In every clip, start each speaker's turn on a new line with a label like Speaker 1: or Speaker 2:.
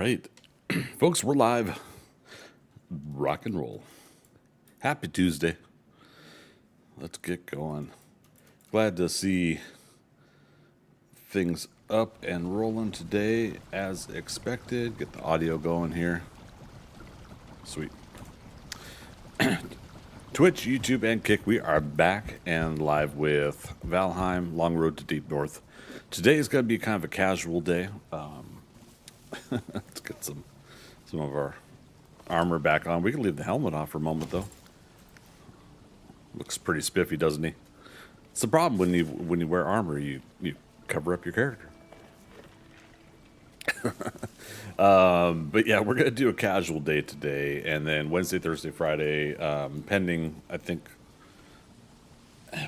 Speaker 1: right. Folks, we're live. Rock and roll. Happy Tuesday. Let's get going. Glad to see things up and rolling today as expected. Get the audio going here. Sweet. Twitch, YouTube, and Kick, we are back and live with Valheim, Long Road to Deep North. Today is going to be kind of a casual day. Let's get some of our armor back on. We can leave the helmet off for a moment, though. Looks pretty spiffy, doesn't he? It's the problem when you wear armor, you cover up your character. But yeah, we're gonna do a casual day today, and then Wednesday, Thursday, Friday, pending. I think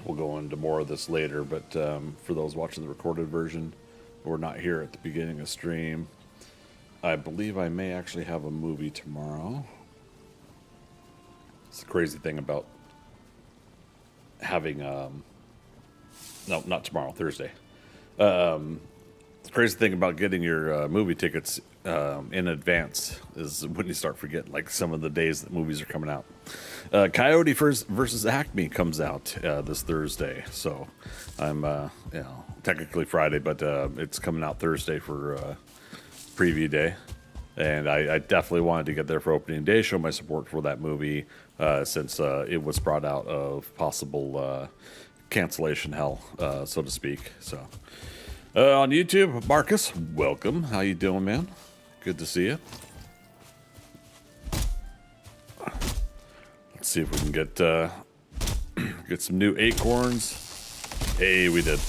Speaker 1: we'll go into more of this later. But for those watching the recorded version, or not here at the beginning of stream, I believe I may actually have a movie tomorrow. It's the crazy thing about having no, not tomorrow, Thursday. The crazy thing about getting your movie tickets in advance is when you start forgetting, like, some of the days that movies are coming out. Coyote versus Acme comes out this Thursday, so I'm technically Friday, but it's coming out Thursday for preview day, and I definitely wanted to get there for opening day, show my support for that movie, since it was brought out of possible cancellation hell, so to speak. So on YouTube, Marcus, welcome. How you doing, man? Good to see you. Let's see if we can get some new acorns. Hey, we did.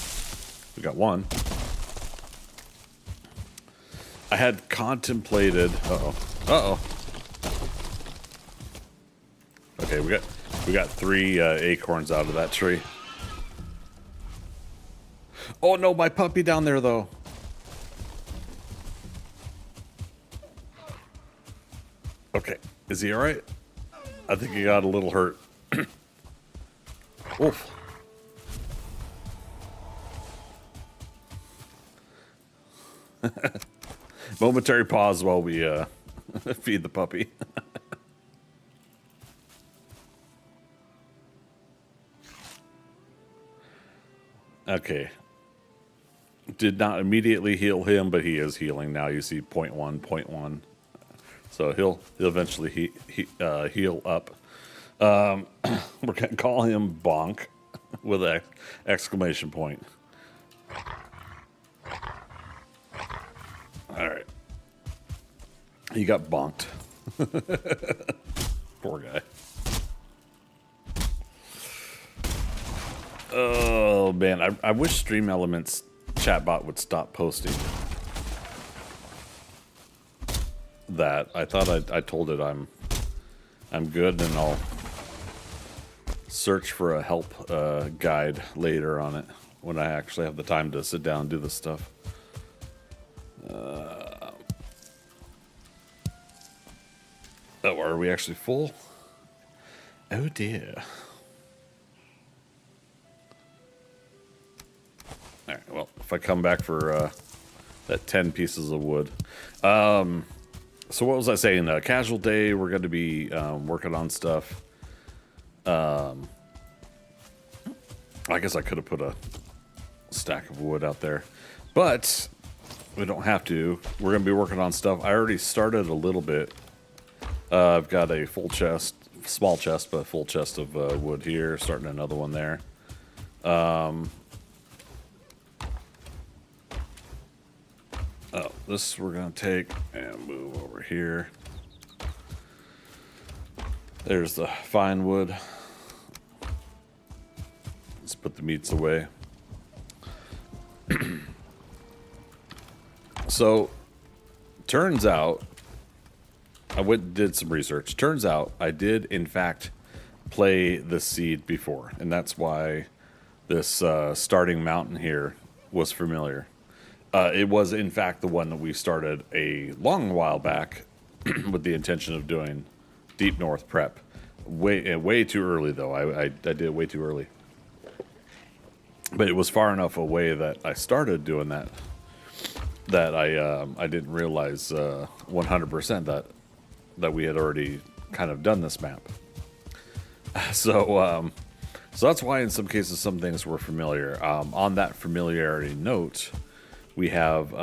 Speaker 1: We got one. I had contemplated. Okay, we got 3 acorns out of that tree. Oh no, my puppy down there though. Okay, is he all right? I think he got a little hurt. Oof. Momentary pause while we feed the puppy. Okay. Did not immediately heal him, but he is healing now. You see 0.1. So he'll eventually heal up. We're going to call him Bonk with an exclamation point. All right. He got bonked. Poor guy. Oh, man. I wish Stream Elements chatbot would stop posting that. I thought I told it I'm good, and I'll search for a help guide later on it when I actually have the time to sit down and do this stuff. Oh, are we actually full? Oh dear. Alright, well, if I come back for that 10 pieces of wood. So what was I saying? Casual day, we're going to be working on stuff. I guess I could have put a stack of wood out there, but we don't have to. We're going to be working on stuff. I already started a little bit. I've got a full chest, small chest, but a full chest of wood here, starting another one there. Oh, this we're going to take and move over here. There's the fine wood. Let's put the meats away. So, turns out, I went and did some research. Turns out I did, in fact, play the seed before, and that's why this starting mountain here was familiar. It was, in fact, the one that we started a long while back with the intention of doing Deep North prep. Way too early, though. I did it way too early. But it was far enough away that I started doing that that I didn't realize 100% that we had already kind of done this map. So so that's why in some cases some things were familiar. On that familiarity note, we have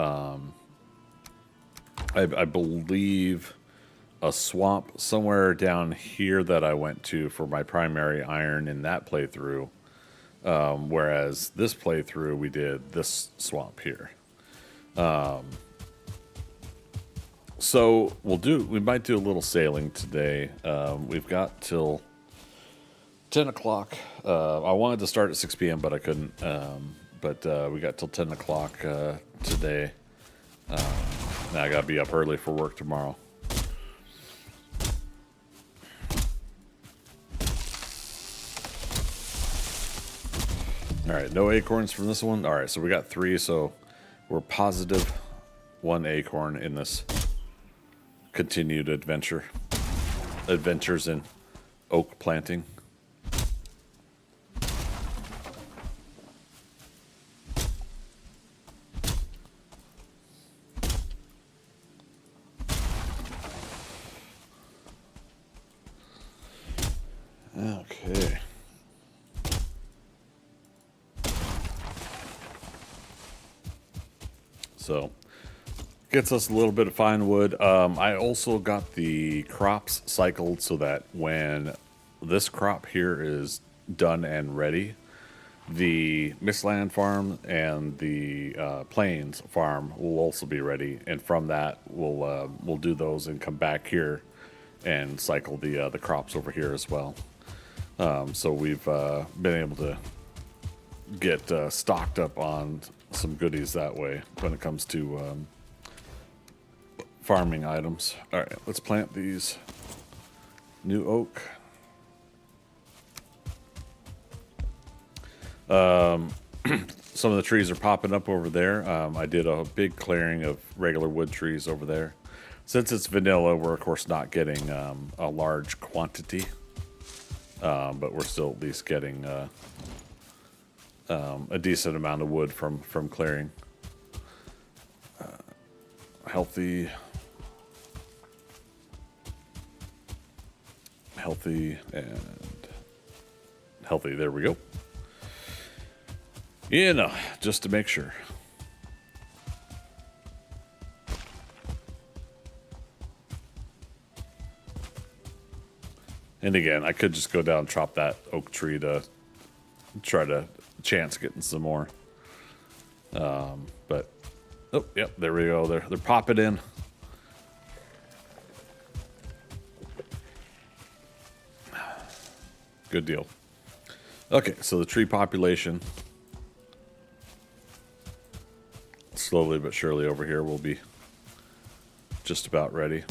Speaker 1: I believe a swamp somewhere down here that I went to for my primary iron in that playthrough. Whereas this playthrough we did this swamp here. So we might do a little sailing today. We've got till 10 o'clock. I wanted to start at 6 p.m. but I couldn't. But we got till 10 o'clock today. Now I gotta be up early for work tomorrow. All right, no acorns from this one. All right, so we got 3, so we're positive 1 acorn in this continued adventures in oak planting. Okay. So gets us a little bit of fine wood. I also got the crops cycled so that when this crop here is done and ready, the Mistland farm and the Plains farm will also be ready. And from that, we'll do those and come back here and cycle the crops over here as well. So we've been able to get stocked up on some goodies that way when it comes to farming items. All right, let's plant these new oak. Some of the trees are popping up over there. I did a big clearing of regular wood trees over there. Since it's vanilla, we're of course not getting a large quantity, but we're still at least getting a decent amount of wood from clearing. Healthy and healthy. There we go. You know, just to make sure. And again, I could just go down and chop that oak tree to try to chance getting some more. But oh, yep, there we go. They're popping in. Good deal. Okay, so the tree population slowly but surely over here will be just about ready.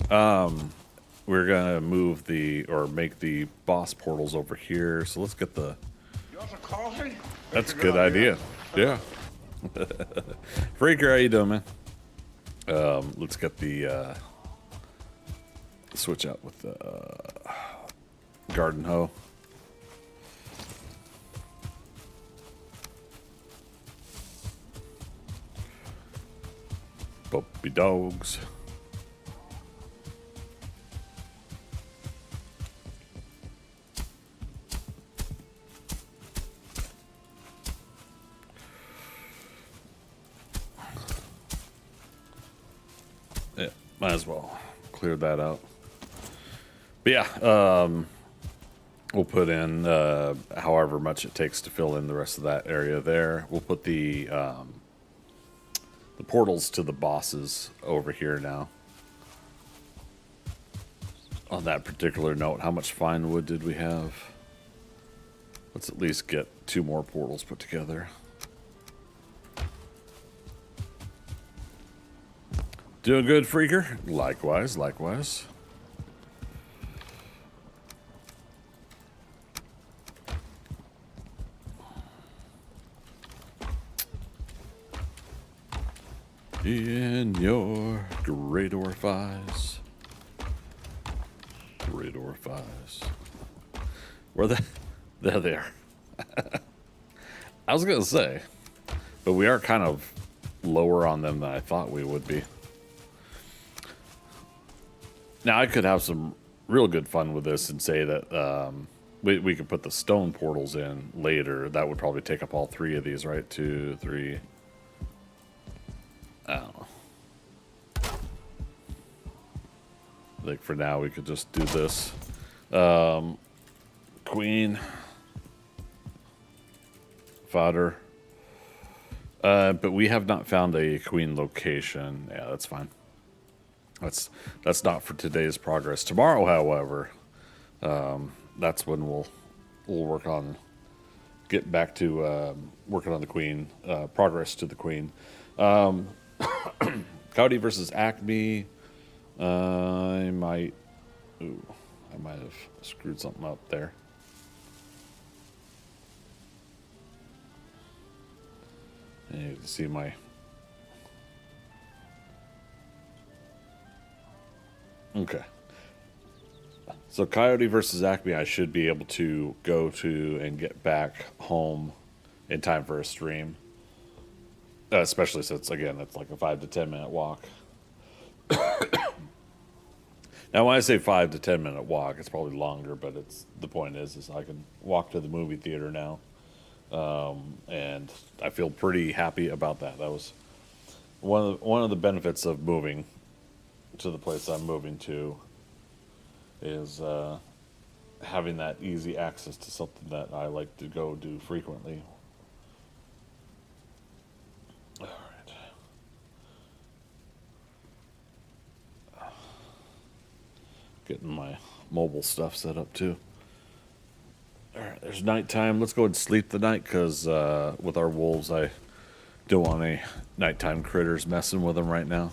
Speaker 1: We're gonna move make the boss portals over here. So let's get the. That's a good idea. Yeah. Freaker, how you doing, man? Let's get the switch out with the garden hoe. Puppy dogs. Yeah, might as well clear that out. But yeah, we'll put in however much it takes to fill in the rest of that area there. We'll put the portals to the bosses over here now. On that particular note, how much fine wood did we have? Let's at least get 2 more portals put together. Doing good, Freaker? Likewise, likewise. In your great orifice. Great orifice. Where the... There they are. I was going to say, but we are kind of lower on them than I thought we would be. Now, I could have some real good fun with this and say that we could put the stone portals in later. That would probably take up all 3 of these, right? 2, 3. I don't know. I think for now we could just do this. Queen. Fodder. But we have not found a queen location. Yeah, that's fine. That's not for today's progress. Tomorrow, however, that's when we'll work on get back to working on the queen. Progress to the queen. Coyote versus Acme. I might have screwed something up there. And you can see my. Okay. So Coyote versus Acme, I should be able to go to and get back home in time for a stream. Especially since, again, it's like a 5 to 10 minute walk. Now, when I say 5 to 10 minute walk, it's probably longer, but the point is I can walk to the movie theater now. And I feel pretty happy about that. That was one of the benefits of moving to the place I'm moving to is having that easy access to something that I like to go do frequently. All right. Getting my mobile stuff set up too. All right, there's nighttime. Let's go and sleep the night because with our wolves, I don't want any nighttime critters messing with them right now.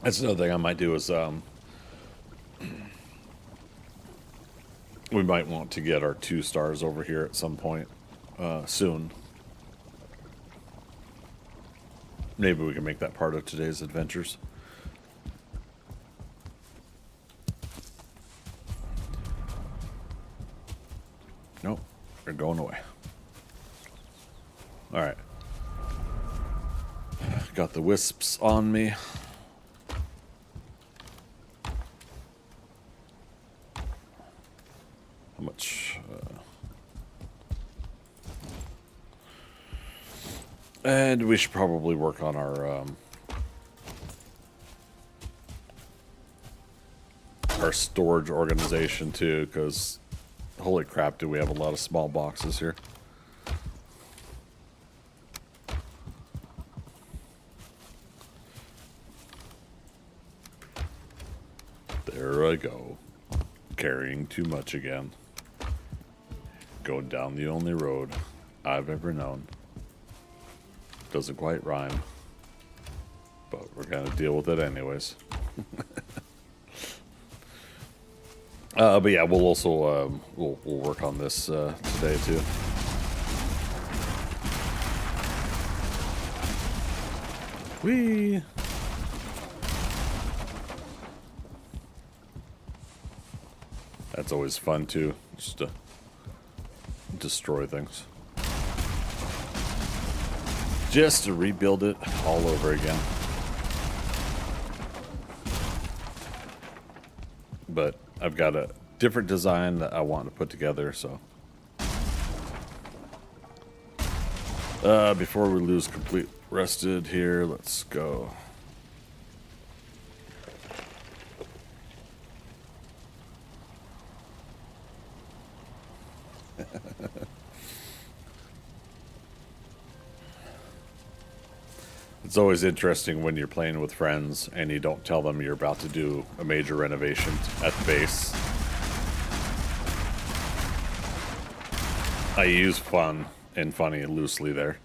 Speaker 1: That's another thing I might do is we might want to get our 2 stars over here at some point soon. Maybe we can make that part of today's adventures. Nope, they're going away. All right. Got the wisps on me. How much? And we should probably work on our storage organization too, because holy crap, do we have a lot of small boxes here. There I go, carrying too much again. Going down the only road I've ever known. Doesn't quite rhyme, but we're gonna deal with it anyways. But yeah, we'll also we'll work on this today too. Whee! That's always fun too, just to destroy things. Just to rebuild it all over again. But I've got a different design that I want to put together, so. Before we lose complete rested here, let's go. It's always interesting when you're playing with friends and you don't tell them you're about to do a major renovation at the base. I use fun and funny loosely there.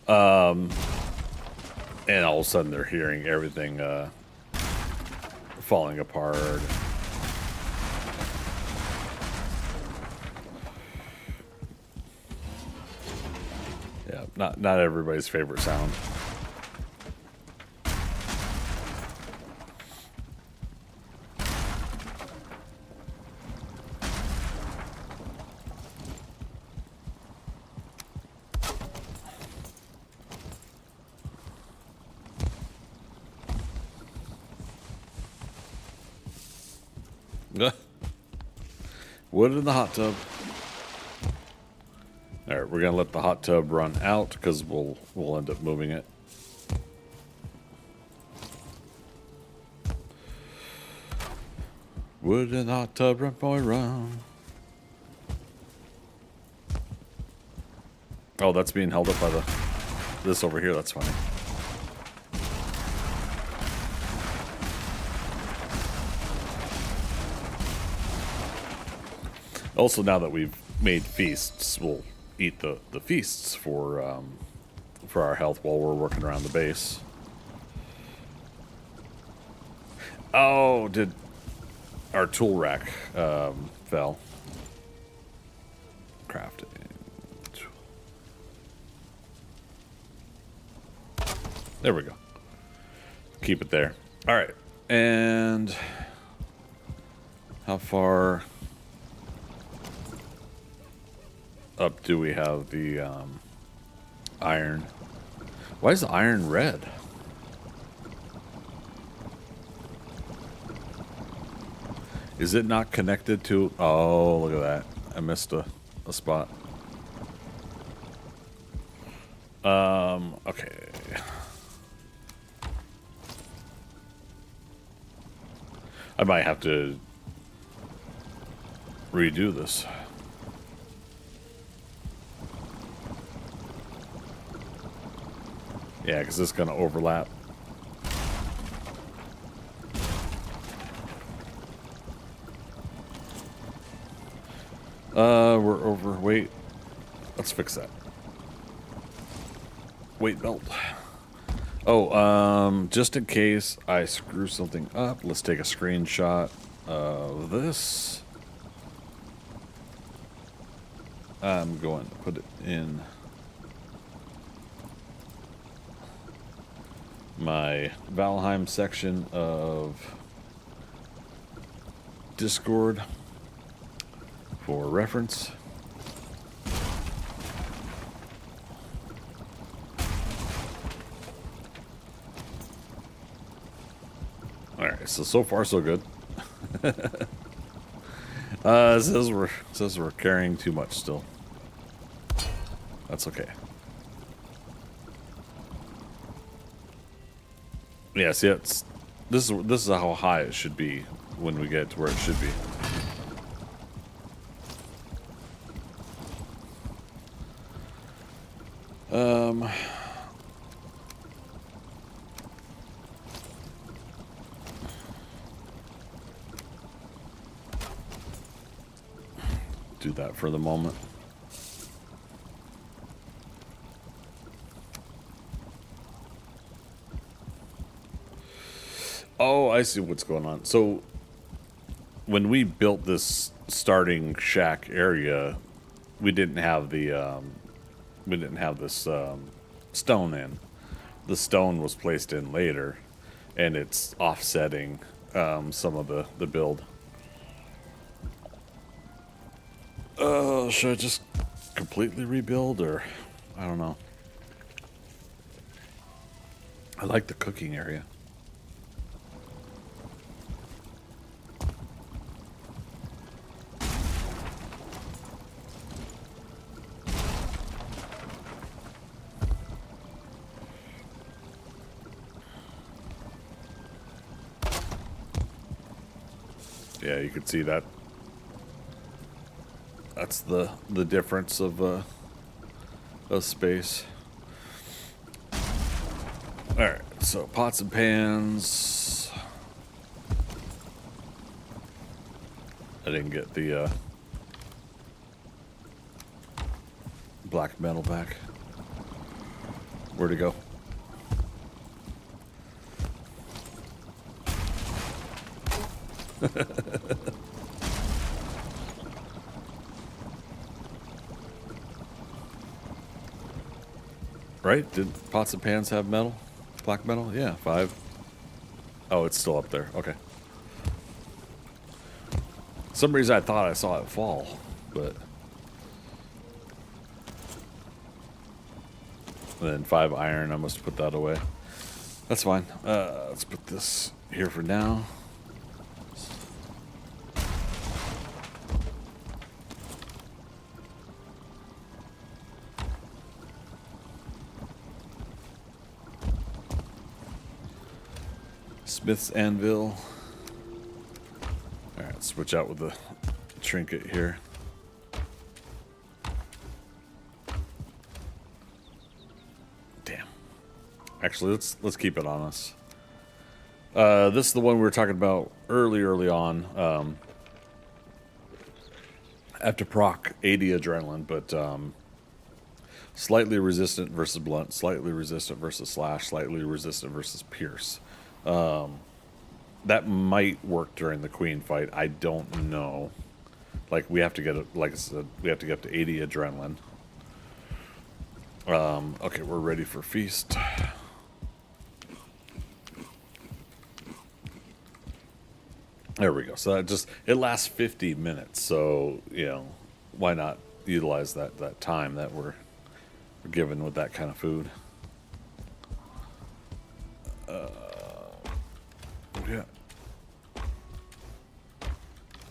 Speaker 1: And all of a sudden they're hearing everything falling apart. Yeah, not everybody's favorite sound. Wood in the hot tub. All right, we're gonna let the hot tub run out because we'll end up moving it. Wood in the hot tub, run boy, run. Oh, that's being held up by this over here. That's funny. Also, now that we've made feasts, we'll eat the feasts for our health while we're working around the base. Oh, did our tool rack fell? Crafting. There we go. Keep it there. All right. And how far up do we have the iron? Why is the iron red? Is it not connected to... Oh, look at that. I missed a spot. Okay. I might have to redo this. Yeah, because it's going to overlap. We're overweight. Let's fix that. Weight belt. Oh, just in case I screw something up, let's take a screenshot of this. I'm going to put it in my Valheim section of Discord for reference. Alright, so far so good. It says we're carrying too much still. That's okay. Yeah, see, this is how high it should be when we get to where it should be. Do that for the moment. Oh, I see what's going on. So when we built this starting shack area, we didn't have the this stone in. The stone was placed in later, and it's offsetting some of the build. Should I just completely rebuild, or I don't know. I like the cooking area. Yeah, you can see that. That's the difference of space. All right, so pots and pans. I didn't get the black metal back. Where'd it go? Right? Did pots and pans have metal? Black metal? Yeah, 5. Oh, it's still up there. Okay. For some reason I thought I saw it fall, but... And then 5 iron, I must put that away. That's fine. Let's put this here for now. Smith's Anvil. All right, switch out with the trinket here. Damn. Actually, let's keep it on us. This is the one we were talking about early on. I have to proc 80 adrenaline, but slightly resistant versus blunt, slightly resistant versus slash, slightly resistant versus pierce. That might work during the queen fight. I don't know. Like, we have to get it. Like I said, we have to get up to 80 adrenaline. Okay, we're ready for feast. There we go. So it lasts 50 minutes. So, you know, why not utilize that time that we're given with that kind of food? Yeah.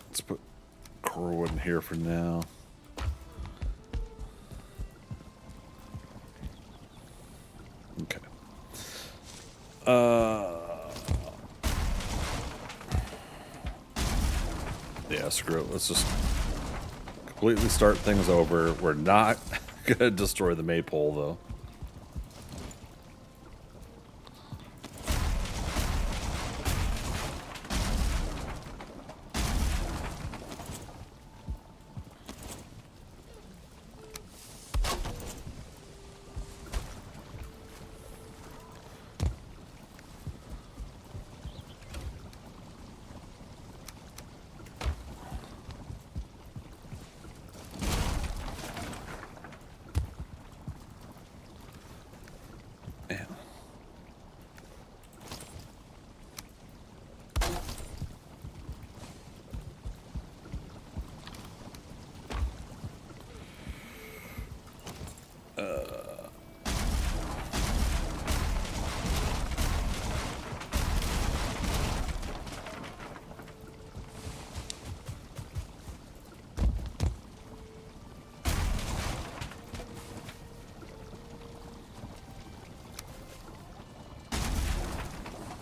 Speaker 1: Let's put Corwood in here for now. Okay. Yeah, screw it. Let's just completely start things over. We're not gonna destroy the maypole, though.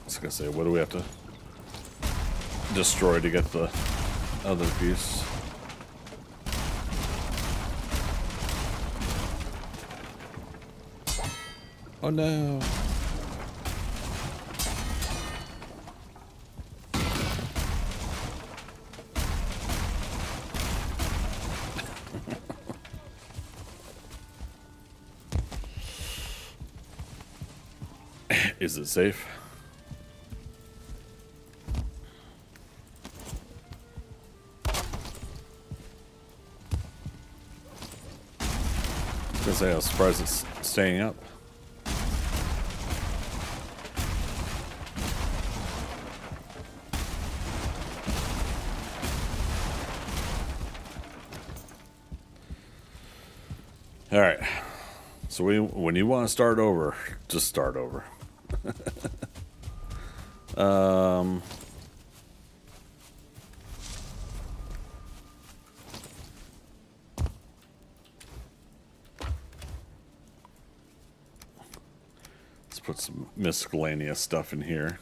Speaker 1: I was gonna say, what do we have to destroy to get the other piece? Oh no. Is it safe? I was gonna say, I was surprised it's staying up. All right. So when you want to start over, just start over. Let's put some miscellaneous stuff in here.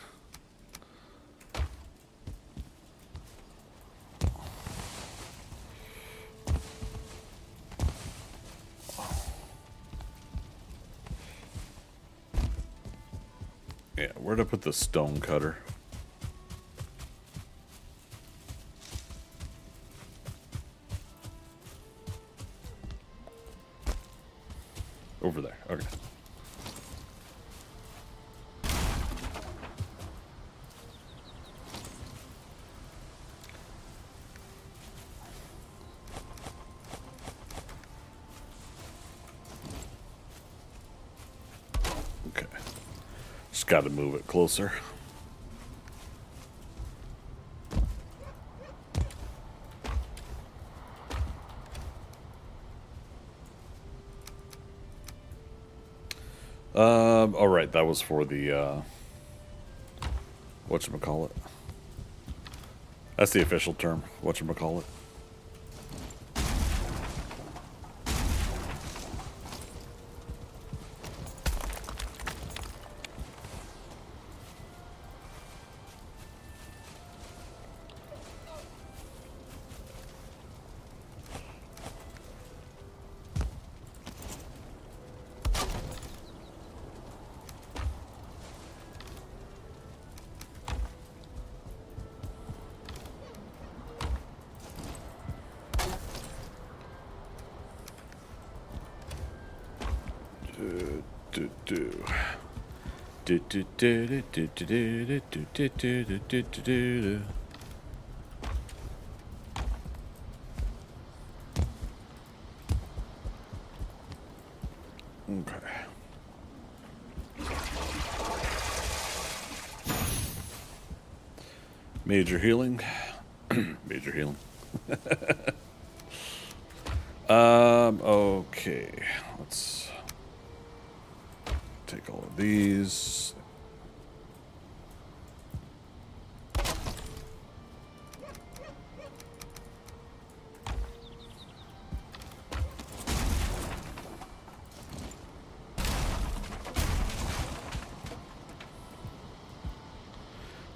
Speaker 1: Yeah, where'd I put the stone cutter? Over there. Okay. Okay. Just got to move it closer. All right, that was for the whatchamacallit. That's the official term, whatchamacallit. Okay. Major healing. Major healing. Okay. Let's take all of these.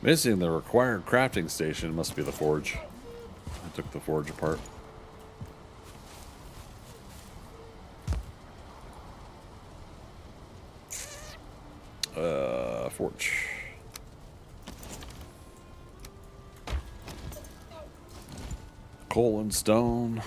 Speaker 1: Missing the required crafting station must be the forge. I took the forge apart. Forge. Coal and stone.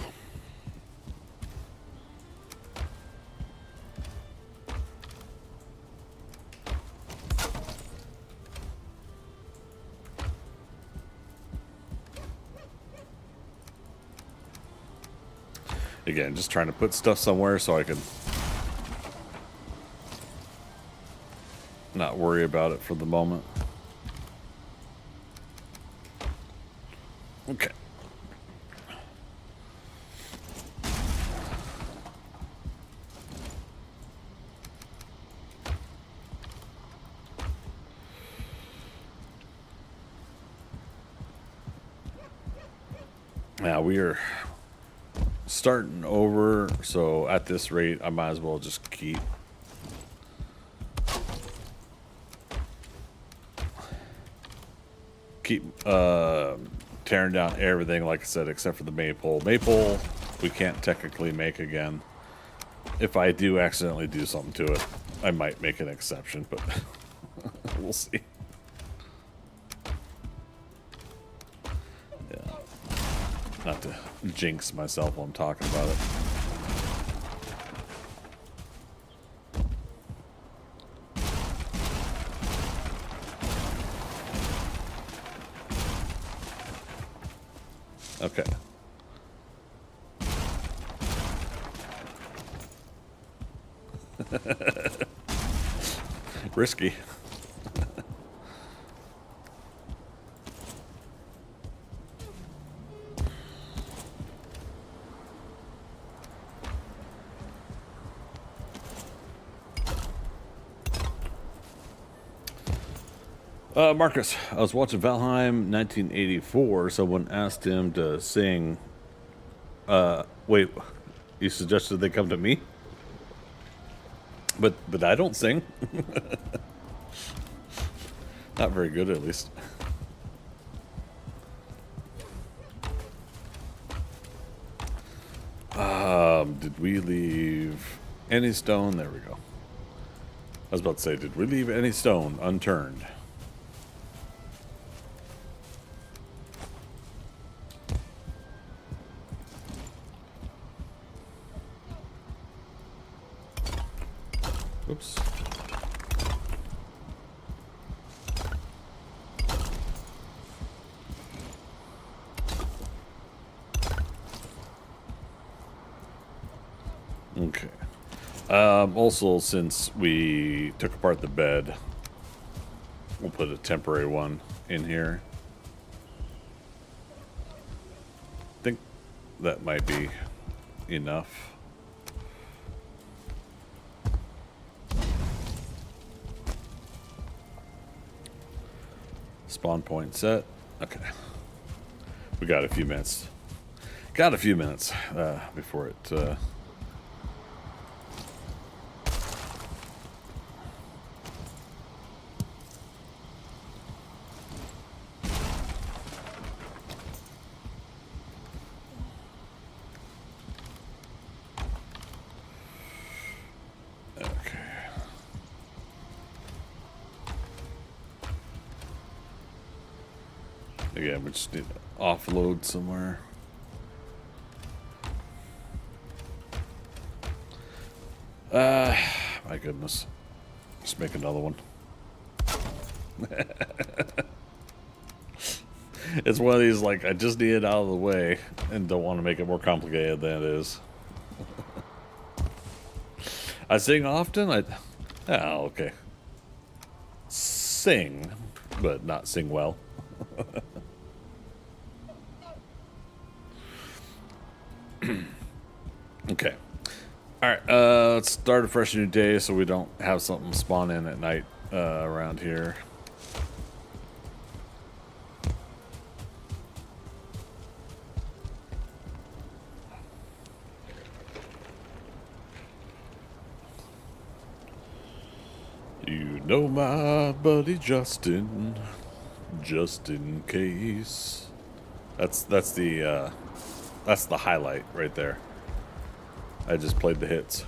Speaker 1: Again, just trying to put stuff somewhere so I can not worry about it for the moment. Okay. Now we are starting over, so at this rate, I might as well just keep tearing down everything, like I said, except for the maple. Maple, we can't technically make again. If I do accidentally do something to it, I might make an exception, but we'll see. Yeah. Not to jinx myself while I'm talking about it. Okay. Risky. Marcus, I was watching Valheim 1984. Someone asked him to sing. Wait, you suggested they come to me? But I don't sing. Not very good, at least. Did we leave any stone? There we go. I was about to say, did we leave any stone unturned? Oops. Okay. Also, since we took apart the bed, we'll put a temporary one in here. I think that might be enough. Spawn point set. Okay. We got a few minutes. Got a few minutes before it... Again, we just need to offload somewhere. My goodness. Just make another one. It's one of these, like, I just need it out of the way and don't want to make it more complicated than it is. I sing often. Oh, okay. Sing, but not sing well. Okay. Alright, let's start a fresh new day so we don't have something spawn in at night around here. You know my buddy Justin, just in case. That's the highlight right there. I just played the hits.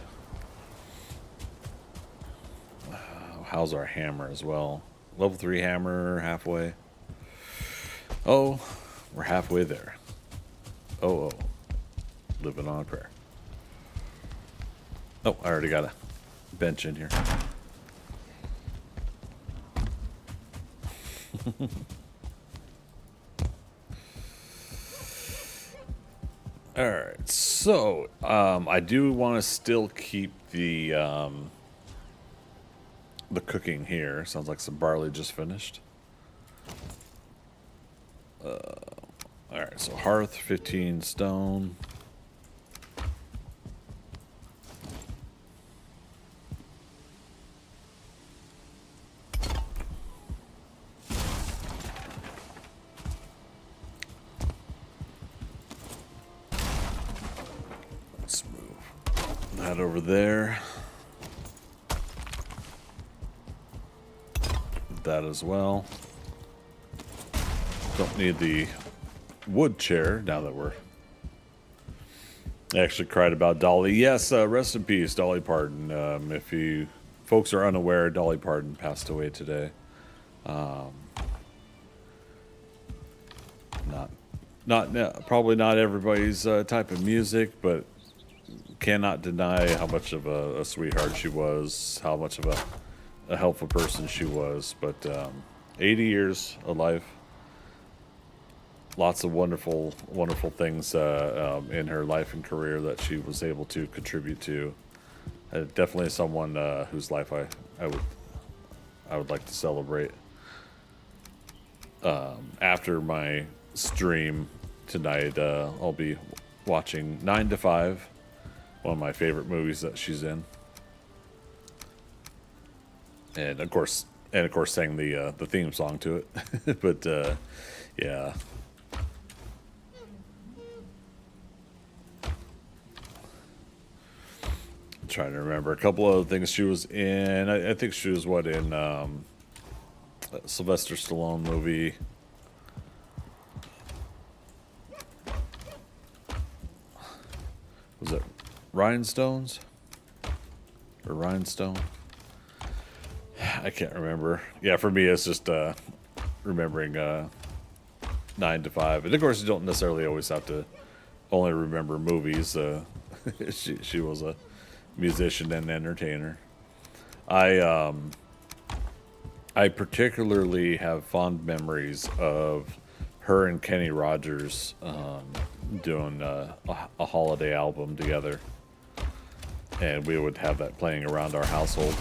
Speaker 1: How's our hammer as well? Level 3 hammer, halfway. Oh, we're halfway there. Oh. Living on a prayer. Oh, I already got a bench in here. Alright, so I do want to still keep the cooking here. Sounds like some barley just finished. Alright, so hearth, 15 stone. Let's move that over there. That as well. Don't need the wood chair now that we're... I actually cried about Dolly. Yes, rest in peace, Dolly Parton. If you folks are unaware, Dolly Parton passed away today. Probably not everybody's type of music, but cannot deny how much of a sweetheart she was, how much of a helpful person she was. But 80 years of life, lots of wonderful things in her life and career that she was able to contribute to. Definitely someone whose life I would like to celebrate. After my stream tonight, I'll be watching 9 to 5, one of my favorite movies that she's in. And of course sang the theme song to it. But yeah. I'm trying to remember a couple of things she was in. I think she was in Sylvester Stallone movie. Was it Rhinestones? Or Rhinestone? I can't remember. Yeah, for me, it's just remembering 9 to 5. And of course, you don't necessarily always have to only remember movies. She was a musician and entertainer. I particularly have fond memories of her and Kenny Rogers doing a holiday album together. And we would have that playing around our household.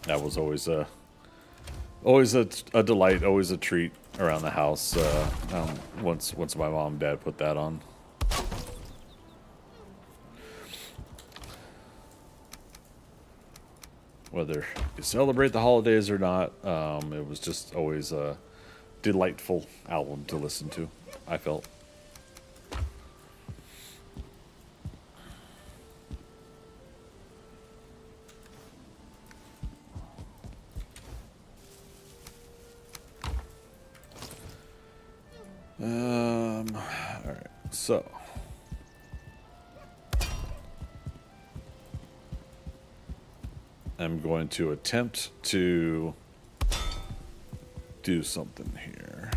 Speaker 1: That was always a delight, always a treat around the house. Once my mom and dad put that on. Whether you celebrate the holidays or not, it was just always a delightful album to listen to, I felt. Alright, so I'm going to attempt to do something here.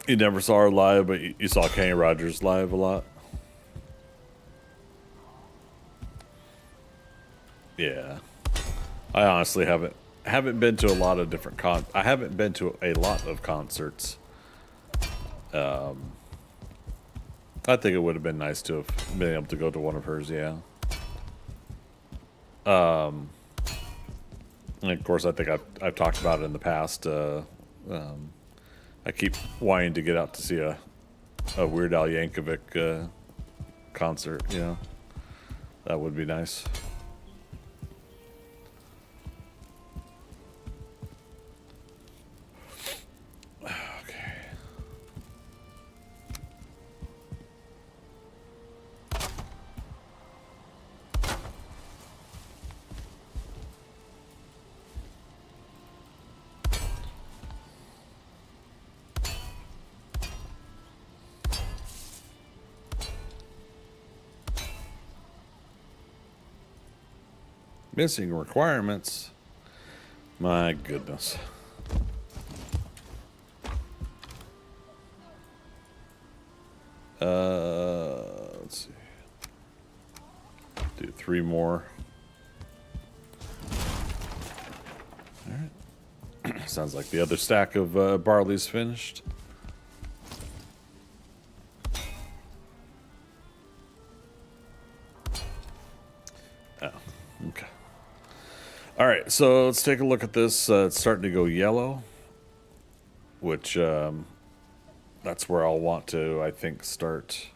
Speaker 1: You never saw her live, but you saw Kenny Rogers live a lot. Yeah, I honestly haven't been to a lot of different I haven't been to a lot of concerts. I think it would have been nice to have been able to go to one of hers. Yeah. And of course, I think I've talked about it in the past. I keep wanting to get out to see a Weird Al Yankovic concert. You know, that would be nice. Missing requirements. My goodness. Let's see. Do 3 more. All right. Sounds like the other stack of barley's finished. Oh, okay. All right, so let's take a look at this. It's starting to go yellow, which that's where I'll want to, I think, start.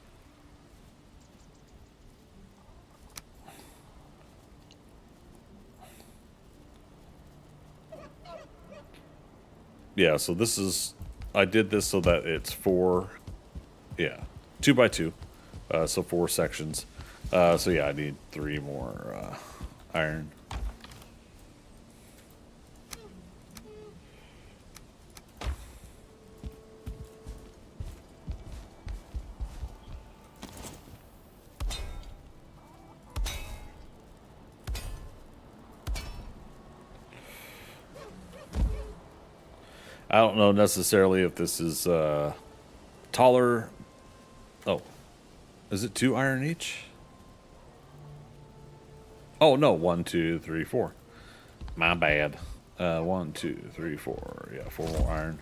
Speaker 1: Yeah, so this is, I did this so that it's 4, yeah, 2 by 2, so 4 sections. So yeah, I need 3 more iron. I don't know necessarily if this is taller. Oh, is it 2 iron each? Oh no, 1, 2, 3, 4. My bad. 1, 2, 3, 4. Yeah, 4 more iron.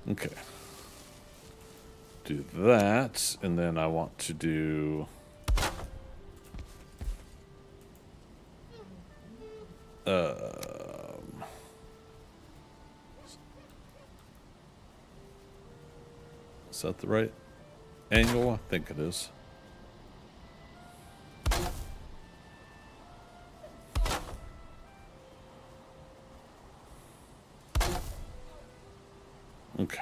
Speaker 1: Okay. Do that, and then I want to do is that the right angle? I think it is. Okay.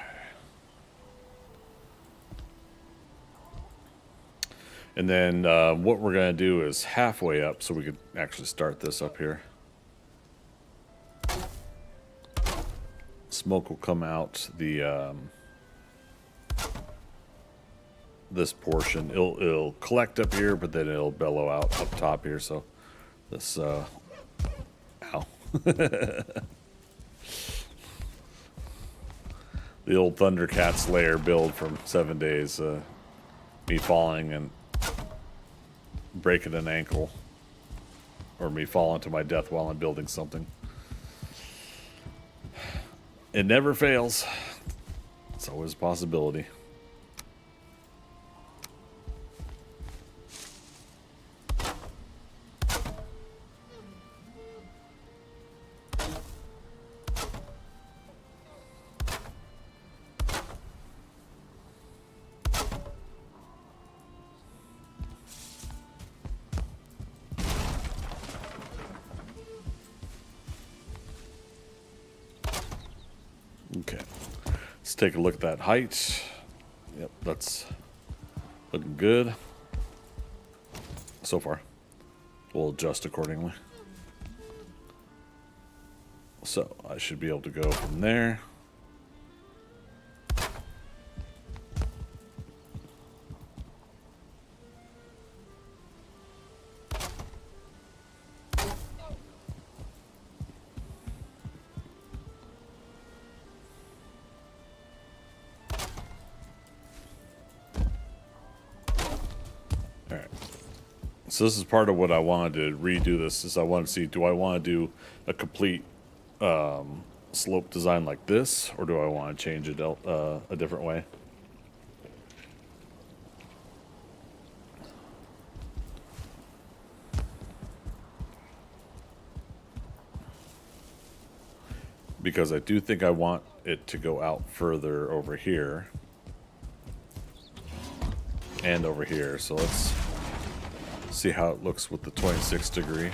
Speaker 1: And then what we're going to do is halfway up, so we could actually start this up here. Smoke will come out the this portion. It'll collect up here, but then it'll bellow out up top here. So this ow. The old Thundercats lair build from 7 days. Me falling and breaking an ankle, or me falling to my death while I'm building something. It never fails. It's always a possibility. Okay, let's take a look at that height. Yep, that's looking good so far. We'll adjust accordingly. So I should be able to go from there. So this is part of what I wanted to redo this, is I want to see, do I want to do a complete slope design like this, or do I want to change it a different way? Because I do think I want it to go out further over here. And over here, so let's see how it looks with the 26 degree.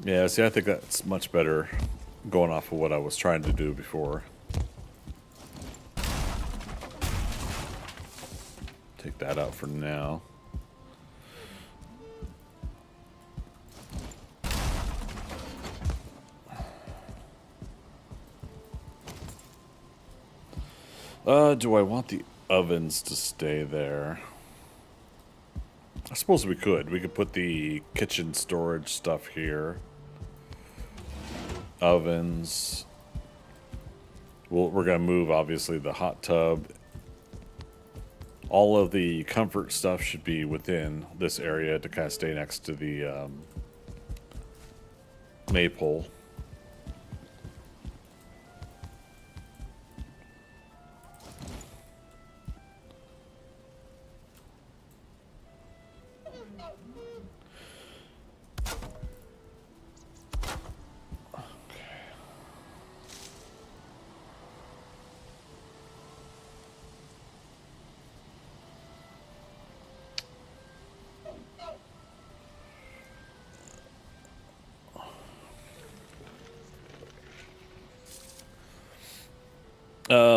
Speaker 1: Yeah, see, I think that's much better going off of what I was trying to do before. Take that out for now. Do I want the ovens to stay there? I suppose we could. We could put the kitchen storage stuff here. Ovens. We're going to move, obviously, the hot tub. All of the comfort stuff should be within this area to kind of stay next to the maypole.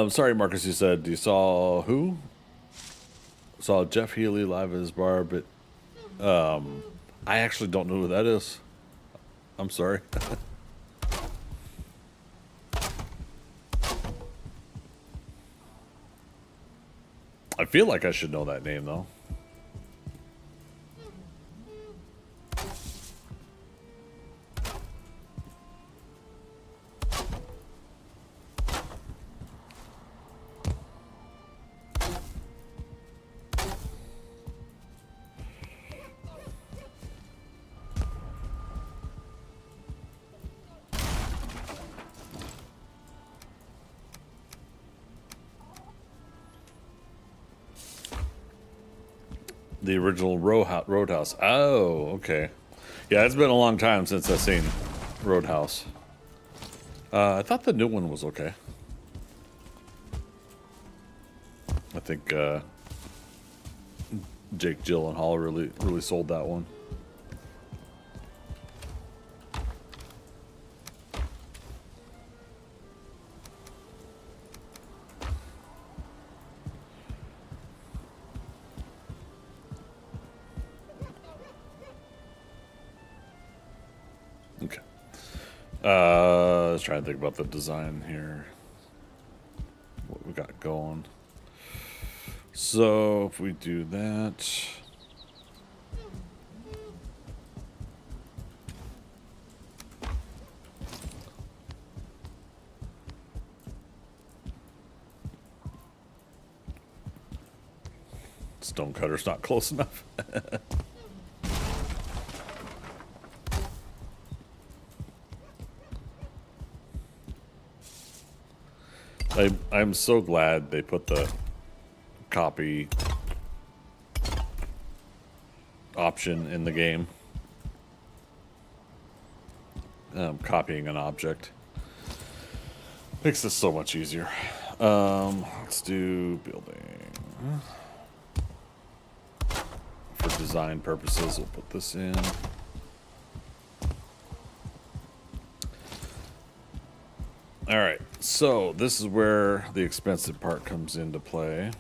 Speaker 1: Sorry, Marcus, you said you saw who? Saw Jeff Healy live at his bar, but I actually don't know who that is. I'm sorry. I feel like I should know that name, though. The original Roadhouse. Oh, okay. Yeah, it's been a long time since I've seen Roadhouse. I thought the new one was okay. I think Jake Gyllenhaal really sold that one. Okay. I was trying to think about the design here. What we got going. So if we do that. Stonecutter's not close enough. I'm so glad they put the copy option in the game. Copying an object makes this so much easier. Let's do building. For design purposes, we'll put this in. All right, so this is where the expensive part comes into play.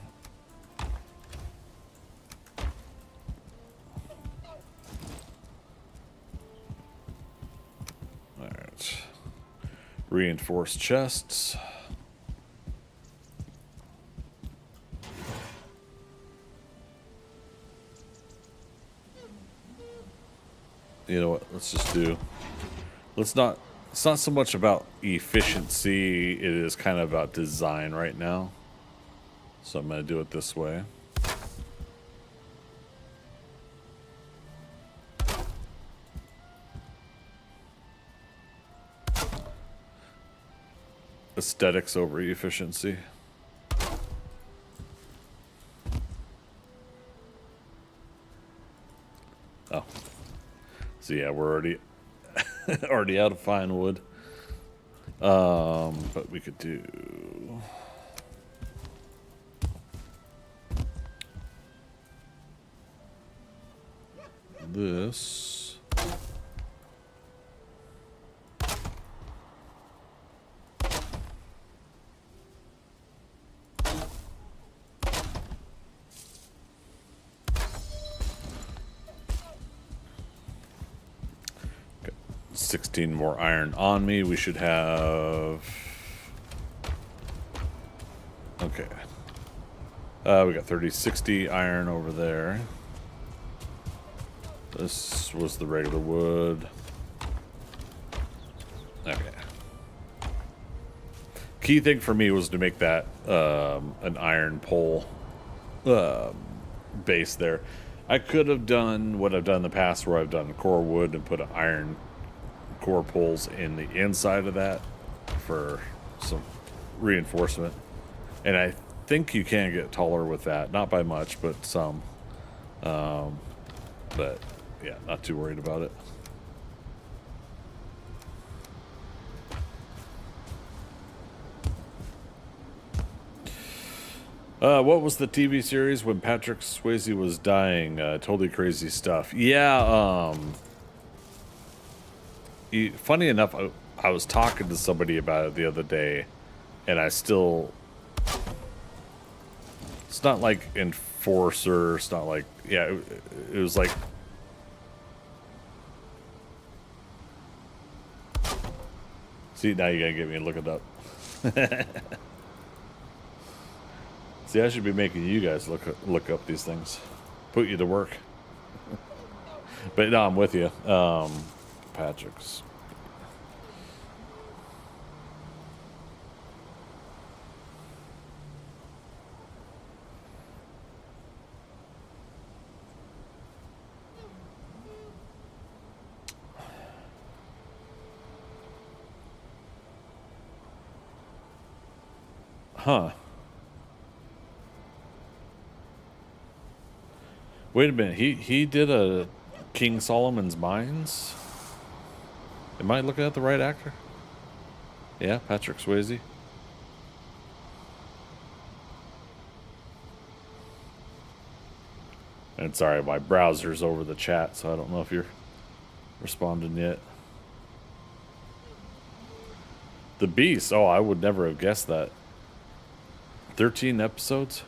Speaker 1: All right, reinforced chests. You know what? Let's just do. Let's not. It's not so much about efficiency. It is kind of about design right now. So I'm going to do it this way. Aesthetics over efficiency. Oh. So yeah, we're already out of fine wood. But we could do this. Got 16 more iron on me. We should have. Okay. We got 60 iron over there. This was the regular wood. Okay. Key thing for me was to make that an iron pole base there. I could have done what I've done in the past where I've done core wood and put iron core poles in the inside of that for some reinforcement. And I think you can get taller with that. Not by much, but some. But yeah, not too worried about it. What was the TV series when Patrick Swayze was dying? Totally crazy stuff. Yeah, funny enough, I was talking to somebody about it the other day, and I still... It's not like Enforcer, it's not like... Yeah, it was like... See, now you gotta get me to look it up. See, I should be making you guys look up these things. Put you to work. But no, I'm with you. Patrick's. Huh. Wait a minute. He did a King Solomon's Mines? Am I looking at the right actor? Yeah, Patrick Swayze. And sorry, my browser's over the chat, so I don't know if you're responding yet. The Beast. Oh, I would never have guessed that. 13 episodes?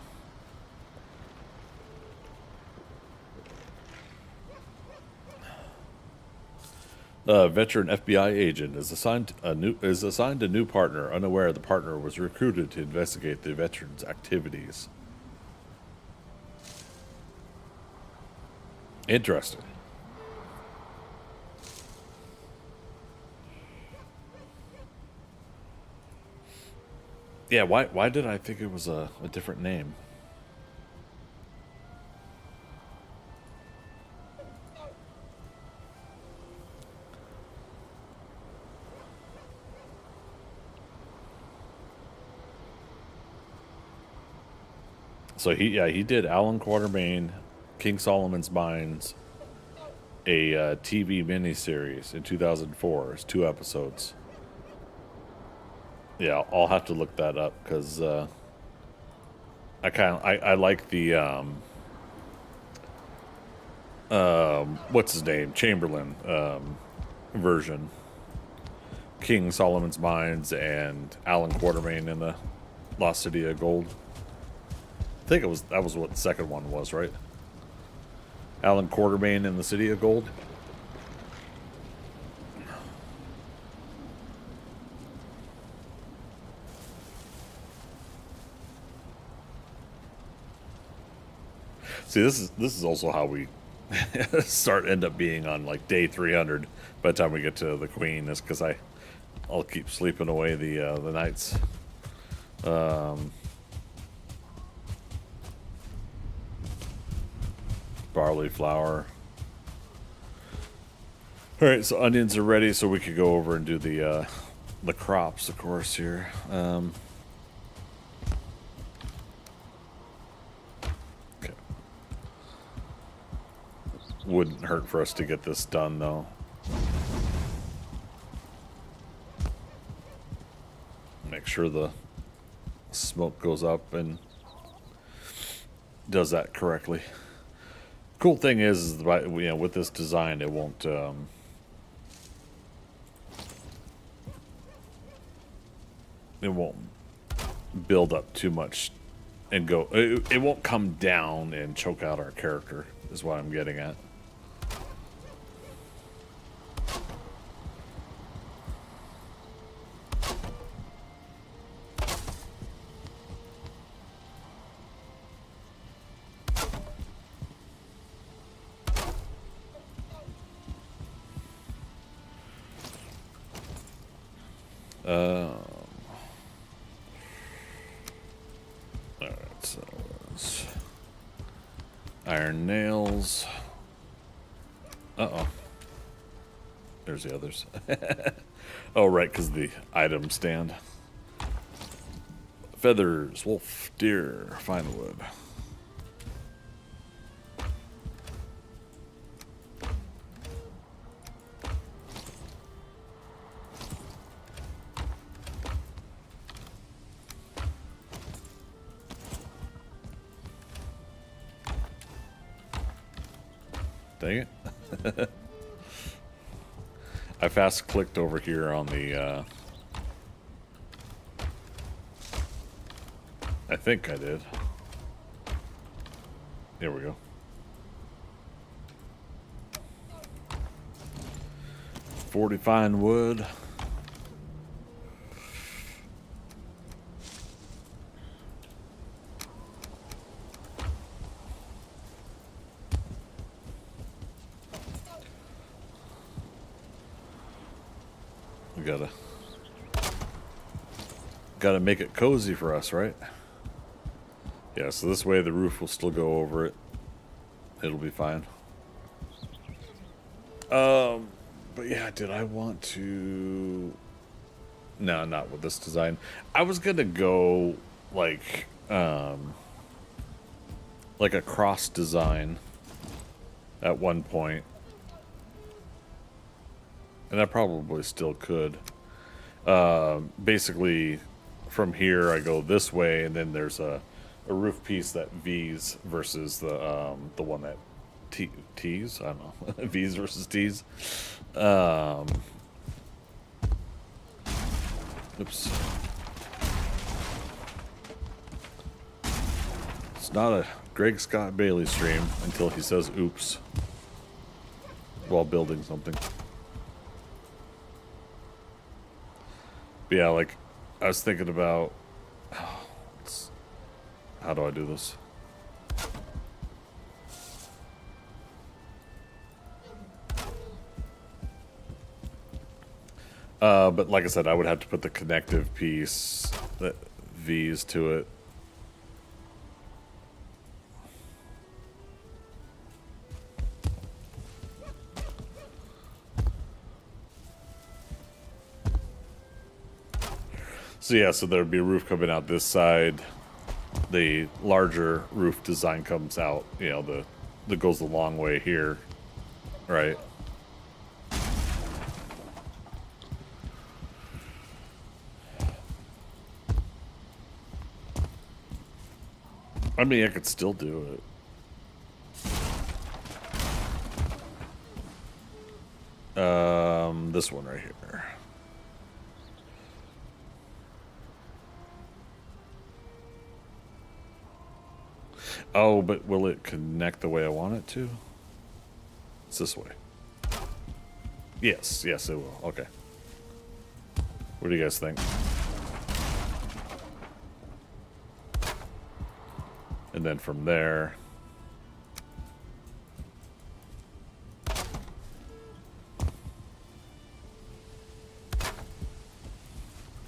Speaker 1: A veteran FBI agent is assigned a new partner, unaware the partner was recruited to investigate the veteran's activities. Interesting. Yeah, why did I think it was a different name? So he did Alan Quatermain, King Solomon's Mines, a TV miniseries in 2004. It's 2 episodes. Yeah, I'll have to look that up because I like the what's his name, Chamberlain version. King Solomon's Mines and Alan Quartermain in the Lost City of Gold. I think that was what the second one was, right? Alan Quartermain in the City of Gold. See, this is also how we end up being on like day 300 by the time we get to the Queen, is because I'll keep sleeping away the nights. Barley flour. All right, so onions are ready, so we could go over and do the crops, of course, here. Okay. Wouldn't hurt for us to get this done, though. Make sure the smoke goes up and does that correctly. Cool thing is you know, with this design, it won't build up too much and go. It won't come down and choke out our character, is what I'm getting at. Alright, so it's iron nails. Uh-oh. There's the others. Oh, right, because the item stand. Feathers, wolf, deer, fine wood. Dang it. I fast clicked over here on the I think I did. There we go. $40 fine wood. We gotta make it cozy for us, right? Yeah, so this way the roof will still go over it. It'll be fine. But yeah, did I want to... No, not with this design. I was gonna go like a cross design at one point. And I probably still could. Basically, from here I go this way, and then there's a roof piece that V's versus the one that T's. I don't know. V's versus T's. Oops. It's not a Greg Scott Bailey stream until he says oops while building something. But yeah, like, I was thinking about... how do I do this? But like I said, I would have to put the connective piece, the V's to it. So yeah, so there'd be a roof coming out this side. The larger roof design comes out, you know, that goes the long way here, right? I mean, I could still do it. This one right here. Oh, but will it connect the way I want it to? It's this way. Yes, yes, it will. Okay. What do you guys think? And then from there...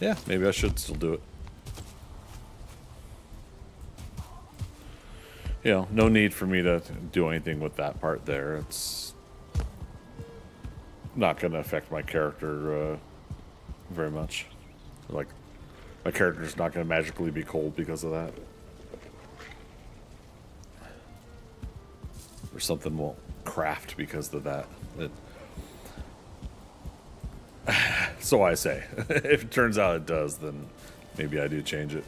Speaker 1: Yeah, maybe I should still do it. You know, no need for me to do anything with that part there. It's not going to affect my character very much. Like, my character's not going to magically be cold because of that. Or something won't craft because of that. So I say. If it turns out it does, then maybe I do change it.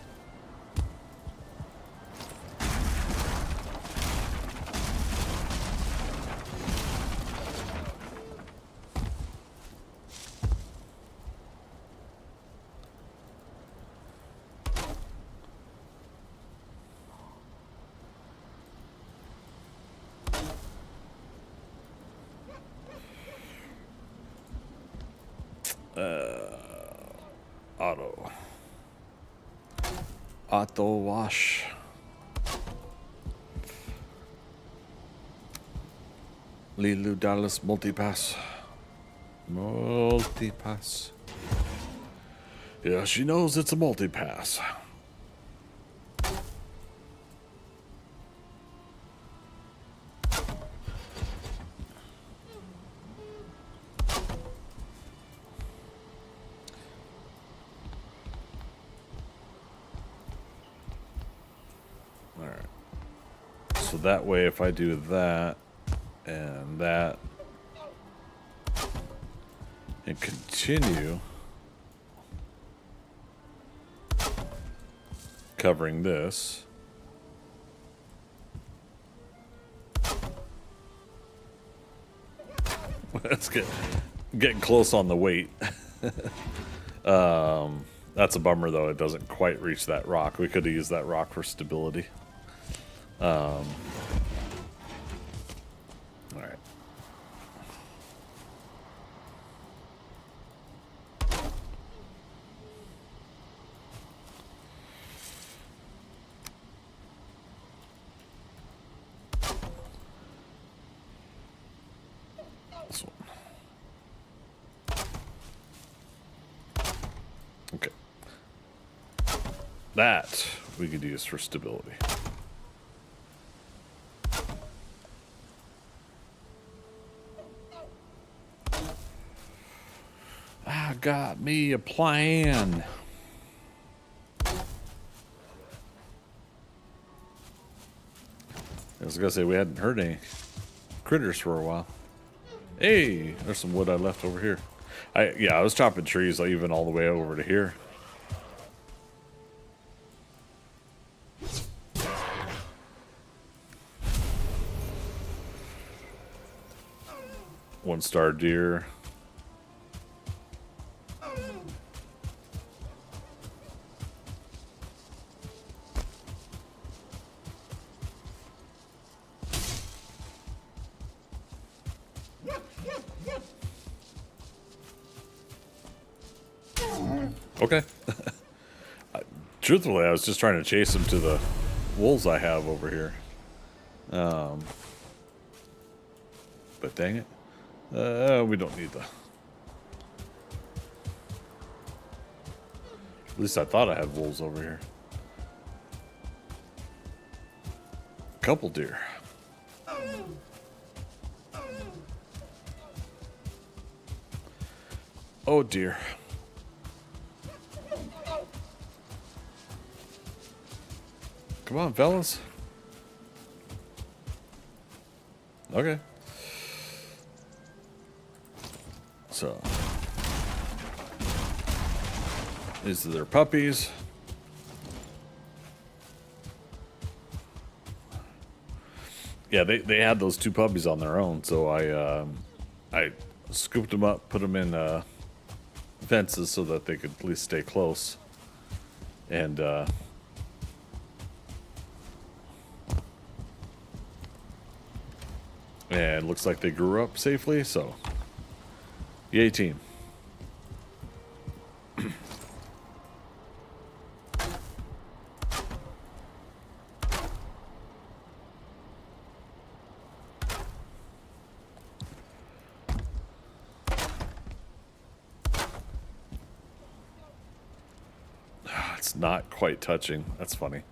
Speaker 1: Auto wash. Lilu Dallas multipass. Multipass. Yeah, she knows it's a multipass. So that way, if I do that and that and continue covering this, let's getting close on the weight. That's a bummer, though. It doesn't quite reach that rock. We could have used that rock for stability. All right. This one. Okay. That we could use for stability. I got me a plan. I was gonna say we hadn't heard any critters for a while. Hey, there's some wood I left over here. I was chopping trees even all the way over to here. One-star deer. Okay. Truthfully, I was just trying to chase him to the wolves I have over here. But dang it. We don't need the... At least I thought I had wolves over here. Couple deer. Oh dear. Come on, fellas. Okay. So, these are their puppies. Yeah, they had those two puppies on their own, so I scooped them up, put them in fences so that they could at least stay close, and And looks like they grew up safely, so yay team. It's not quite touching. That's funny.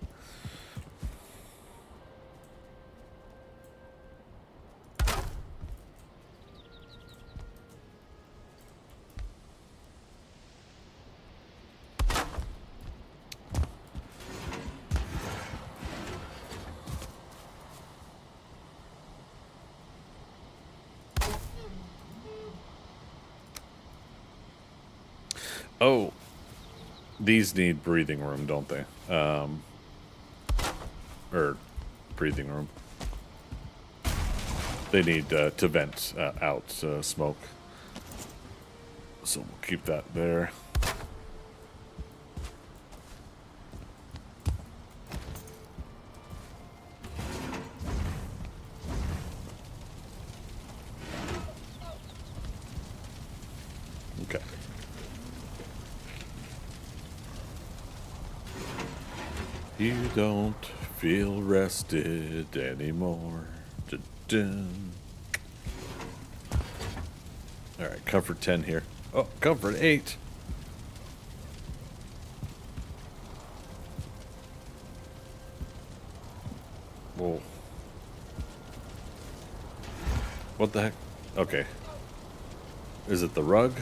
Speaker 1: Oh, these need breathing room, don't they? Or breathing room. They need to vent out smoke. So we'll keep that there. Okay. You don't feel rested anymore. Dun-dun. All right, comfort 10 here. Oh, comfort 8. Whoa. What the heck? Okay. Is it the rug?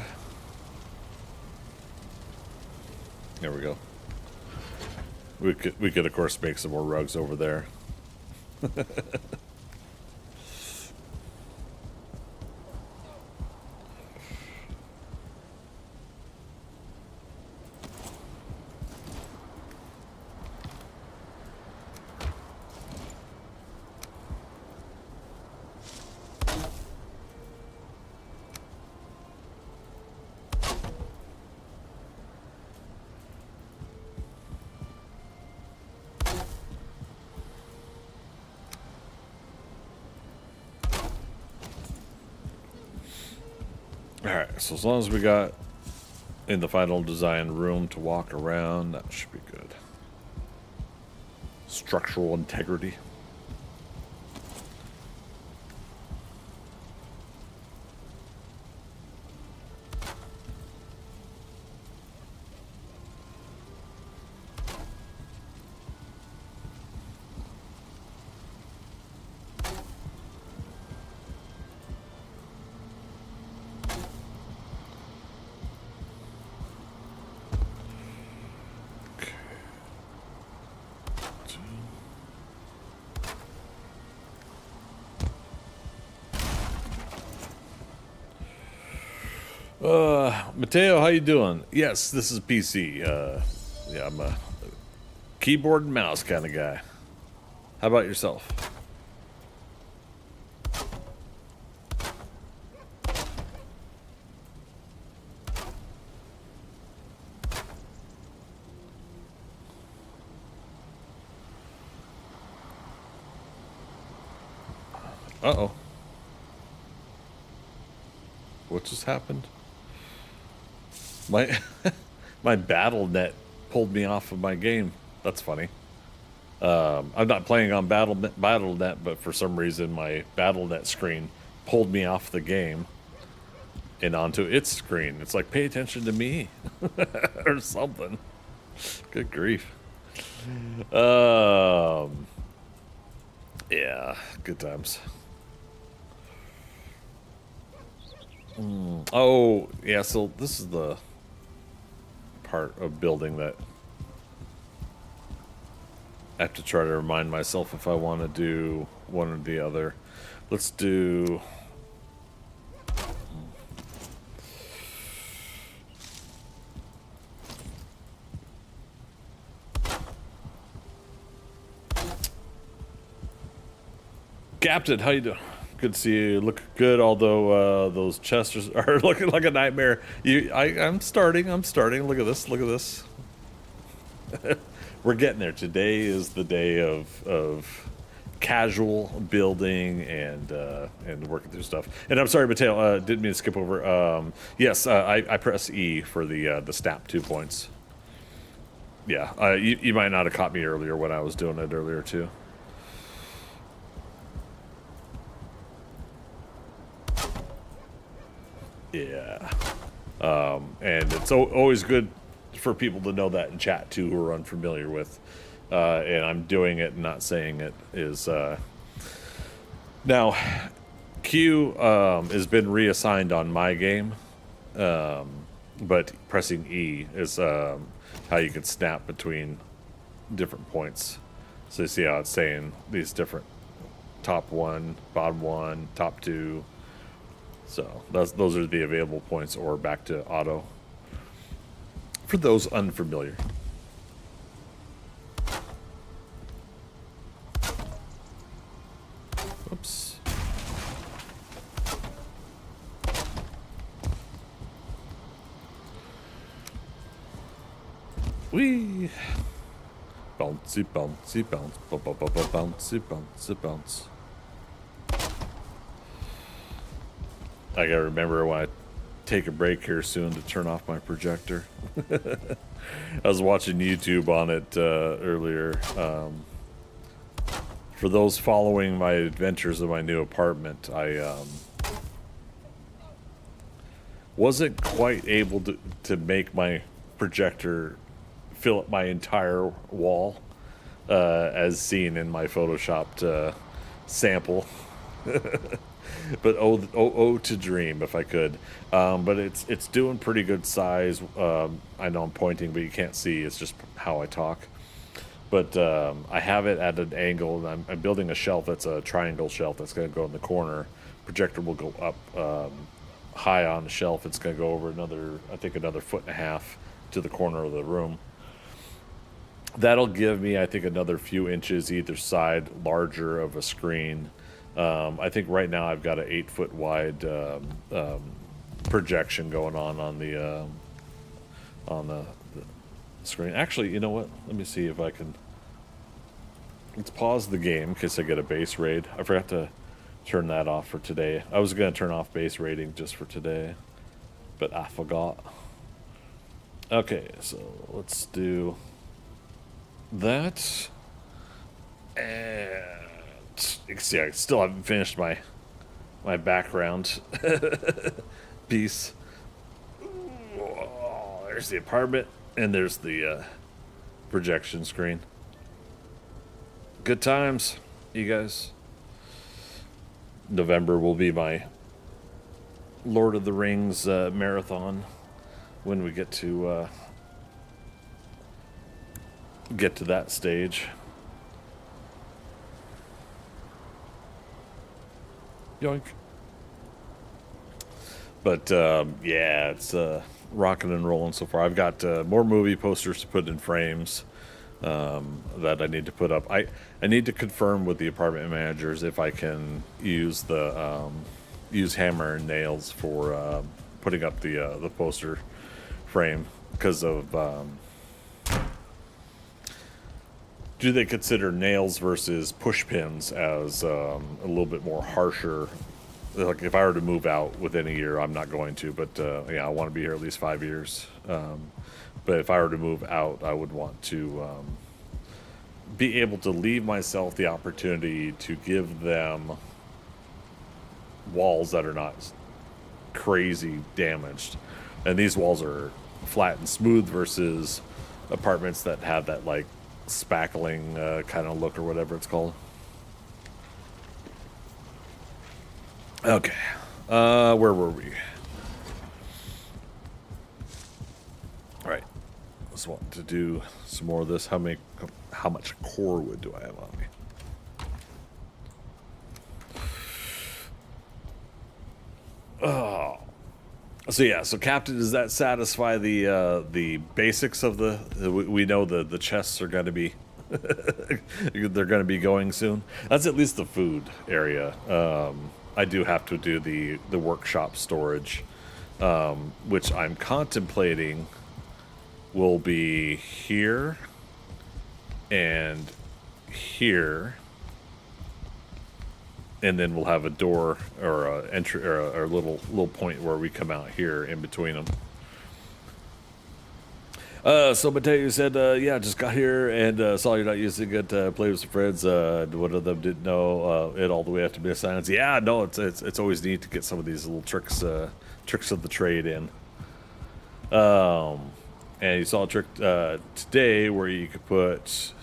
Speaker 1: There we go. We could of course make some more rugs over there. Alright, so as long as we got in the final design room to walk around, that should be good. Structural integrity. Mateo, how you doing? Yes, this is PC. Yeah, I'm a keyboard and mouse kind of guy. How about yourself? Uh-oh. What just happened? My my battle net pulled me off of my game. That's funny. I'm not playing on battle net, but for some reason my battle net screen pulled me off the game and onto its screen. It's like, pay attention to me or something. Good grief. Yeah, good times. Oh, yeah, so this is the part of building that I have to try to remind myself if I want to do one or the other. Let's do... Captain, how you doing? Good to see you. Look good, although those chests are looking like a nightmare. I'm starting. Look at this. Look at this. We're getting there. Today is the day of casual building and working through stuff. And I'm sorry, Mateo, didn't mean to skip over. Yes, I press E for the snap 2 points. Yeah, you might not have caught me earlier when I was doing it earlier too. Yeah, and it's always good for people to know that in chat too who are unfamiliar with. And I'm doing it and not saying it is now Q has been reassigned on my game, but pressing E is how you can snap between different points. So you see how it's saying these different top 1, bottom 1, top 2. So those are the available points, or back to auto for those unfamiliar. Oops. Wee. Bouncy, bouncy, bounce, bouncy, bouncy, bounce. I gotta remember when I take a break here soon to turn off my projector. I was watching YouTube on it earlier. For those following my adventures in my new apartment, I wasn't quite able to make my projector fill up my entire wall, as seen in my photoshopped sample. But oh to dream if I could. But it's doing pretty good size. I know I'm pointing, but you can't see. It's just how I talk. But I have it at an angle, and I'm building a shelf that's a triangle shelf that's going to go in the corner. Projector will go up high on the shelf. It's going to go over another 1.5 feet to the corner of the room. That'll give me, I think, another few inches either side larger of a screen. I think right now I've got an 8-foot wide projection going on the screen. Actually, you know what? Let me see if I can. Let's pause the game in case I get a base raid. I forgot to turn that off for today. I was going to turn off base raiding just for today, but I forgot. Okay, so let's do that. And you can see I still haven't finished my background piece. Oh, there's the apartment, and there's the projection screen. Good times, you guys. November will be my Lord of the Rings marathon when we get to that stage. Yoink. But yeah, it's rocking and rolling so far. I've got more movie posters to put in frames that I need to put up. I need to confirm with the apartment managers if I can use the use hammer and nails for putting up the poster frame, because of do they consider nails versus push pins as a little bit more harsher? Like if I were to move out within a year, I'm not going to, but yeah, I want to be here at least 5 years. But if I were to move out, I would want to be able to leave myself the opportunity to give them walls that are not crazy damaged. And these walls are flat and smooth versus apartments that have that like spackling kind of look or whatever it's called. Okay, where were we? All right, just want to do some more of this. How much core wood do I have on me? Oh, so yeah. So Captain, does that satisfy the basics of the? We know the chests are going to be. They're going to be going soon. That's at least the food area. I do have to do the workshop storage, which I'm contemplating will be here and here and then we'll have a door or a entry or a little point where we come out here in between them. So Mateo said, yeah, just got here and saw you're not using it to play with some friends. One of them didn't know it all the way after Mistlands. Yeah, no, it's always neat to get some of these little tricks of the trade in. And you saw a trick today where you could put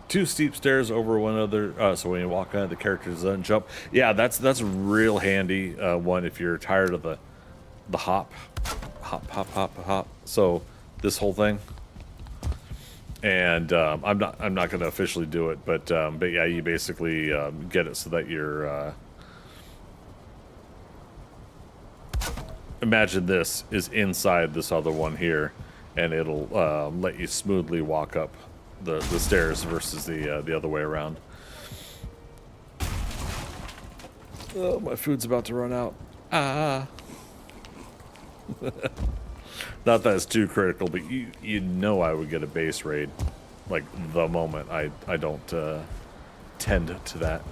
Speaker 1: 2 steep stairs over one another, so when you walk on, the character doesn't jump. Yeah, that's a real handy one if you're tired of the hop. So this whole thing, and I'm not going to officially do it, but yeah, you basically get it so that you're imagine this is inside this other one here, and it'll let you smoothly walk up the stairs versus the other way around. Oh, my food's about to run out. Not that it's too critical, but you know I would get a base raid like the moment I don't tend to that.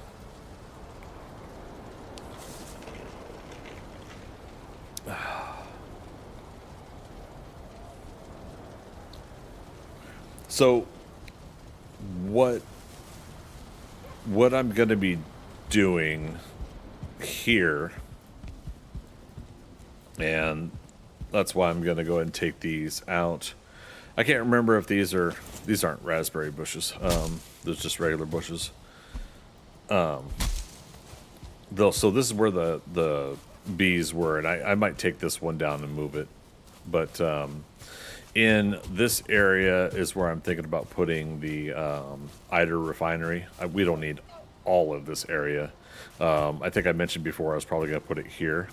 Speaker 1: So what I'm gonna be doing here, and that's why I'm gonna go ahead and take these out. I can't remember if these aren't raspberry bushes. There's just regular bushes. So this is where the bees were, and I might take this one down and move it, but in this area is where I'm thinking about putting the Eider refinery. We don't need all of this area. I think I mentioned before I was probably going to put it here.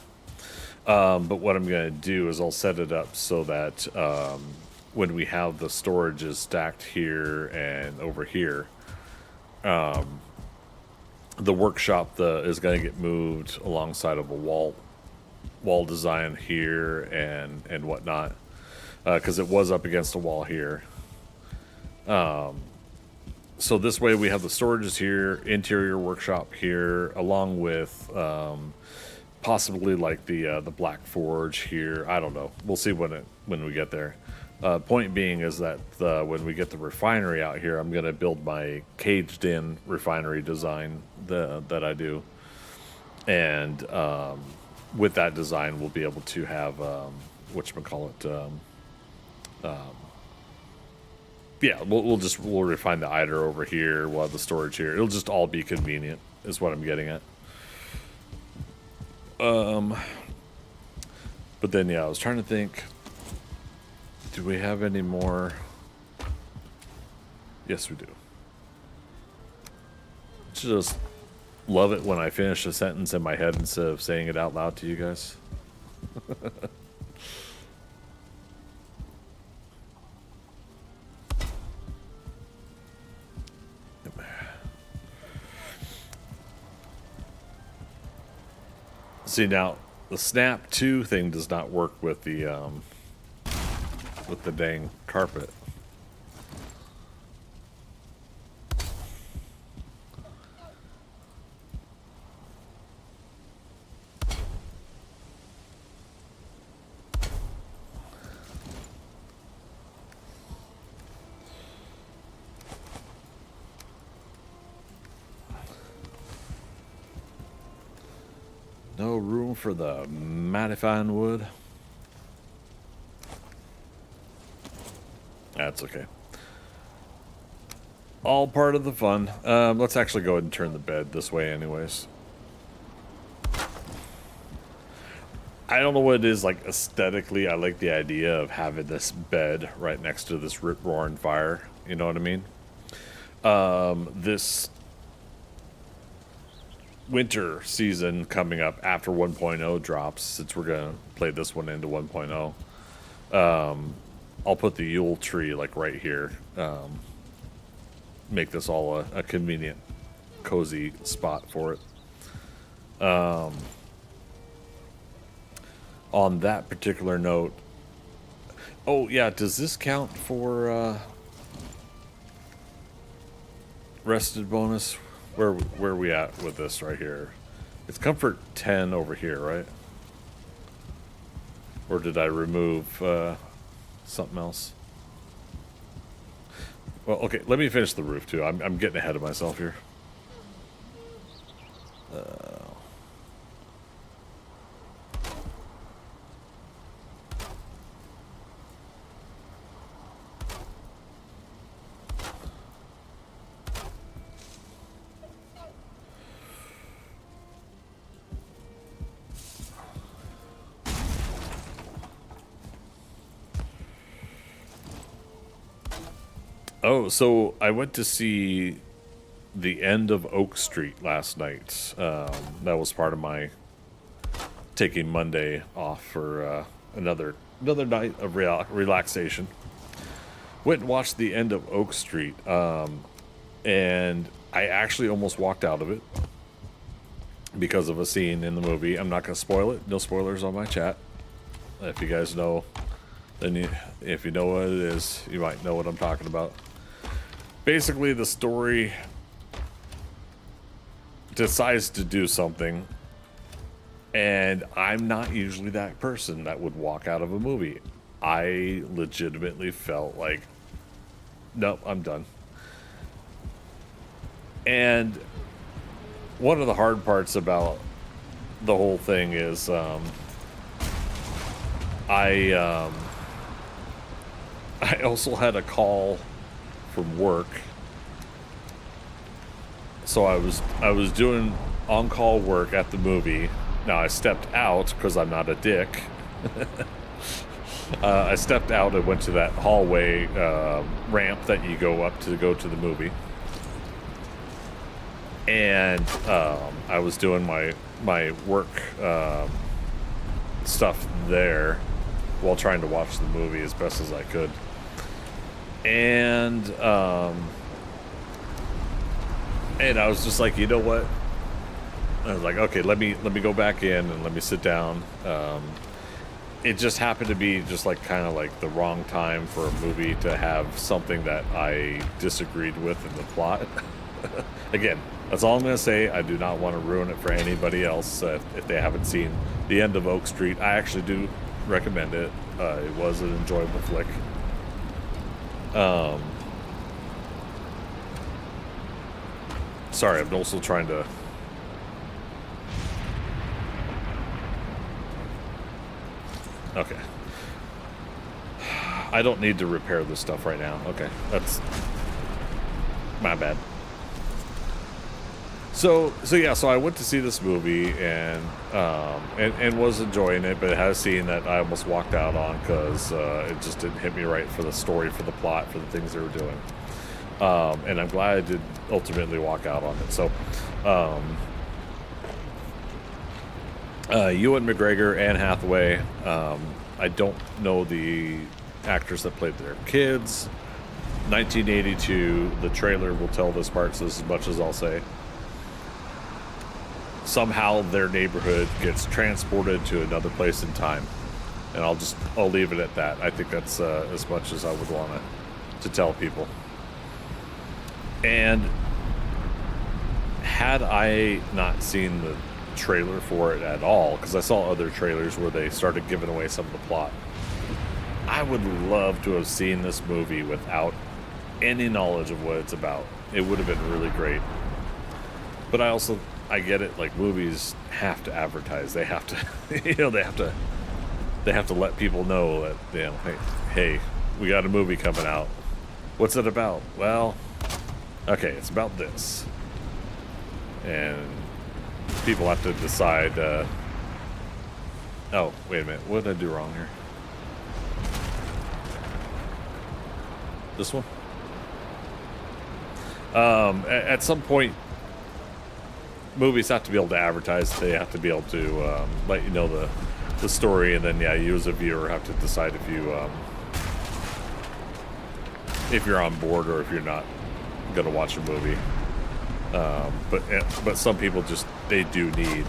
Speaker 1: But what I'm going to do is I'll set it up so that when we have the storages stacked here and over here, the workshop is going to get moved alongside of a wall design here and whatnot. Because it was up against a wall here. So this way we have the storages here, interior workshop here, along with possibly like the Black Forge here. I don't know. We'll see when we get there. Point being is that when we get the refinery out here, I'm going to build my caged-in refinery design that I do. And with that design, we'll be able to have, whatchamacallit, yeah, we'll refine the Eider over here. We'll have the storage here. It'll just all be convenient, is what I'm getting at. But then, yeah, I was trying to think. Do we have any more? Yes, we do. Just love it when I finish a sentence in my head instead of saying it out loud to you guys. See, now the snap 2 thing does not work with the dang carpet. No room for the mattifying wood. That's okay. All part of the fun. Let's actually go ahead and turn the bed this way anyways. I don't know what it is, like aesthetically, I like the idea of having this bed right next to this rip-roaring fire. You know what I mean? This winter season coming up after 1.0 drops, since we're gonna play this one into 1.0, I'll put the Yule tree like right here, make this all a convenient cozy spot for it. On that particular note, oh yeah, does this count for rested bonus? Where are we at with this right here? It's comfort 10 over here, right? Or did I remove something else? Well, okay, let me finish the roof too. I'm getting ahead of myself here. Oh, so I went to see the end of Oak Street last night. That was part of my taking Monday off for another night of relaxation. Went and watched the end of Oak Street, and I actually almost walked out of it because of a scene in the movie. I'm not going to spoil it. No spoilers on my chat. If you guys know, then if you know what it is, you might know what I'm talking about. Basically, the story decides to do something, and I'm not usually that person that would walk out of a movie. I legitimately felt like, nope, I'm done. And one of the hard parts about the whole thing is I also had a call from work, so I was doing on-call work at the movie. Now I stepped out because I'm not a dick. I stepped out and went to that hallway ramp that you go up to go to the movie, and I was doing my work stuff there while trying to watch the movie as best as I could. And I was just like, you know what? I was like, okay, let me go back in and let me sit down. It just happened to be just like kind of like the wrong time for a movie to have something that I disagreed with in the plot. Again, that's all I'm going to say. I do not want to ruin it for anybody else if they haven't seen the end of Oak Street. I actually do recommend it. It was an enjoyable flick. Sorry, I'm also trying to... Okay. I don't need to repair this stuff right now. Okay, that's my bad. So yeah, so I went to see this movie and was enjoying it, but it had a scene that I almost walked out on because it just didn't hit me right for the story, for the plot, for the things they were doing. And I'm glad I did ultimately walk out on it. So, Ewan McGregor, Anne Hathaway. I don't know the actors that played their kids. 1982. The trailer will tell this part, so as much as I'll say. Somehow their neighborhood gets transported to another place in time, and I'll leave it at that. I think that's as much as I would want to tell people. And had I not seen the trailer for it at all, because I saw other trailers where they started giving away some of the plot, I would love to have seen this movie without any knowledge of what it's about. It would have been really great. But I get it, like, movies have to advertise. They have to, they have to let people know that, hey, we got a movie coming out. What's it about? Well, okay, it's about this. And people have to decide, oh, wait a minute, what did I do wrong here? This one? At some point, movies have to be able to advertise. They have to be able to let you know the story, and then you as a viewer have to decide if you're on board or if you're not gonna watch a movie. But some people they do need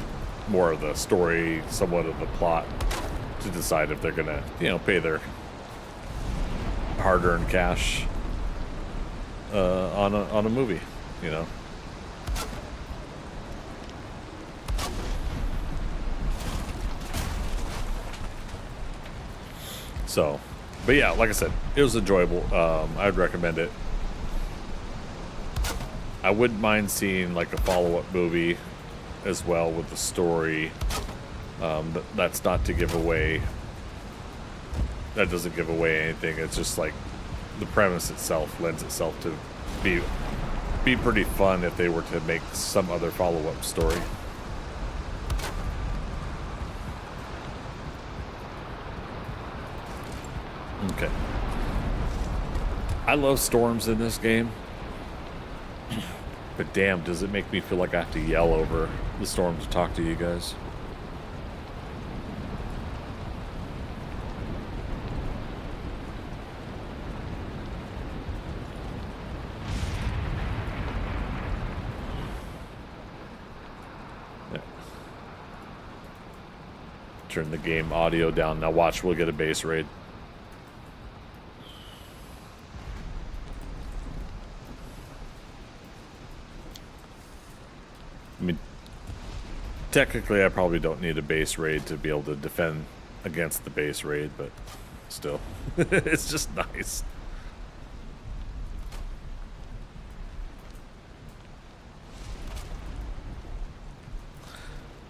Speaker 1: more of the story, somewhat of the plot, to decide if they're gonna pay their hard-earned cash on a movie. So, but yeah, like I said, it was enjoyable. I'd recommend it. I wouldn't mind seeing like a follow-up movie as well with the story. That's not to give away. That doesn't give away anything. It's just like the premise itself lends itself to be pretty fun if they were to make some other follow-up story. Okay. I love storms in this game. But damn, does it make me feel like I have to yell over the storm to talk to you guys. Yeah. Turn the game audio down. Now watch, we'll get a base raid. I mean, technically I probably don't need a base raid to be able to defend against the base raid, but still, it's just nice.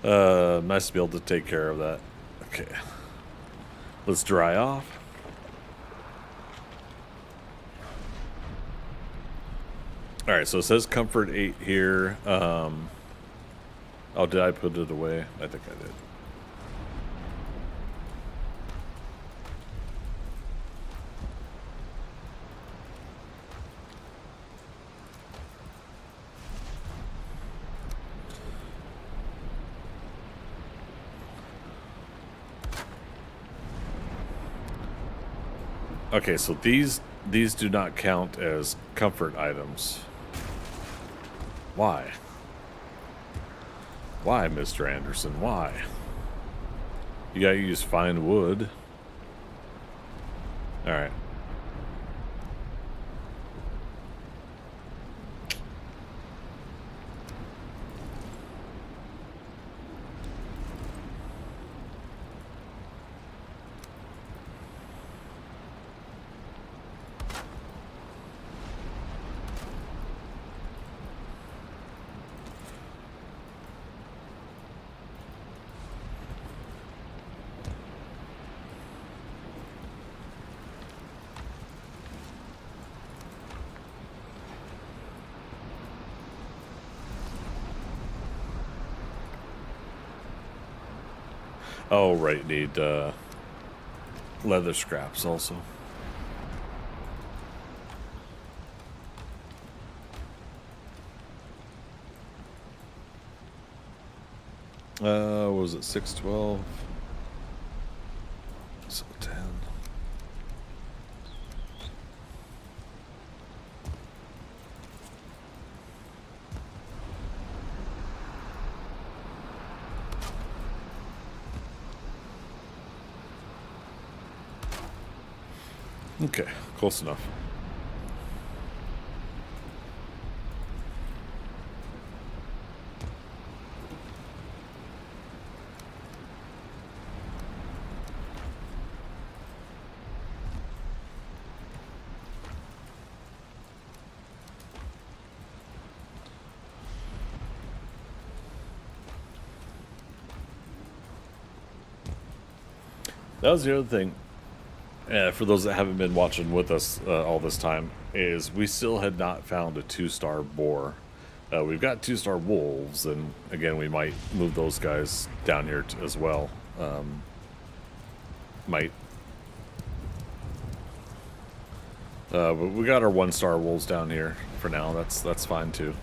Speaker 1: Nice to be able to take care of that. Okay. Let's dry off. Alright, so it says comfort 8 here. Oh, did I put it away? I think I did. Okay, so these do not count as comfort items. Why? Why, Mr. Anderson? Why? You gotta use fine wood. Alright. Oh, right, need leather scraps also. What was it, 612? So 10. Okay, close enough. That was the other thing. For those that haven't been watching with us all this time, is we still had not found a 2-star boar. We've got 2-star wolves, and again, we might move those guys down here as well. But we got our 1-star wolves down here for now. That's fine too.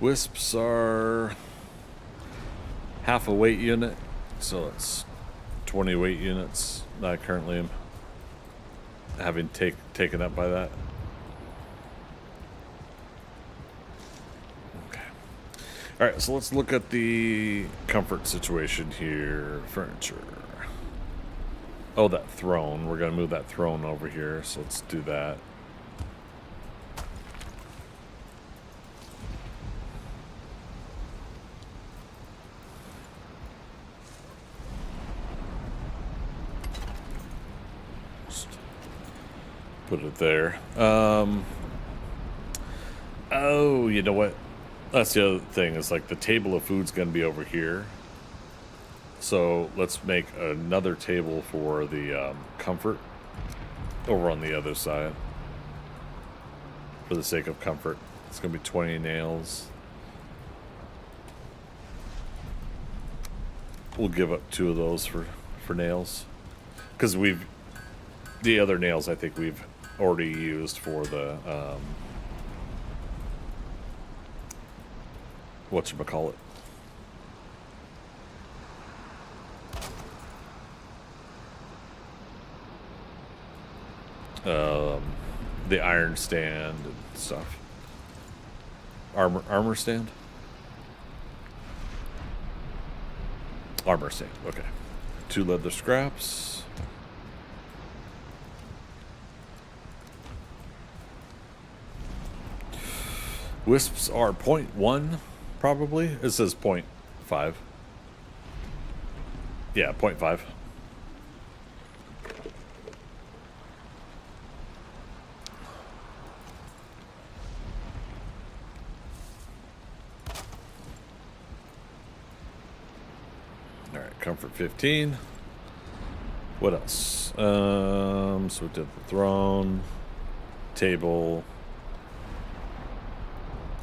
Speaker 1: Wisps are half a weight unit, so it's 20 weight units that I currently am having taken up by that. Okay. Alright, so let's look at the comfort situation here. Furniture. Oh, that throne. We're going to move that throne over here, so let's do that. Put it there. Oh, you know what? That's the other thing. Is like the table of food's going to be over here. So let's make another table for the comfort over on the other side. For the sake of comfort. It's going to be 20 nails. We'll give up 2 of those for nails. Because the other nails I think we've already used for the, whatchamacallit. The iron stand and stuff. Armor stand? Armor stand, okay. 2 leather scraps. Wisps are 0.1, probably. It says 0.5. Yeah, 0.5. Alright, comfort 15. What else? So we did the throne, table.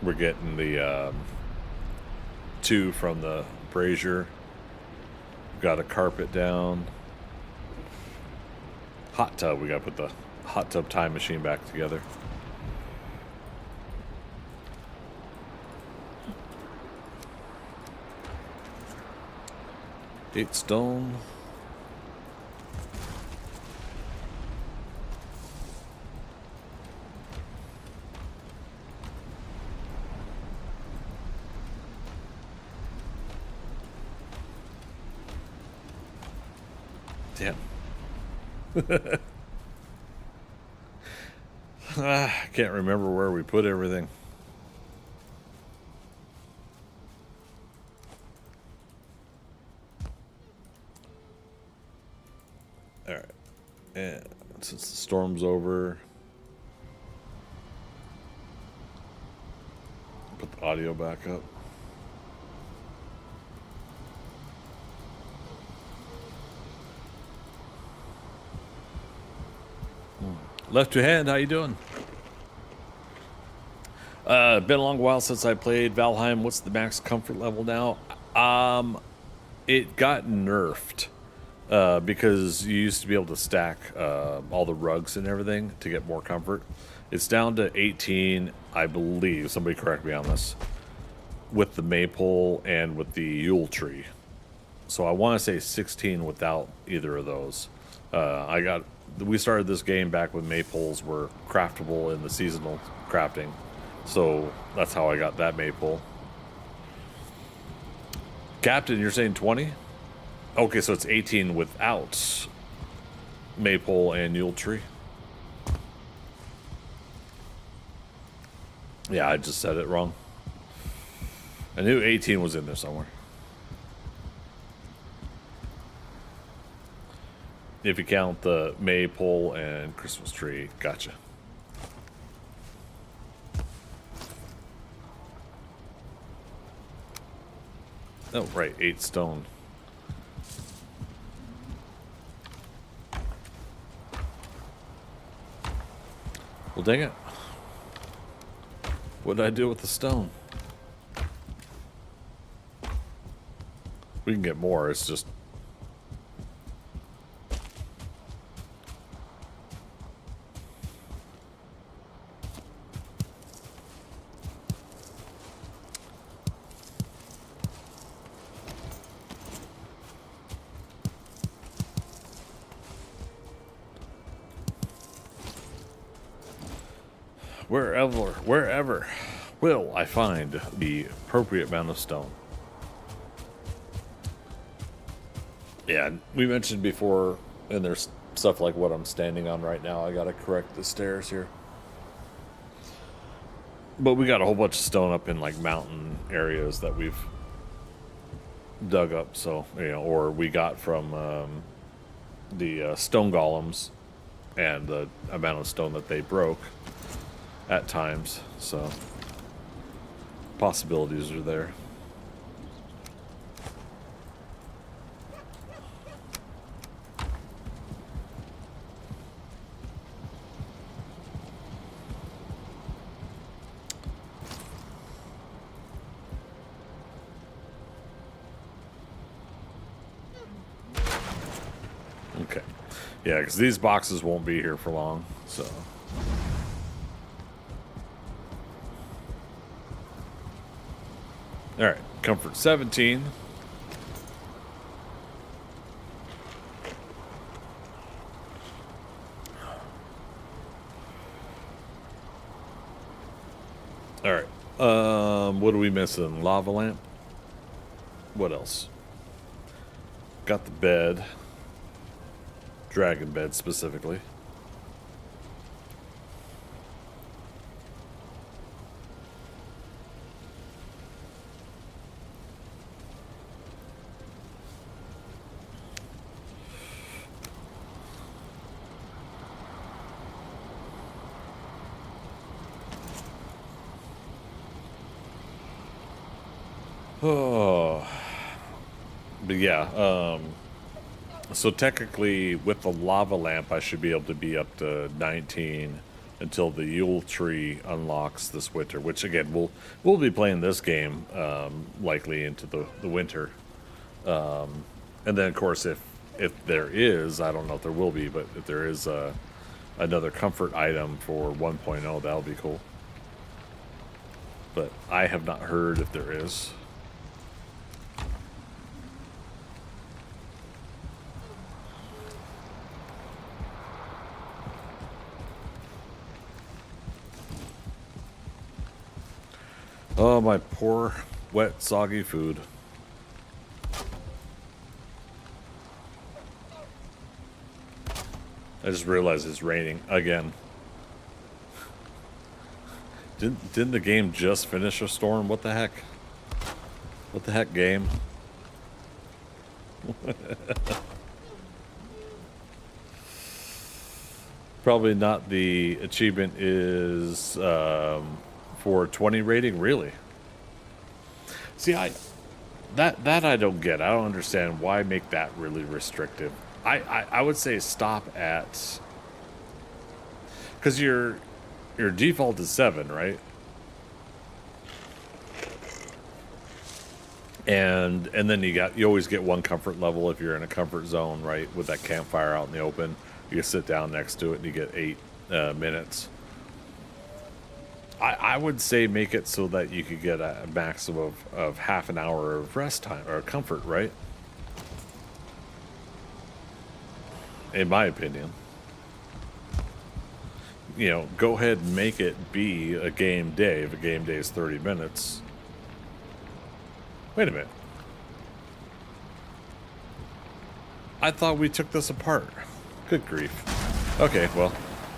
Speaker 1: We're getting the 2 from the brazier. Got a carpet down. Hot tub. We got to put the hot tub time machine back together. Eight stone. Damn. I can't remember where we put everything. Alright. And since the storm's over, put the audio back up. Left to hand, how you doing? Been a long while since I played Valheim. What's the max comfort level now? It got nerfed because you used to be able to stack all the rugs and everything to get more comfort. It's down to 18, I believe. Somebody correct me on this. With the maypole and with the Yule tree. So I want to say 16 without either of those. We started this game back when maypoles were craftable in the seasonal crafting. So that's how I got that maypole. Captain, you're saying 20? Okay, so it's 18 without maypole and Yule tree. Yeah, I just said it wrong. I knew 18 was in there somewhere. If you count the maypole and Christmas tree, gotcha. Oh, right, 8 stone. Well, dang it. What did I do with the stone? We can get more, it's just... Wherever will I find the appropriate amount of stone? Yeah, we mentioned before, and there's stuff like what I'm standing on right now. I gotta correct the stairs here. But we got a whole bunch of stone up in like mountain areas that we've dug up, so, you know, or we got from the stone golems and the amount of stone that they broke at times. So possibilities are there. Okay. Yeah, because these boxes won't be here for long, so. All right, comfort 17. All right. What are we missing? Lava lamp. What else? Got the bed. Dragon bed specifically. Oh, but yeah. So technically, with the lava lamp, I should be able to be up to 19 until the Yule tree unlocks this winter. Which again, we'll be playing this game likely into the winter, and then of course if there is, I don't know if there will be, but if there is another comfort item for 1.0, that'll be cool. But I have not heard if there is. Oh, my poor, wet, soggy food. I just realized it's raining again. Didn't the game just finish a storm? What the heck? What the heck, game? Probably not. The achievement is for 20 rating, really. See, that I don't get. I don't understand why make that really restrictive. I would say stop at, because your default is 7, right? And then you always get one comfort level if you're in a comfort zone, right? With that campfire out in the open, you sit down next to it and you get 8 minutes. I would say make it so that you could get a maximum of half an hour of rest time or comfort, right? In my opinion. You know, go ahead and make it be a game day. If a game day is 30 minutes. Wait a minute. I thought we took this apart. Good grief. Okay, well,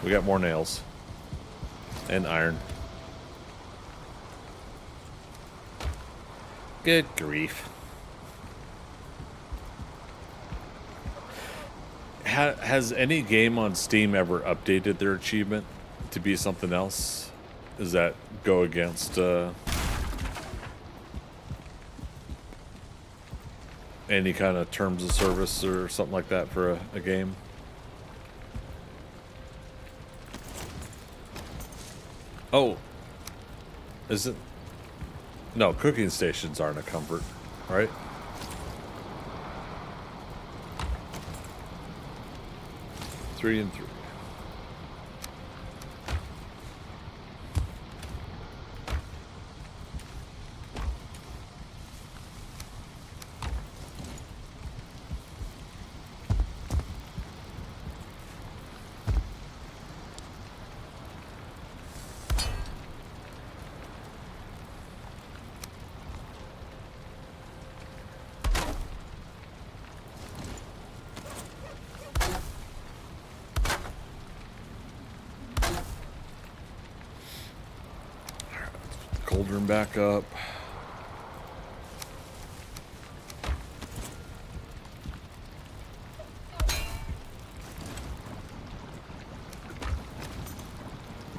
Speaker 1: we got more nails. And iron. Good grief. Has any game on Steam ever updated their achievement to be something else? Does that go against any kind of terms of service or something like that for a game? Oh, is it? No, cooking stations aren't a comfort, right? Three and 3. Cauldron back up.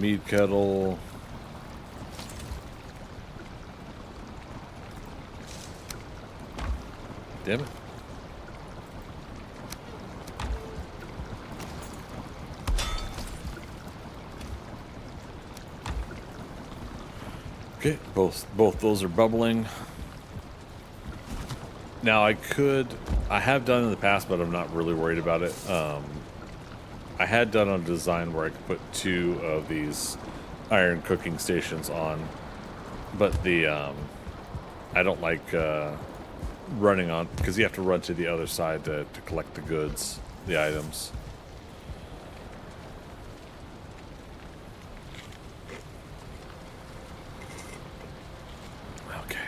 Speaker 1: Mead kettle. Damn it. Okay, both those are bubbling. Now I have done in the past, but I'm not really worried about it. I had done a design where I could put 2 of these iron cooking stations on, but I don't like running on, because you have to run to the other side to collect the goods, the items. Okay.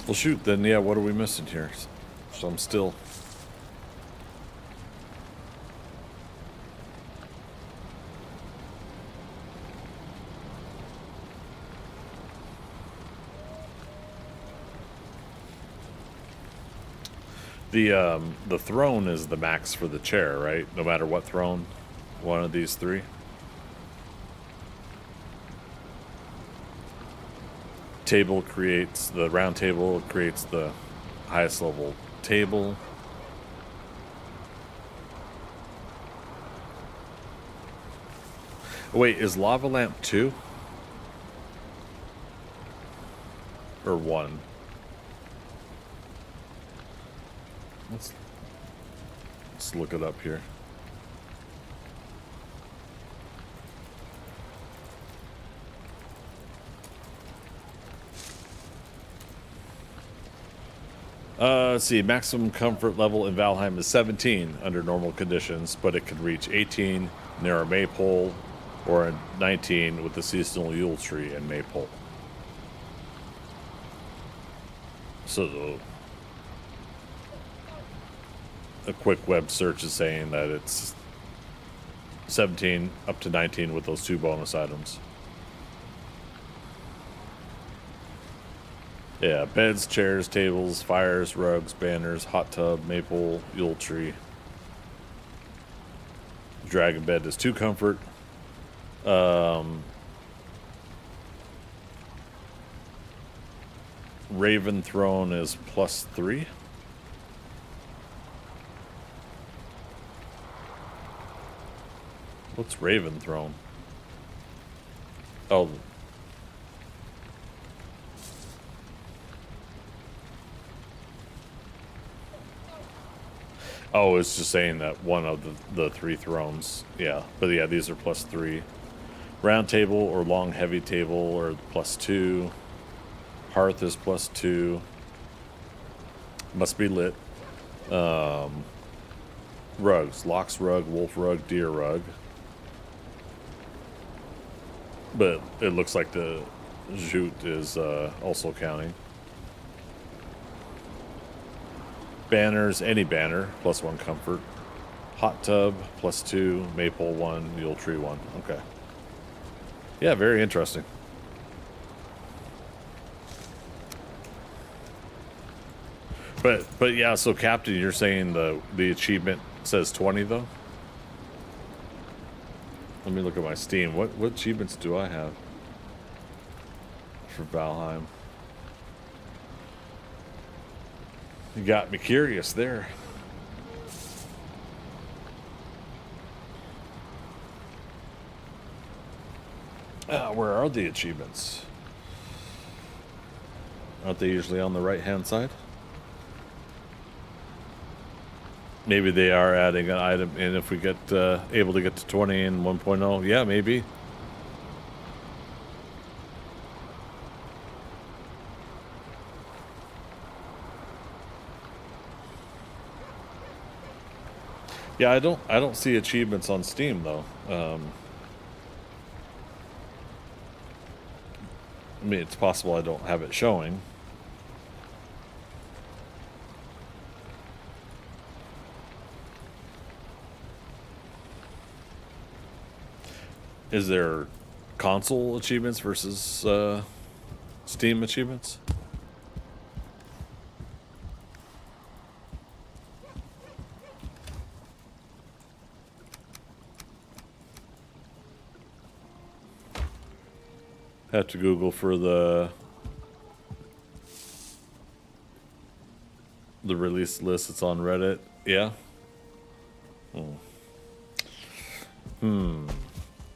Speaker 1: Well, shoot, then, yeah, what are we missing here? So I'm still... The throne is the max for the chair, right? No matter what throne, one of these 3. Table creates the round table, creates the highest level table. Wait, is lava lamp 2 or 1? Let's look it up here. Let's see. Maximum comfort level in Valheim is 17 under normal conditions, but it can reach 18 near a maypole, or a 19 with the seasonal Yule tree and maypole. So a quick web search is saying that it's 17 up to 19 with those 2 bonus items. Yeah, beds, chairs, tables, fires, rugs, banners, hot tub, maple, Yule tree. Dragon bed is 2 comfort. Raven throne is +3. What's Raven throne? Oh. Oh, it's just saying that one of the 3 thrones. Yeah, but yeah, these are +3. Round table or long heavy table are +2. Hearth is +2. Must be lit. Rugs. Lox rug, wolf rug, deer rug. But it looks like the jute is also counting. Banners, any banner, +1 comfort. Hot tub, +2. Maple 1, Yule tree 1. Okay. Yeah, very interesting. But yeah, so Captain, you're saying the achievement says 20 though? Let me look at my Steam. What achievements do I have for Valheim? You got me curious there. Where are the achievements? Aren't they usually on the right-hand side? Maybe they are adding an item in if we get able to get to 20 in 1.0. Yeah, maybe. Yeah, I don't see achievements on Steam though. I mean, it's possible I don't have it showing. Is there console achievements versus Steam achievements? Have to Google for the release list. It's on Reddit. Yeah. Oh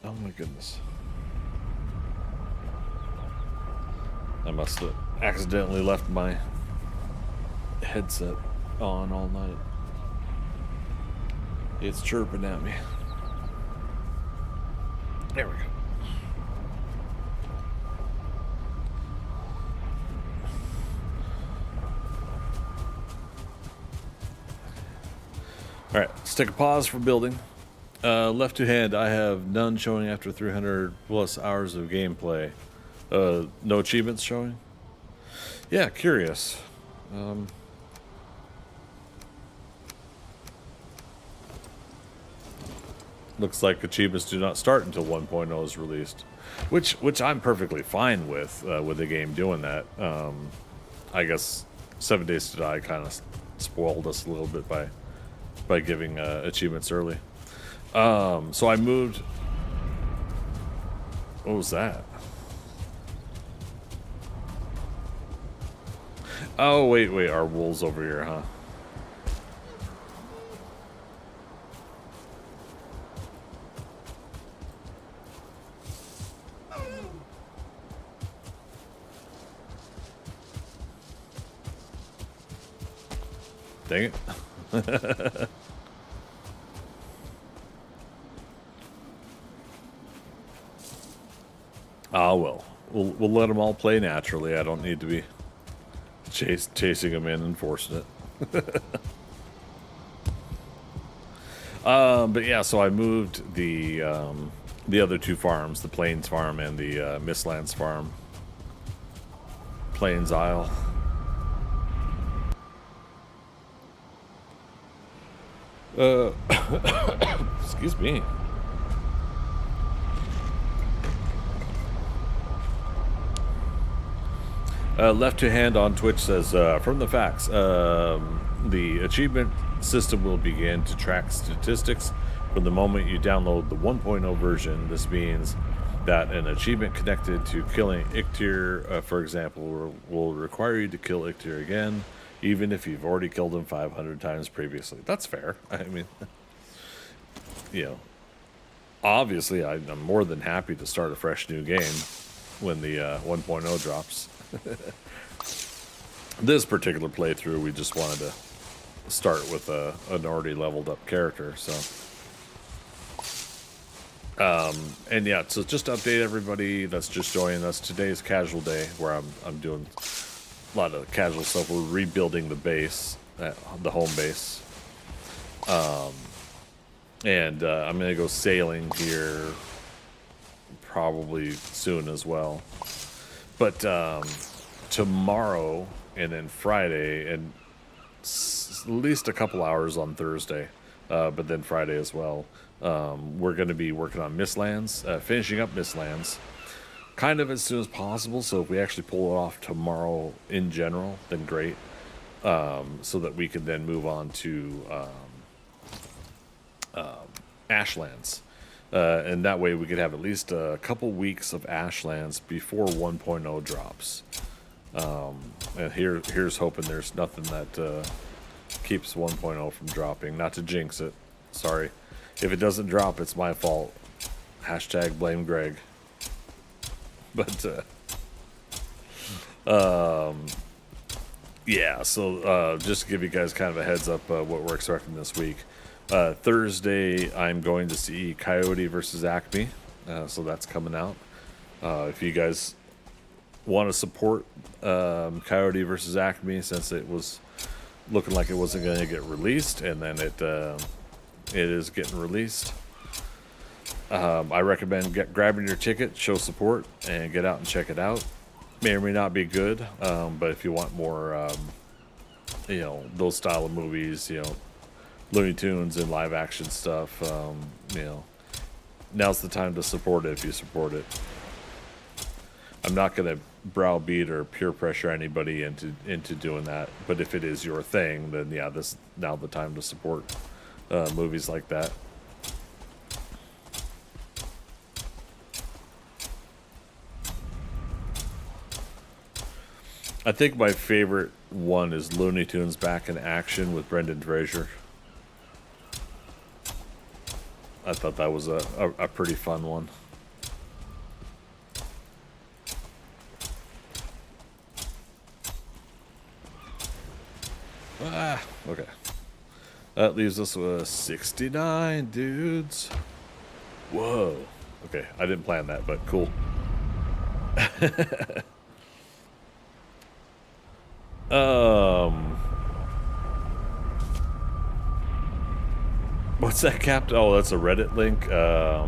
Speaker 1: my goodness. I must have accidentally left my headset on all night. It's chirping at me. There we go. All right, let's take a pause for building. Left to hand, I have none showing after 300 plus hours of gameplay. No achievements showing? Yeah, curious. Looks like achievements do not start until 1.0 is released, which I'm perfectly fine with the game doing that. I guess 7 Days to Die kind of spoiled us a little bit by giving achievements early. So I moved. What was that? Oh, wait, our wolves over here, huh? Dang it. Ah, well. We'll let them all play naturally. I don't need to be chasing them in and forcing it. But yeah, so I moved the other two farms, the Plains Farm and the Mistlands Farm. Plains Isle. Excuse me. Left to hand on Twitch says, from the facts, the achievement system will begin to track statistics from the moment you download the 1.0 version. This means that an achievement connected to killing Ictyr, for example, will require you to kill Ictyr again, even if you've already killed him 500 times previously. That's fair. I mean, you know, obviously I'm more than happy to start a fresh new game when the 1.0 drops. This particular playthrough, we just wanted to start with an already leveled up character, so and yeah, so just to update everybody that's just joining us, today's casual day where I'm doing a lot of casual stuff. We're rebuilding the base, the home base, and I'm gonna go sailing here probably soon as well, but tomorrow and then Friday and at least a couple hours on Thursday, but then Friday as well. We're going to be working on Mistlands, finishing up Mistlands, kind of as soon as possible. So if we actually pull it off tomorrow in general, then great. So that we can then move on to Ashlands. And that way we could have at least a couple weeks of Ashlands before 1.0 drops. And here's hoping there's nothing that keeps 1.0 from dropping. Not to jinx it. Sorry. If it doesn't drop, it's my fault. Hashtag blame Greg. But, yeah, so just to give you guys kind of a heads up what we're expecting this week. Thursday, I'm going to see Coyote versus Acme. So that's coming out. If you guys want to support Coyote versus Acme, since it was looking like it wasn't going to get released, and then it is getting released, I recommend grabbing your ticket, show support, and get out and check it out. May or may not be good, but if you want more, you know, those style of movies, you know, Looney Tunes and live action stuff, you know, now's the time to support it if you support it. I'm not going to browbeat or peer pressure anybody into doing that, but if it is your thing, then yeah, this is now the time to support movies like that. I think my favorite one is Looney Tunes Back in Action with Brendan Fraser. I thought that was a pretty fun one. Ah, okay. That leaves us with 69 dudes. Whoa. Okay, I didn't plan that, but cool. What's that, Captain? Oh, that's a Reddit link. I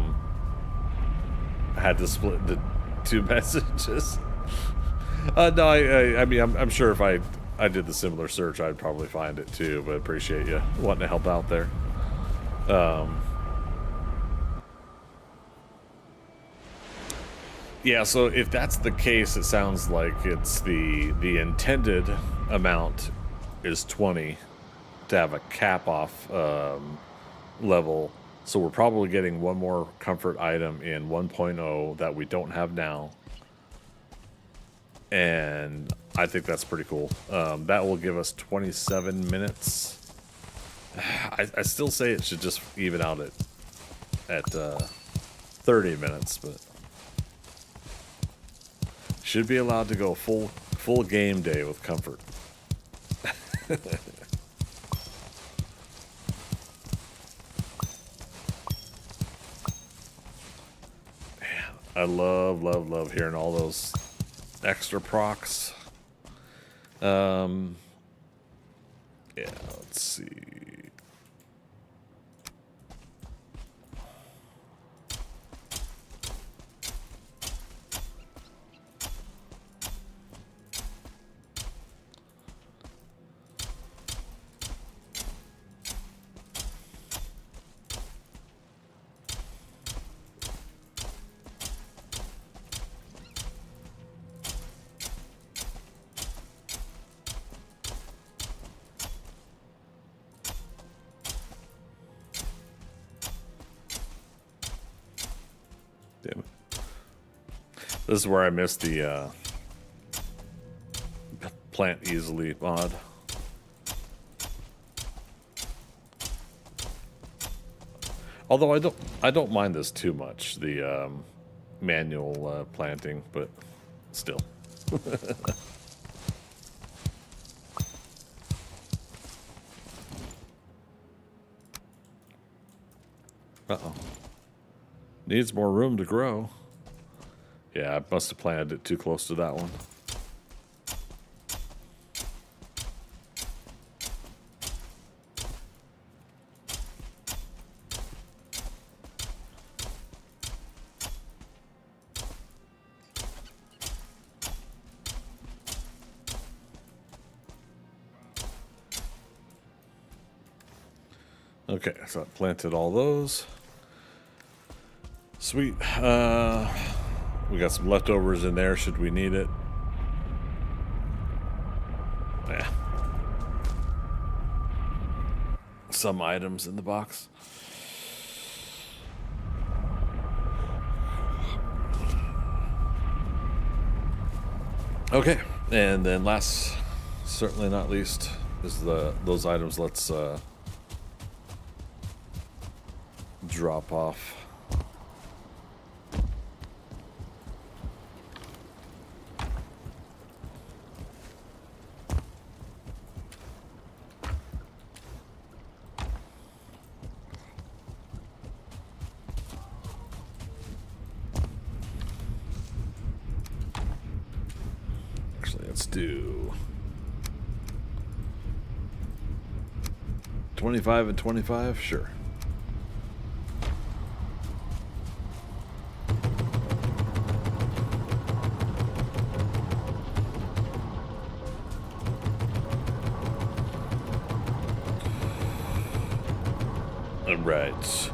Speaker 1: had to split the two messages. No, I mean, I'm sure if I did the similar search, I'd probably find it too. But appreciate you wanting to help out there. Yeah. So if that's the case, it sounds like it's the intended amount is 20 to have a cap off level. So we're probably getting one more comfort item in 1.0 that we don't have now. And I think that's pretty cool. That will give us 27 minutes. I still say it should just even out at 30 minutes, but should be allowed to go full game day with comfort. Man, I love hearing all those extra procs. Yeah, let's see. Damn it. This is where I missed the plant easily mod. Although I don't mind this too much, the manual planting, but still. Uh-oh. Needs more room to grow. Yeah, I must have planted it too close to that one. Okay, so I planted all those. Sweet. We got some leftovers in there should we need it. Yeah. Some items in the box. Okay, and then last, certainly not least, is those items. Let's drop off. Actually, let's do 25 and 25, sure. Right.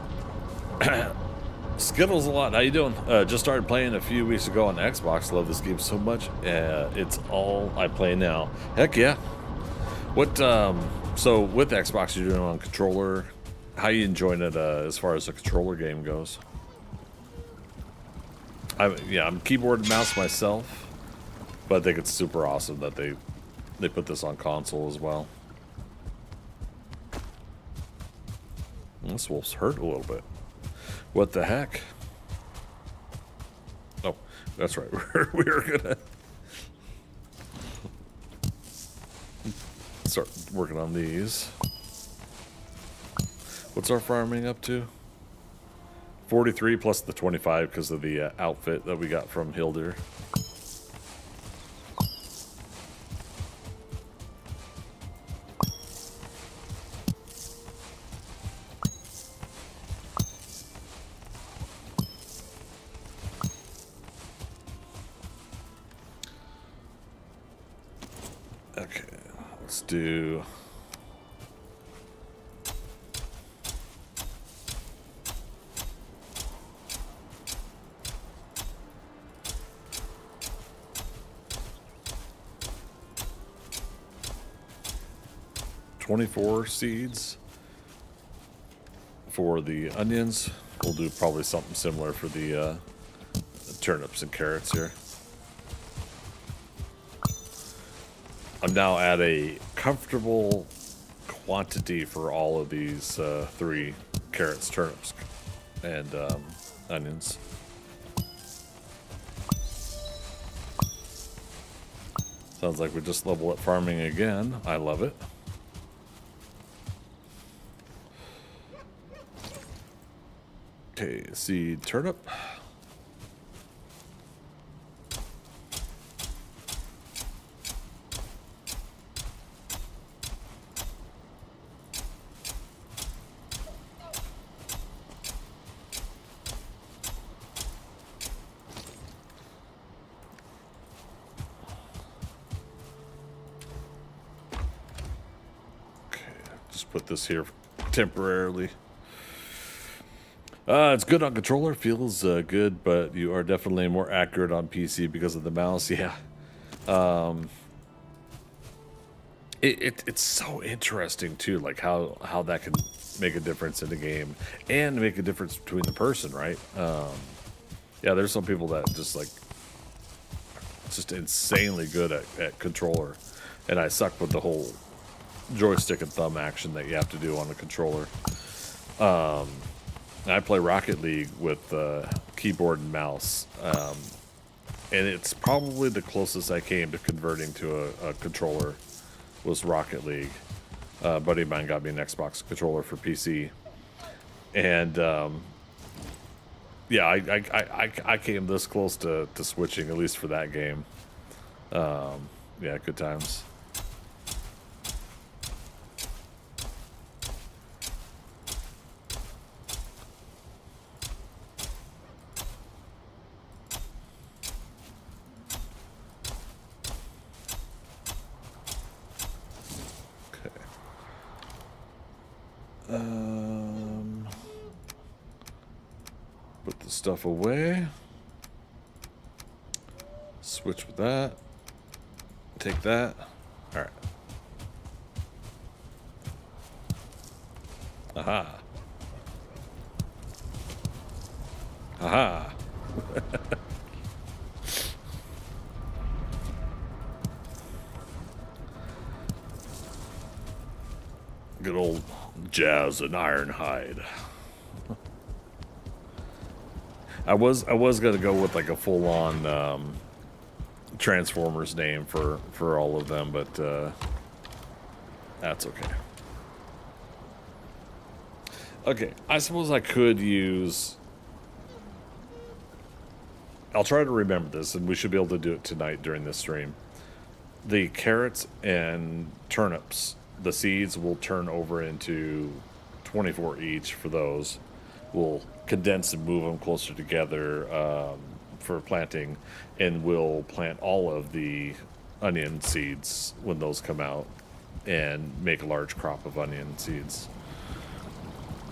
Speaker 1: Skittles a lot. How you doing? Just started playing a few weeks ago on Xbox. Love this game so much. It's all I play now. Heck yeah. What? So with Xbox, you're doing on controller. How you enjoying it as far as a controller game goes? I'm keyboard and mouse myself. But I think it's super awesome that they put this on console as well. This wolf's hurt a little bit. What the heck? Oh, that's right. We were gonna start working on these. What's our farming up to? 43 plus the 25 because of the outfit that we got from Hildur. Okay, let's do... $24 seeds for the onions. We'll do probably something similar for the turnips and carrots here. I'm now at a comfortable quantity for all of these 3 carrots, turnips, and onions. Sounds like we just level up farming again. I love it. Okay, seed turnip. Okay, just put this here temporarily. It's good on controller, feels good, but you are definitely more accurate on PC because of the mouse. Yeah. It's so interesting too, like how that can make a difference in the game and make a difference between the person, right? Yeah, there's some people that just insanely good at controller, and I suck with the whole joystick and thumb action that you have to do on the controller. I play Rocket League with keyboard and mouse, and it's probably the closest I came to converting to a controller was Rocket League. A buddy of mine got me an Xbox controller for PC, and yeah, I came this close to switching, at least for that game. Yeah, good times. Put the stuff away. Switch with that. Take that. All right. Aha. Aha. Good old Jazz and Ironhide. I was gonna go with like a full on Transformers name for all of them, but that's okay. Okay, I suppose I could use. I'll try to remember this, and we should be able to do it tonight during this stream. The carrots and turnips, the seeds will turn over into 24 each for those. We'll condense and move them closer together for planting, and we'll plant all of the onion seeds when those come out and make a large crop of onion seeds.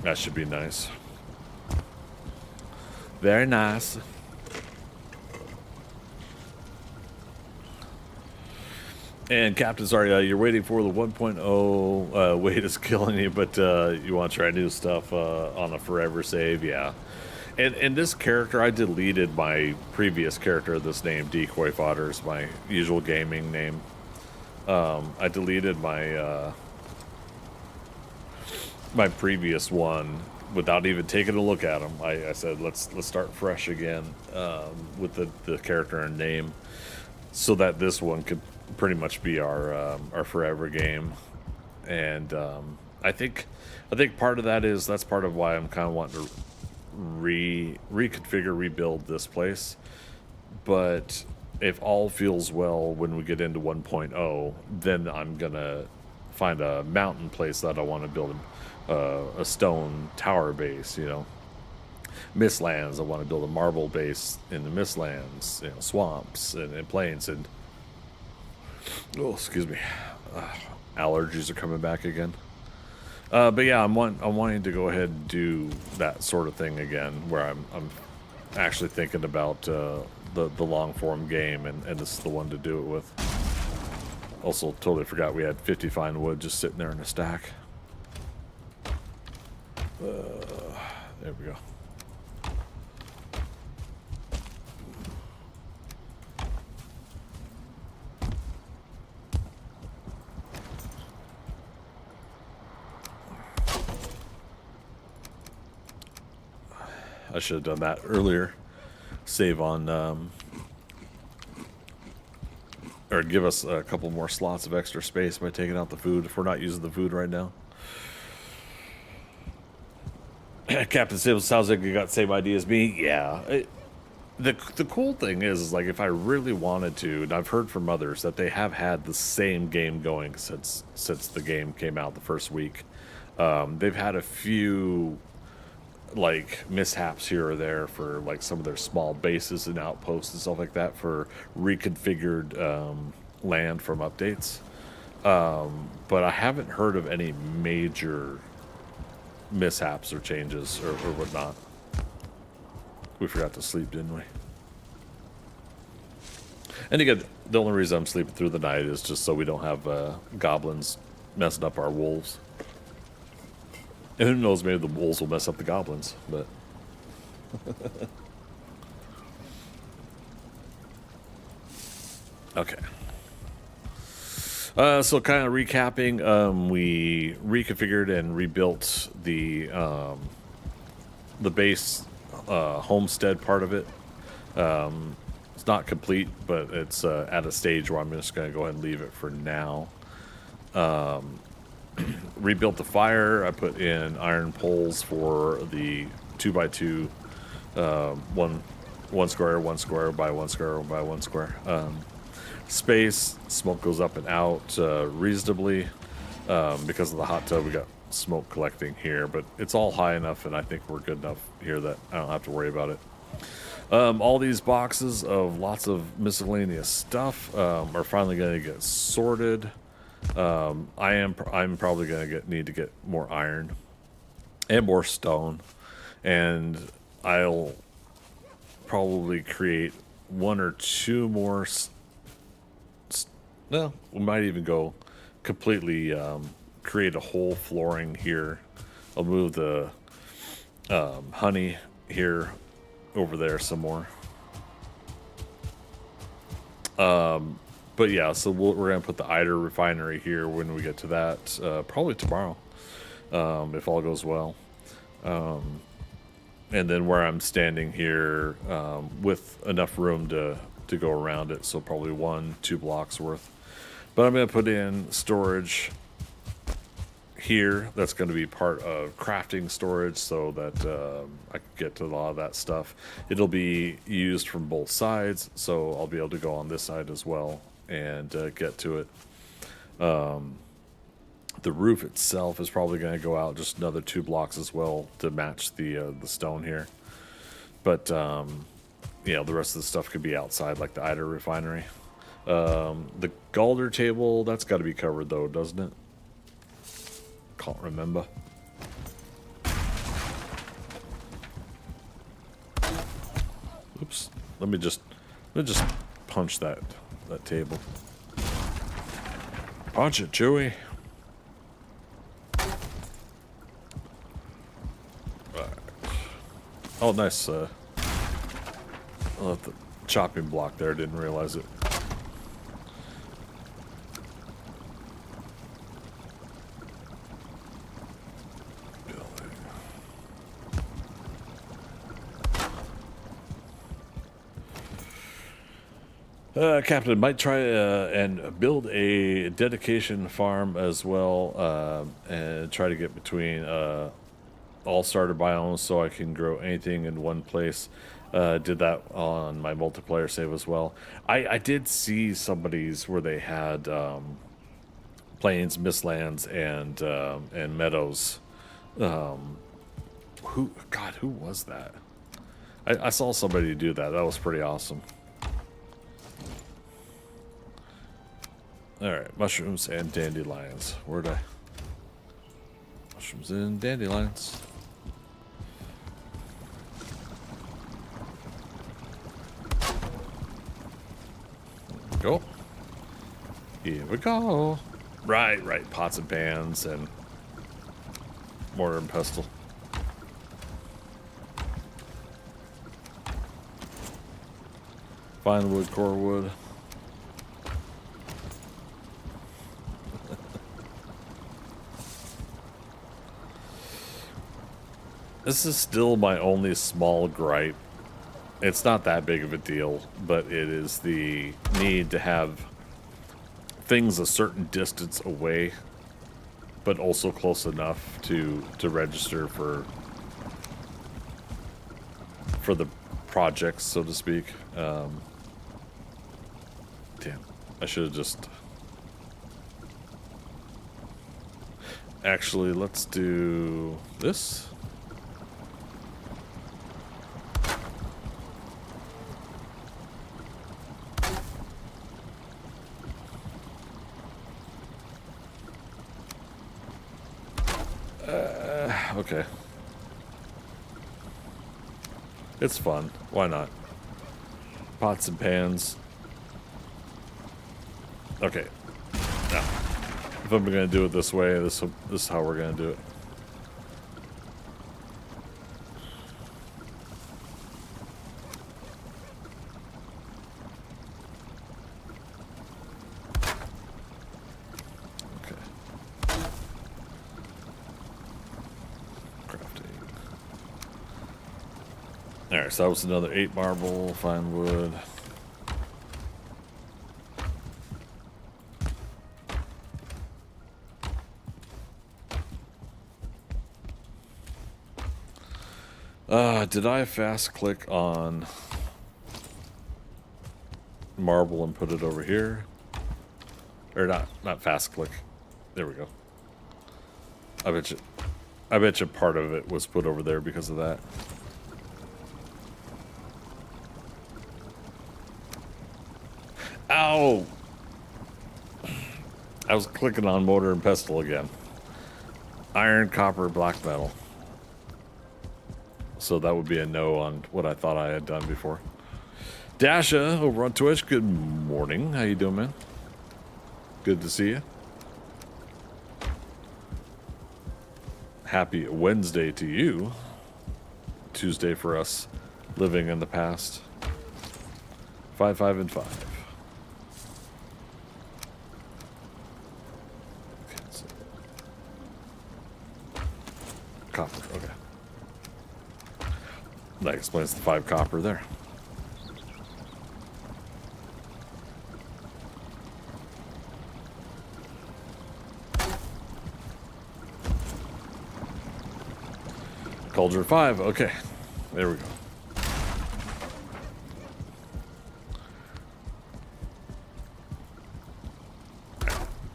Speaker 1: That should be nice. Very nice. And Captain, sorry, you're waiting for the 1.0 weight is killing you, but you want to try new stuff on a forever save, yeah. And this character, I deleted my previous character. This name, Decoy Fodder, is my usual gaming name. I deleted my my previous one without even taking a look at him. I said let's start fresh again with the character and name, so that this one could pretty much be our forever game. And I think part of that is that's part of why I'm kind of wanting to reconfigure, rebuild this place. But if all feels well when we get into 1.0, then I'm gonna find a mountain place that I want to build a stone tower base. You know, Mistlands, I want to build a marble base in the Mistlands. You know, swamps and plains and oh, excuse me, allergies are coming back again. But yeah, I'm wanting to go ahead and do that sort of thing again, where I'm actually thinking about the long form game, and this is the one to do it with. Also, totally forgot we had 50 fine wood just sitting there in a stack. There we go. I should have done that earlier. Save on, or give us a couple more slots of extra space by taking out the food if we're not using the food right now. Captain Sim, sounds like you got the same idea as me. Yeah. The cool thing is like if I really wanted to, and I've heard from others that they have had the same game going since the game came out the first week. They've had a few like mishaps here or there for like some of their small bases and outposts and stuff like that for reconfigured land from updates, but I haven't heard of any major mishaps or changes or whatnot. We forgot to sleep, didn't we? And again, the only reason I'm sleeping through the night is just so we don't have goblins messing up our wolves. And who knows, maybe the wolves will mess up the goblins, but... Okay. So kind of recapping, we reconfigured and rebuilt the base homestead part of it. It's not complete, but it's at a stage where I'm just going to go ahead and leave it for now. Rebuilt the fire. I put in iron poles for the 2x2, one square by one square by one square space. Smoke goes up and out reasonably because of the hot tub. We got smoke collecting here, but it's all high enough, and I think we're good enough here that I don't have to worry about it. All these boxes of lots of miscellaneous stuff are finally going to get sorted. I'm probably gonna need to get more iron and more stone, and I'll probably create one or two more. No, we might even go completely create a whole flooring here. I'll move the honey here over there some more. But yeah, so we're going to put the Eider refinery here when we get to that, probably tomorrow, if all goes well. And then where I'm standing here with enough room to go around it, so probably 1-2 blocks worth. But I'm going to put in storage here. That's going to be part of crafting storage so that I can get to a lot of that stuff. It'll be used from both sides, so I'll be able to go on this side as well and get to it. The roof itself is probably going to go out just another 2 blocks as well to match the stone here. But you know, the rest of the stuff could be outside, like the Eider refinery. The Galder table, that's got to be covered though, doesn't it? Can't remember. Oops. Let me just punch that table. Punch it, Chewie. Right. Oh, nice. I left the chopping block there. Didn't realize it. Captain might try and build a dedication farm as well, and try to get between all starter biomes so I can grow anything in one place. Did that on my multiplayer save as well. I did see somebody's where they had plains, mistlands, and meadows. Who was that? I saw somebody do that. That was pretty awesome. Alright, mushrooms and dandelions. Where'd I... Mushrooms and dandelions. Go. Here we go. Right. Pots and pans and mortar and pestle. Fine wood, core wood. This is still my only small gripe. It's not that big of a deal, but it is the need to have things a certain distance away, but also close enough to register for the projects, so to speak. Damn, I should have just... Actually, let's do this. Okay. It's fun. Why not? Pots and pans. Okay. Now, if I'm going to do it this way, this is how we're going to do it. Alright, so that was another 8 marble, fine wood. Did I fast click on marble and put it over here? Or not fast click. There we go. I bet you part of it was put over there because of that. Ow! I was clicking on mortar and pestle again. Iron, copper, black metal. So that would be a no on what I thought I had done before. Dasha over on Twitch, good morning. How you doing, man? Good to see you. Happy Wednesday to you. Tuesday for us, living in the past. 5, 5, and 5. Copper, okay. That explains the 5 copper there. Cauldron 5, okay. There we go.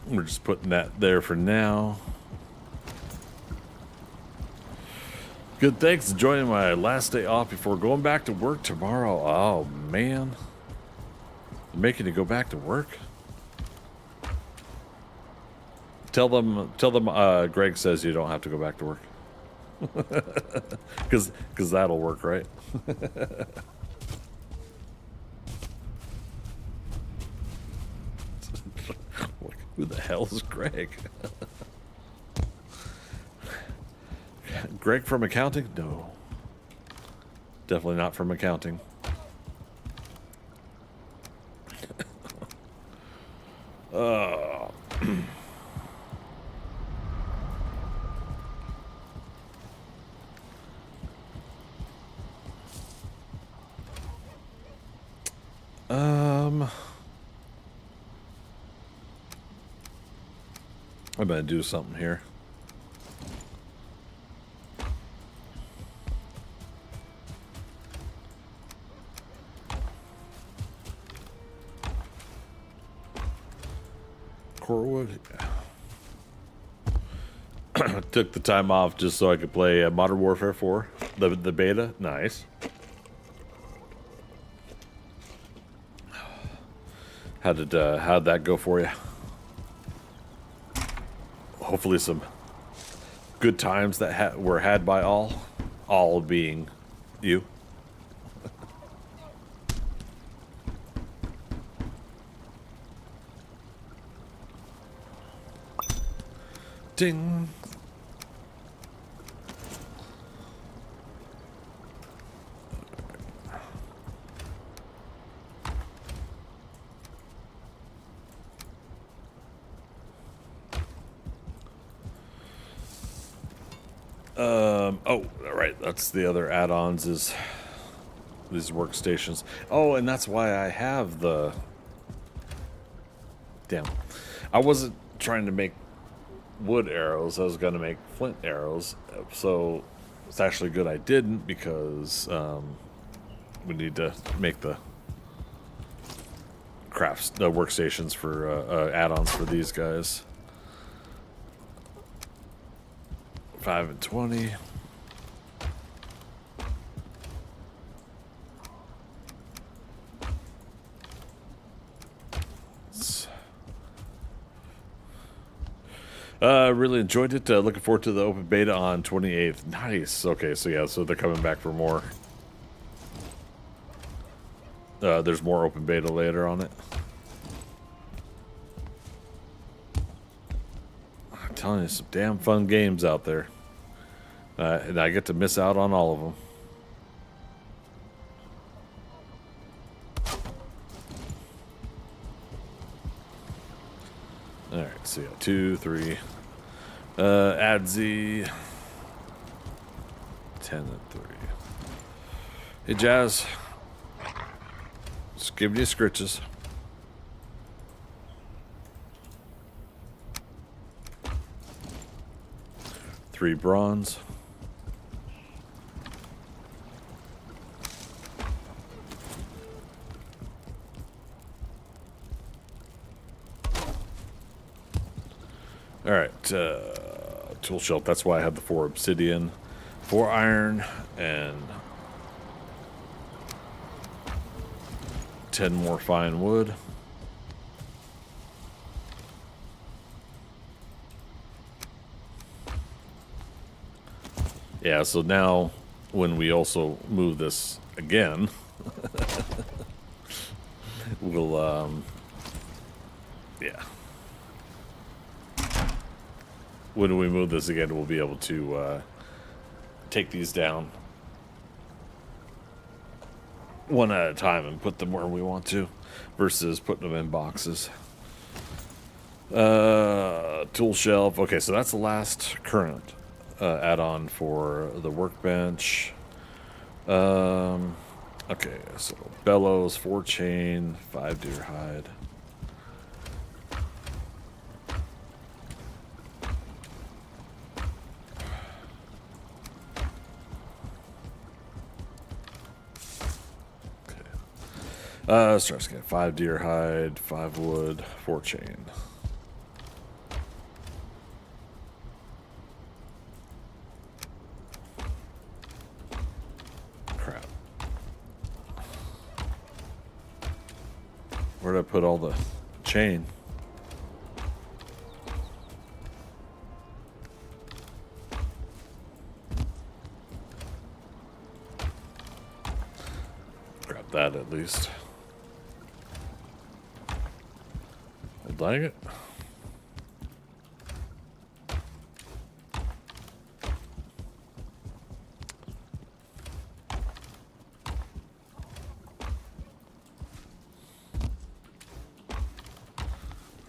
Speaker 1: We're just putting that there for now. Good, thanks for joining my last day off before going back to work tomorrow. Oh, man. You're making you go back to work? Tell them Greg says you don't have to go back to work. Because that'll work, right? Who the hell is Greg? Greg from accounting? No. Definitely not from accounting. uh, I'm gonna do something here. Corewood. Took the time off just so I could play Modern Warfare 4, the beta. Nice. How'd that go for you? Hopefully some good times that were had by all being you. Ding. Oh, right. That's the other add-ons is these workstations. Oh, and that's why I have the... Damn. I wasn't trying to make wood arrows. I was going to make flint arrows. So it's actually good I didn't, because we need to make the workstations for add-ons for these guys. 5 and 20. Really enjoyed it. Looking forward to the open beta on 28th. Nice. Okay, so yeah, so they're coming back for more. There's more open beta later on it. I'm telling you, some damn fun games out there. And I get to miss out on all of them. Alright, so yeah, 2, 3. Add Z. 10 and 3. Hey, Jazz. Just give you scritches. Three bronze. All right, tool shelf. That's why I had the 4 obsidian, 4 iron, and 10 more fine wood. Yeah, so now when we also move this again, we'll, yeah. When we move this again, we'll be able to take these down one at a time and put them where we want to, versus putting them in boxes. Tool shelf. Okay, so that's the last current add-on for the workbench. Okay, so bellows, 4 chain, 5 deer hide. Starts getting 5 deer hide, 5 wood, 4 chain. Crap. Where'd I put all the chain? Grab that at least. Dang it.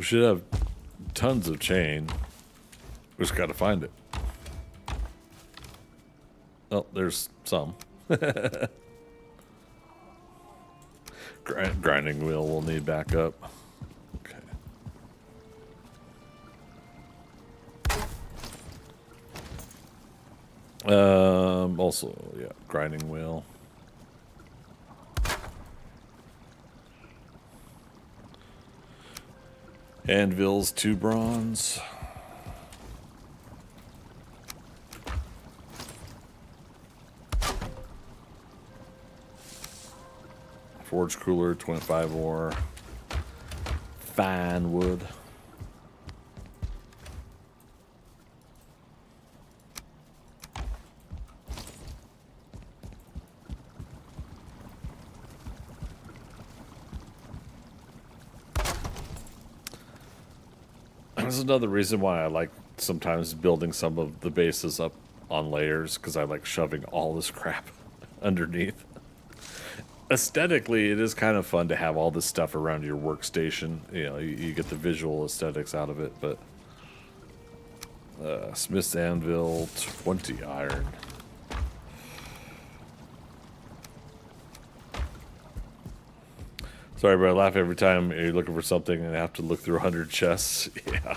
Speaker 1: We should have tons of chain. We just gotta find it. Oh, there's some. Grinding wheel will need backup. Okay. Also, yeah, grinding wheel. Anvils, 2 bronze. Forge cooler, 25 ore. Fine wood. This is another reason why I like sometimes building some of the bases up on layers, because I like shoving all this crap underneath. Aesthetically, it is kind of fun to have all this stuff around your workstation. You know, you get the visual aesthetics out of it, but Smith's Anvil, 20 iron. Sorry, but I laugh every time you're looking for something and have to look through 100 chests. Yeah.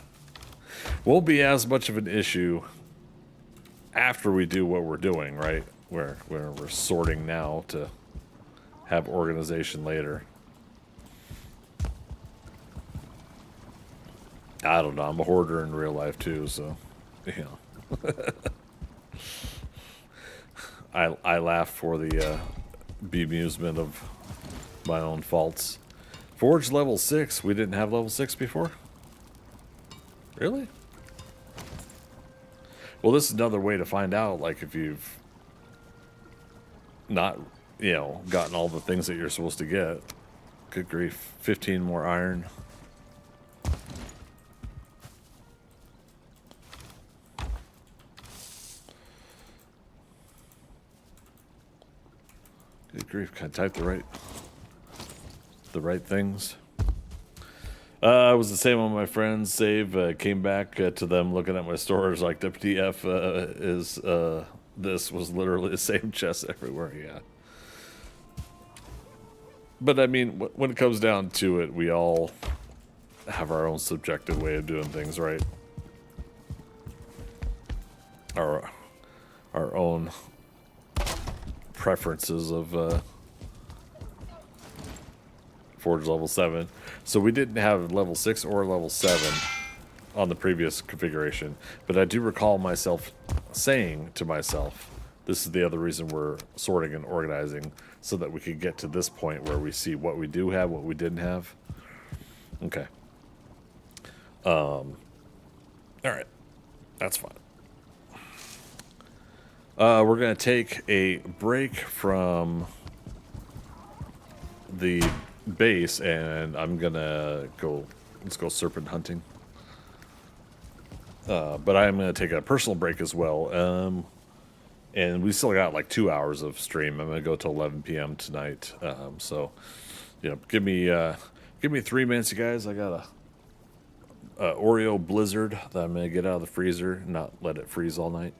Speaker 1: Won't be as much of an issue after we do what we're doing, right? Where we're sorting now to have organization later. I don't know. I'm a hoarder in real life too, so you know. I laugh for the bemusement of my own faults. Forge level 6. We didn't have level 6 before? Really? Well, this is another way to find out, like, if you've not, you know, gotten all the things that you're supposed to get. Good grief. 15 more iron. Good grief. Can I type the right things? I was the same on my friends' save. Came back to them looking at my stores like WTF is this was literally the same chest everywhere. Yeah. But I mean, when it comes down to it, we all have our own subjective way of doing things, right? Our own preferences of Forge level 7. So we didn't have level 6 or level 7 on the previous configuration, but I do recall myself saying to myself, this is the other reason we're sorting and organizing, so that we could get to this point where we see what we do have, what we didn't have. Okay. All right. That's fine. We're going to take a break from the base, and I'm gonna let's go serpent hunting. But I'm gonna take a personal break as well. And we still got like 2 hours of stream. I'm gonna go till 11 p.m. tonight. So, you know, give me 3 minutes, you guys. I got a Oreo Blizzard that I'm gonna get out of the freezer, not let it freeze all night,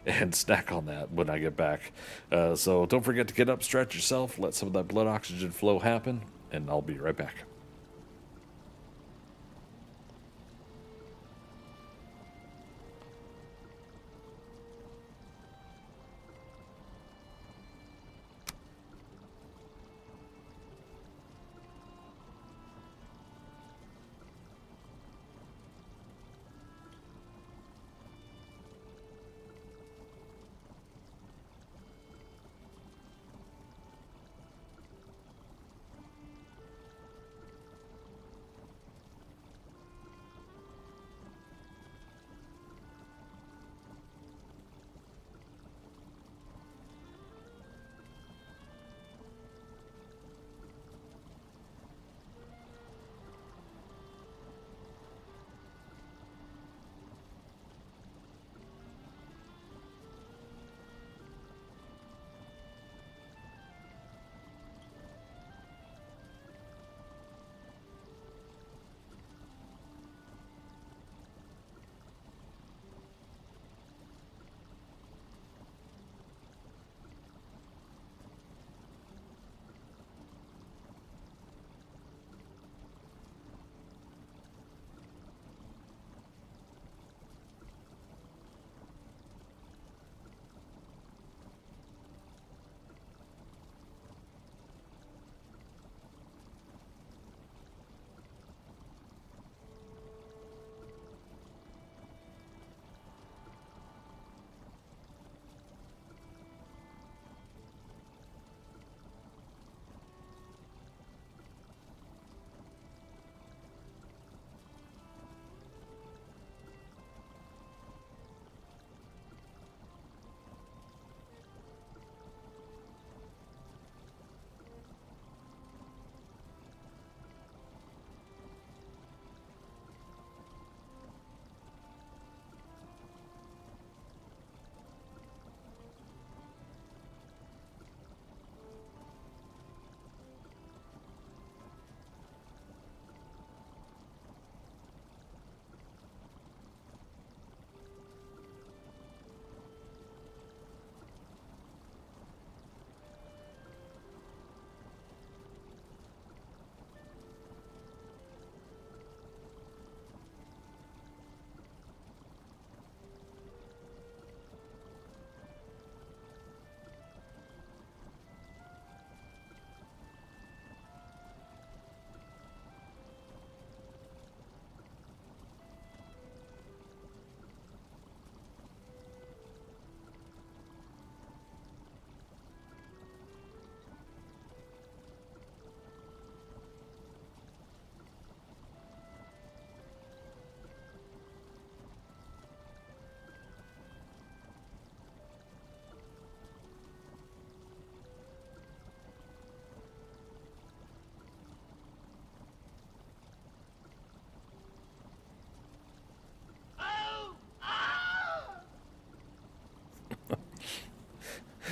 Speaker 1: and snack on that when I get back. So don't forget to get up, stretch yourself, let some of that blood oxygen flow happen, and I'll be right back.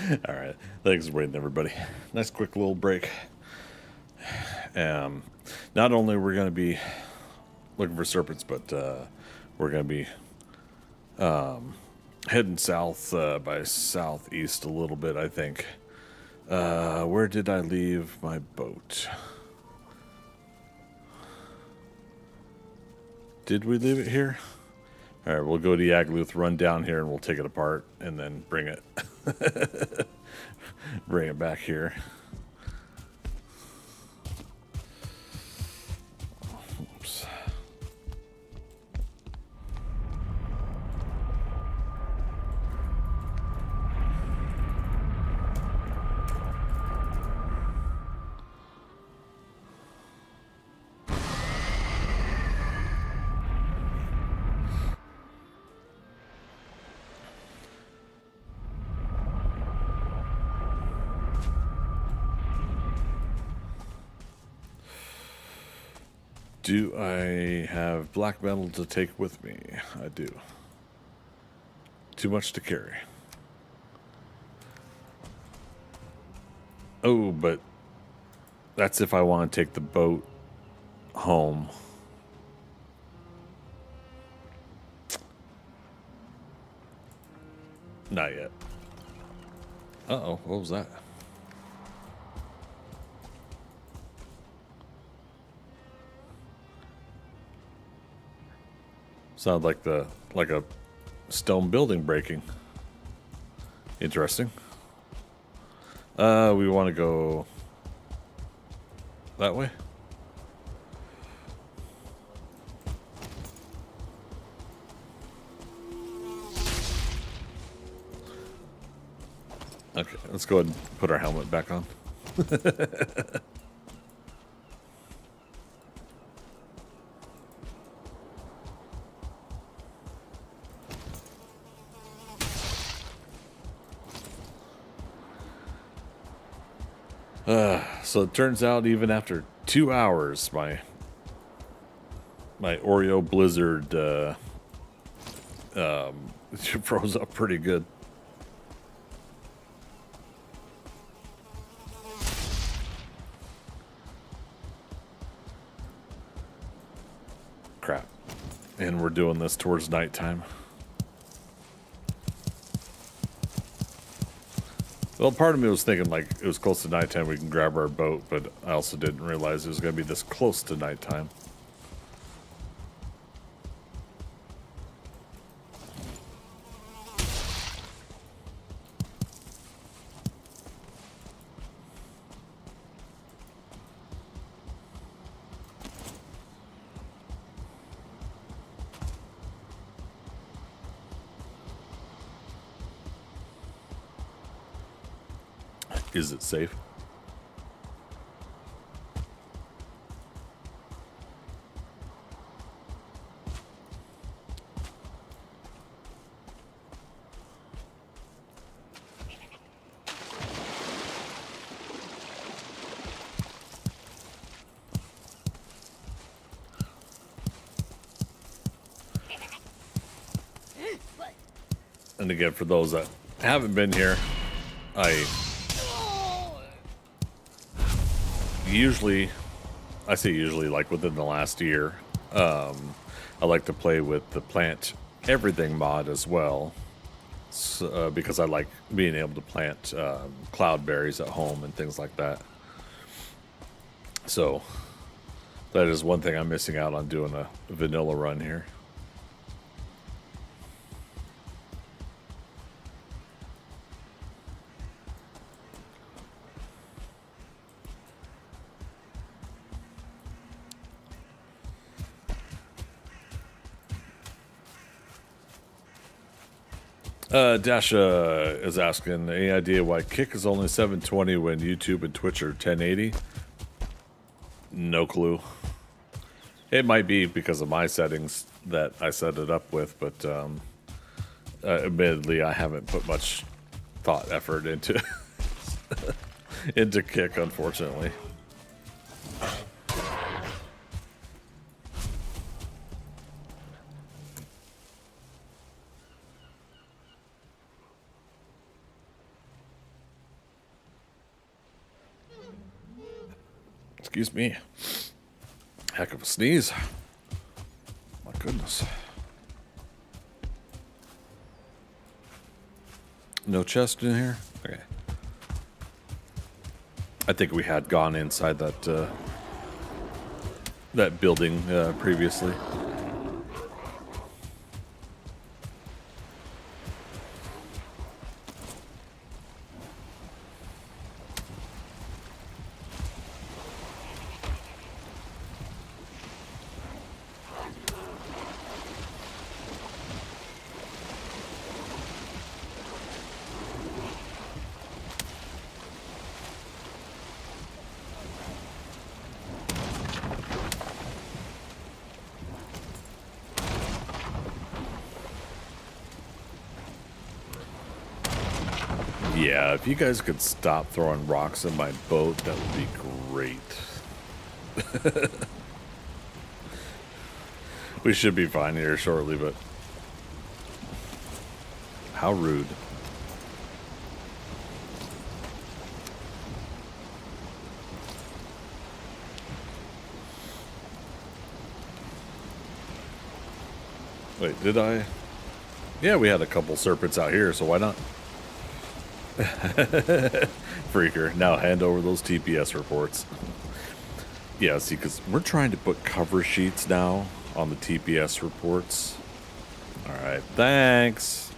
Speaker 1: All right. Thanks for waiting, everybody. Nice quick little break. Not only we're going to be looking for serpents, but we're going to be heading south by southeast a little bit, I think. Where did I leave my boat? Did we leave it here? All right, we'll go to Yagluth, run down here, and we'll take it apart, and then bring it, bring it back here. Oops. Do I have black metal to take with me? I do. Too much to carry. Oh, but that's if I want to take the boat home. Not yet. Uh-oh, what was that? Sounded like a stone building breaking. Interesting. We want to go that way. Okay, let's go ahead and put our helmet back on. So it turns out even after 2 hours, my Oreo Blizzard froze up pretty good. Crap. And we're doing this towards nighttime. Well, part of me was thinking like it was close to nighttime, we can grab our boat, but I also didn't realize it was going to be this close to nighttime. Is it safe? And again, for those that haven't been here, I say usually like within the last year, I like to play with the plant everything mod as well, so, because I like being able to plant cloudberries at home and things like that. So that is one thing I'm missing out on doing a vanilla run here. Dasha is asking, any idea why Kick is only 720 when YouTube and Twitch are 1080? No clue. It might be because of my settings that I set it up with, but admittedly, I haven't put much thought, effort into into Kick, unfortunately. Excuse me. Heck of a sneeze. My goodness. No chest in here? Okay. I think we had gone inside that that building previously. Yeah, if you guys could stop throwing rocks in my boat, that would be great. We should be fine here shortly, but how rude. Wait, did I? Yeah, we had a couple serpents out here, so why not? Freaker, now hand over those TPS reports. Yeah, see, because we're trying to put cover sheets now on the TPS reports. Alright, thanks.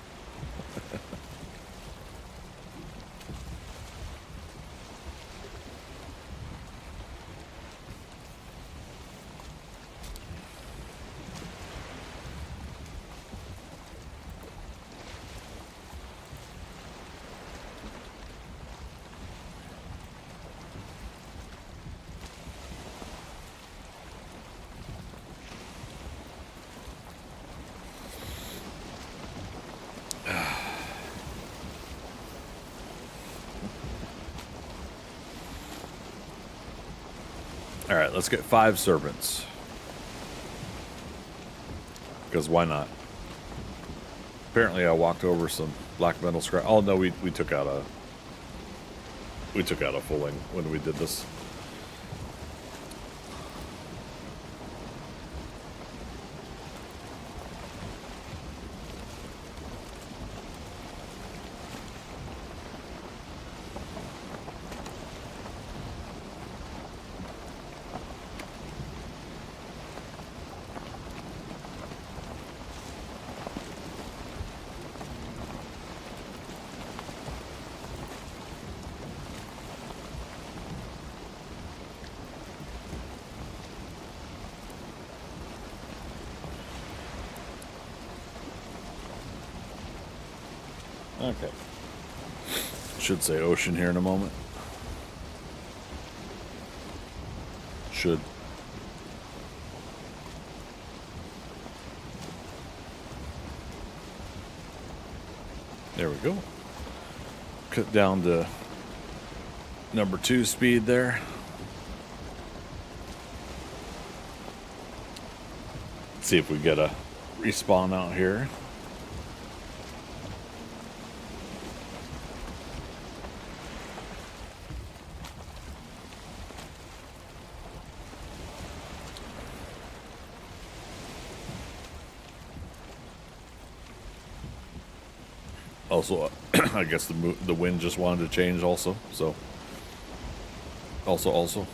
Speaker 1: Alright, let's get 5 serpents. Because why not? Apparently I walked over some black metal scrap. Oh no, we took out a fulling when we did this. Okay. Should say ocean here in a moment. Should. There we go. Cut down to number 2 speed there. See if we get a respawn out here. Also, I guess the wind just wanted to change also, so. Also.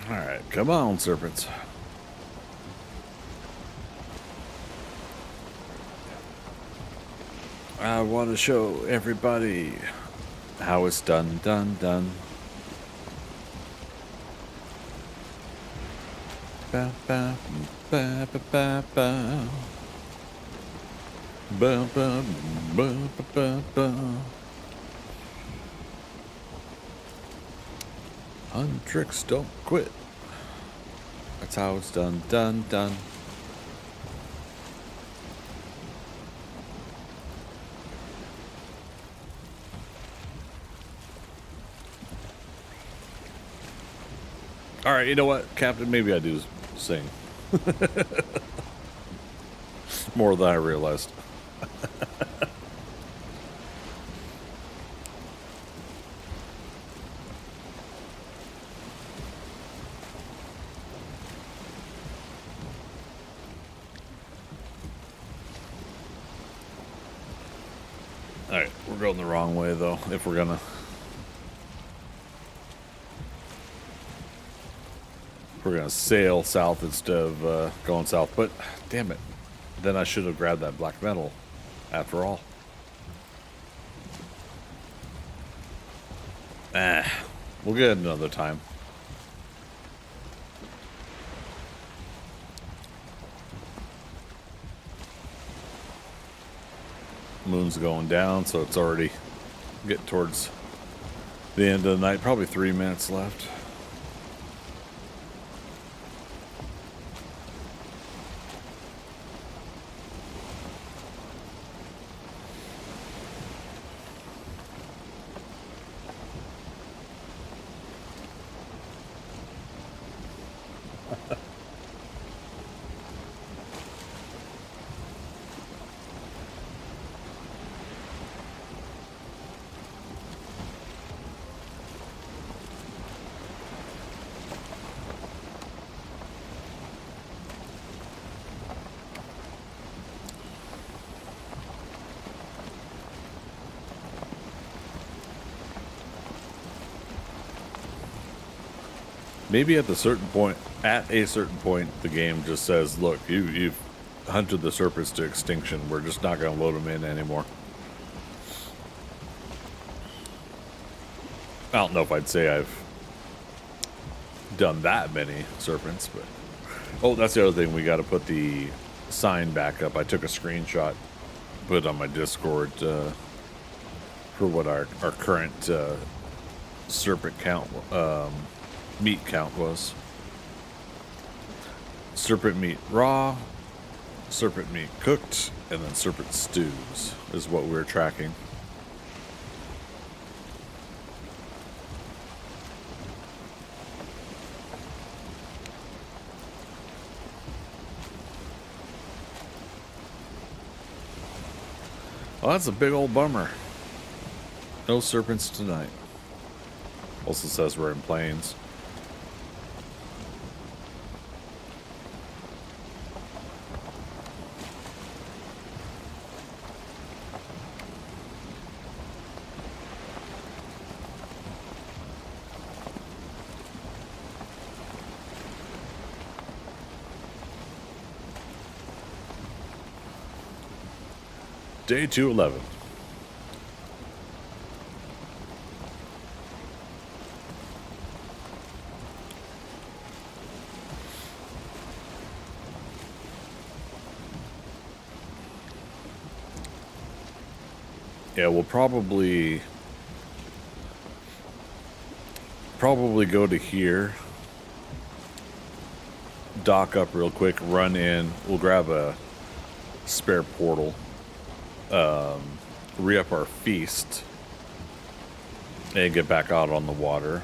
Speaker 1: Alright, come on, serpents. I want to show everybody how it's done. Ba, ba, ba, ba, ba, ba. Ba, ba, ba, ba, ba, ba. Tricks don't quit. That's how it's done. All right, you know what, Captain? Maybe I do sing. More than I realized. All right, we're going the wrong way, though, if we're gonna... We're gonna sail south instead of going south, but damn it, then I should have grabbed that black metal after all. We'll get it another time. Moon's going down, so it's already getting towards the end of the night. Probably 3 minutes left. Maybe at a certain point, the game just says, "Look, you've hunted the serpents to extinction. We're just not going to load them in anymore." I don't know if I'd say I've done that many serpents, but oh, that's the other thing. We got to put the sign back up. I took a screenshot, put it on my Discord for what our current serpent count. Meat count was. Serpent meat raw, serpent meat cooked, and then serpent stews is what we're tracking. Well, that's a big old bummer. No serpents tonight. Also says we're in plains. Day 211. Yeah, we'll probably go to here, dock up real quick, run in. We'll grab a spare portal, re-up our feast, and get back out on the water,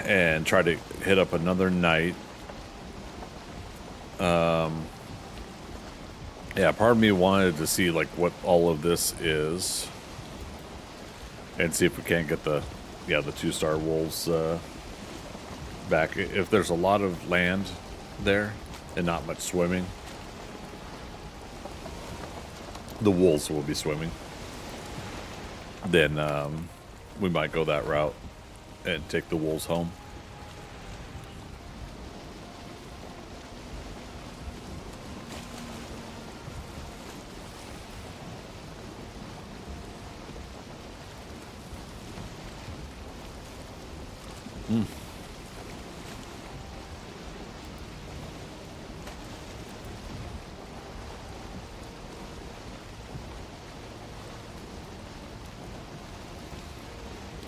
Speaker 1: and try to hit up another night. Yeah, part of me wanted to see like what all of this is, and see if we can't get the 2-star wolves back. If there's a lot of land there and not much swimming, the wolves will be swimming. Then we might go that route and take the wolves home.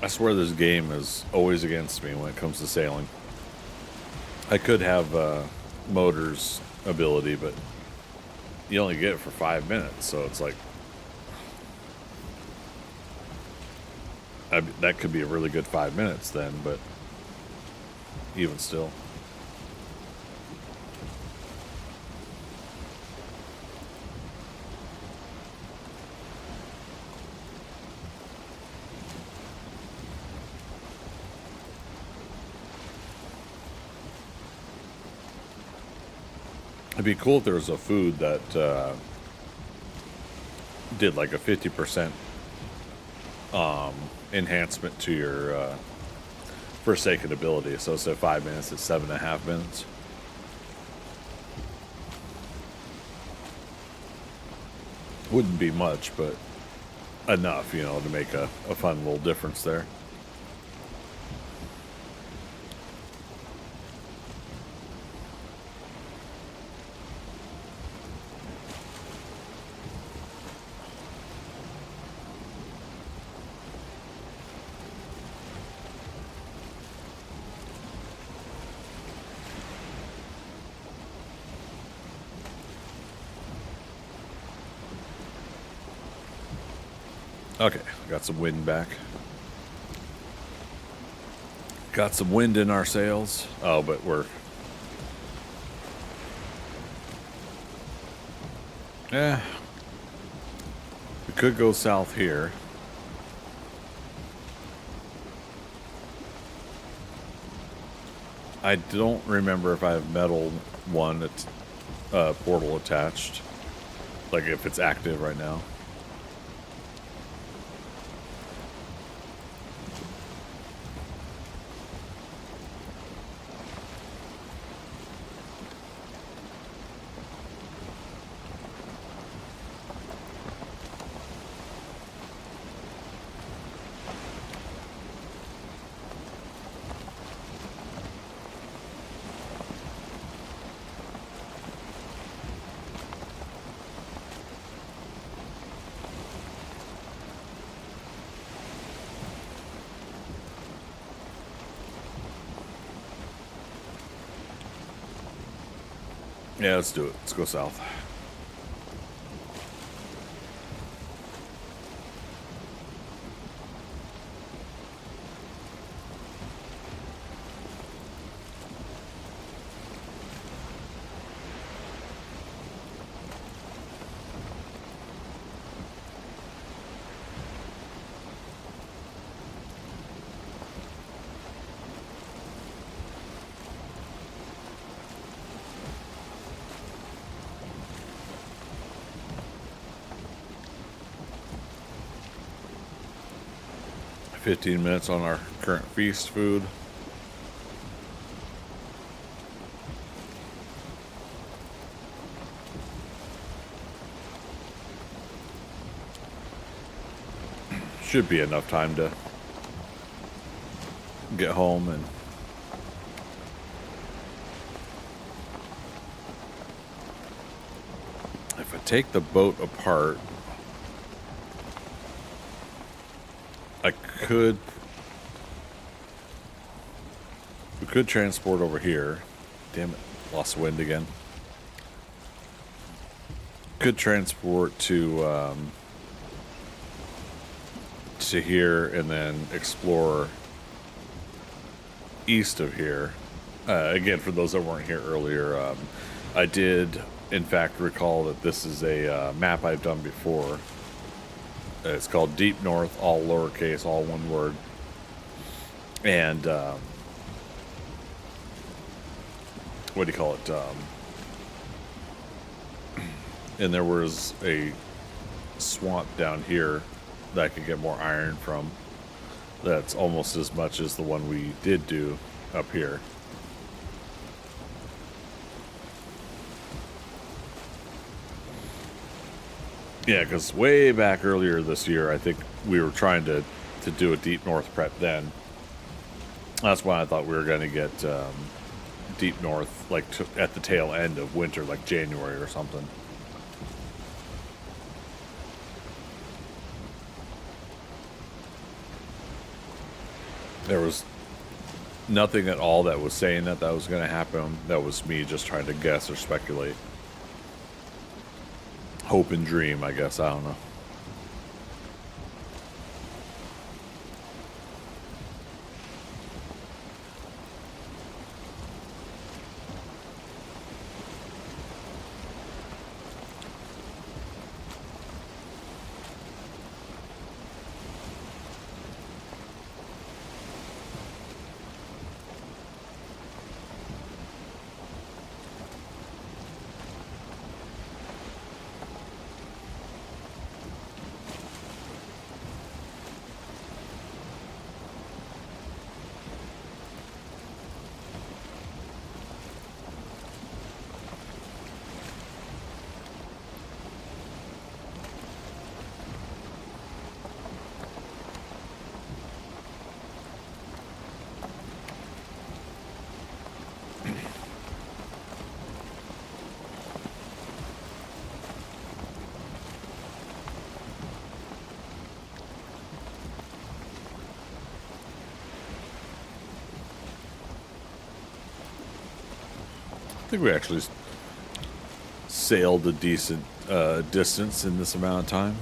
Speaker 1: I swear this game is always against me when it comes to sailing. I could have motor's ability, but you only get it for 5 minutes, so it's like that could be a really good 5 minutes then, but even still. It'd be cool if there was a food that did like a 50% enhancement to your Forsaken ability. So instead of 5 minutes, it's 7.5 minutes. Wouldn't be much, but enough, you know, to make a fun little difference there. Okay, got some wind back. Got some wind in our sails. Oh, but we're... we could go south here. I don't remember if I have metal one that's portal attached. Like if it's active right now. Yeah, let's do it. Let's go south. Fifteen minutes on our current feast food. Should be enough time to get home and if I take the boat apart, we could transport over here. Damn it, lost wind again. Could transport to here and then explore east of here. Again, for those that weren't here earlier, I did in fact recall that this is a map I've done before. It's called Deep North, all lowercase, all one word. And what do you call it? And there was a swamp down here that I could get more iron from. That's almost as much as the one we did do up here. Yeah, because way back earlier this year, I think we were trying to do a Deep North prep then. That's why I thought we were going to get Deep North like at the tail end of winter, like January or something. There was nothing at all that was saying that was going to happen. That was me just trying to guess or speculate. Hope and dream, I guess. I don't know. I think we actually sailed a decent distance in this amount of time.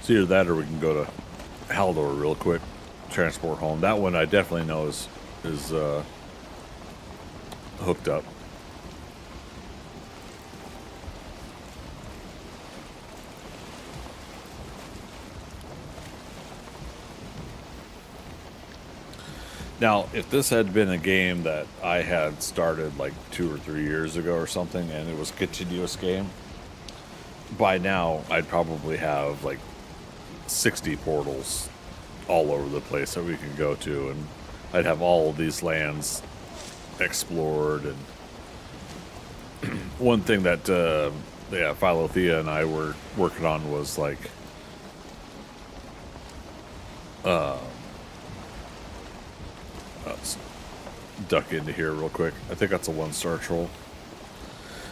Speaker 1: It's either that or we can go to Haldor real quick, transport home. That one I definitely know is hooked up. Now, if this had been a game that I had started like 2 or 3 years ago or something, and it was a continuous game, by now I'd probably have like 60 portals all over the place that we can go to, and I'd have all of these lands explored. And one thing that Philothea and I were working on was like let's duck into here real quick. I think that's a 1-star troll.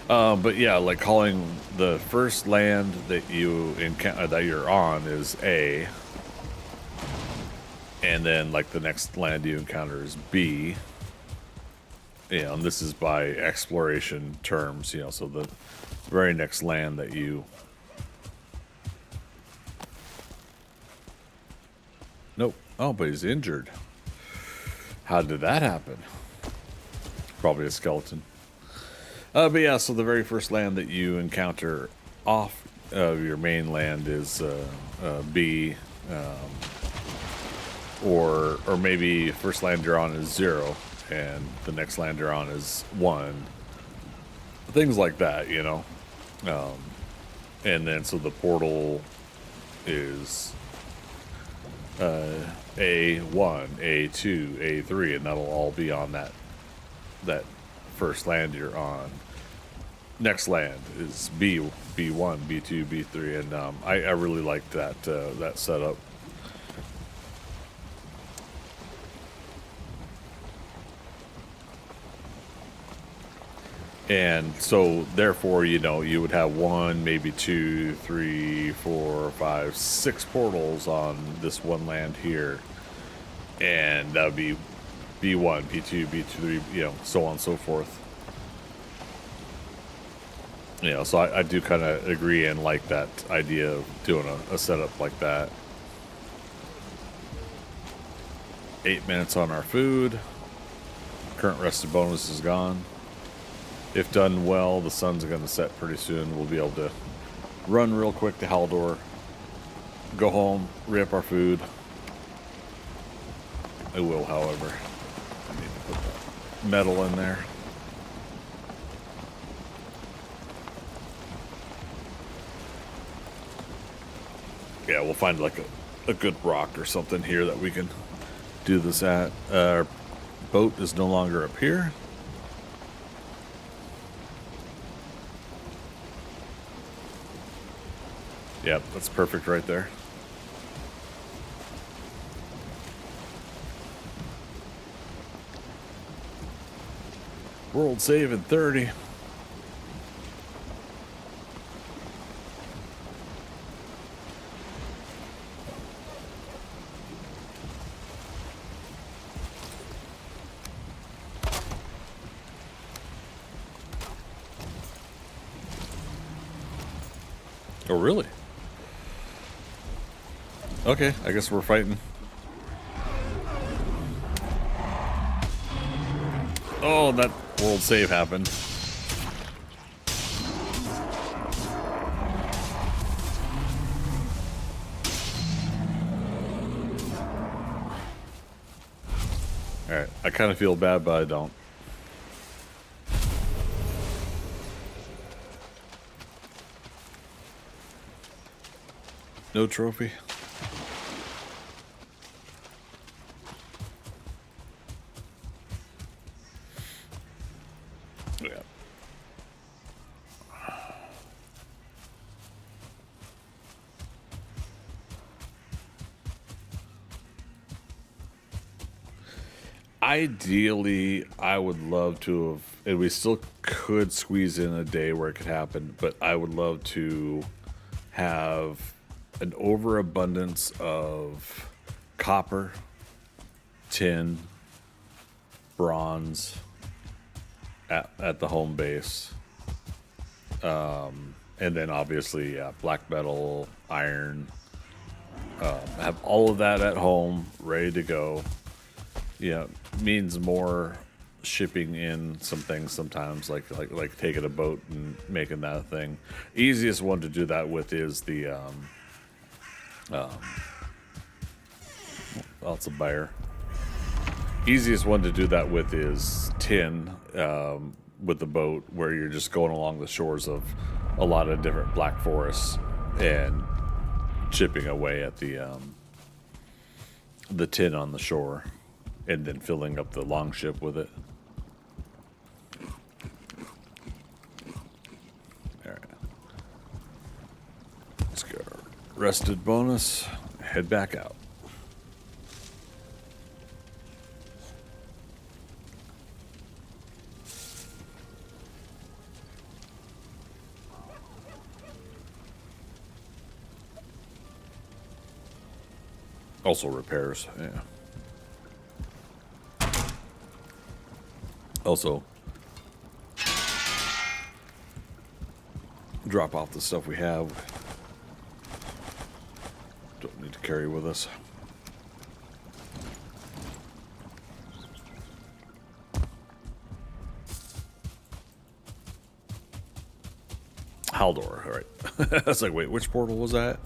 Speaker 1: But yeah, like calling the first land that you encounter that you're on is A, and then like the next land you encounter is B. You know, and this is by exploration terms. You know, so the very next land that you. Nope. Oh, but he's injured. How did that happen? Probably a skeleton. But yeah, so the very first land that you encounter off of your main land is B, or maybe first land you're on is 0, and the next land you're on is 1. Things like that, you know. And then so the portal is A1, A2, A3, and that'll all be on that first land you're on. Next land is B1, B2, B3, and I really liked that that setup. And so therefore, you know, you would have 1, maybe 2, 3, 4, 5, 6 portals on this one land here, and that would be B1, B2, B3, you know, so on and so forth. You know, so I do kind of agree and like that idea of doing a setup like that. 8 minutes on our food. Current rested bonus is gone. If done well, the sun's going to set pretty soon. We'll be able to run real quick to Haldor, go home, re-up our food. I will, however. I need to put that metal in there. Yeah, we'll find like a good rock or something here that we can do this at. Our boat is no longer up here. Yep, that's perfect right there. World save in 30. Oh, really? Okay, I guess we're fighting. Oh, that world save happened. Alright, I kind of feel bad, but I don't. No trophy. Yeah. Ideally, I would love to have, and we still could squeeze in a day where it could happen, but I would love to have an overabundance of copper, tin, bronze at the home base. And then obviously, yeah, black metal, iron. Have all of that at home, ready to go. Yeah, means more shipping in some things sometimes, like taking a boat and making that a thing. Easiest one to do that with is the well, it's a buyer. Easiest one to do that with is tin, with the boat, where you're just going along the shores of a lot of different black forests and chipping away at the tin on the shore, and then filling up the long ship with it. All right, let's go. Rested bonus. Head back out. Also repairs, yeah. Also, drop off the stuff we have. Don't need to carry with us. Haldor, all right. I was like, wait, which portal was that?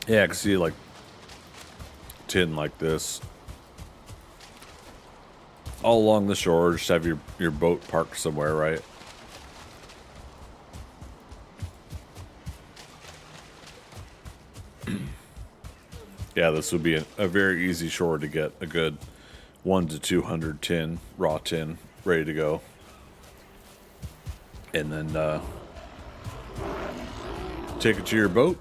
Speaker 1: Yeah, I can see like tin like this all along the shore. Just have your boat parked somewhere, right? Yeah, this would be a very easy shore to get a good 1 to 200 tin, raw tin, ready to go. And then take it to your boat.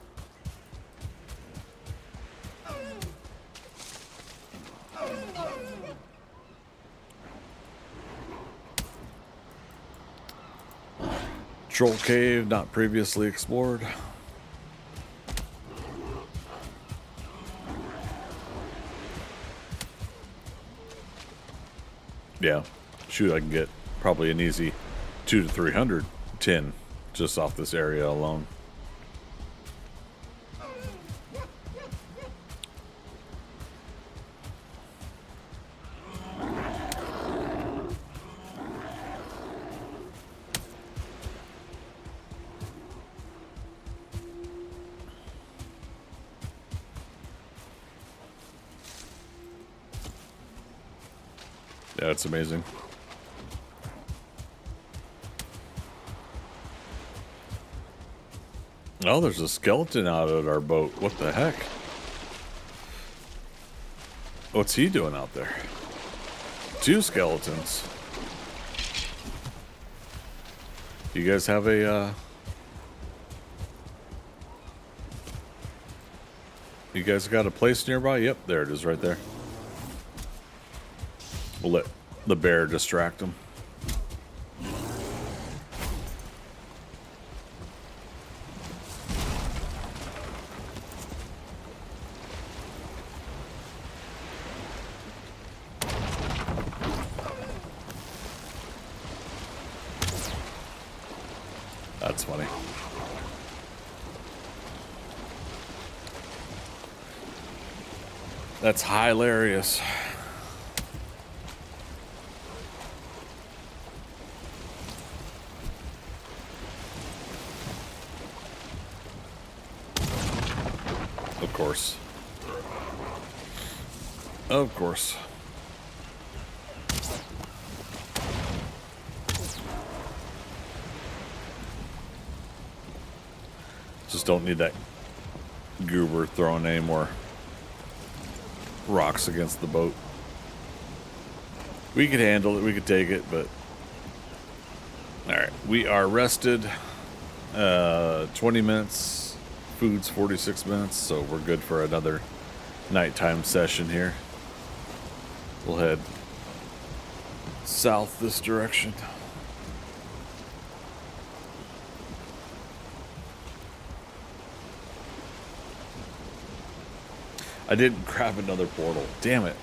Speaker 1: Troll cave not previously explored. Yeah, shoot, I can get probably an easy 200 to 300 tin just off this area alone. Yeah, it's amazing. Oh, there's a skeleton out at our boat. What the heck? What's he doing out there? 2 skeletons. You guys have a, you guys got a place nearby? Yep, there it is right there. We'll let the bear distract him. That's funny. That's hilarious. Of course. Of course. Just don't need that goober throwing any more rocks against the boat. We could handle it, we could take it, but alright, we are rested. 20 minutes, food's 46 minutes, so we're good for another nighttime session here. We'll head south this direction. I didn't grab another portal. Damn it.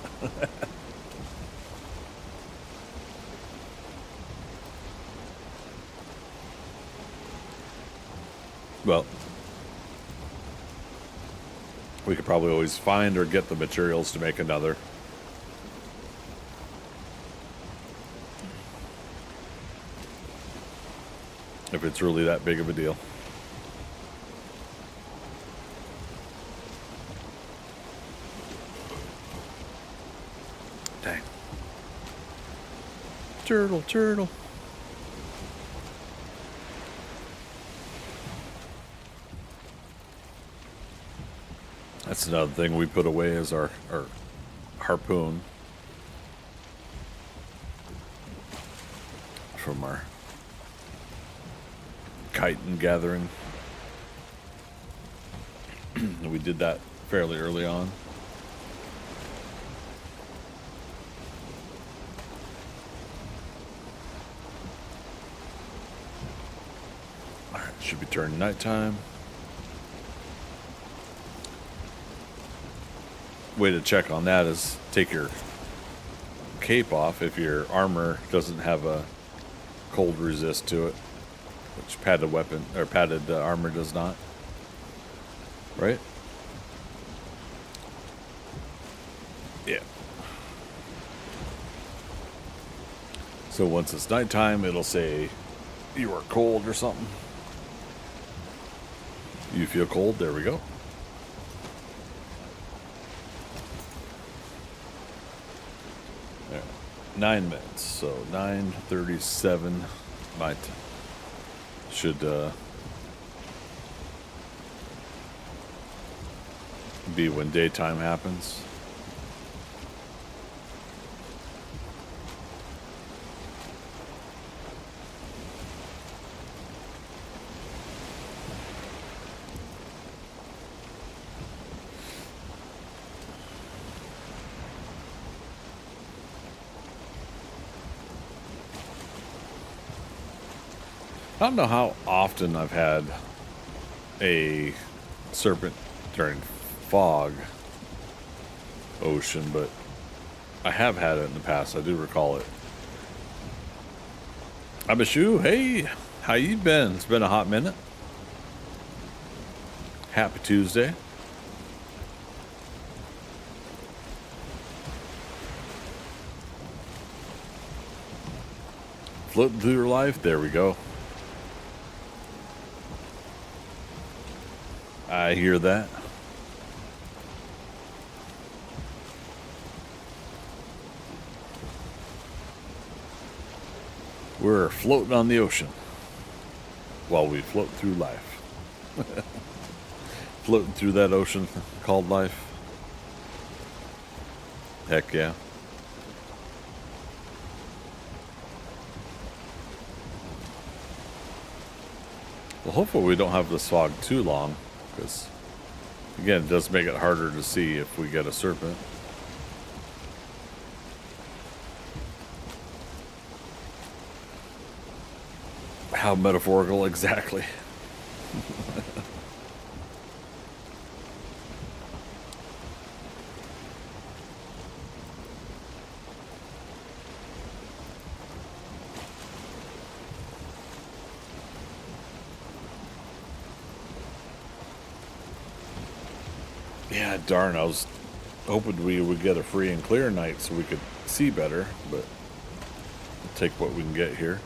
Speaker 1: Well, we could probably always find or get the materials to make another. If it's really that big of a deal. Dang. Turtle, turtle. That's another thing we put away as our harpoon from our chitin gathering. We did that fairly early on. Alright, should be turning nighttime. Way to check on that is take your cape off if your armor doesn't have a cold resist to it, which padded weapon or padded armor does not. Right? Yeah. So once it's nighttime, it'll say you are cold or something. You feel cold? There we go. There. 9 minutes. So 9:37 might should be when daytime happens. I don't know how often I've had a serpent during fog ocean, but I have had it in the past. I do recall it. Abishu, hey, how you been? It's been a hot minute. Happy Tuesday. Floating through your life. There we go. I hear that. We're floating on the ocean while we float through life. Floating through that ocean called life. Heck yeah. Well, hopefully we don't have this fog too long, because, again, it does make it harder to see if we get a serpent. How metaphorical exactly. Yeah, darn, I was hoping we would get a free and clear night so we could see better, but we'll take what we can get here.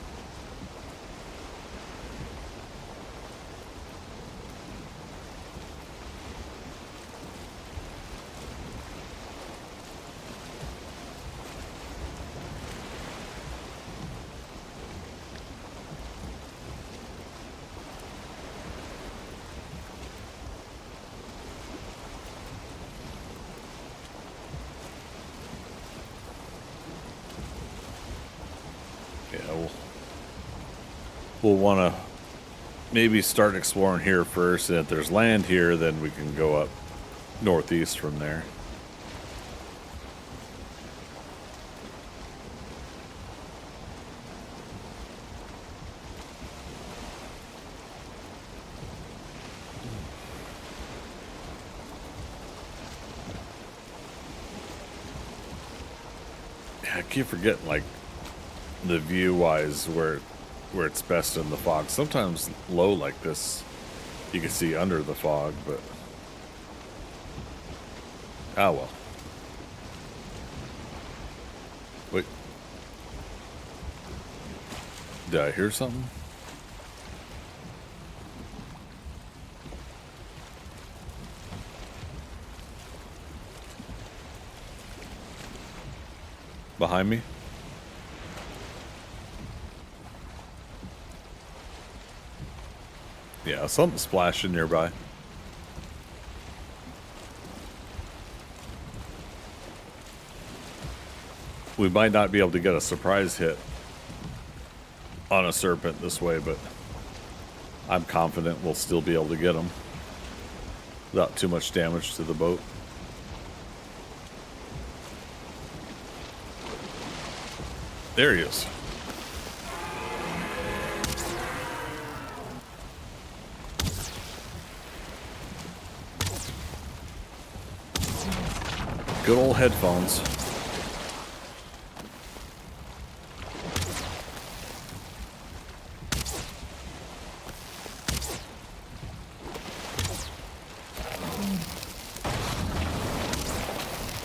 Speaker 1: We'll want to maybe start exploring here first, and if there's land here, then we can go up northeast from there. I keep forgetting, like, the view-wise where it's best in the fog. Sometimes low like this, you can see under the fog, but ah well. Wait, did I hear something? Behind me? Yeah, something splashing nearby. We might not be able to get a surprise hit on a serpent this way, but I'm confident we'll still be able to get them without too much damage to the boat. There he is. Good old headphones.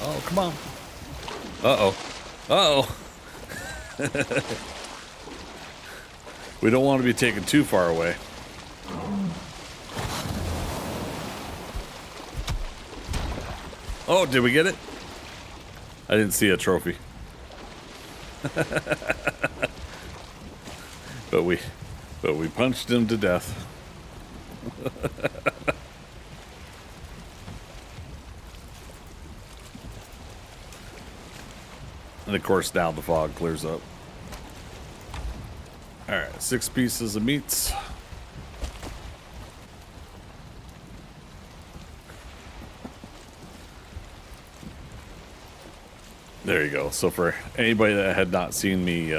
Speaker 1: Oh, come on. Uh-oh. Uh-oh. We don't want to be taken too far away. Oh, did we get it? I didn't see a trophy. but we punched him to death. And of course now the fog clears up. Alright, 6 pieces of meats. There you go. So for anybody that had not seen me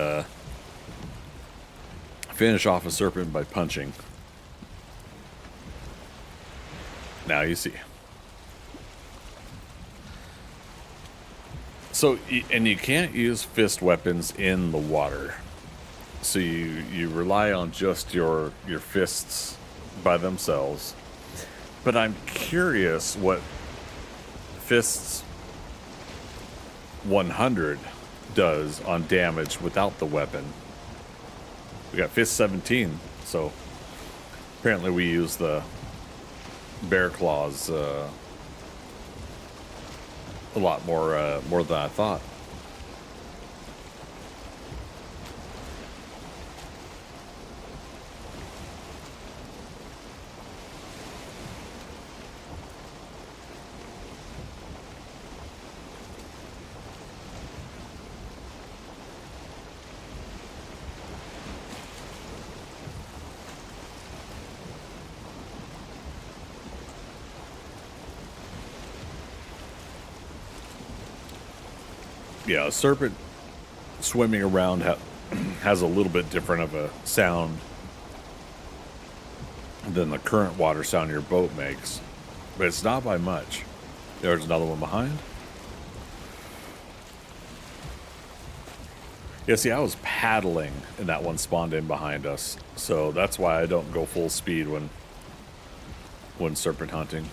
Speaker 1: Finish off a serpent by punching. Now you see. So, and you can't use fist weapons in the water. So you rely on just your fists by themselves. But I'm curious what fists 100 does on damage without the weapon. We got fist 17, so apparently we use the bear claws a lot more than I thought. Yeah, a serpent swimming around has a little bit different of a sound than the current water sound your boat makes, but it's not by much. There's another one behind. Yeah, see, I was paddling and that one spawned in behind us, so that's why I don't go full speed when serpent hunting.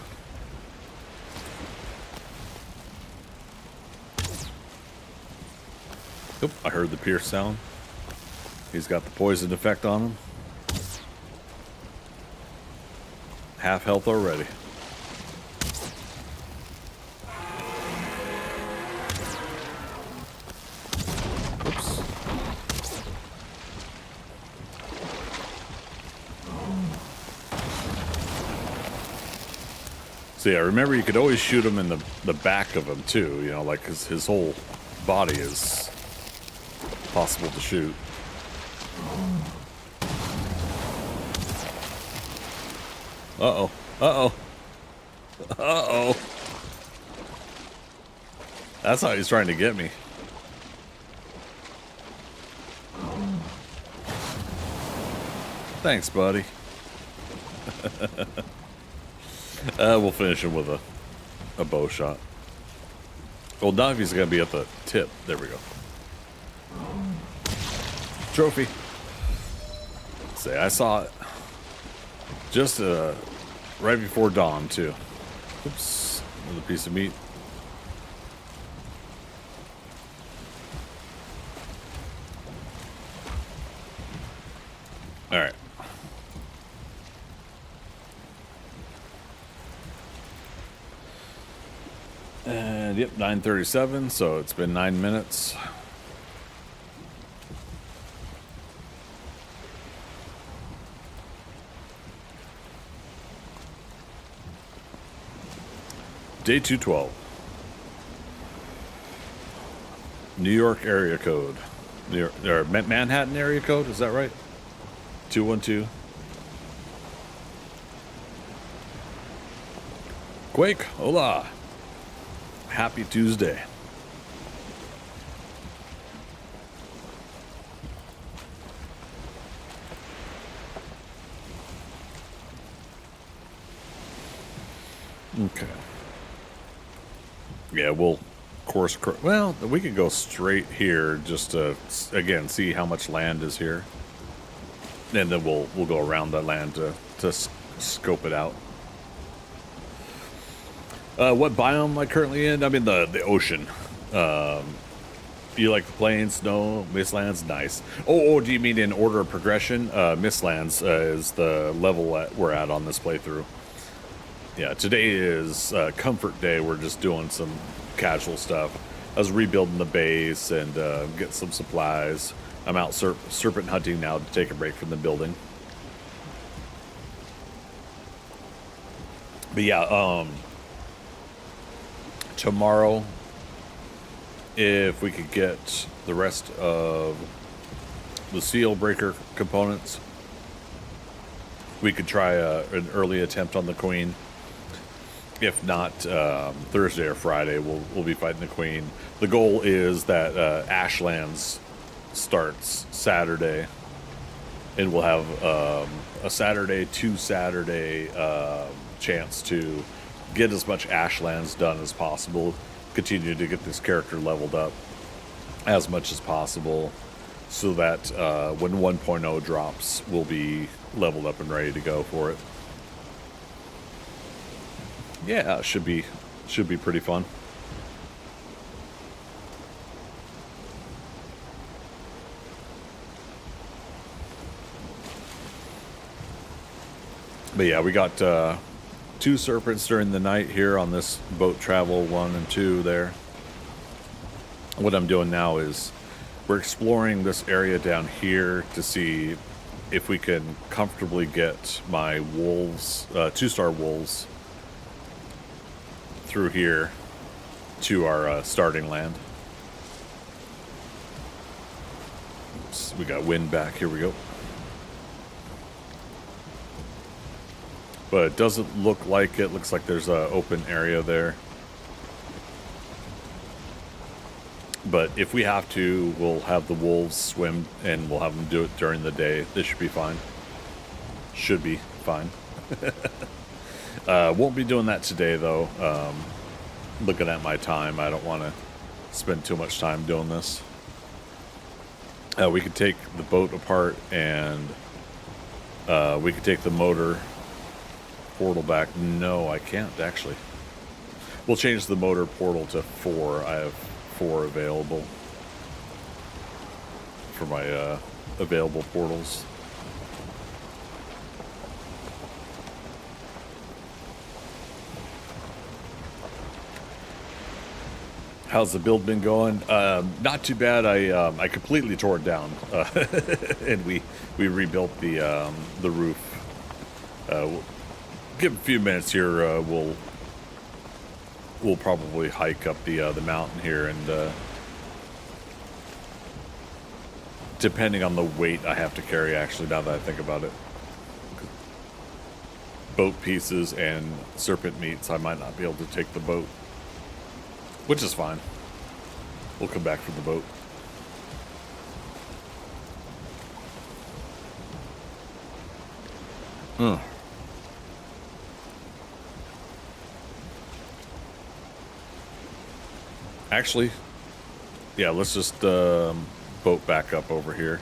Speaker 1: Oop, I heard the pierce sound. He's got the poison effect on him. Half health already. Oops. So yeah, remember you could always shoot him in the back of him too, you know, like his whole body is possible to shoot. Uh-oh. Uh-oh. Uh-oh. That's how he's trying to get me. Thanks, buddy. We'll finish him with a bow shot. Well, now if he's going to be at the tip. There we go. Trophy. Say, I saw it just right before dawn, too. Oops. Another piece of meat. All right. And yep, 9:37, so it's been 9 minutes. Day 212. New York area code. New York, or Manhattan area code, is that right? 212. Quake, hola. Happy Tuesday. Okay. Yeah, we'll course. Well, we could go straight here just to again see how much land is here, and then we'll go around that land to scope it out. What biome am I currently in? I'm in the ocean. You like the plains, snow, Mistlands? Nice. Oh, do you mean in order of progression? Mistlands is the level we're at on this playthrough. Yeah, today is comfort day. We're just doing some casual stuff. I was rebuilding the base and getting some supplies. I'm out serpent hunting now to take a break from the building. But yeah, tomorrow, if we could get the rest of the seal breaker components, we could try an early attempt on the queen. If not, Thursday or Friday, we'll be fighting the queen. The goal is that Ashlands starts Saturday, and we'll have a Saturday, 2 Saturday chance to get as much Ashlands done as possible, continue to get this character leveled up as much as possible, so that when 1.0 drops, we'll be leveled up and ready to go for it. Yeah, it should be pretty fun. But yeah, we got 2 serpents during the night here on this boat travel 1 and 2 there. What I'm doing now is we're exploring this area down here to see if we can comfortably get my wolves, 2-star wolves, through here to our starting land. Oops, we got wind back. Here we go. But it doesn't look like it. Looks like there's an open area there. But if we have to, we'll have the wolves swim and we'll have them do it during the day. This should be fine. Should be fine. Won't be doing that today, though. Looking at my time, I don't want to spend too much time doing this. We could take the boat apart and we could take the motor portal back. No, I can't, actually. We'll change the motor portal to 4. I have 4 available for my available portals. How's the build been going? Not too bad. I completely tore it down, and we rebuilt the roof. Give a few minutes here. We'll probably hike up the mountain here, and depending on the weight I have to carry, actually, now that I think about it, boat pieces and serpent meats, I might not be able to take the boat, which is fine. We'll come back for the boat. Actually, yeah, let's just boat back up over here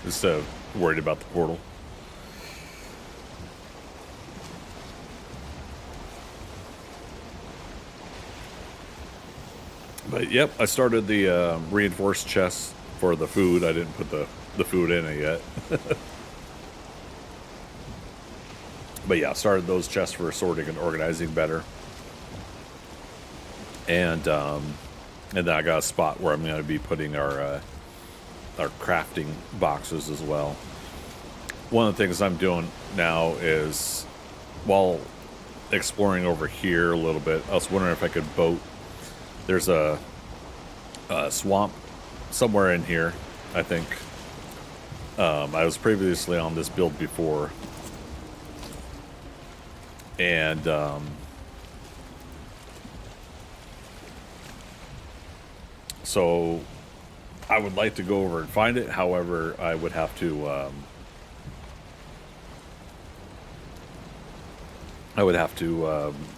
Speaker 1: instead of worried about the portal. But yep, I started the reinforced chest for the food. I didn't put the food in it yet. But yeah, started those chests for sorting and organizing better. And then I got a spot where I'm going to be putting our crafting boxes as well. One of the things I'm doing now is, while exploring over here a little bit, I was wondering if I could boat. There's a swamp somewhere in here, I think. I was previously on this build before, and so I would like to go over and find it. However, I would have to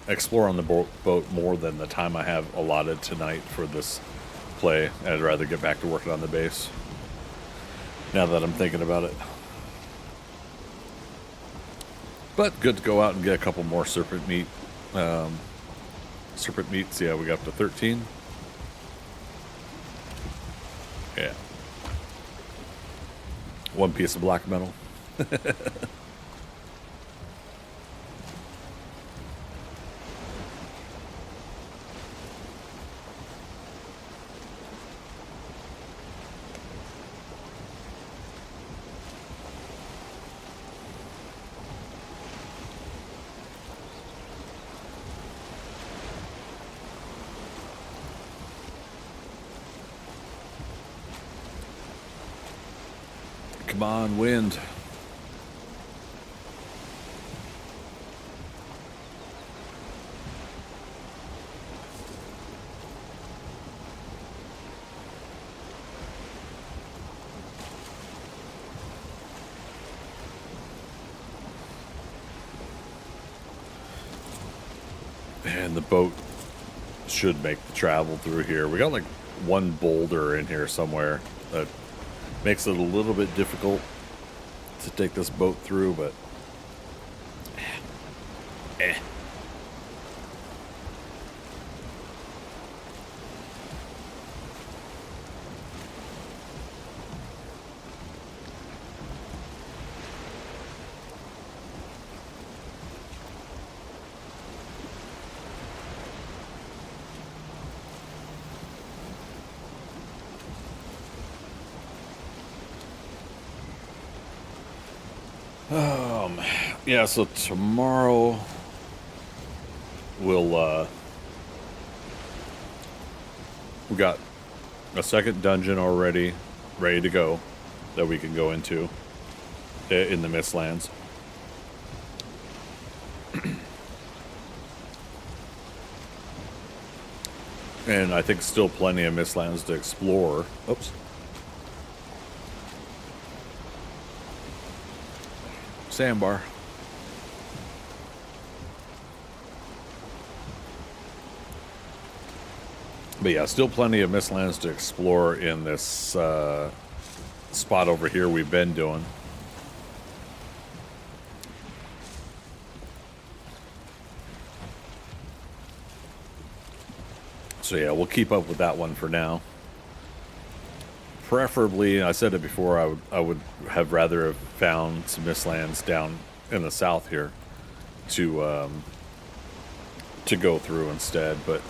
Speaker 1: explore on the boat more than the time I have allotted tonight for this play. I'd rather get back to working on the base, now that I'm thinking about it. But good to go out and get a couple more serpent meat. Serpent meats, yeah, we got up to 13. Yeah. 1 piece of black metal. Come on, wind. And the boat should make the travel through here. We got like one boulder in here somewhere that makes it a little bit difficult to take this boat through, but eh. Yeah, so tomorrow we'll we got a second dungeon already ready to go that we can go into in the Mistlands. And I think still plenty of Mistlands to explore. Oops. Sandbar. But yeah, still plenty of Mistlands to explore in this spot over here we've been doing. So yeah, we'll keep up with that one for now. Preferably, I said it before, I would have rather have found some Mistlands down in the south here to go through instead, but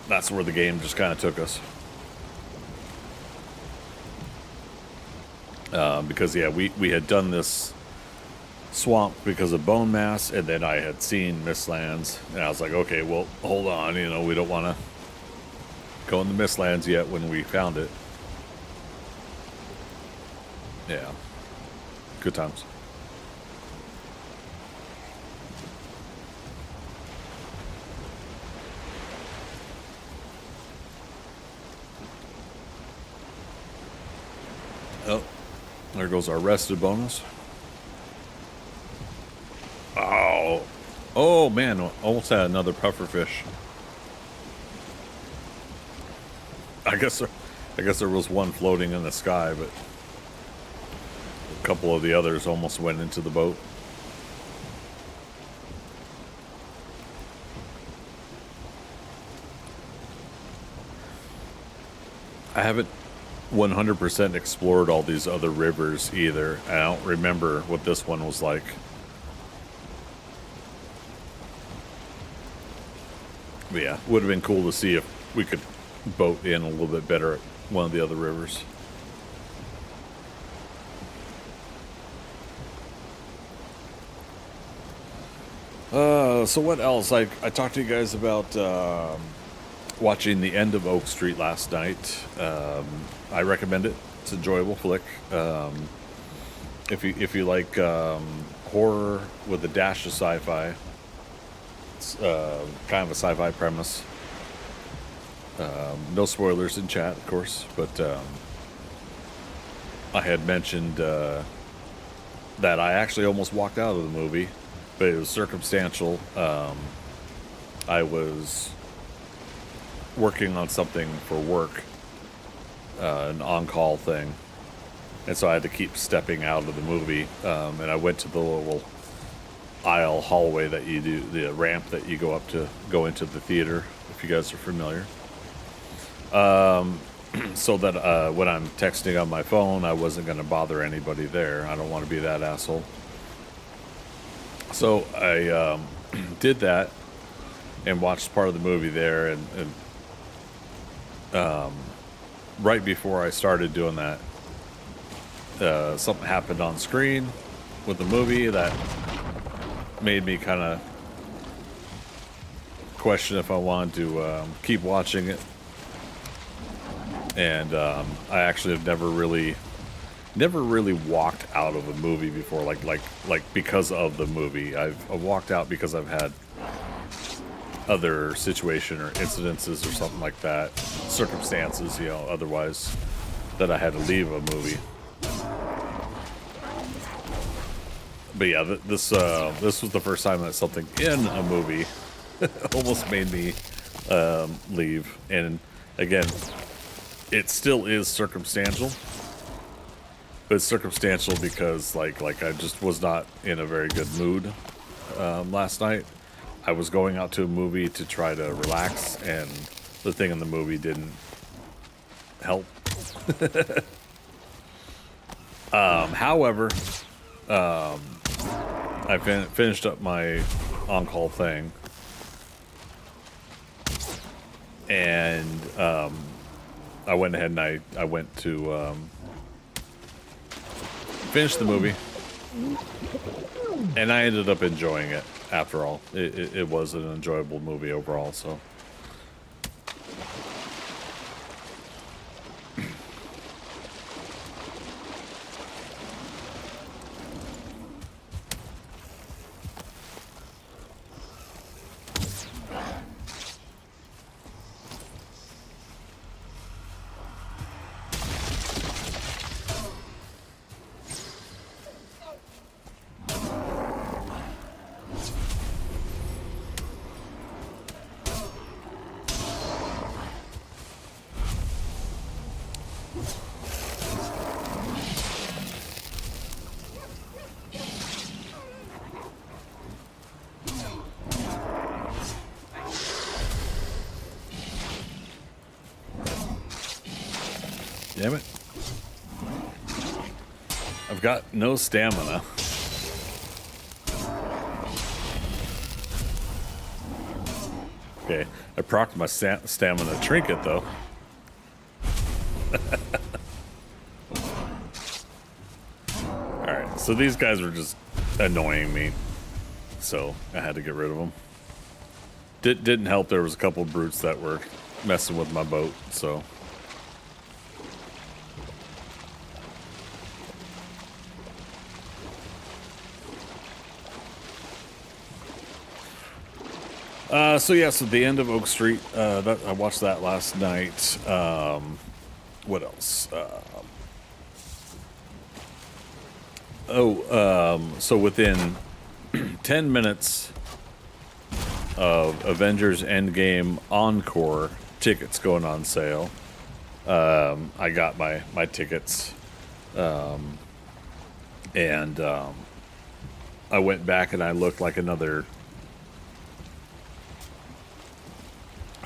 Speaker 1: that's where the game just kind of took us. Because yeah, we had done this swamp because of bone mass, and then I had seen Mistlands, and I was like, okay, well, hold on, you know, we don't want to go in the Mistlands yet when we found it. Yeah, good times. Oh, there goes our rested bonus. Oh man, almost had another pufferfish. I guess there was one floating in the sky, but a couple of the others almost went into the boat. I haven't 100% explored all these other rivers either. I don't remember what this one was like. But yeah, would have been cool to see if we could boat in a little bit better at one of the other rivers. So what else? I talked to you guys about watching the end of Oak Street last night. I recommend it. It's an enjoyable flick. If you like horror with a dash of sci-fi, it's kind of a sci-fi premise. No spoilers in chat, of course, but I had mentioned that I actually almost walked out of the movie, but it was circumstantial. I was working on something for work, an on-call thing, and so I had to keep stepping out of the movie, and I went to the little aisle hallway that you do, the ramp that you go up to go into the theater, if you guys are familiar. So that when I'm texting on my phone, I wasn't going to bother anybody there. I don't want to be that asshole. So I did that and watched part of the movie there, and right before I started doing that, something happened on screen with the movie that made me kind of question if I wanted to keep watching it. And I actually have never really walked out of a movie before, like because of the movie. I've walked out because I've had other situation or incidences or something like that, circumstances, you know, otherwise, that I had to leave a movie. But yeah, this was the first time that something in a movie almost made me leave. And again, it still is circumstantial, but it's circumstantial because like I just was not in a very good mood last night. I was going out to a movie to try to relax, and the thing in the movie didn't help. However, I finished up my on-call thing, and I went ahead and I went to finish the movie, and I ended up enjoying it. After all, it was an enjoyable movie overall. So. Damn it. I've got no stamina. Okay, I procced my stamina trinket, though. Alright, so these guys were just annoying me. So I had to get rid of them. Didn't help there was a couple brutes that were messing with my boat, so... So yes, at the end of Oak Street, I watched that last night. What else? So within 10 minutes of Avengers Endgame Encore tickets going on sale, I got my tickets, and I went back and I looked like another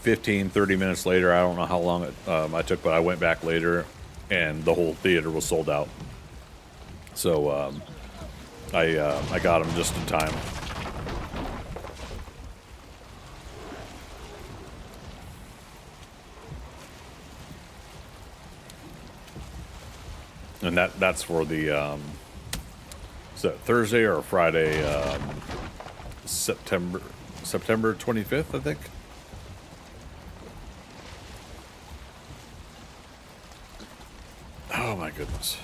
Speaker 1: 15-30 minutes later. I don't know how long it I took, but I went back later and the whole theater was sold out. So I got them just in time. And that's for the is that Thursday or Friday, September 25th, I think. Oh my goodness.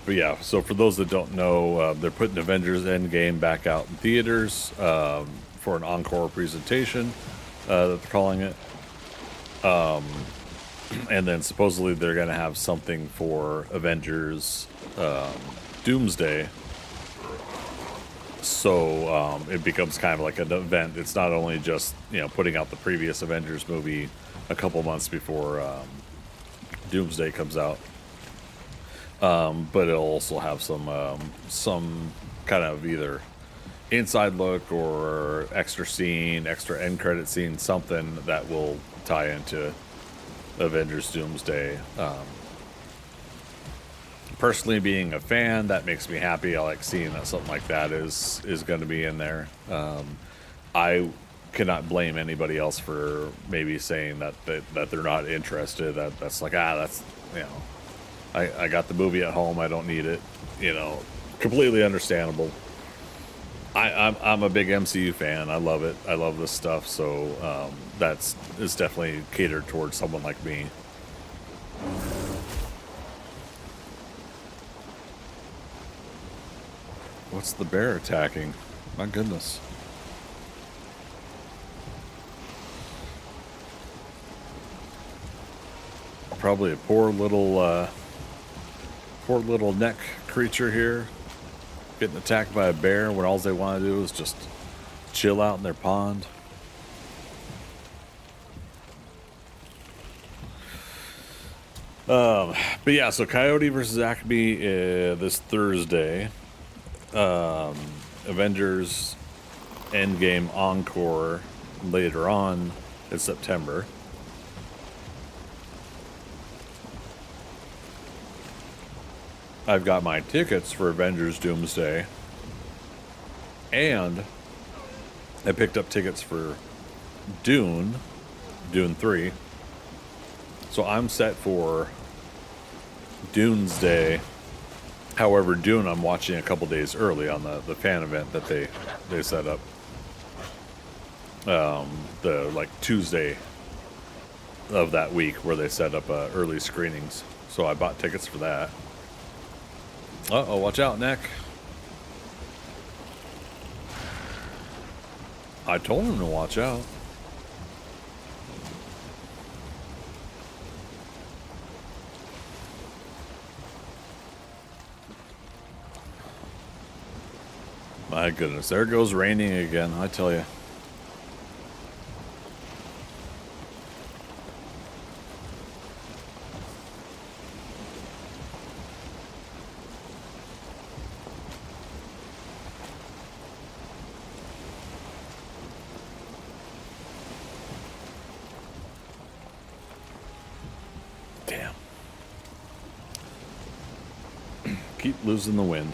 Speaker 1: But yeah, so for those that don't know, they're putting Avengers Endgame back out in theaters for an encore presentation that they're calling it. And then supposedly they're going to have something for Avengers Doomsday. So it becomes kind of like an event. It's not only just, putting out the previous Avengers movie a couple months before Doomsday comes out. But it'll also have some kind of either inside look or extra scene, extra end credit scene, something that will tie into Avengers Doomsday. Personally, being a fan, that makes me happy. I like seeing that something like that is going to be in there. I cannot blame anybody else for maybe saying that they're not interested. That's like, that's, I got the movie at home. I don't need it. Completely understandable. I'm a big MCU fan. I love it. I love this stuff. So it's definitely catered towards someone like me. What's the bear attacking? My goodness. probably a poor little neck creature here, getting attacked by a bear when all they want to do is just chill out in their pond. But yeah, so Coyote versus Acme this Thursday. Avengers Endgame Encore later on in September. I've got my tickets for Avengers Doomsday, and I picked up tickets for Dune 3. So I'm set for Doomsday. However, Dune I'm watching a couple days early on the fan event that they set up. The like Tuesday of that week where they set up early screenings. So I bought tickets for that. Uh-oh, watch out, Nick. I told him to watch out. My goodness, there goes raining again, I tell you. Damn. Keep losing the wind.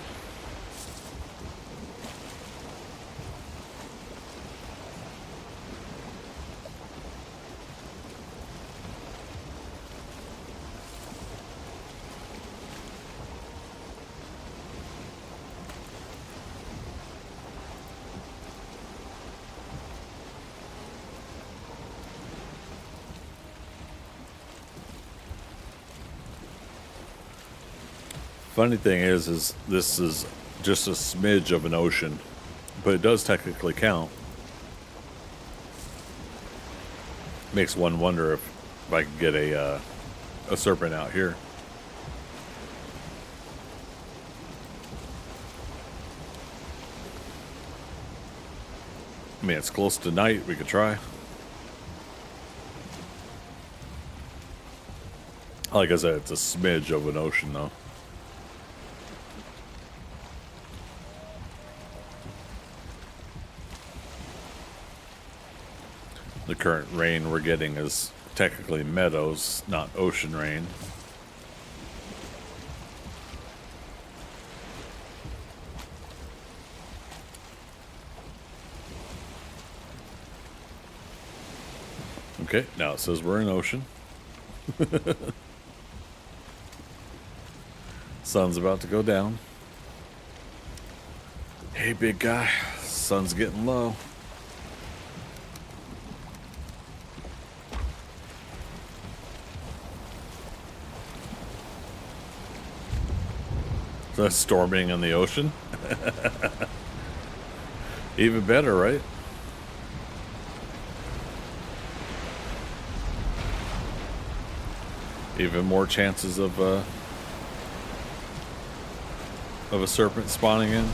Speaker 1: Funny thing is this is just a smidge of an ocean, but it does technically count. Makes one wonder if I could get a serpent out here. I mean, it's close to night. We could try. Like I said, it's a smidge of an ocean, though. The current rain we're getting is technically meadows, not ocean rain. Okay, now it says we're in ocean. Sun's about to go down. Hey, big guy. Sun's getting low. So that's storming in the ocean. Even better, right? Even more chances of a serpent spawning in.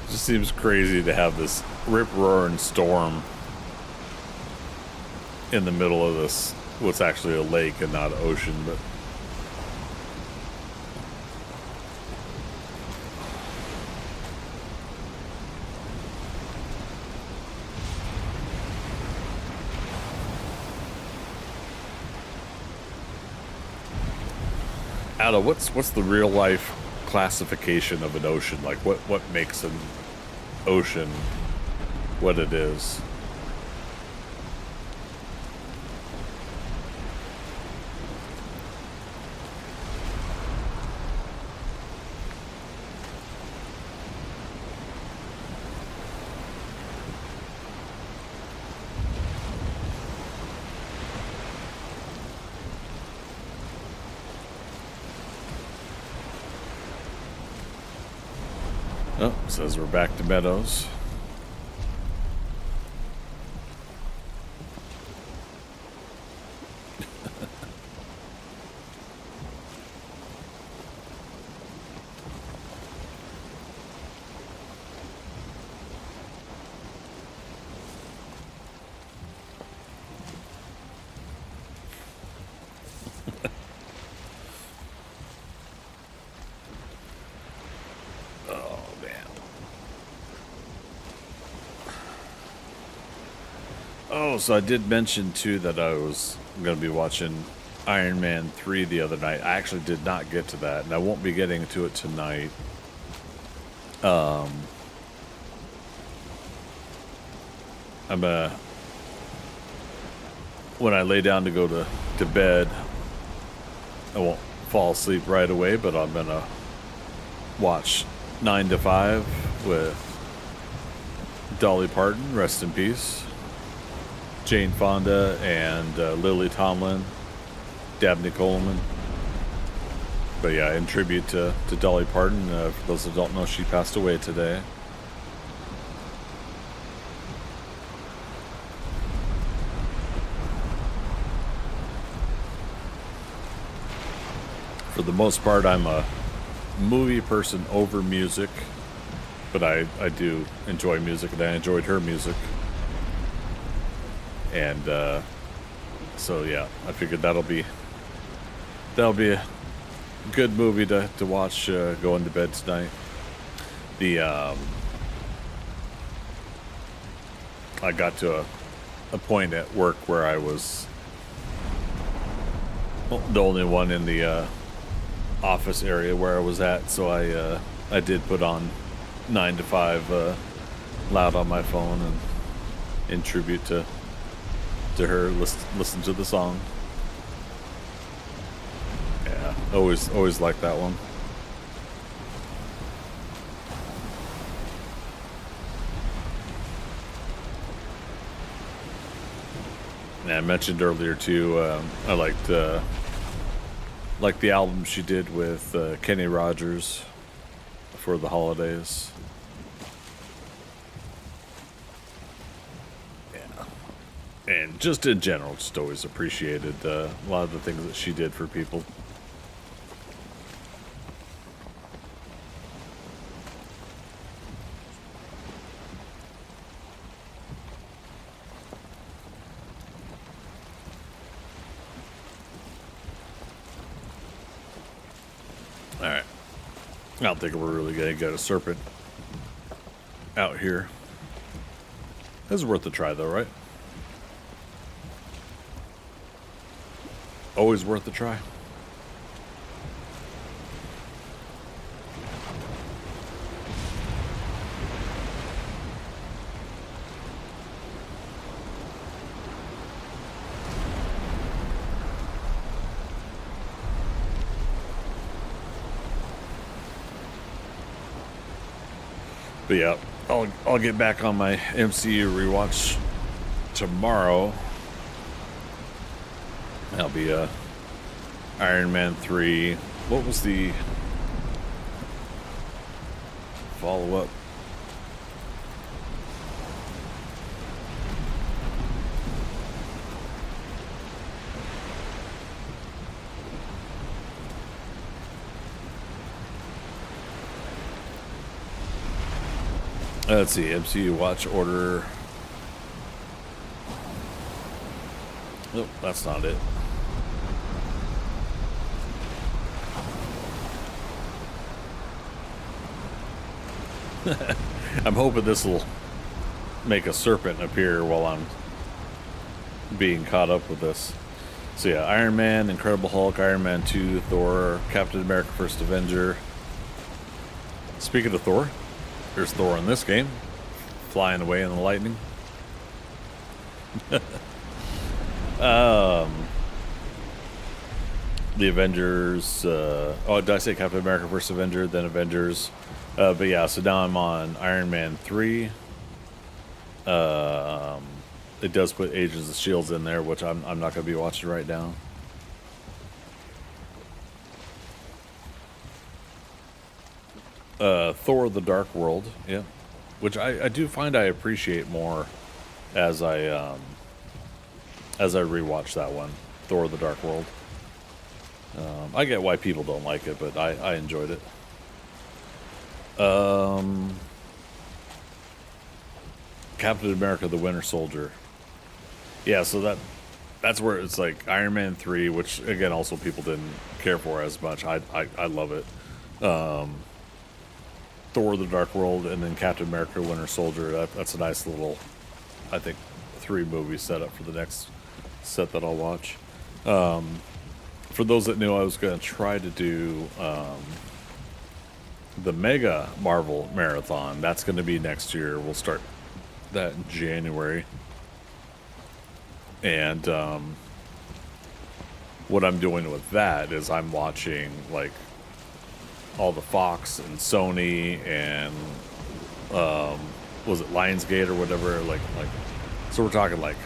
Speaker 1: Just seems crazy to have this rip-roaring storm in the middle of this, what's actually a lake and not an ocean, but Ada, what's the real life classification of an ocean? Like what makes an ocean what it is? Oh, says we're back to Meadows. Oh, so I did mention too that I was going to be watching Iron Man 3 the other night. I actually did not get to that, and I won't be getting to it tonight. When I lay down to go to bed, I won't fall asleep right away, but I'm going to watch 9 to 5 with Dolly Parton, rest in peace, Jane Fonda, and Lily Tomlin, Dabney Coleman. But yeah, in tribute to Dolly Parton, for those that don't know, she passed away today. For the most part, I'm a movie person over music, but I do enjoy music, and I enjoyed her music. And so yeah, I figured that'll be a good movie to watch going to bed tonight. I got to a point at work where I was the only one in the office area where I was at, so I did put on 9 to 5 loud on my phone, and in tribute to her, listen to the song. Yeah, always liked that one. And I mentioned earlier too, I liked the album she did with Kenny Rogers for the holidays. Yeah, and just in general, just always appreciated a lot of the things that she did for people. Alright. I don't think we're really going to get a serpent out here. This is worth a try, though, right? Always worth a try. But yeah, I'll get back on my MCU rewatch tomorrow. That'll be Iron Man 3. What was the follow-up? Let's see, MCU watch order. Nope, that's not it. I'm hoping this will make a serpent appear while I'm being caught up with this. So yeah, Iron Man, Incredible Hulk, Iron Man 2, Thor, Captain America First Avenger. Speaking of Thor, there's Thor in this game, flying away in the lightning. The Avengers, did I say Captain America First Avenger, then Avengers? But yeah, so now I'm on Iron Man 3. It does put Agents of Shields in there, which I'm not going to be watching right now. Thor: The Dark World, yeah, which I do find I appreciate more as I rewatch that one, Thor: The Dark World. I get why people don't like it, but I enjoyed it. Captain America: The Winter Soldier. Yeah, so that's where it's like Iron Man 3, which again also people didn't care for as much. I love it. Thor: The Dark World, and then Captain America: Winter Soldier. That's a nice little, I think, 3 movie setup for the next set that I'll watch. For those that knew, I was going to try to do the Mega Marvel Marathon. That's going to be next year. We'll start that in January. And what I'm doing with that is I'm watching like all the Fox and Sony and was it Lionsgate or whatever, like so we're talking like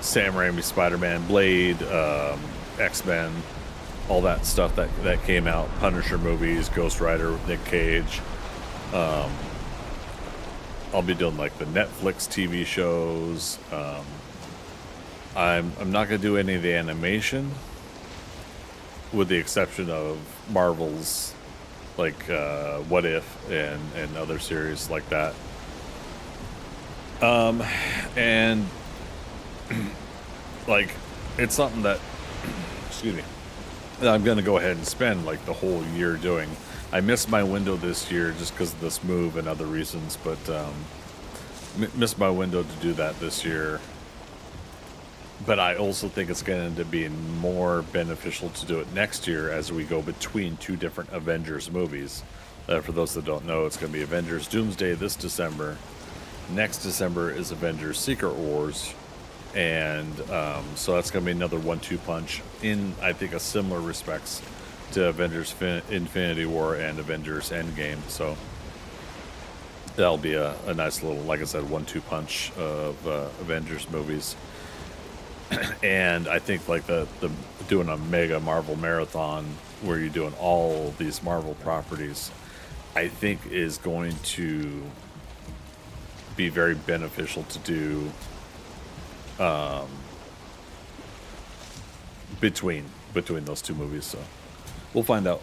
Speaker 1: Sam Raimi, Spider-Man, Blade, X-Men, all that stuff that came out, Punisher movies, Ghost Rider with Nick Cage. I'll be doing like the Netflix TV shows. I'm not gonna do any of the animation, with the exception of Marvel's, like What If and other series like that. And like it's something that, excuse me, that I'm gonna go ahead and spend like the whole year doing. I missed my window this year just because of this move and other reasons, but missed my window to do that this year. But I also think it's going to be more beneficial to do it next year as we go between 2 different Avengers movies. For those that don't know, it's going to be Avengers Doomsday this December. Next December is Avengers Secret Wars. And so that's going to be another 1-2 punch in, I think, a similar respects to Avengers Infinity War and Avengers Endgame. So that'll be a nice little, like I said, 1-2 punch of Avengers movies. And I think like the doing a mega Marvel marathon where you're doing all these Marvel properties, I think is going to be very beneficial to do between those 2 movies. So we'll find out.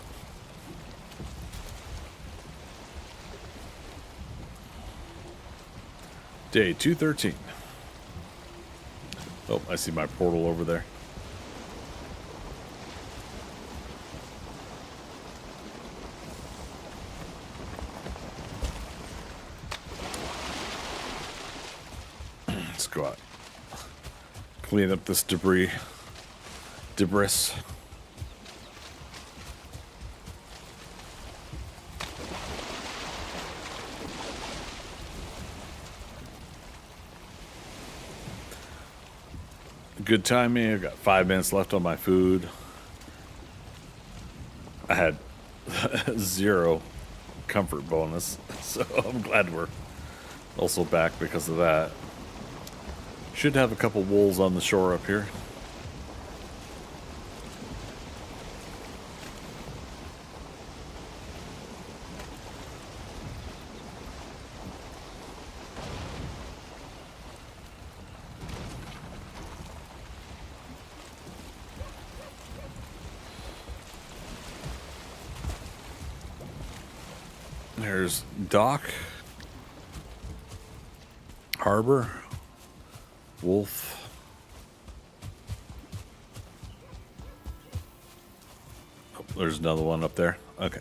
Speaker 1: Day 213. Oh, I see my portal over there. Let's go out. Clean up this debris. Good timing. I've got 5 minutes left on my food. I had 0 comfort bonus, so I'm glad we're also back because of that. Should have a couple wolves on the shore up here. There's dock, harbor, wolf. Oh, there's another one up there. Okay.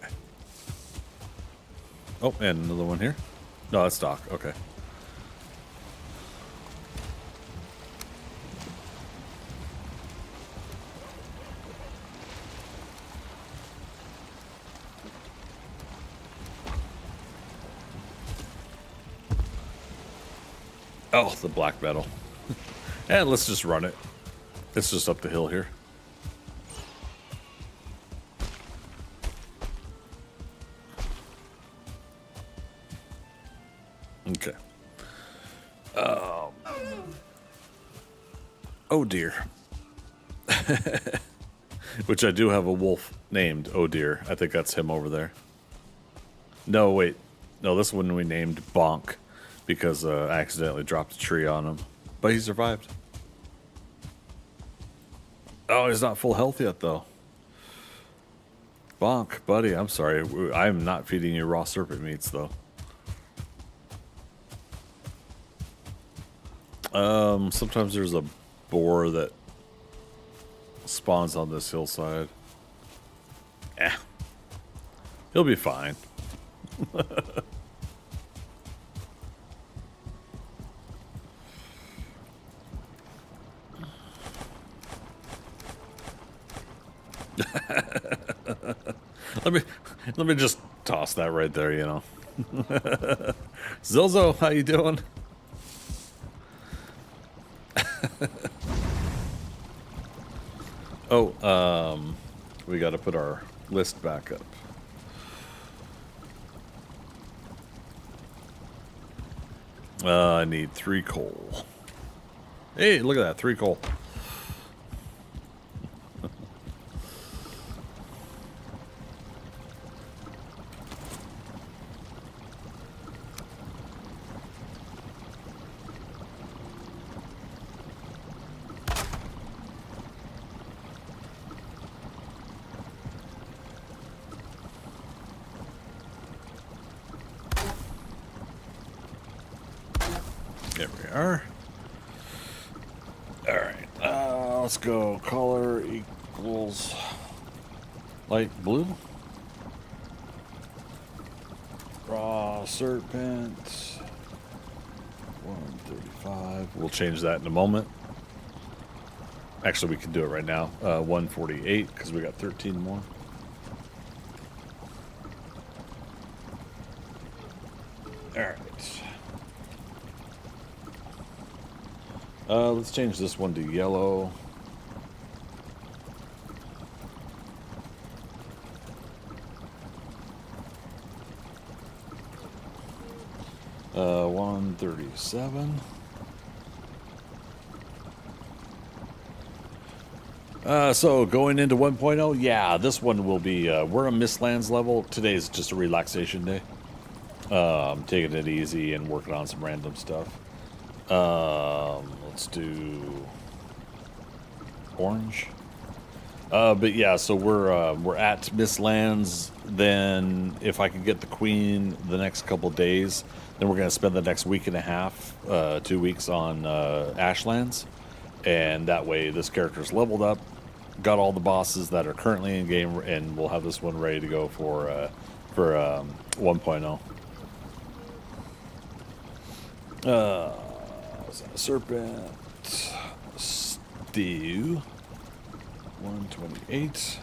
Speaker 1: Oh, and another one here. No, that's dock. Okay. Oh, the black metal. And let's just run it. It's just up the hill here. Okay. Oh dear. Which I do have a wolf named Oh Dear. I think that's him over there. No, wait. No, this one we named Bonk because I accidentally dropped a tree on him. But he survived. Oh, he's not full health yet, though. Bonk, buddy, I'm sorry. I'm not feeding you raw serpent meats, though. Sometimes there's a boar that spawns on this hillside. He'll be fine. Let me just toss that right there, you know. Zozo, how you doing? Oh, we got to put our list back up. I need 3 coal. Hey, look at that, 3 coal. There we are. Alright, let's go. Color equals light blue. Raw serpent. 135. We'll change that in a moment. Actually, we can do it right now. 148, because we got 13 more. Alright. Let's change this one to yellow. Uh, 137. So going into 1.0, yeah, this one will be, we're a Mistlands level. Today's just a relaxation day. Taking it easy and working on some random stuff. Let's do orange. But yeah, so we're at Mistlands. Then if I can get the queen the next couple days, then we're gonna spend the next week and a half, 2 weeks on Ashlands, and that way this character's leveled up, got all the bosses that are currently in game, and we'll have this one ready to go for 1.0. Serpent stew 128.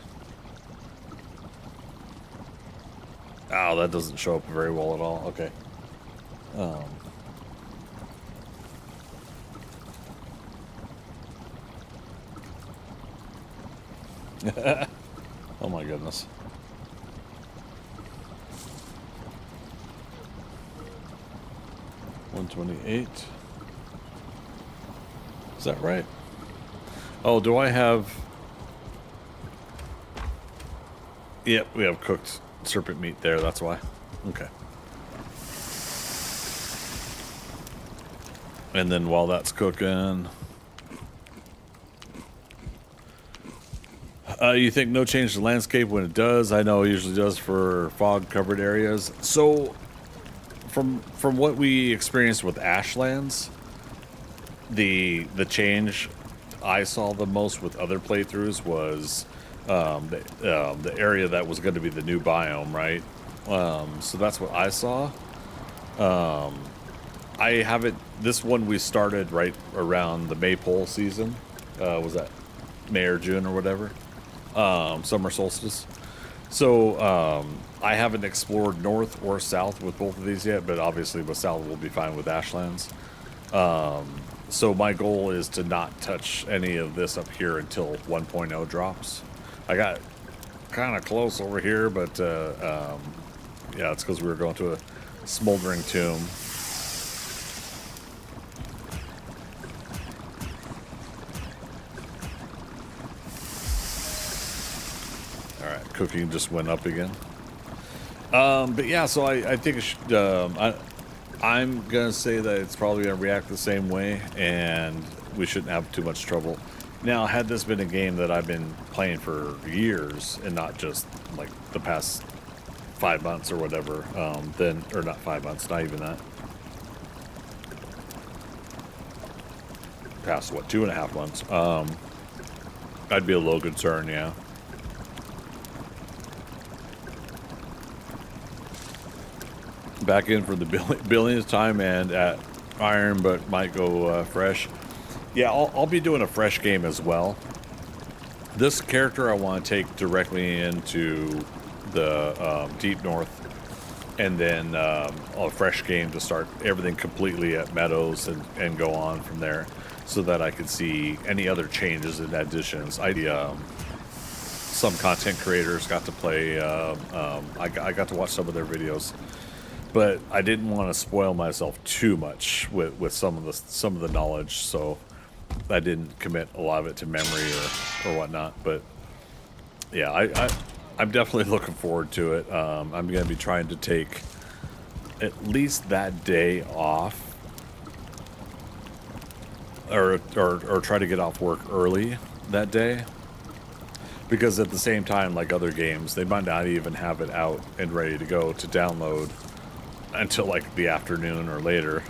Speaker 1: Oh, that doesn't show up very well at all. Okay. Oh my goodness. $128. Is that right? Oh, do I have... Yep, we have cooked serpent meat there, that's why. Okay. And then while that's cooking... you think no change to landscape when it does? I know it usually does for fog-covered areas. So, from what we experienced with Ashlands, the change I saw the most with other playthroughs was the area that was going to be the new biome, right? So that's what I saw. I haven't. This one we started right around the maypole season. Was that May or June or whatever? Summer solstice. So I haven't explored north or south with both of these yet, but obviously with south we'll be fine with Ashlands. So my goal is to not touch any of this up here until 1.0 drops. I got kind of close over here, but yeah, it's because we were going to a smoldering tomb. cooking just went up again. But yeah, so I think it should, I'm gonna say that it's probably gonna react the same way, and we shouldn't have too much trouble. Now, had this been a game that I've been playing for years and not just like the past 5 months or whatever, then, or not 5 months, not even that. Past what, 2.5 months? I'd be a little concerned, yeah. Back in for the billionth time and at Iron, but might go fresh. Yeah, I'll be doing a fresh game as well. This character I want to take directly into the Deep North, and then a fresh game to start everything completely at Meadows and go on from there, so that I could see any other changes and additions. Some content creators got to play. I got to watch some of their videos, but I didn't want to spoil myself too much with some of the knowledge, so I didn't commit a lot of it to memory or whatnot. But yeah, I'm definitely looking forward to it. I'm going to be trying to take at least that day off, or try to get off work early that day, because at the same time, like other games, they might not even have it out and ready to go to download until like the afternoon or later.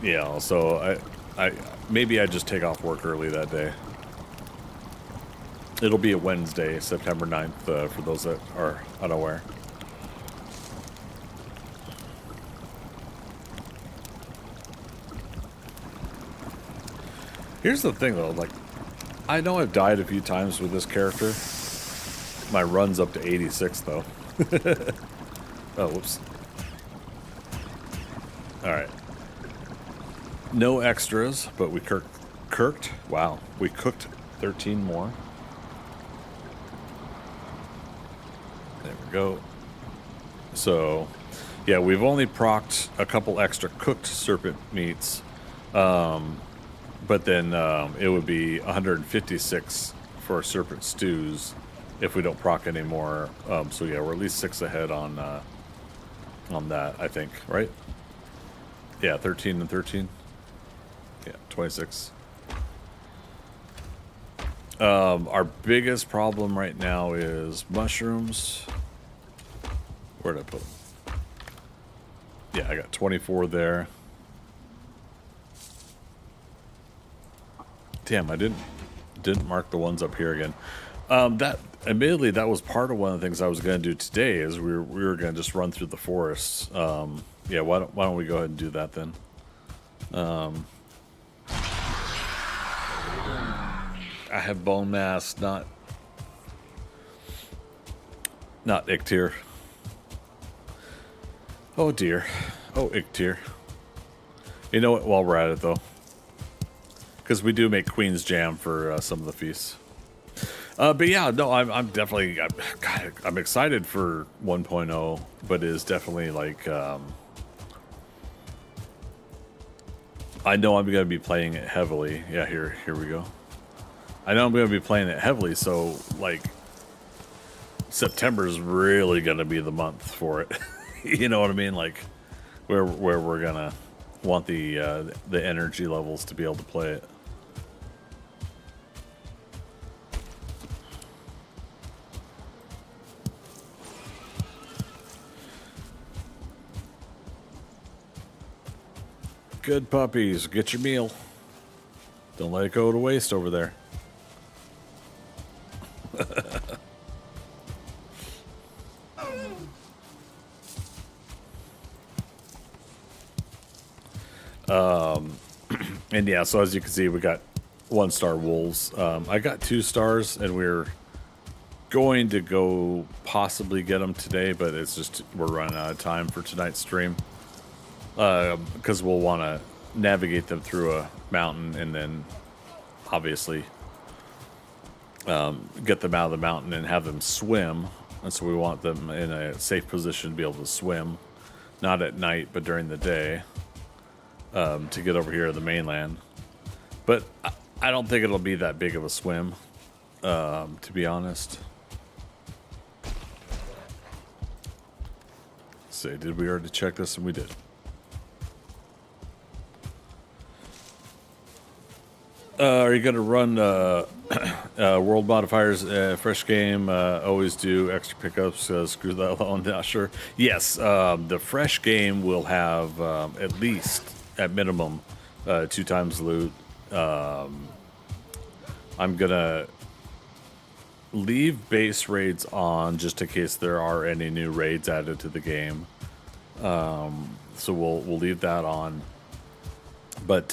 Speaker 1: Yeah, so I maybe I just take off work early that day. It'll be a Wednesday, September 9th, for those that are unaware. Here's the thing though, like, I know I've died a few times with this character. My run's up to 86 though. Oh, whoops. Alright. No extras, but we kirked. Wow, we cooked 13 more. There we go. So, yeah, we've only procced a couple extra cooked serpent meats. But then it would be 156 for serpent stews if we don't proc anymore. So yeah, we're at least 6 ahead on that, I think, right? Yeah, 13 and 13. Yeah, 26. Our biggest problem right now is mushrooms. Where did I put them? Yeah, I got 24 there. Damn, I didn't mark the ones up here again. That admittedly, that was part of one of the things I was going to do today. Is we were going to just run through the forests. Yeah, why don't we go ahead and do that then? I have bone mass, not Ictier. Oh dear. Oh, Ictier. You know what? While we're at it though, because we do make Queen's Jam for some of the feasts. But yeah, no, I'm definitely, I'm excited for 1.0, but it is definitely like, I know I'm going to be playing it heavily. Yeah, here we go. I know I'm going to be playing it heavily, so like September is really going to be the month for it. You know what I mean? Like where we're going to want the energy levels to be able to play it. Good puppies, get your meal. Don't let it go to waste over there. And yeah, so as you can see, we got 1-star wolves. I got 2 stars, and we're going to go possibly get them today, but it's just we're running out of time for tonight's stream. Because we'll want to navigate them through a mountain and then obviously get them out of the mountain and have them swim. And so we want them in a safe position to be able to swim, not at night, but during the day, to get over here to the mainland. But I don't think it'll be that big of a swim, to be honest. say, did we already check this? And we did. Are you going to run world modifiers, fresh game? Always do extra pickups. Screw that alone. Not sure. Yes, the fresh game will have at least, at minimum, 2 times loot. I'm gonna leave base raids on just in case there are any new raids added to the game. So we'll leave that on. But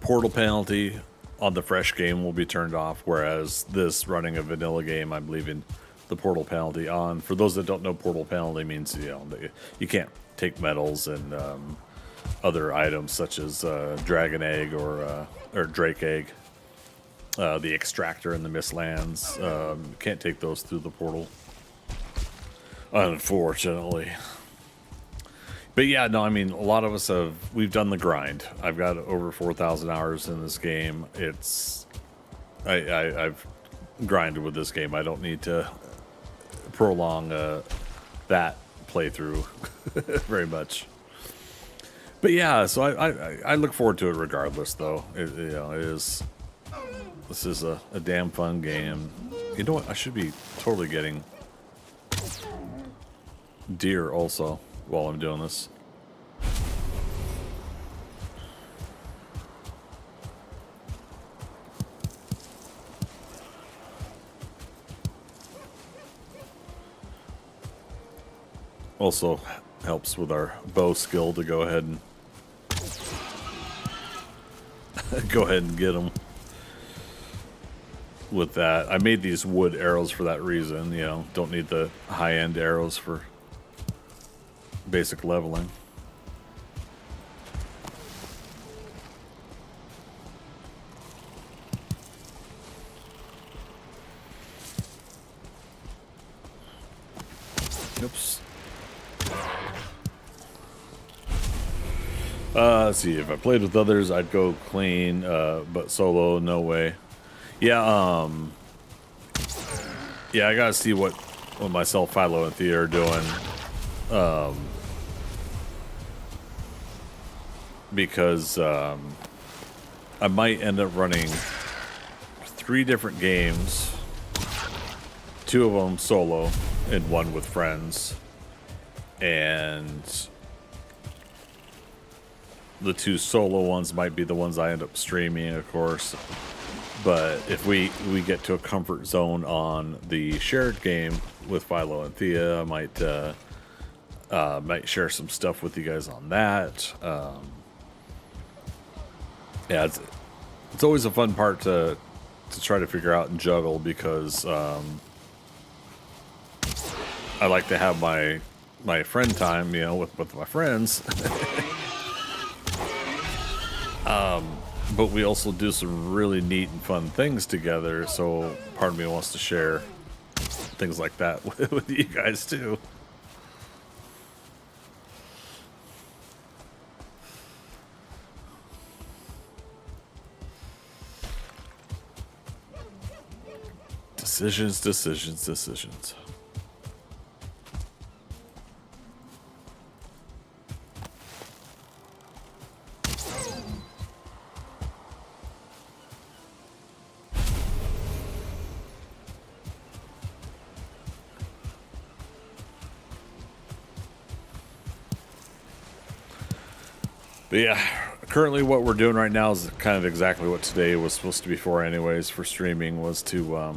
Speaker 1: portal penalty on the fresh game will be turned off, whereas this running a vanilla game, I'm leaving the portal penalty on. For those that don't know, portal penalty means you can't take metals and other items such as dragon egg or drake egg, the extractor in the Mistlands. Can't take those through the portal, unfortunately. But yeah, no, I mean, a lot of us we've done the grind. I've got over 4,000 hours in this game. I've grinded with this game. I don't need to prolong that playthrough very much. But yeah, so I look forward to it regardless, though. This is a damn fun game. You know what? I should be totally getting deer also while I'm doing this. Also helps with our bow skill to go ahead and get them with that. I made these wood arrows for that reason. Don't need the high-end arrows for basic leveling. Oops. Let's see, if I played with others, I'd go clean, but solo, no way. Yeah, I gotta see what myself, Philo, and Thea are doing. Because I might end up running 3 different games, 2 of them solo and 1 with friends, and the 2 solo ones might be the ones I end up streaming, of course. But if we get to a comfort zone on the shared game with Philo and Thea, I might share some stuff with you guys on that. Yeah, it's always a fun part to try to figure out and juggle, because I like to have my friend time, with my friends. But we also do some really neat and fun things together, so part of me wants to share things like that with you guys too. Decisions. But yeah, currently what we're doing right now is kind of exactly what today was supposed to be for anyways, for streaming, was to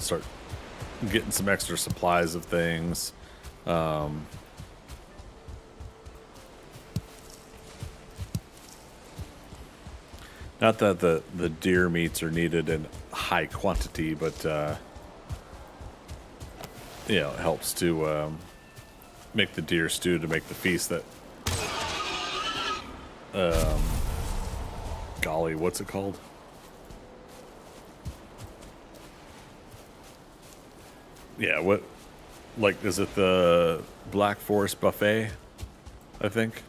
Speaker 1: start getting some extra supplies of things. Not that the deer meats are needed in high quantity, but it helps to make the deer stew, to make the feast that golly, what's it called? Yeah, what, like, is it the Black Forest Buffet, I think?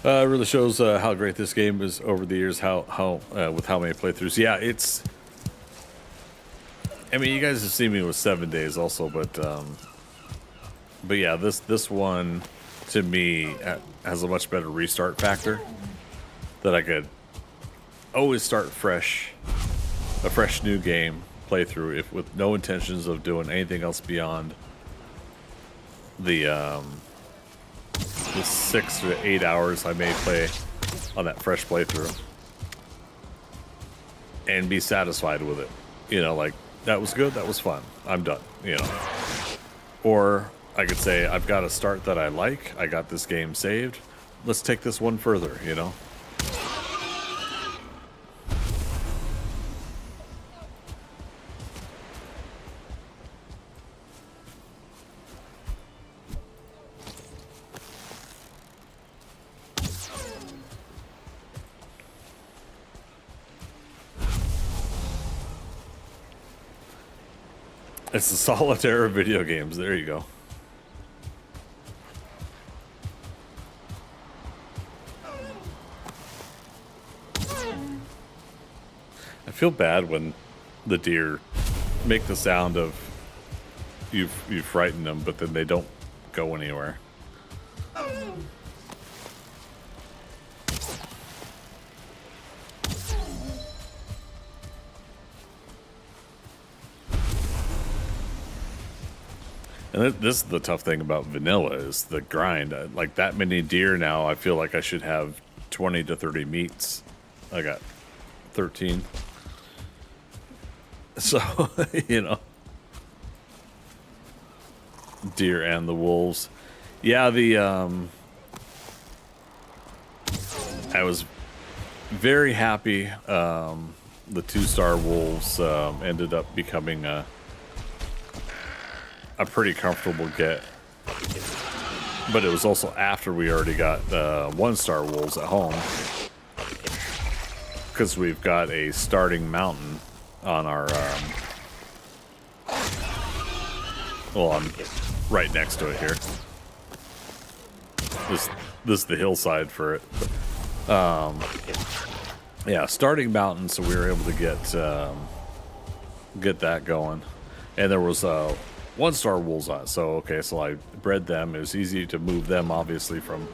Speaker 1: It really shows how great this game is over the years. How with how many playthroughs. Yeah, it's. I mean, you guys have seen me with 7 days also, but yeah, this one to me has a much better restart factor. That I could always start fresh, a fresh new game playthrough, if with no intentions of doing anything else beyond the 6 to 8 hours I may play on that fresh playthrough and be satisfied with it. You know, like, that was good, that was fun, I'm done, you know. Or I could say, I've got a start that I like, I got this game saved, let's take this one further, you know. It's the solitaire of video games. There you go. I feel bad when the deer make the sound of you frighten them, but then they don't go anywhere. And this is the tough thing about vanilla is the grind. Like that many deer now, I feel like I should have 20 to 30 meats. I got 13. So, you know. Deer and the wolves. Yeah, I was very happy the 2-star wolves ended up becoming a pretty comfortable get, but it was also after we already got 1-star wolves at home, because we've got a starting mountain on our well, I'm right next to it here. This is the hillside for it. Yeah, starting mountain, so we were able to get that going, and there was 1-star wolves on it. So okay, so I bred them. It was easy to move them, obviously, from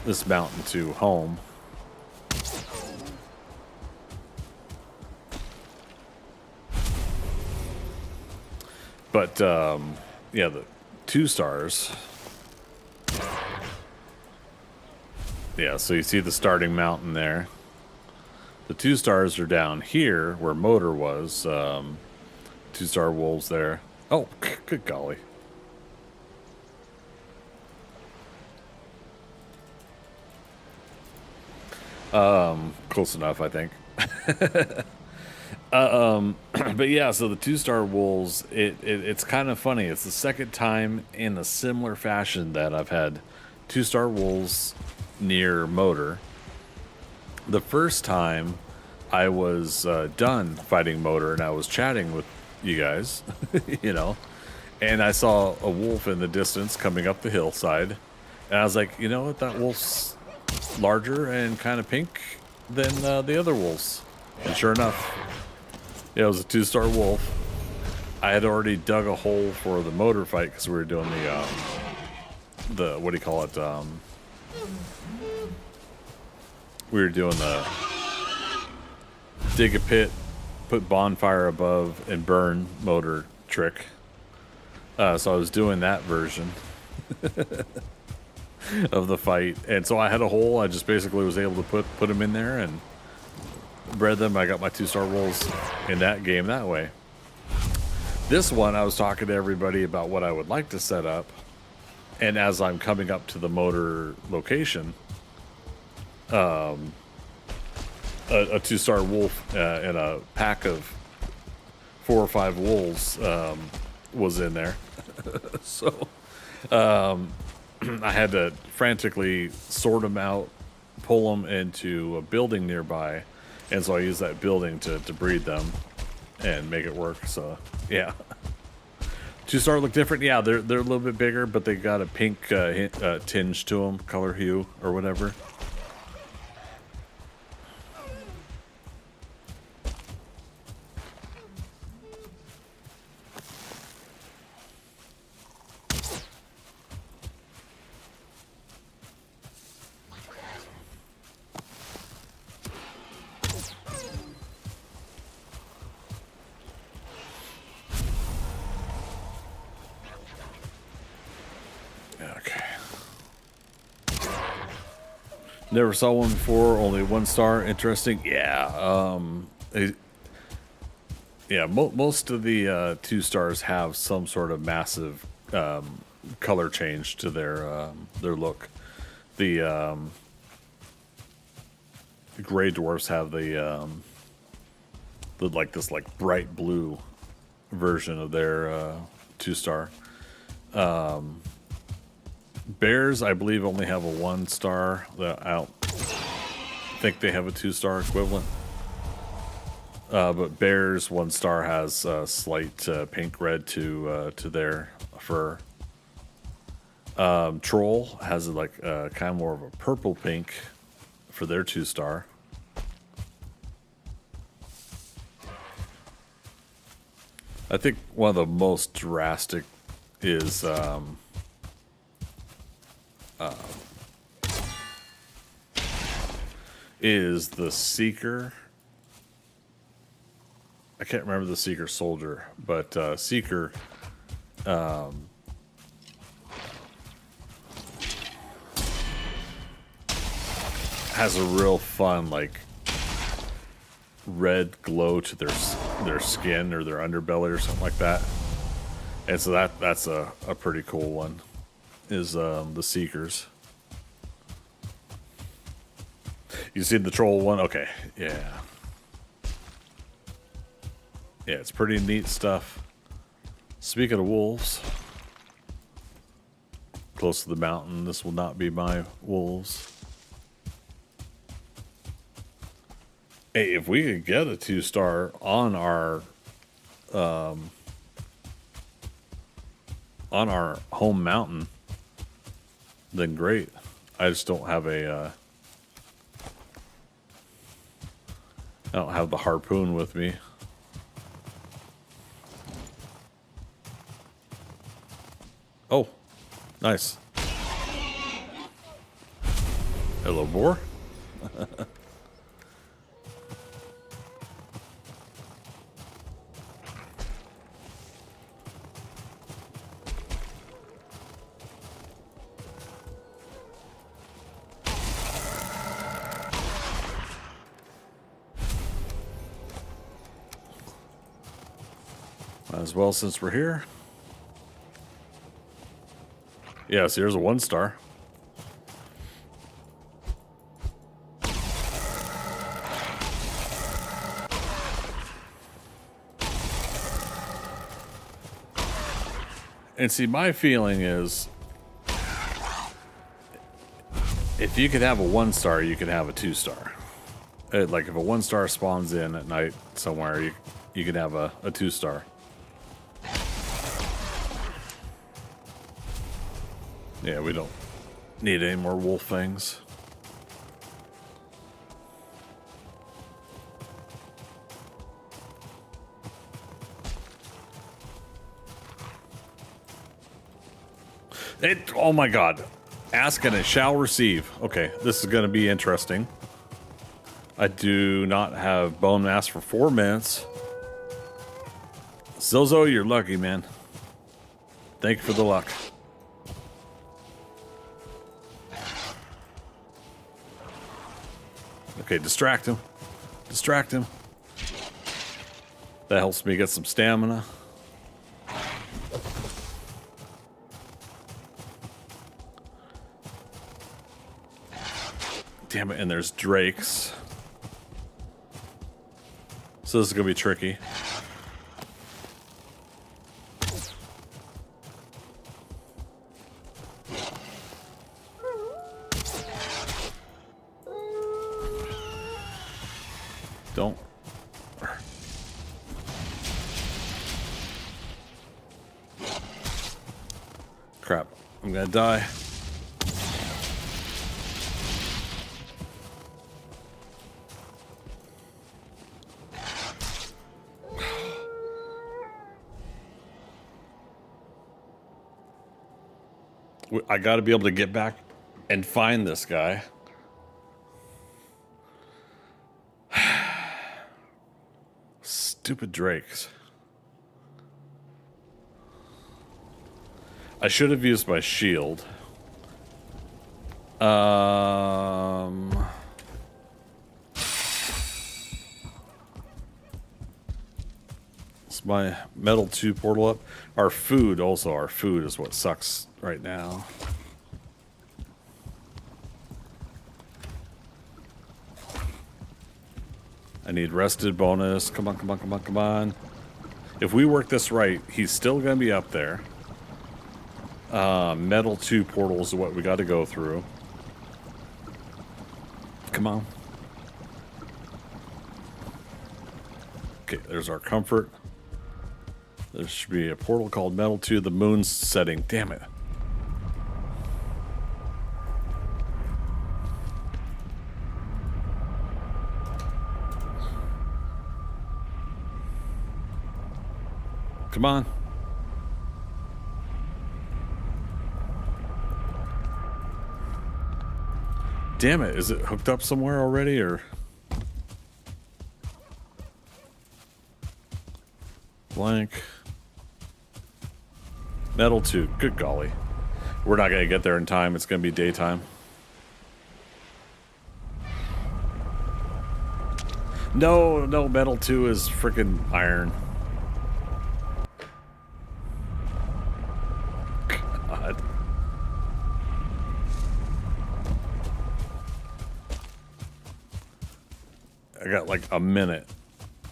Speaker 1: this mountain to home. But yeah, the 2 stars. Yeah, so you see the starting mountain there. The 2 stars are down here where Motor was. 2-star wolves there. Oh, good golly. Close enough, I think. But yeah, so the 2-star wolves, it's kind of funny. It's the second time in a similar fashion that I've had 2-star wolves near Motor. The first time I was done fighting Motor and I was chatting with you guys, you know, and I saw a wolf in the distance coming up the hillside, and I was like, you know what, that wolf's larger and kind of pink than the other wolves. And sure enough, yeah, it was a 2-star wolf. I had already dug a hole for the Motor fight because we were doing the what do you call it, we were doing the dig a pit, put bonfire above, and burn Motor trick. So I was doing that version of the fight, and so I had a hole. I just basically was able to put them in there and bred them. I got my 2-star wolves in that game that way. This one, I was talking to everybody about what I would like to set up, and as I'm coming up to the Motor location, a 2-star wolf and a pack of 4 or 5 wolves was in there. So I had to frantically sort them out, pull them into a building nearby, and so I used that building to breed them and make it work. So yeah, 2-star look different. Yeah, they're a little bit bigger, but they got a pink tinge to them, color hue or whatever. Never saw one before. Only 1 star. Interesting. Yeah. Most of the 2 stars have some sort of massive color change to their look. The gray dwarfs have the like bright blue version of their 2 star. Bears, I believe, only have a 1 star. I don't think they have a 2 star equivalent. But Bears 1 star has a slight pink red to their fur. Troll has like kind of more of a purple pink for their 2 star. I think one of the most drastic is the Seeker. I can't remember the Seeker Soldier, but Seeker has a real fun like red glow to their skin or their underbelly or something like that. And so that's a pretty cool one. Is the Seekers. You see the Troll one? Okay, yeah. Yeah, it's pretty neat stuff. Speaking of wolves, close to the mountain, this will not be my wolves. Hey, if we could get a 2 star on our home mountain, then great. I just don't have I don't have the harpoon with me. Oh, nice. Hello, boar. As well, since we're here. Yeah, so here's a 1 star. And see, my feeling is, if you could have a 1 star, you could have a 2 star. Like if a 1 star spawns in at night somewhere, you could have a 2 star. Yeah, we don't need any more wolf fangs. Oh my god. Ask and it shall receive. Okay, this is going to be interesting. I do not have bone mass for 4 minutes. Zozo, you're lucky, man. Thank you for the luck. Okay, distract him. Distract him. That helps me get some stamina. Damn it, and there's drakes. So this is gonna be tricky. Don't. I'm gonna die. I got to be able to get back and find this guy. Stupid drakes. I should have used my shield. Is my metal 2 portal up? Our food is what sucks right now. I need rested bonus. Come on, come on, come on, come on. If we work this right, he's still going to be up there. Metal 2 portals is what we got to go through. Come on. Okay, there's our comfort. There should be a portal called Metal 2. The moon's setting. Damn it. Come on. Damn it. Is it hooked up somewhere already, or? Blank. Metal 2. Good golly. We're not going to get there in time. It's going to be daytime. No, no, Metal 2 is freaking iron. God. I got like a minute.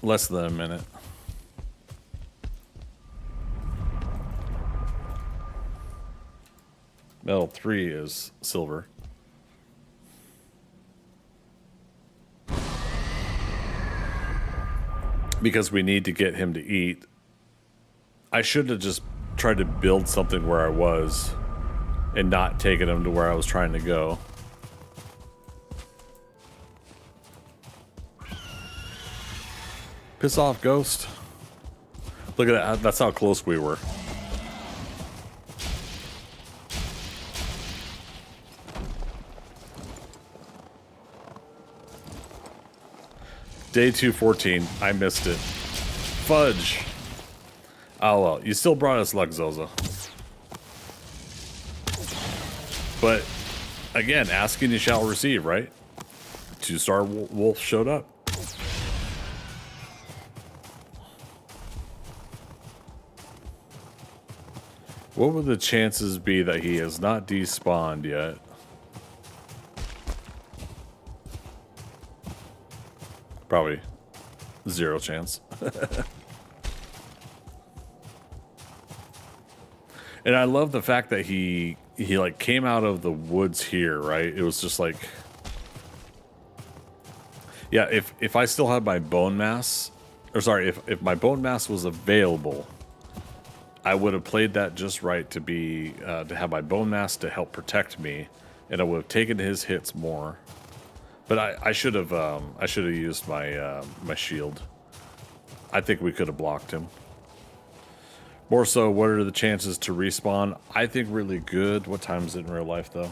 Speaker 1: Less than a minute. Metal 3 is silver. Because we need to get him to eat. I should have just tried to build something where I was and not taken him to where I was trying to go. Piss off, ghost. Look at that. That's how close we were. Day 214. I missed it. Fudge. Oh well, you still brought us luck, Zoza. But again, asking you shall receive, right? 2-star wolf showed up. What would the chances be that he has not despawned yet? Probably 0 chance. And I love the fact that he like came out of the woods here, right? It was just like, yeah, if I still had my bone mass, or sorry, if my bone mass was available, I would have played that just right to be to have my bone mass to help protect me, and I would have taken his hits more. But I should have used my my shield. I think we could have blocked him. More so, what are the chances to respawn? I think really good. What time is it in real life, though?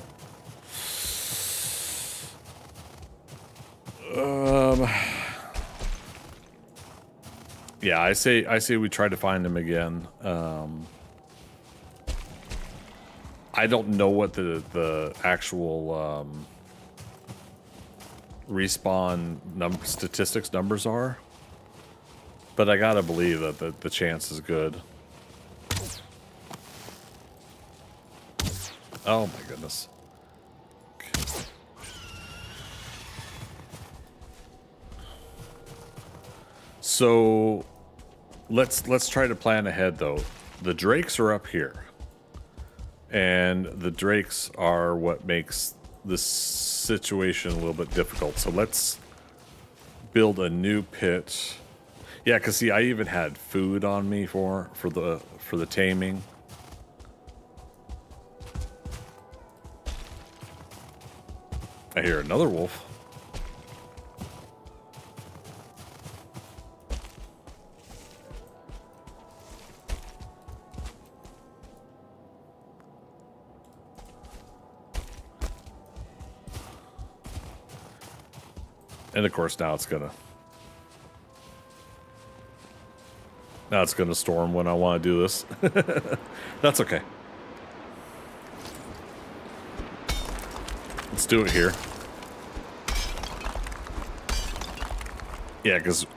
Speaker 1: Yeah, I say we try to find him again. I don't know what the actual respawn statistics numbers are, but I gotta believe that the chance is good. Oh my goodness. Okay. So let's try to plan ahead though. The drakes are up here, and the drakes are what makes this situation a little bit difficult. So let's build a new pit. Yeah, because see, I even had food on me for the taming. I hear another wolf. And of course now it's gonna storm when I want to do this. That's okay. Let's do it here. Yeah, because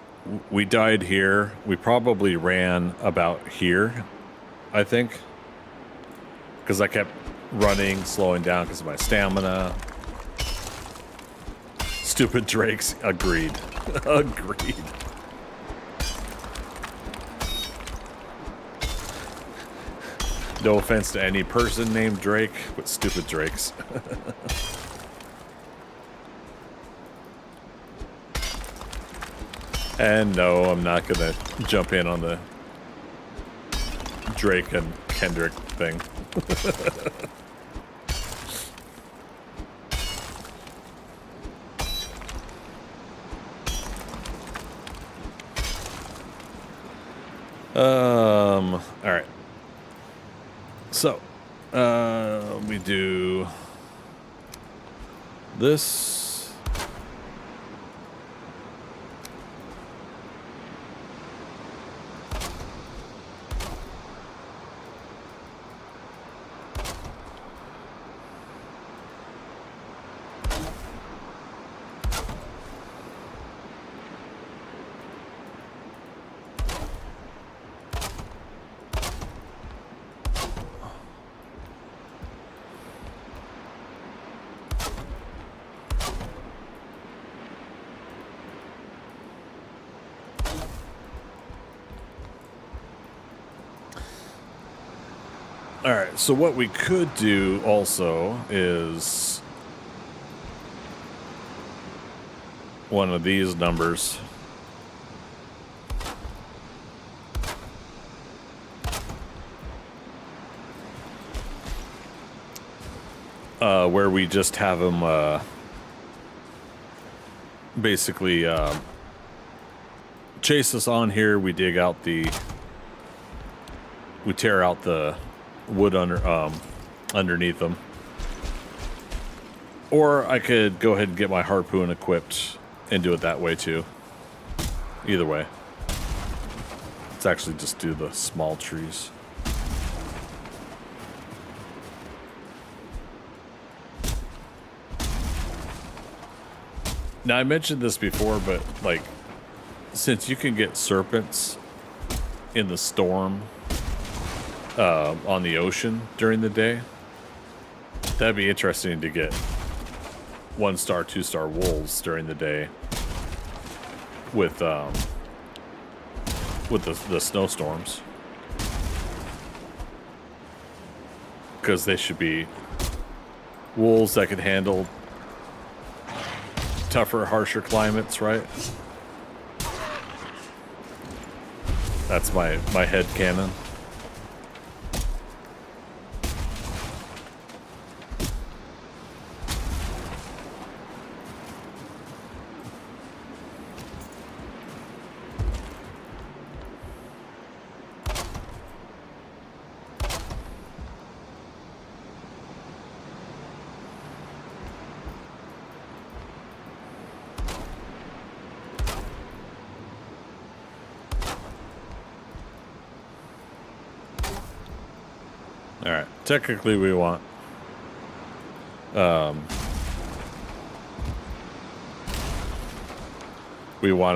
Speaker 1: we died here. We probably ran about here, I think. Because I kept running, slowing down because of my stamina. Stupid drakes. Agreed. Agreed. No offense to any person named Drake, but stupid drakes. And no, I'm not gonna jump in on the Drake and Kendrick thing. All right. So, we do this. All right, so what we could do also is one of these numbers. Where we just have them basically chase us on here. We dig out we tear out the wood underneath them. Or I could go ahead and get my harpoon equipped and do it that way too. Either way. Let's actually just do the small trees. Now I mentioned this before, but like, since you can get serpents in the storm on the ocean during the day, that'd be interesting to get 1-star, 2-star wolves during the day with the snowstorms, because they should be wolves that can handle tougher, harsher climates, right? That's my head canon. All right. Technically, we want to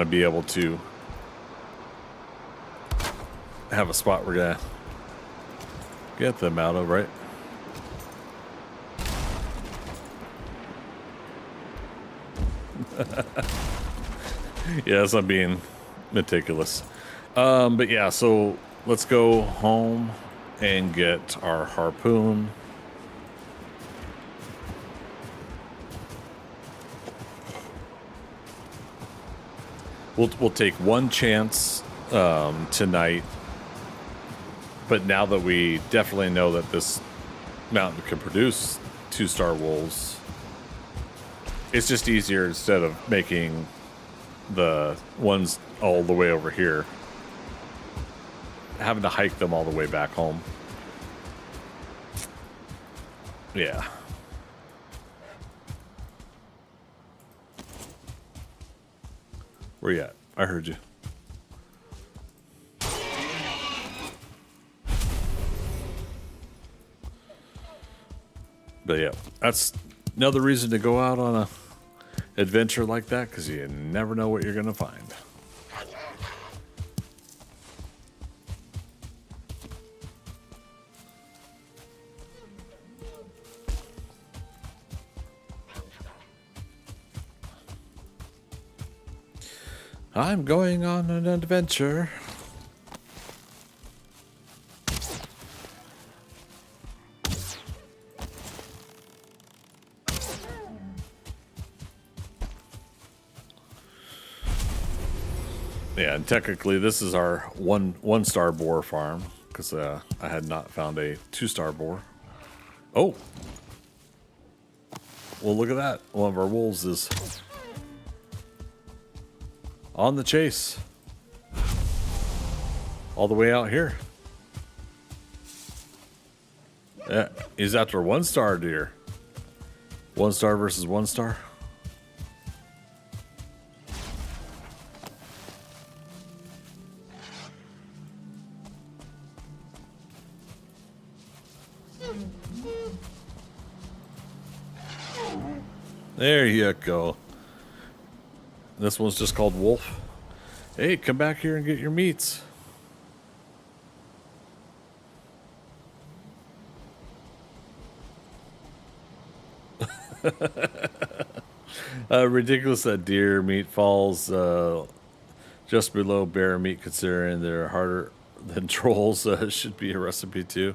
Speaker 1: be able to have a spot we're gonna get them out of, right? Yes, I'm being meticulous. But yeah, so let's go home and get our harpoon. We'll take one chance tonight, but now that we definitely know that this mountain can produce 2-star wolves, It's just easier instead of making the ones all the way over here, having to hike them all the way back home. Yeah. Where you at? I heard you. But yeah, that's another reason to go out on a adventure like that, because you never know what you're going to find. I'm going on an adventure. Yeah, and technically this is our one-star boar farm, because I had not found a 2-star boar. Oh, well, look at that. One of our wolves is on the chase, all the way out here. Yeah, he's after 1-star deer. 1-star versus 1-star. There you go. This one's just called Wolf. Hey, come back here and get your meats. Ridiculous that deer meat falls just below bear meat, considering they're harder than trolls. Should be a recipe too.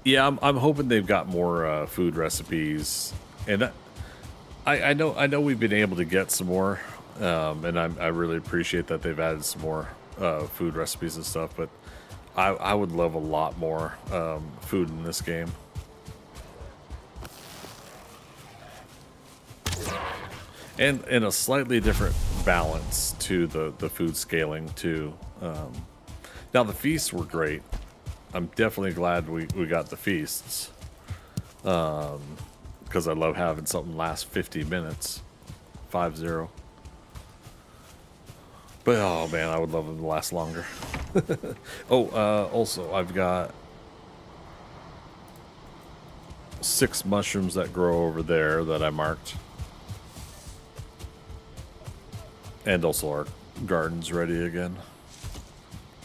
Speaker 1: Yeah, I'm hoping they've got more food recipes, and I know we've been able to get some more, and I really appreciate that they've added some more food recipes and stuff. But I would love a lot more food in this game, and a slightly different balance to the food scaling too. Now the feasts were great. I'm definitely glad we got the feasts, because I love having something last 50 minutes, 5-0. But oh man, I would love them to last longer. Also I've got 6 mushrooms that grow over there that I marked, and also our garden's ready again,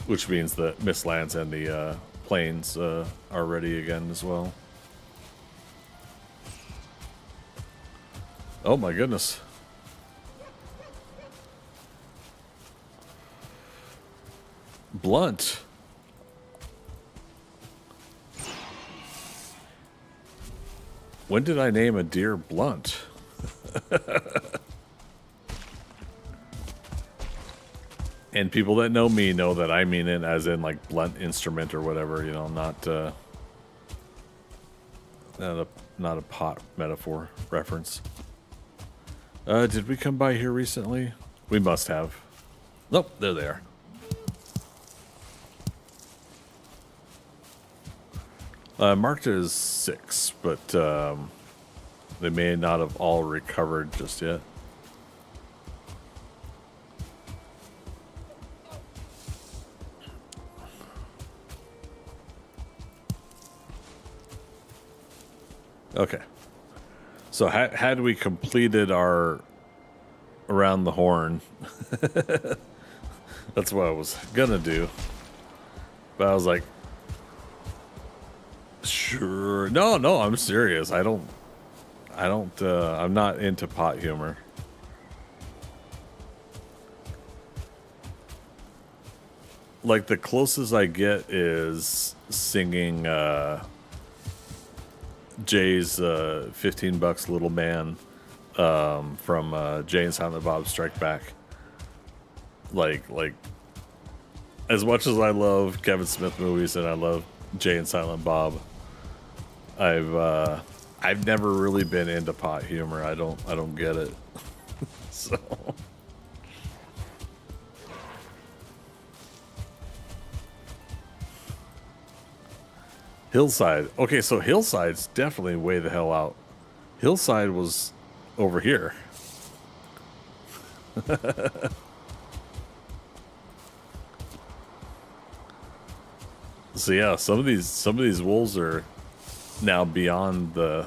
Speaker 1: which means the Mistlands and the plains are ready again as well. Oh my goodness. Blunt. When did I name a deer Blunt? And people that know me know that I mean it as in like blunt instrument or whatever, you know, not a pot metaphor reference. Did we come by here recently? We must have. Nope, there they are. Marked it as 6, but they may not have all recovered just yet. Okay, so had we completed our around the horn, that's what I was gonna do, but I was like, sure, no, I'm serious. I'm not into pot humor. Like the closest I get is singing Jay's $15 Little Man from Jay and Silent Bob Strike Back. Like as much as I love Kevin Smith movies and I love Jay and Silent Bob, I've never really been into pot humor. I don't get it. So Hillside. Okay, so Hillside's definitely way the hell out. Hillside was over here. So yeah, some of these wolves are now beyond the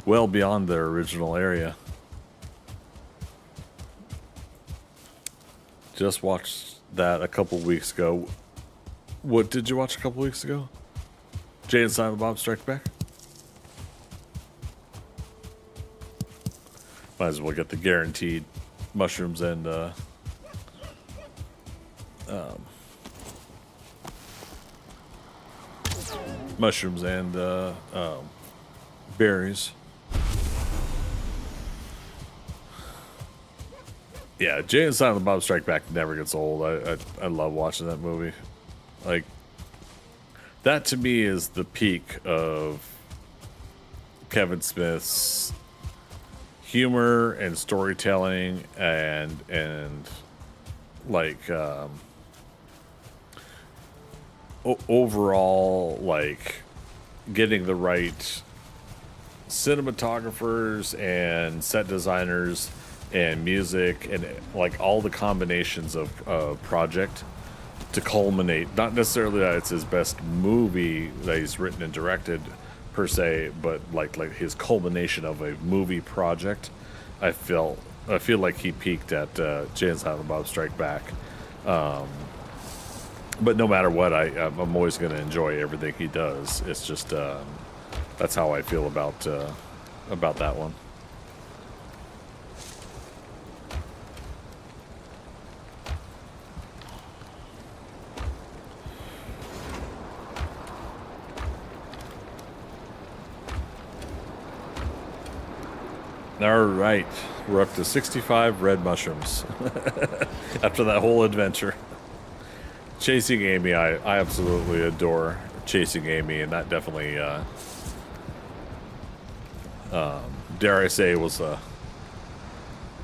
Speaker 1: well beyond their original area. Just watched that a couple weeks ago. What did you watch a couple weeks ago? Jay and Silent Bob Strike Back? Might as well get the guaranteed mushrooms and berries. Yeah, Jay and Silent Bob Strike Back never gets old. I love watching that movie. Like, that to me is the peak of Kevin Smith's humor and storytelling and like overall, like, getting the right cinematographers and set designers and music and like all the combinations of project to culminate. Not necessarily that it's his best movie that he's written and directed per se, but like his culmination of a movie project. I feel like he peaked at Jay and Silent Bob Strike Back. But no matter what, I'm always going to enjoy everything he does. It's just that's how I feel about that one. All right, we're up to 65 red mushrooms after that whole adventure. Chasing Amy, I absolutely adore Chasing Amy, and that definitely, dare I say, was a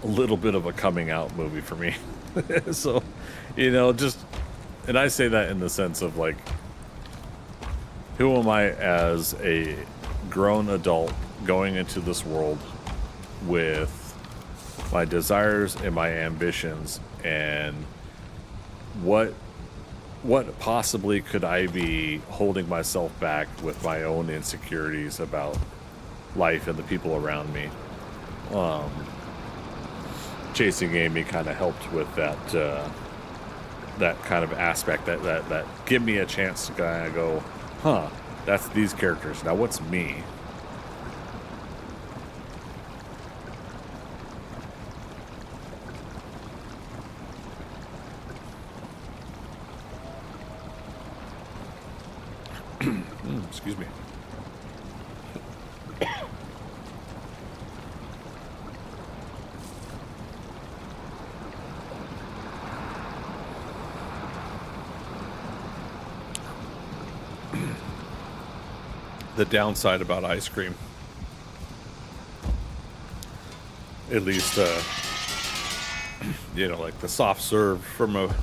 Speaker 1: little bit of a coming out movie for me. So, just, and I say that in the sense of like, who am I as a grown adult going into this world with my desires and my ambitions, and what possibly could I be holding myself back with my own insecurities about life and the people around me. Chasing Amy kind of helped with that that kind of aspect, that give me a chance to kind of go, huh, that's these characters, now what's me? Excuse me. The downside about ice cream, at least, like the soft serve from a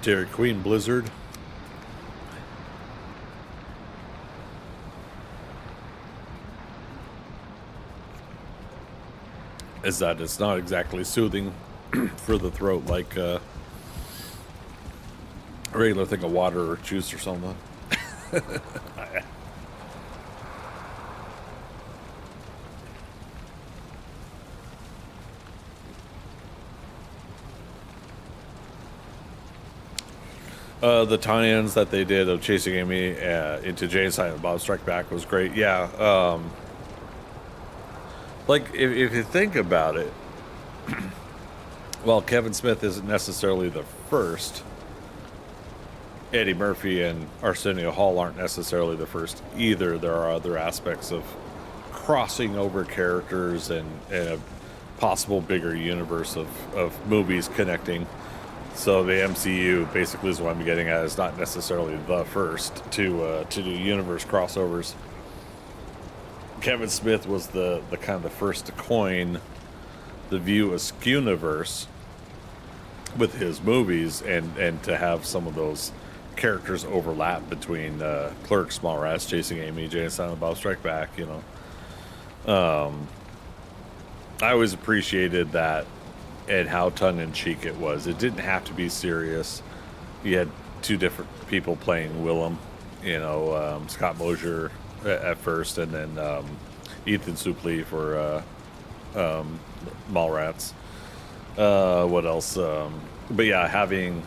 Speaker 1: Dairy Queen Blizzard, is that it's not exactly soothing for the throat like a regular thing of water or juice or something. The tie-ins that they did of Chasing Amy into Jay and Silent Bob Strike Back was great. Yeah. Like, if you think about it, well, Kevin Smith isn't necessarily the first. Eddie Murphy and Arsenio Hall aren't necessarily the first either. There are other aspects of crossing over characters and a possible bigger universe of movies connecting So the MCU basically is what I'm getting at. Is not necessarily the first to do universe crossovers. Kevin Smith was the kind of the first to coin the View Askew-niverse with his movies, and to have some of those characters overlap between Clerks, Mallrats, Chasing Amy, Jay and Silent Bob Strike Back. I always appreciated that and how tongue-in-cheek it was. It didn't have to be serious. You had two different people playing Willem, Scott Mosier at first, and then Ethan Suplee for Mallrats. What else? But yeah, having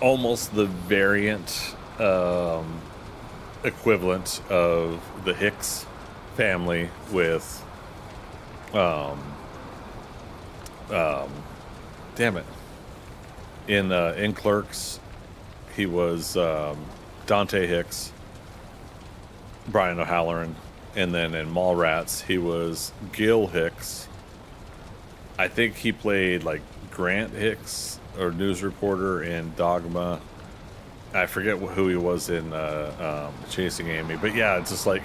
Speaker 1: almost the variant equivalent of the Hicks family with damn it, in Clerks he was Dante Hicks, Brian O'Halloran, and then in Mallrats he was Gil Hicks. I think he played like Grant Hicks or news reporter in Dogma. I forget who he was in Chasing Amy, but yeah, it's just like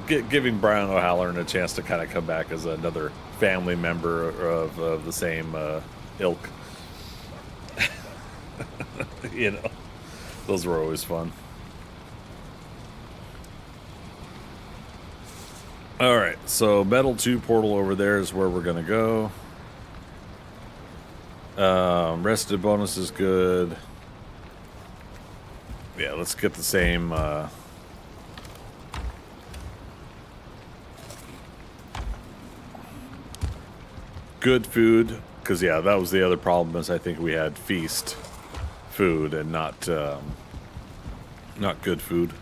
Speaker 1: giving Brian O'Halloran a chance to kind of come back as another family member of the same ilk. Those were always fun. All right, so Metal 2 portal over there is where we're gonna go. Rested bonus is good. Yeah, let's get the same good food, because yeah, that was the other problem, is I think we had feast food and not good food.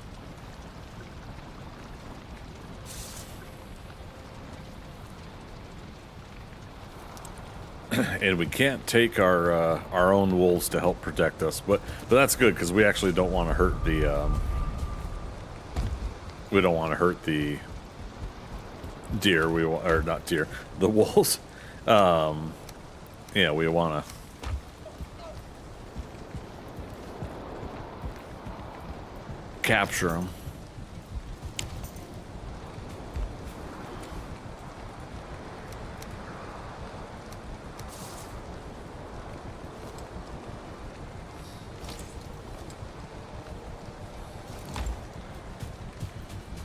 Speaker 1: And we can't take our own wolves to help protect us, but that's good, because we actually don't want to hurt the deer. Or not deer, the wolves. Yeah, we want to capture them.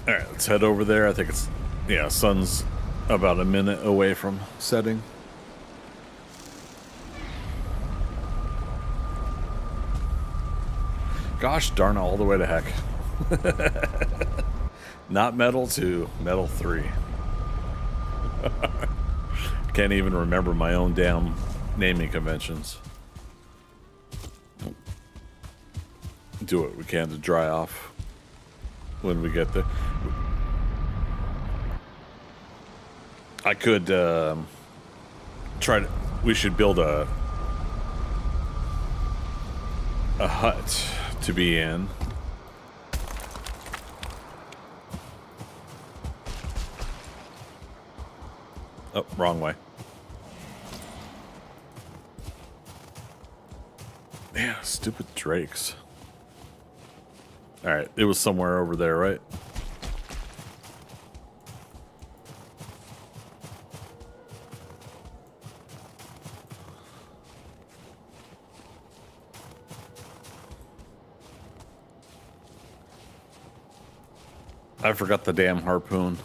Speaker 1: All right, let's head over there. I think it's, sun's about a minute away from setting. Gosh darn it, all the way to heck. Not Metal 2, Metal 3. Can't even remember my own damn naming conventions. Do what we can to dry off when we get there. I could we should build a hut to be in. Oh, wrong way. Yeah, stupid drakes. All right, it was somewhere over there, right? I forgot the damn harpoon.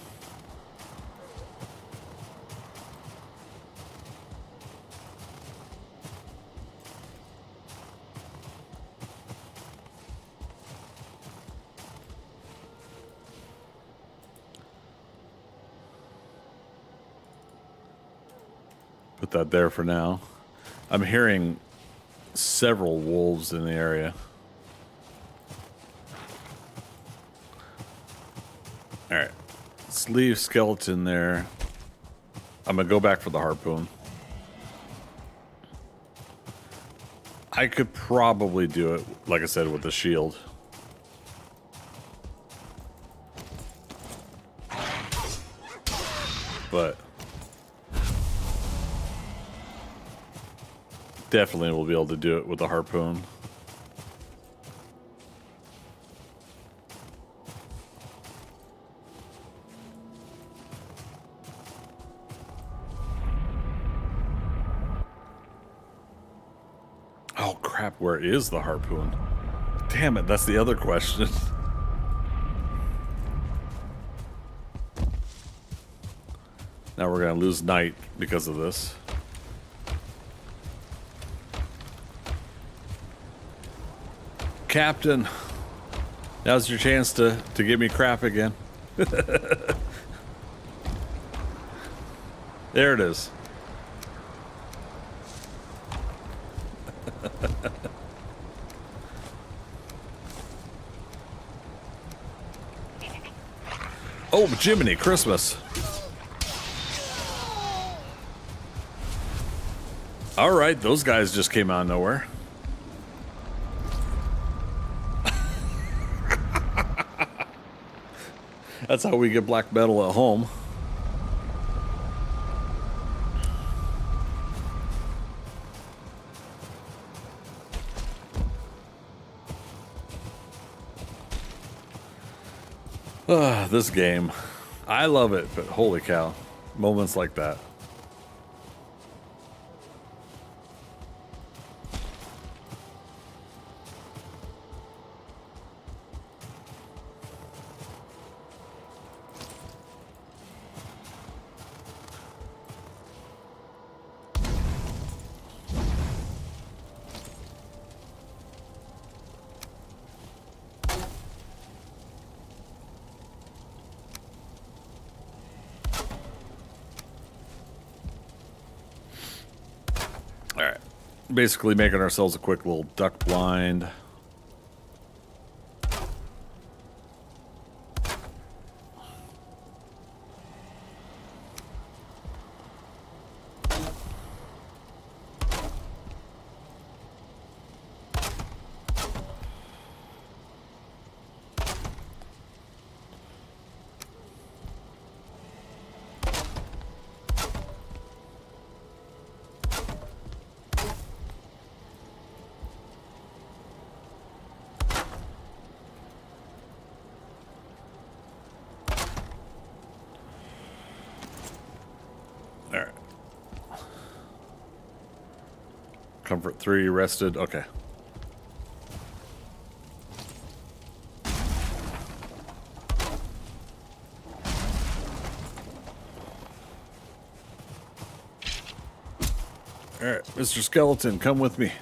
Speaker 1: Put that there for now. I'm hearing several wolves in the area. All right, let's leave skeleton there. I'm gonna go back for the harpoon. I could probably do it, like I said, with the shield. But Definitely will be able to do it with a harpoon. Oh crap, where is the harpoon? Damn it, that's the other question. Now we're gonna lose night because of this. Captain, now's your chance to give me crap again. There it is. Oh, Jiminy Christmas. All right, those guys just came out of nowhere. That's how we get black metal at home. This game. I love it, but holy cow. Moments like that. Basically making ourselves a quick little duck blind. Comfort 3, rested. Okay. Alright, Mr. Skeleton, come with me.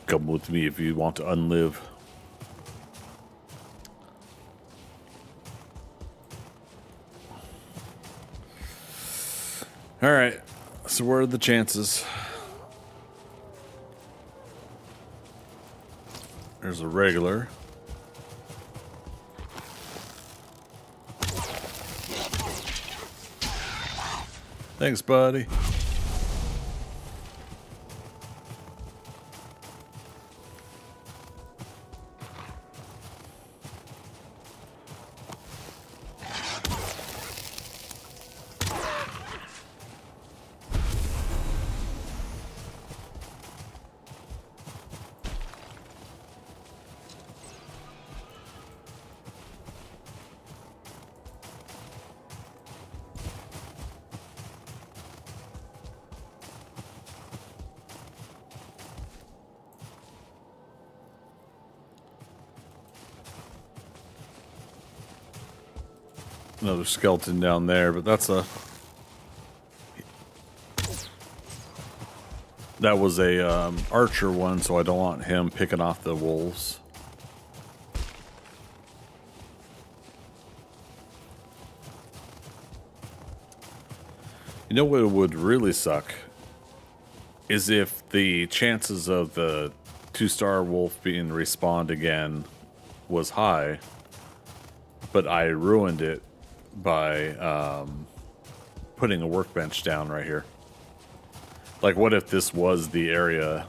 Speaker 1: Come with me if you want to unlive. Alright, so what are the chances? There's a regular. Thanks, buddy. Another skeleton down there, but that was a archer one, so I don't want him picking off the wolves. You know what would really suck is if the chances of the 2-star wolf being respawned again was high, but I ruined it by putting a workbench down right here. Like, what if this was the area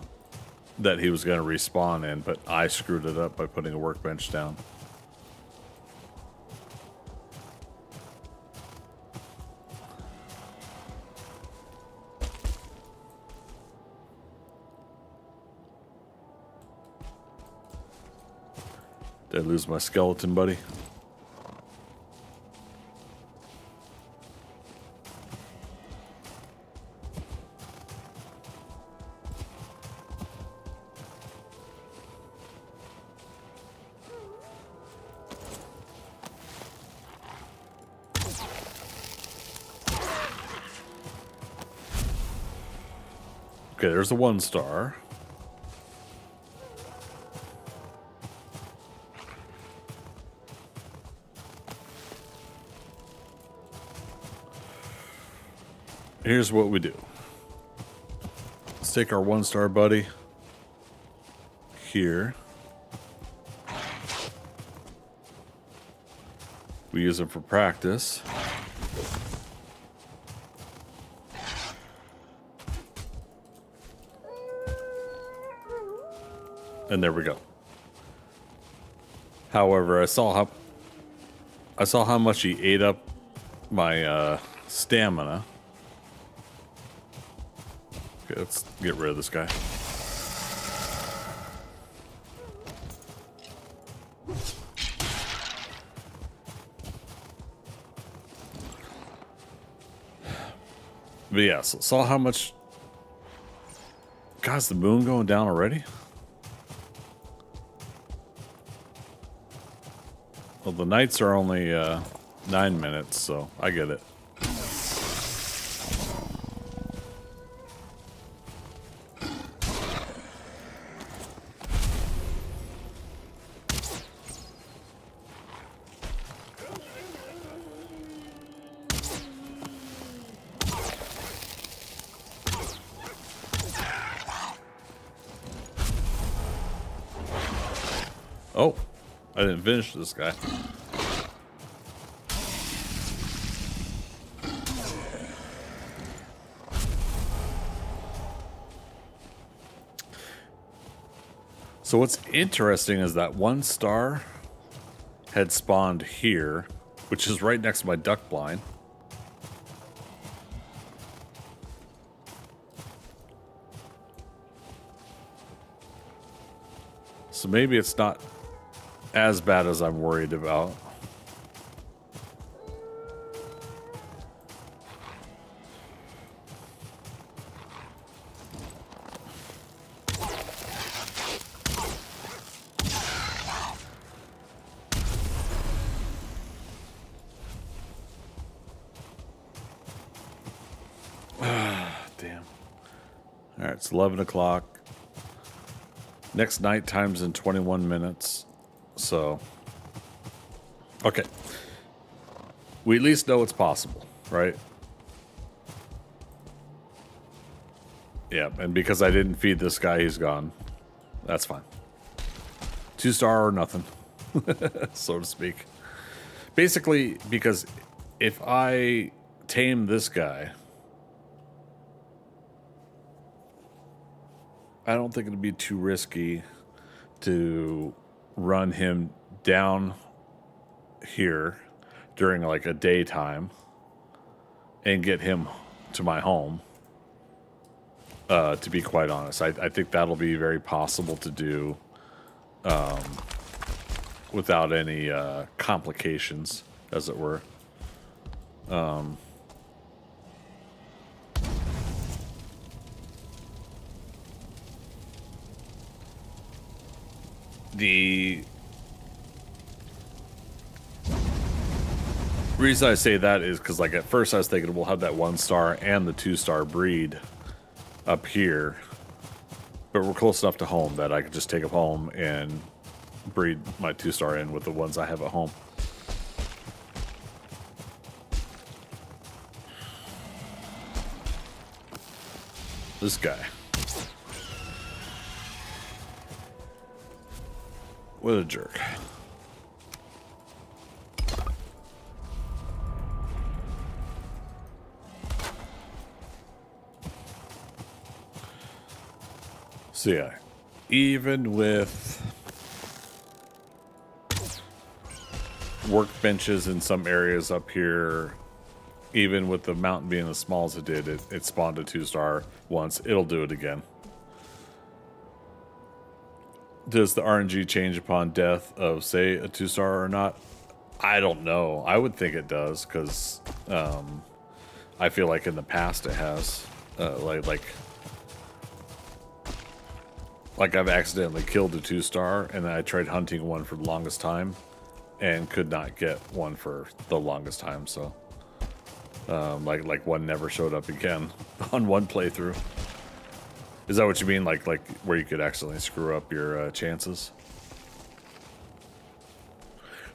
Speaker 1: that he was going to respawn in, but I screwed it up by putting a workbench down? Did I lose my skeleton, buddy? Okay, there's a 1 star. Here's what we do. Let's take our 1 star buddy here. We use him for practice. And there we go. However, I saw how much he ate up my stamina. Okay, let's get rid of this guy. But yeah, so saw how much. God, is the moon going down already? Well, the nights are only 9 minutes, so I get it. Oh, I didn't finish this guy. So what's interesting is that 1 star had spawned here, which is right next to my duck blind. So maybe it's not as bad as I'm worried about. Damn. All right, it's 11 o'clock. Next night time's in 21 minutes. So, okay. We at least know it's possible, right? Yeah, and because I didn't feed this guy, he's gone. That's fine. 2 star or nothing, so to speak. Basically, because if I tame this guy, I don't think it'd be too risky to run him down here during like a daytime and get him to my home. To be quite honest, I think that'll be very possible to do without any complications, as it were. The reason I say that is because, like, at first I was thinking we'll have that 1 star and the 2 star breed up here, but we're close enough to home that I could just take them home and breed my 2 star in with the ones I have at home. This guy. What a jerk. So yeah, even with workbenches in some areas up here, even with the mountain being as small as it did, it spawned a 2 star once. It'll do it again. Does the RNG change upon death of, say, a 2-star or not? I don't know. I would think it does, because I feel like in the past it has. Like I've accidentally killed a 2-star, and then I tried hunting one for the longest time, and could not get one for the longest time. So, like one never showed up again on one playthrough. Is that what you mean? Like where you could accidentally screw up your chances?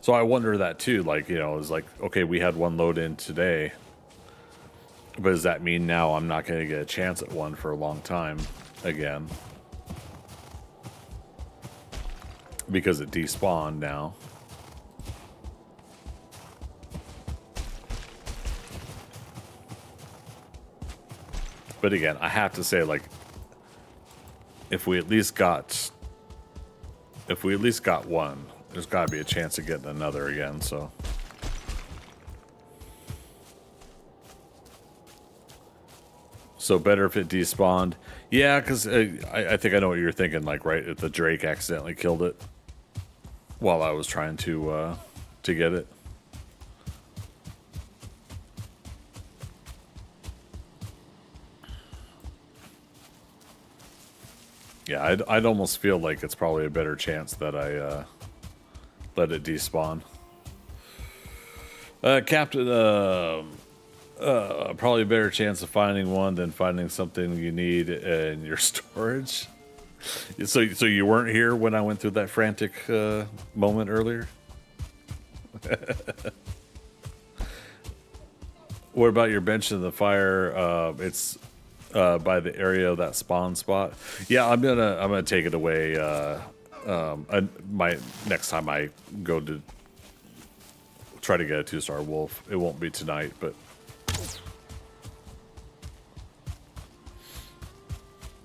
Speaker 1: So I wonder that too. Like, you know, it's like, okay, we had one load in today, but does that mean now I'm not going to get a chance at one for a long time again? Because it despawned now. But again, I have to say, like, if we at least got one, there's got to be a chance of getting another again. So better if it despawned. Yeah, because I think I know what you're thinking. Like, right, if the Drake accidentally killed it while I was trying to get it. Yeah, I'd almost feel like it's probably a better chance that I let it despawn. Captain, probably a better chance of finding one than finding something you need in your storage. So you weren't here when I went through that frantic moment earlier? What about your bench in the fire? It's by the area of that spawn spot. Yeah, I'm gonna take it away. My next time I go to try to get a 2-star wolf, it won't be tonight, but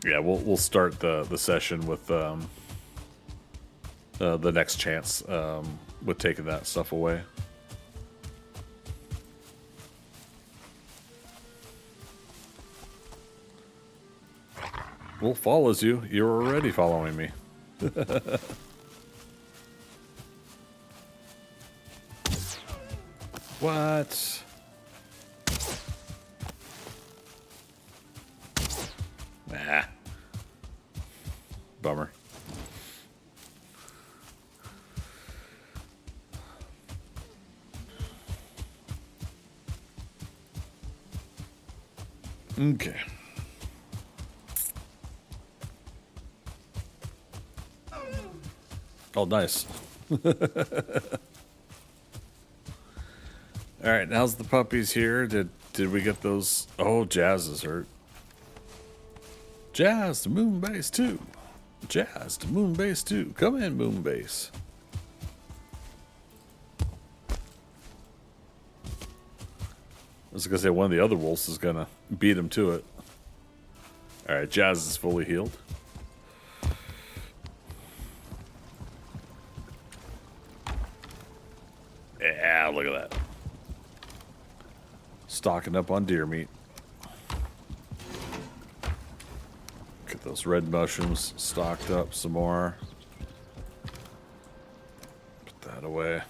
Speaker 1: yeah, we'll start the session with the next chance with taking that stuff away. Wolf follows you. You're already following me. What? Nah. Bummer. Okay. Oh, nice. All right, how's the puppies here? Did we get those? Oh, Jazz is hurt. Jazz to Moonbase 2. Jazz to Moonbase 2. Come in, Moonbase. I was gonna say one of the other wolves is gonna beat him to it. All right, Jazz is fully healed. Yeah, look at that. Stocking up on deer meat. Get those red mushrooms stocked up some more. Put that away.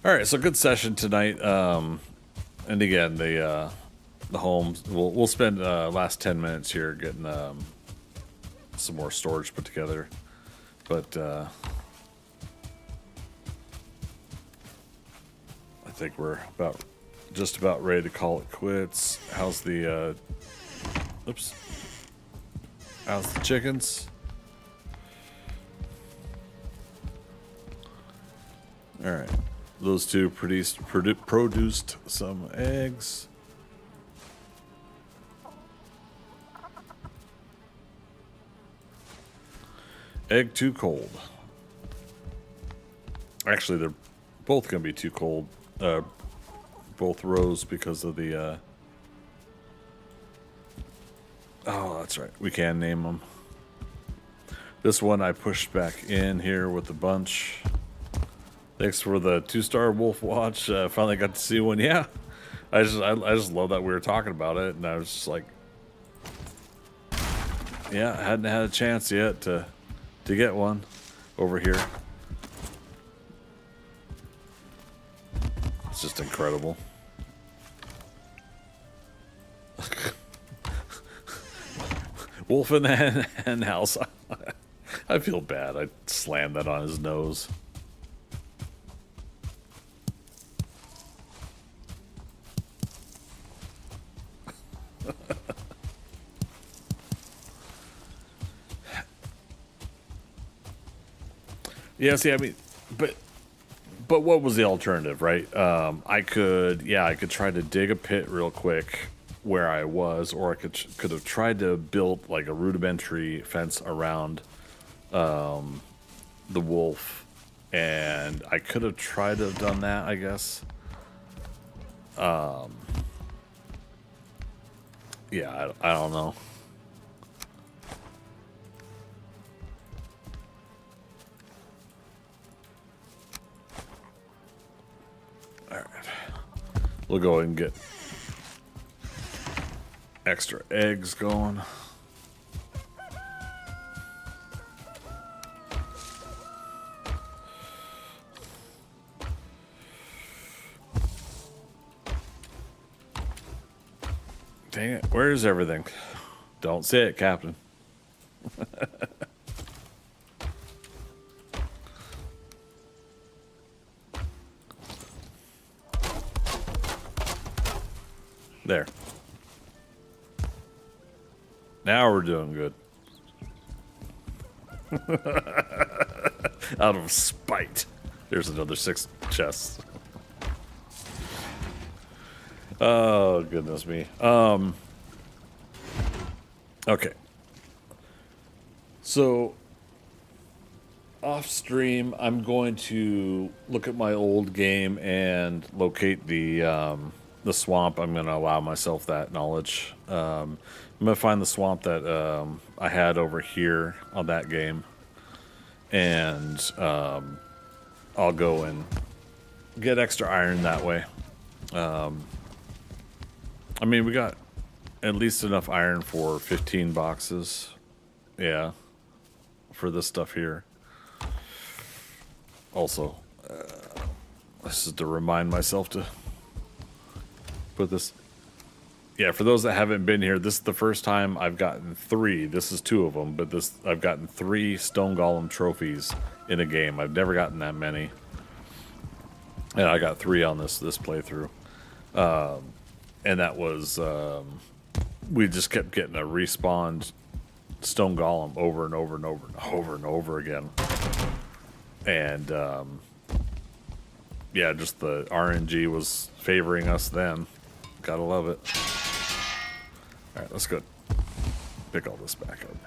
Speaker 1: All right, so good session tonight. And again, the homes. We'll spend last 10 minutes here getting some more storage put together, but I think we're just about ready to call it quits. How's the oops? How's the chickens? All right, those two produced some eggs. Egg too cold. Actually, they're both gonna be too cold. Both rows because of the oh, that's right, we can name them. This one I pushed back in here with the bunch. Thanks for the 2-star wolf watch. Finally got to see one. Yeah, I just love that we were talking about it, and I was just like, Yeah, I hadn't had a chance yet to get one over here. It's just incredible. Wolf in the hen house. I feel bad. I slammed that on his nose. Yeah, see, I mean, but what was the alternative, right? I could try to dig a pit real quick where I was, or I could have tried to build like a rudimentary fence around the wolf, and I could have tried to have done that, I guess. Yeah, I don't know. All right, we'll go and get extra eggs going. Dang it, where's everything? Don't say it, Captain. There. Now we're doing good. Out of spite. There's another 6 chests. Oh, goodness me. Okay. So, off stream, I'm going to look at my old game and locate the swamp. I'm going to allow myself that knowledge. I'm going to find the swamp that I had over here on that game. And I'll go and get extra iron that way. I mean, we got at least enough iron for 15 boxes. Yeah. For this stuff here. Also, this is to remind myself to put this. Yeah, for those that haven't been here, this is the first time I've gotten 3. This is 2 of them, but I've gotten 3 stone golem trophies in a game. I've never gotten that many, and I got 3 on this playthrough. And that was we just kept getting a respawned stone golem over and over and over and over and over again. And yeah, just the RNG was favoring us then. Gotta love it. All right, let's go pick all this back up.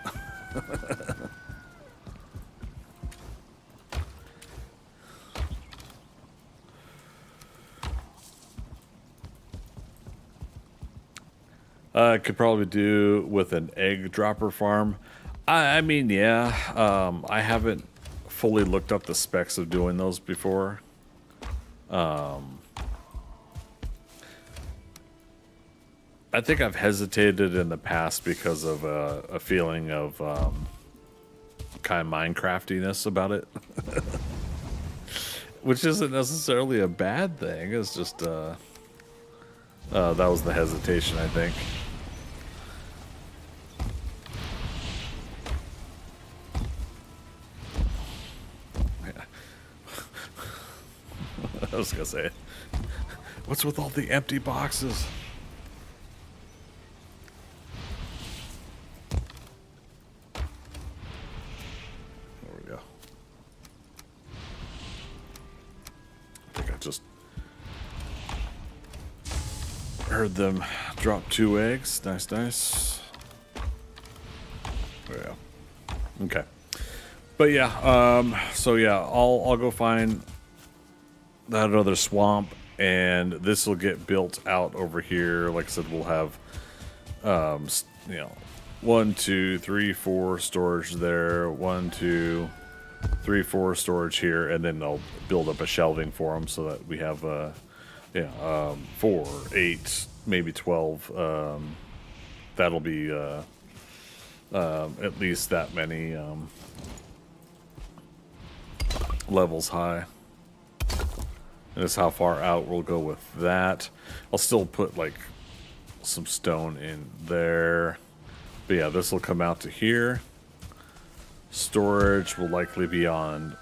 Speaker 1: I could probably do with an egg dropper farm. I mean, yeah. I haven't fully looked up the specs of doing those before. I think I've hesitated in the past because of a feeling of kind of Minecraftiness about it. Which isn't necessarily a bad thing. It's just that was the hesitation, I think. I was gonna say, what's with all the empty boxes? There we go. I think I just heard them drop 2 eggs. Nice, nice. There we go. Okay. But yeah, so yeah, I'll go find that other swamp, and this will get built out over here. Like I said, we'll have, you know, 1, 2, 3, 4 storage there. 1, 2, 3, 4 storage here, and then I'll build up a shelving for them so that we have, 4, 8, maybe 12. That'll be at least that many levels high. And that's how far out we'll go with that. I'll still put like some stone in there. But yeah, this will come out to here. Storage will likely be on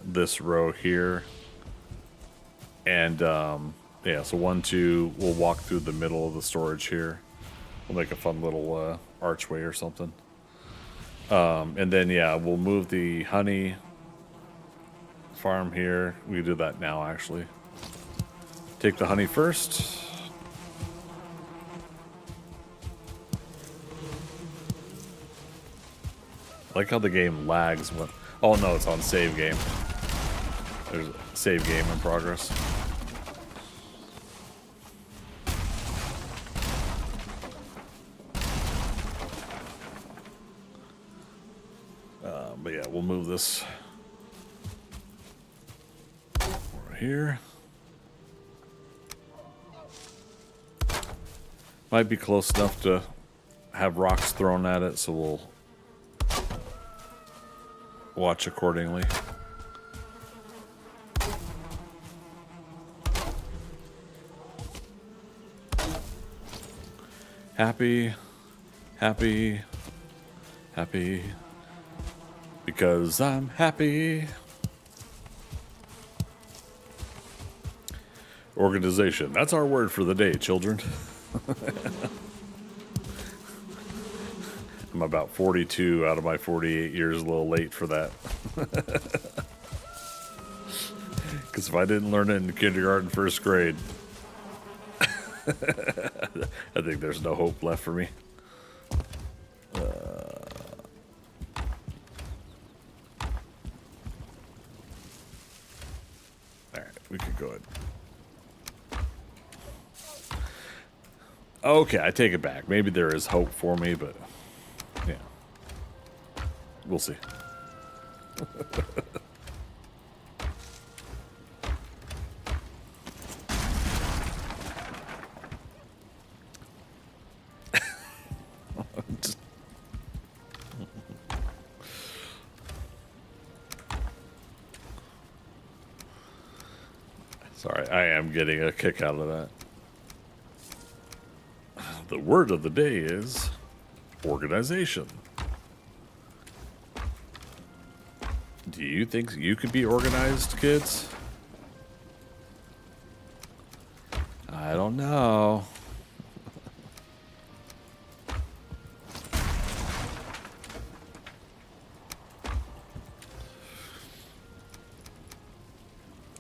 Speaker 1: this row here. And yeah, so 1, 2, we'll walk through the middle of the storage here. We'll make a fun little archway or something. And then yeah, we'll move the honey farm here. We can do that now actually. Take the honey first. I like how the game lags when... Oh no, it's on save game. There's a save game in progress. But yeah, we'll move this over here. Might be close enough to have rocks thrown at it, so we'll watch accordingly. Happy, happy, happy, because I'm happy. Organization. That's our word for the day, children. I'm about 42 out of my 48 years, a little late for that. Because if I didn't learn it in kindergarten, first grade, I think there's no hope left for me. Alright, we can go ahead. Okay, I take it back. Maybe there is hope for me, but yeah. We'll see. Sorry, I am getting a kick out of that. The word of the day is organization. Do you think you could be organized, kids? I don't know.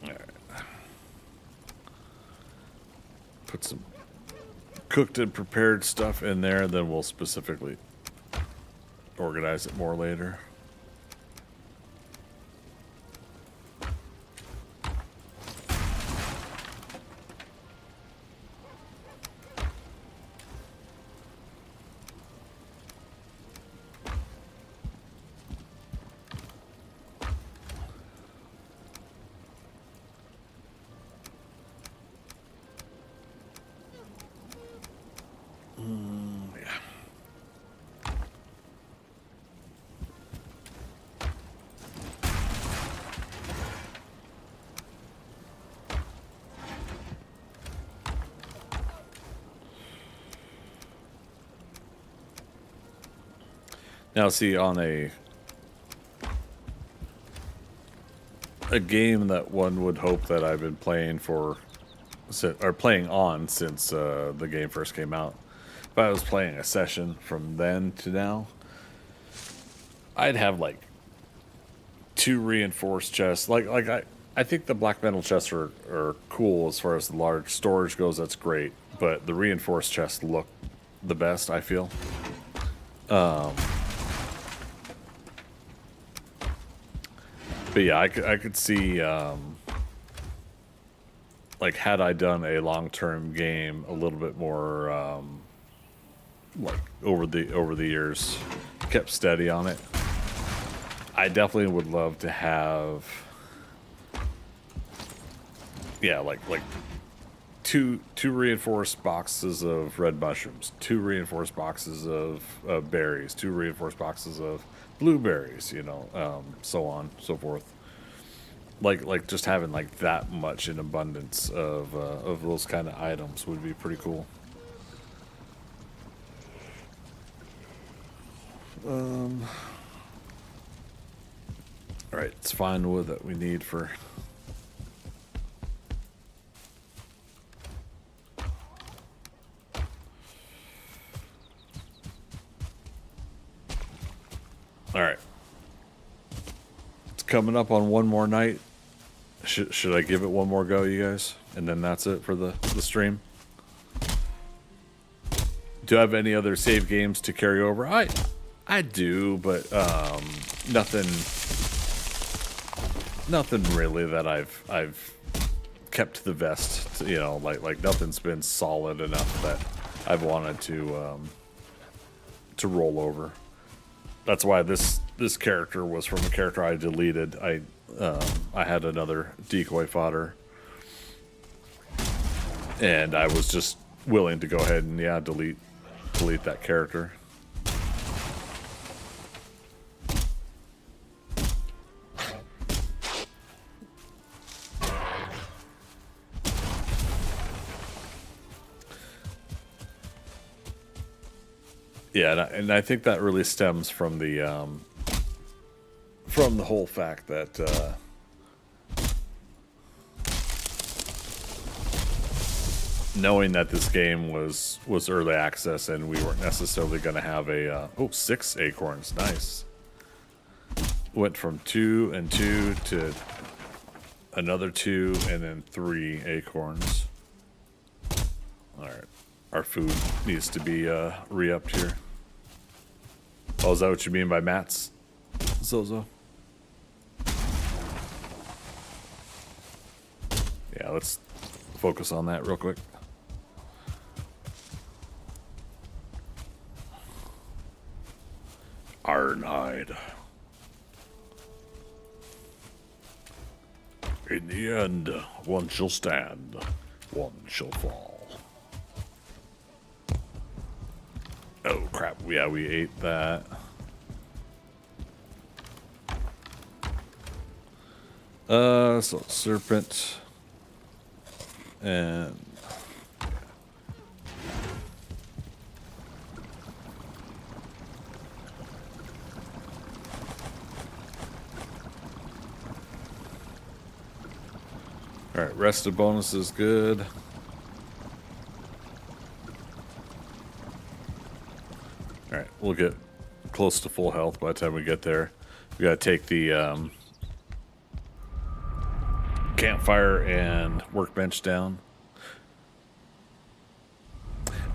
Speaker 1: All right. Put some cooked and prepared stuff in there, and then we'll specifically organize it more later. Now, see, on a game that one would hope that I've been playing for, or playing on since the game first came out. If I was playing a session from then to now, I'd have like 2 reinforced chests. I think the black metal chests are cool as far as the large storage goes. That's great, but the reinforced chests look the best, I feel. But yeah, I could see, like, had I done a long-term game a little bit more, like, over the years, kept steady on it, I definitely would love to have, yeah, like two reinforced boxes of red mushrooms, two reinforced boxes of berries, two reinforced boxes of blueberries, so on, so forth. Like just having like that much in abundance of those kind of items would be pretty cool. All right, let's find wood that we need for. All right, it's coming up on one more night. Should I give it one more go, you guys, and then that's it for the stream? Do I have any other save games to carry over? I do, but nothing really that I've kept to the vest. Like nothing's been solid enough that I've wanted to roll over. That's why this character was from a character I deleted. I had another decoy fodder, and I was just willing to go ahead and delete that character. Yeah, and I think that really stems from the whole fact that knowing that this game was early access and we weren't necessarily going to have a 6 acorns, nice. Went from 2 and 2 to another 2 and then 3 acorns. All right, our food needs to be re-upped here. Oh, is that what you mean by mats, Zozo? Yeah, let's focus on that real quick. Ironhide. In the end, one shall stand, one shall fall. Oh crap, yeah, we ate that. So serpent and all right, rested bonus is good. All right, we'll get close to full health by the time we get there. We gotta take the campfire and workbench down.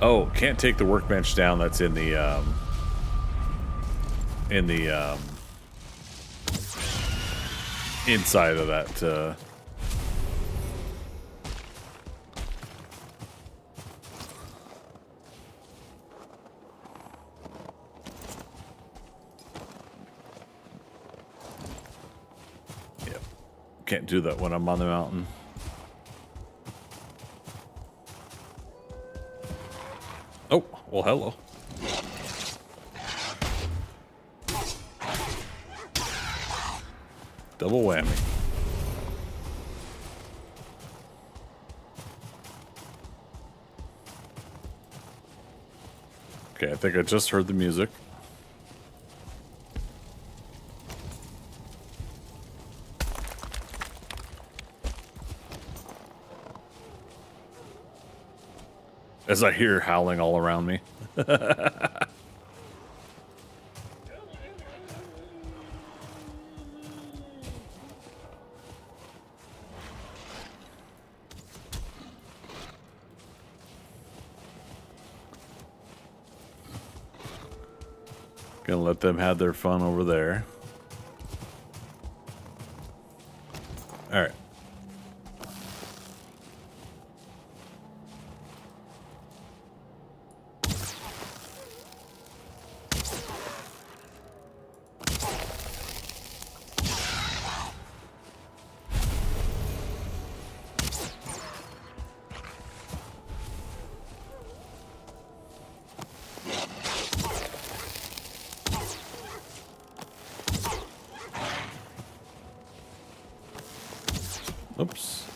Speaker 1: Oh, can't take the workbench down. That's in the inside of that. Can't do that when I'm on the mountain. Oh, well, hello. Double whammy. Okay, I think I just heard the music. As I hear howling all around me. Gonna let them have their fun over there. All right. Oops.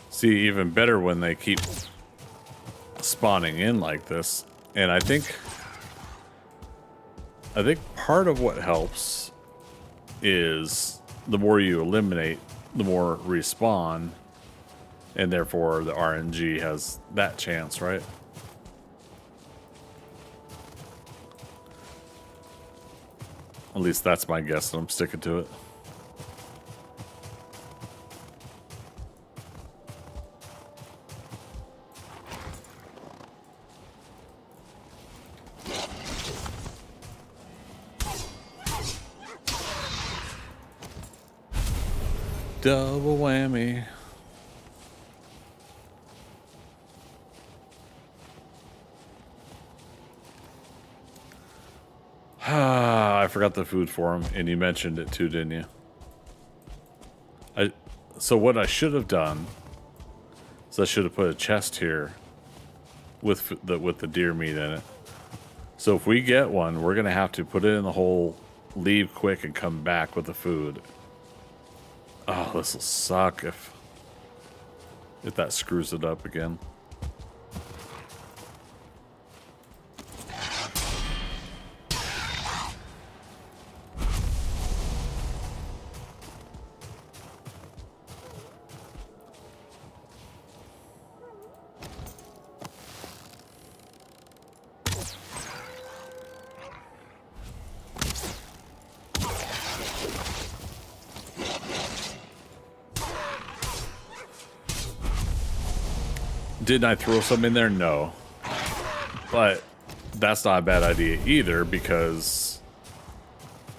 Speaker 1: See, even better when they keep spawning in like this. And I think part of what helps is the more you eliminate, the more respawn, and therefore the RNG has that chance, right? At least that's my guess, and I'm sticking to it. Double whammy. I forgot the food for him, and you mentioned it too, didn't you? So what I should have done is I should have put a chest here with the deer meat in it. So if we get one, we're gonna have to put it in the hole, leave quick, and come back with the food. Oh, this will suck if that screws it up again. Didn't I throw some in there? No. But that's not a bad idea either, because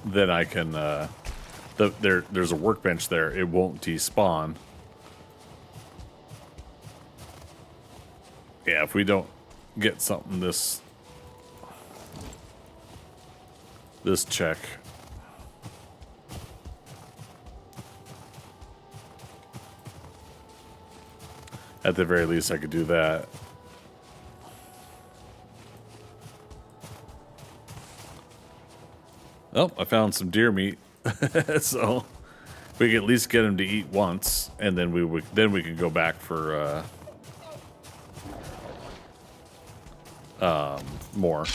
Speaker 1: then I can there's a workbench there. It won't despawn. Yeah, if we don't get something this check. At the very least, I could do that. Oh, I found some deer meat. So we can at least get him to eat once, and then we can go back for more.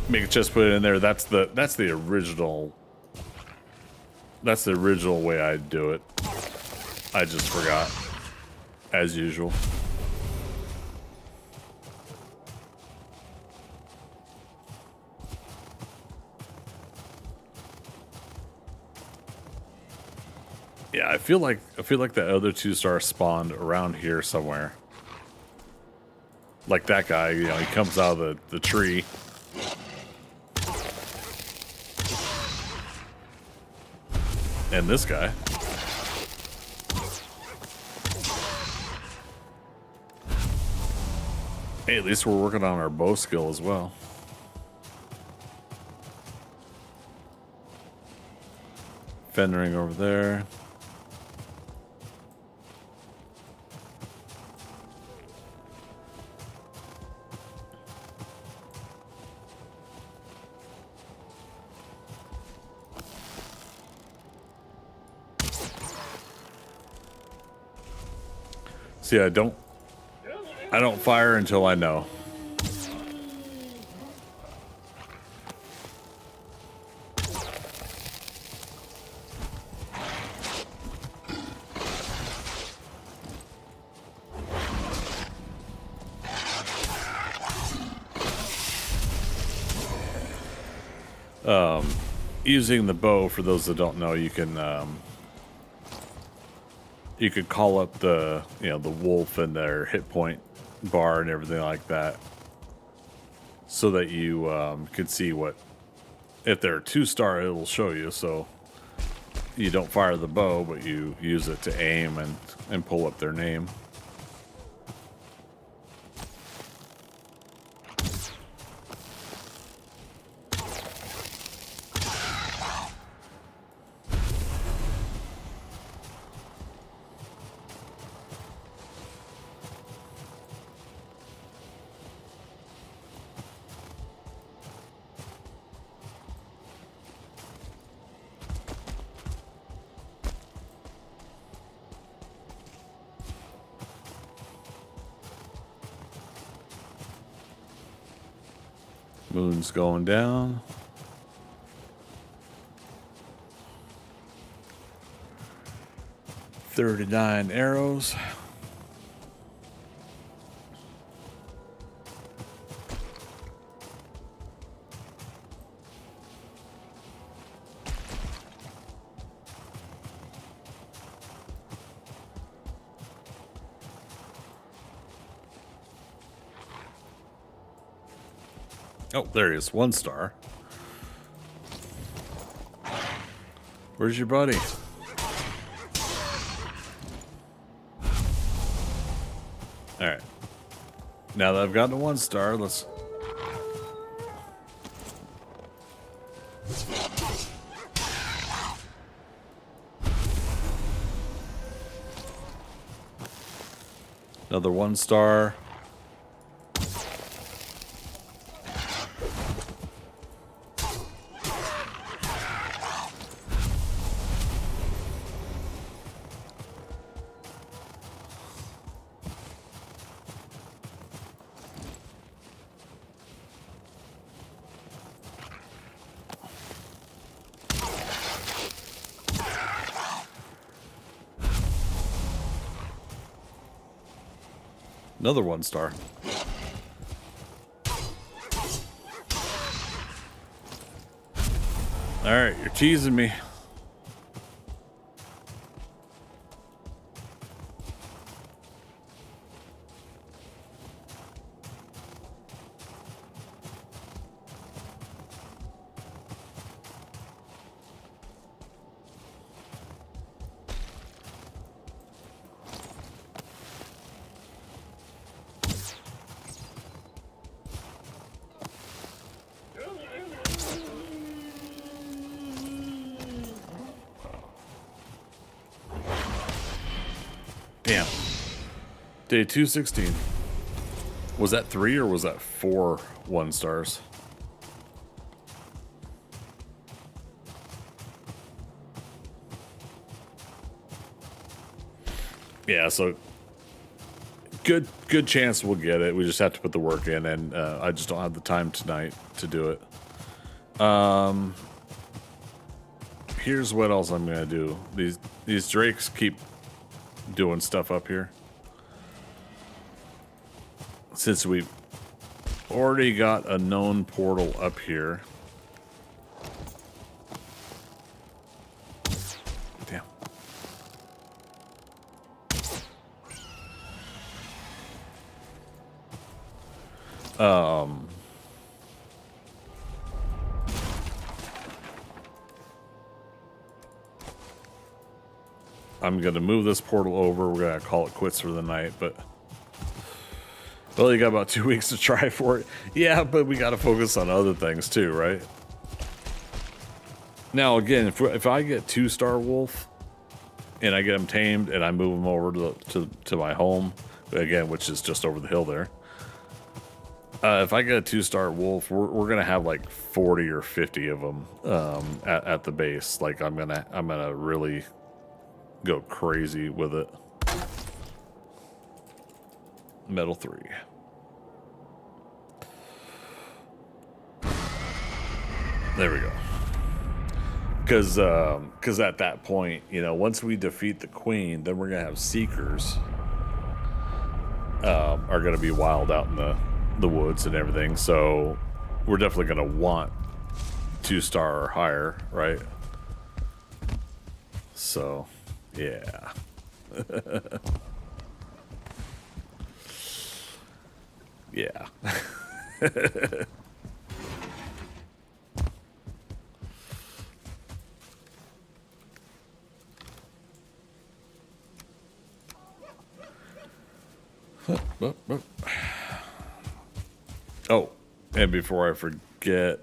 Speaker 1: Make a chest, put it in there. That's the original. That's the original way I'd do it. I just forgot, as usual. Yeah, I feel like the other 2-star spawned around here somewhere. Like that guy, you know, he comes out of the tree. And this guy. Hey, at least we're working on our bow skill as well. Fendering over there. See, I don't fire until I know. Using the bow, for those that don't know, you can call up the wolf and their hit point bar and everything like that, so that you can see what, if they're 2-star, it'll show you. So you don't fire the bow, but you use it to aim and pull up their name. Moon's going down. $39 arrows. Oh, there he is. 1 star. Where's your buddy? Alright. Now that I've gotten to 1 star, let's... Another 1 star. Another 1 star. Alright, you're teasing me. Damn. Day 216. Was that 3 or was that 4 1 stars? Yeah, so good chance we'll get it. We just have to put the work in, and I just don't have the time tonight to do it. Here's what else I'm gonna do. These drakes keep doing stuff up here. Since we've already got a known portal up here. Damn. I'm gonna move this portal over. We're gonna call it quits for the night, but well, you got about 2 weeks to try for it. Yeah, but we gotta focus on other things too, right? Now again, if I get 2-star wolf and I get them tamed and I move them over to my home again, which is just over the hill there. If I get a 2-star wolf, we're gonna have like 40 or 50 of them at the base. Like I'm gonna really go crazy with it. Metal 3. There we go. Because at that point, you know, once we defeat the queen, then we're gonna have seekers. Are gonna be wild out in the woods and everything. So we're definitely gonna want 2-star or higher, right? So. Yeah. Yeah. Oh, and before I forget,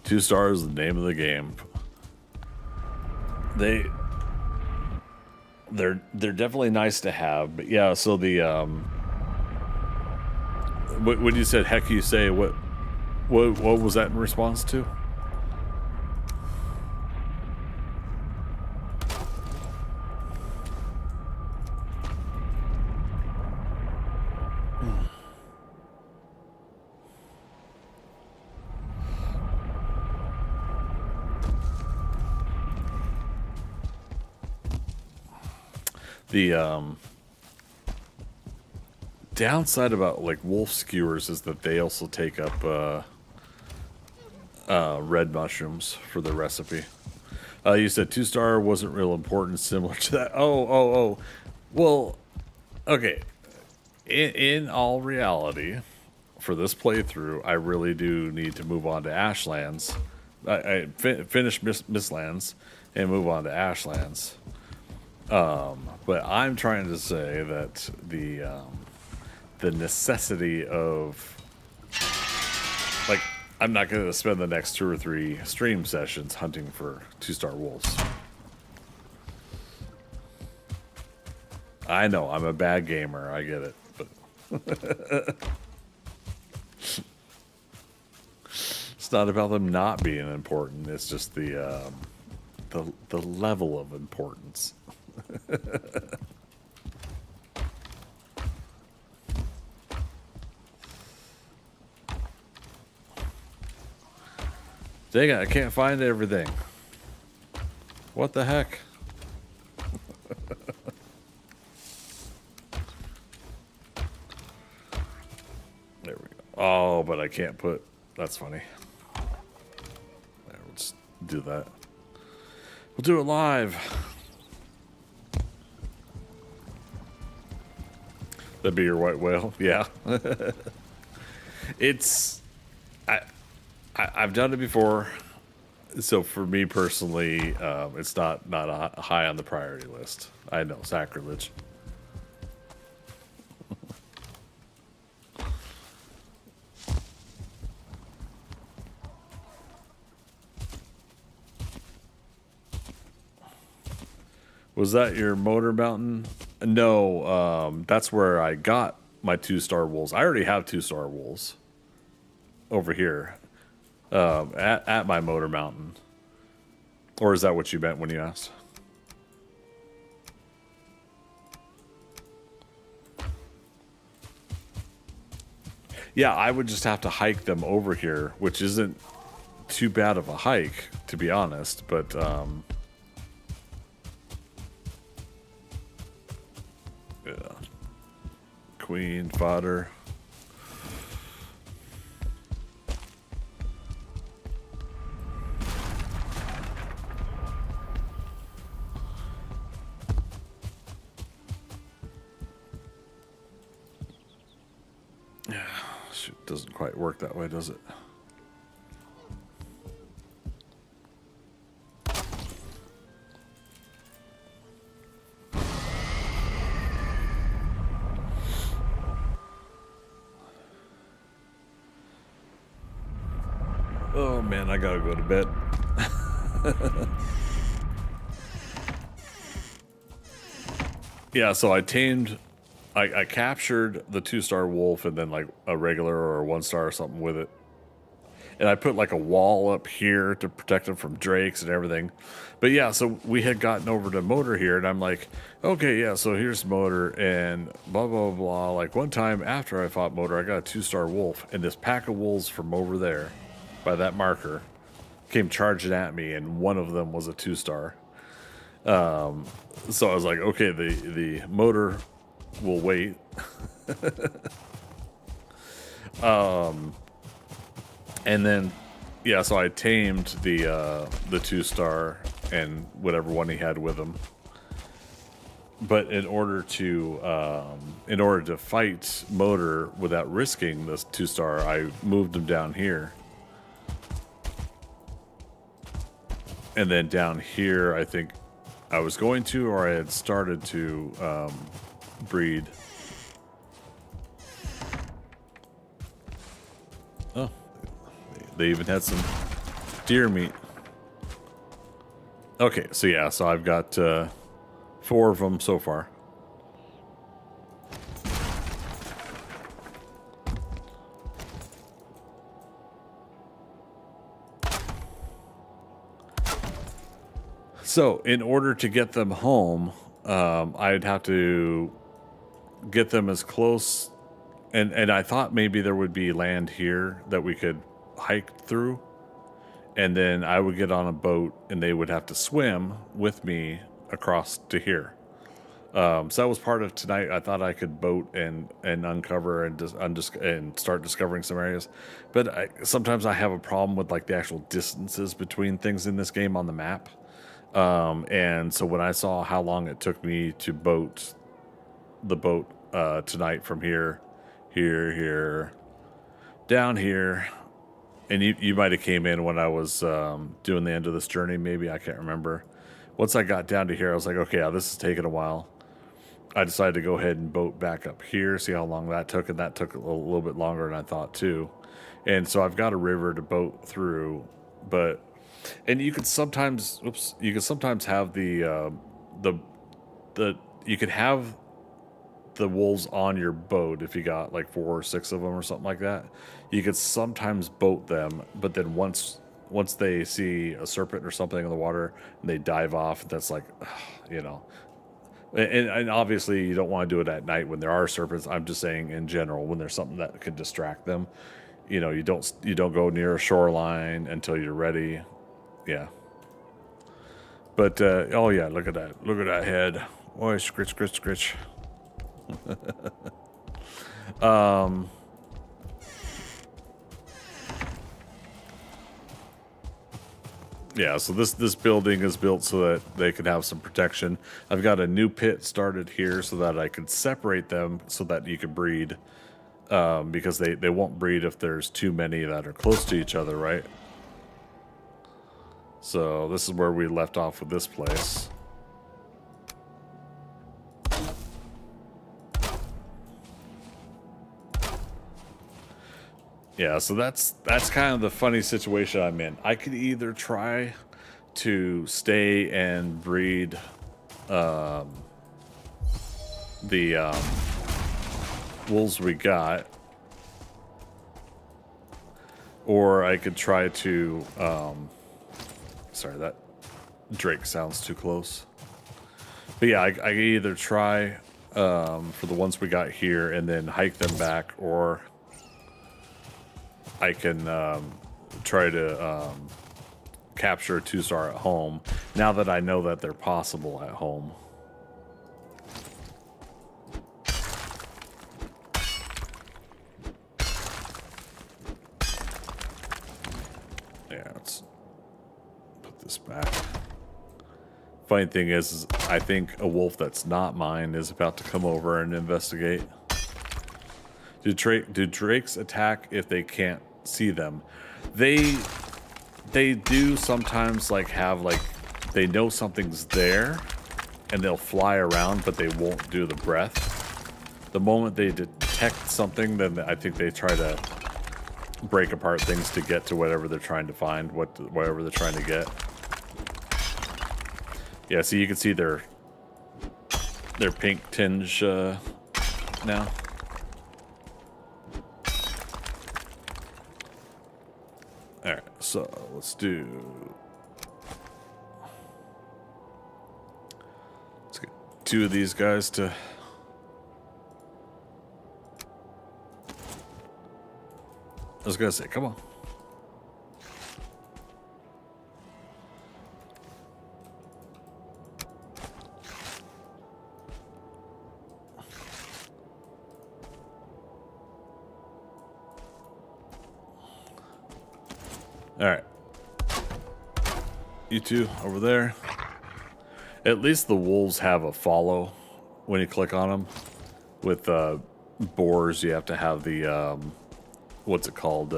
Speaker 1: two stars is the name of the game. They're definitely nice to have, but yeah. So the when you said heck, you say what was that in response to? The downside about like wolf skewers is that they also take up red mushrooms for the recipe. You said 2-star wasn't real important, similar to that. Oh. Well, okay. In all reality, for this playthrough, I really do need to move on to Ashlands. I finish Mistlands and move on to Ashlands. But I'm trying to say that the necessity of, like, I'm not going to spend the next 2 or 3 stream sessions hunting for 2-star wolves. I know I'm a bad gamer. I get it, but it's not about them not being important. It's just the level of importance. Dang it, I can't find everything. What the heck? There we go. Oh, but I can't put... That's funny. There, we'll just do that. We'll do it live. That'd be your white whale? Yeah. It's... I've done it before, so for me personally, it's not high on the priority list. I know, sacrilege. Was that your motor mountain? No, that's where I got my 2-star wolves. I already have 2-star wolves over here. At my motor mountain. Or is that what you meant when you asked? Yeah, I would just have to hike them over here, which isn't too bad of a hike, to be honest, but yeah. Queen fodder. Doesn't quite work that way, does it? Oh man, I gotta go to bed. Yeah, so I tamed... I captured the 2-star wolf and then like a regular or a 1-star or something with it. And I put like a wall up here to protect them from drakes and everything. But yeah, so we had gotten over to Motor here and I'm like, okay, yeah, so here's Motor and blah, blah, blah. Like one time after I fought Motor, I got a 2-star wolf and this pack of wolves from over there by that marker came charging at me and one of them was a 2-star. So I was like, okay, the Motor... we'll wait. And then yeah, so I tamed the 2-star and whatever one he had with him. But in order to fight Motor without risking this 2-star, I moved him down here. And then down here, I think I was going to, or I had started to breed. Oh, they even had some deer meat. Okay, so yeah, so I've got 4 of them so far. So, in order to get them home, I'd have to get them as close, and I thought maybe there would be land here that we could hike through, and then I would get on a boat, and they would have to swim with me across to here. So that was part of tonight. I thought I could boat and uncover and start discovering some areas, but sometimes I have a problem with like the actual distances between things in this game on the map. And so when I saw how long it took me to boat the boat tonight from here, down here, and you might have came in when I was doing the end of this journey, maybe, I can't remember. Once I got down to here, I was like, okay, this is taking a while. I decided to go ahead and boat back up here, see how long that took, and that took a little bit longer than I thought too. And so I've got a river to boat through, and you could sometimes, you could sometimes have you could have the wolves on your boat if you got like 4 or 6 of them or something like that. You could sometimes boat them, but then once they see a serpent or something in the water and they dive off, that's like, you know. And obviously you don't want to do it at night when there are serpents. I'm just saying in general, when there's something that could distract them, you know, you don't go near a shoreline until you're ready. Yeah. But oh yeah, look at that head. Boy, scritch. Yeah, so this building is built so that they could have some protection. I've got a new pit started here so that I could separate them so that you could breed, because they won't breed if there's too many that are close to each other, right? So this is where we left off with this place. Yeah, so that's kind of the funny situation I'm in. I could either try to stay and breed the wolves we got, or I could try to sorry, that Drake sounds too close. But yeah, I could either try for the ones we got here and then hike them back, or I can try to capture a 2-star at home now that I know that they're possible at home. Yeah, let's put this back. Funny thing is I think a wolf that's not mine is about to come over and investigate. Do drakes attack if they can't see them? They do sometimes like have like they know something's there and they'll fly around, but they won't do the breath. The moment they detect something, then I think they try to break apart things to get to whatever they're trying to find, whatever they're trying to get. Yeah, so you can see their pink tinge now. Alright, so let's get 2 of these guys to... I was gonna say, come on. Alright. You 2 over there. At least the wolves have a follow when you click on them. With boars, you have to have the, what's it called?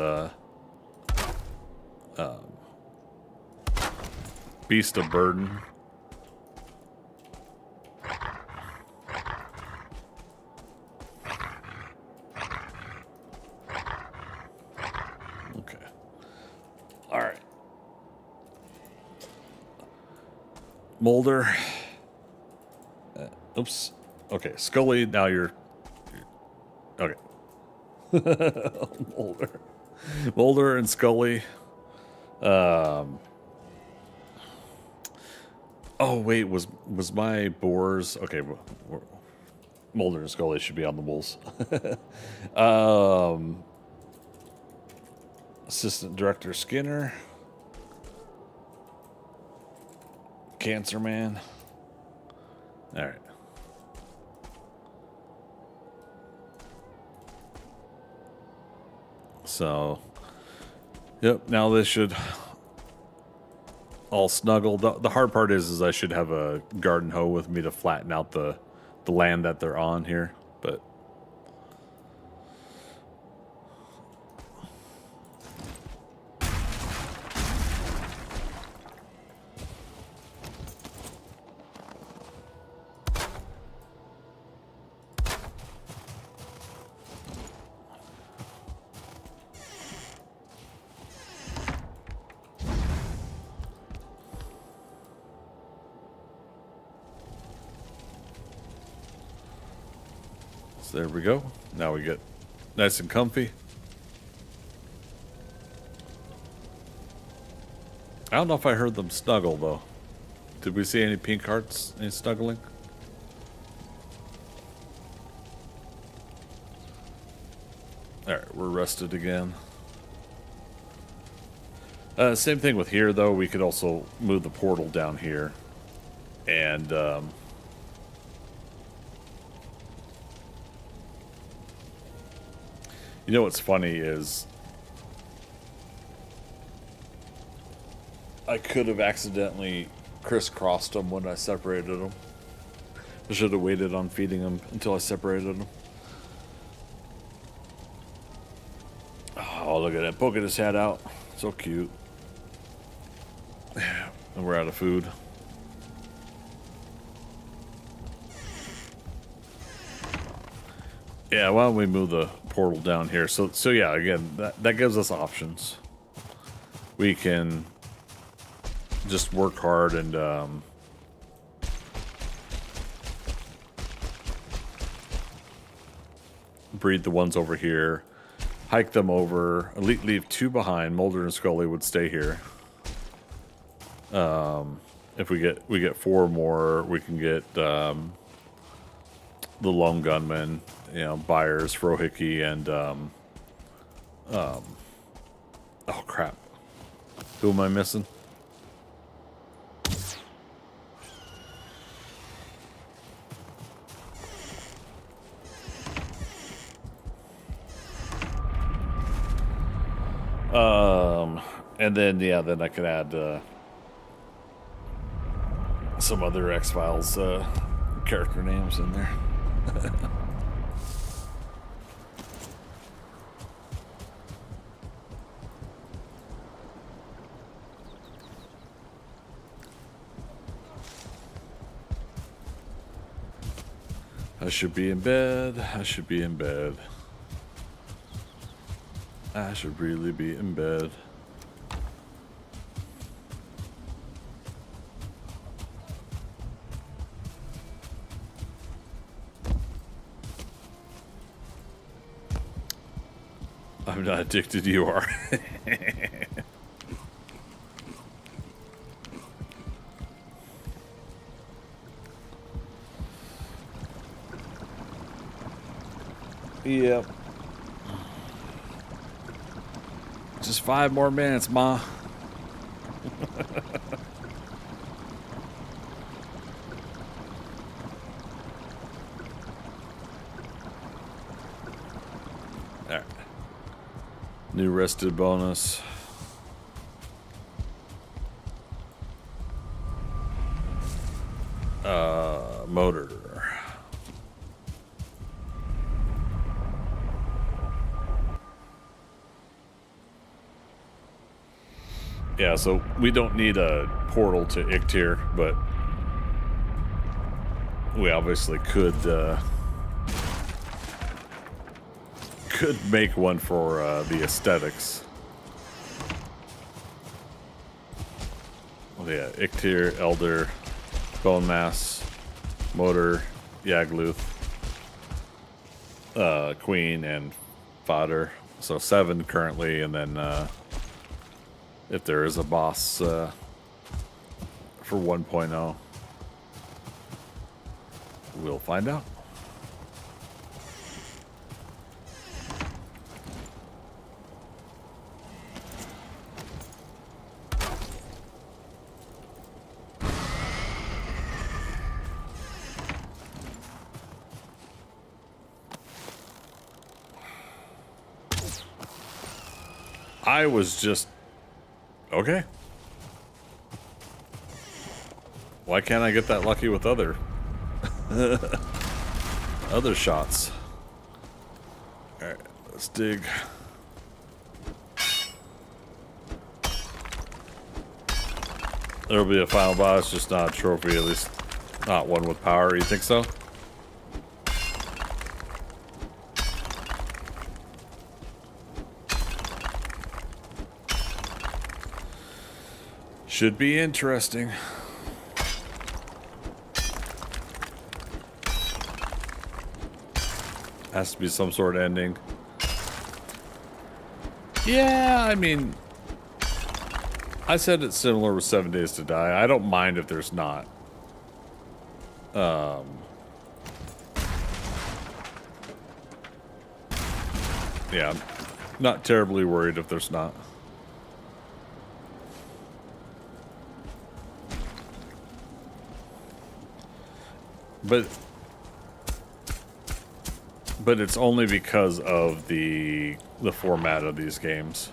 Speaker 1: beast of burden. Okay. All right. Mulder. Oops. Okay, Scully, now you're okay. Mulder and Scully. Oh wait, was my boars okay? Mulder and Scully should be on the wolves. Assistant Director Skinner, Cancer Man. All right. So, yep. Now this should all snuggle. The hard part is I should have a garden hoe with me to flatten out the land that they're on here, but. So there we go. Now we get nice and comfy. I don't know if I heard them snuggle, though. Did we see any pink hearts, any snuggling? Alright, we're rested again. Same thing with here, though. We could also move the portal down here. And, you know what's funny is I could have accidentally crisscrossed them when I separated them. I should have waited on feeding them until I separated them. Oh, look at that, poking his head out. So cute. And we're out of food. Yeah, why don't we move the portal down here? So yeah, again, that gives us options. We can just work hard and breed the ones over here, hike them over, leave 2 behind. Mulder and Scully would stay here. If we get 4 more, we can get the lone gunmen, you know, Byers, Frohickey, and oh crap, who am I missing? And then yeah, then I could add some other X-Files character names in there. I should be in bed. I should be in bed. I should really be in bed. I'm not addicted, you are. Yep. Just 5 more minutes, Ma. Alright. New rested bonus. Motor. Yeah, so we don't need a portal to Ictir, but we obviously could make one for the aesthetics. Oh, yeah, Ictir, Elder, Bone Mass, Motor, Yagluth, Queen, and Fodder. So 7 currently, and then if there is a boss for 1.0, we'll find out. I was just okay. Why can't I get that lucky with other shots? All right, let's dig. There'll be a final boss, just not a trophy, at least not one with power. You think so? Should be interesting. Has to be some sort of ending. Yeah, I mean, I said it's similar with 7 Days to Die. I don't mind if there's not. Yeah, I'm not terribly worried if there's not. But it's only because of the format of these games.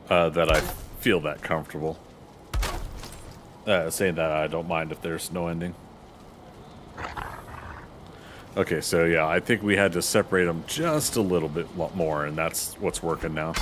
Speaker 1: That I feel that comfortable. Saying that I don't mind if there's no ending. Okay, so yeah, I think we had to separate them just a little bit more, and that's what's working now.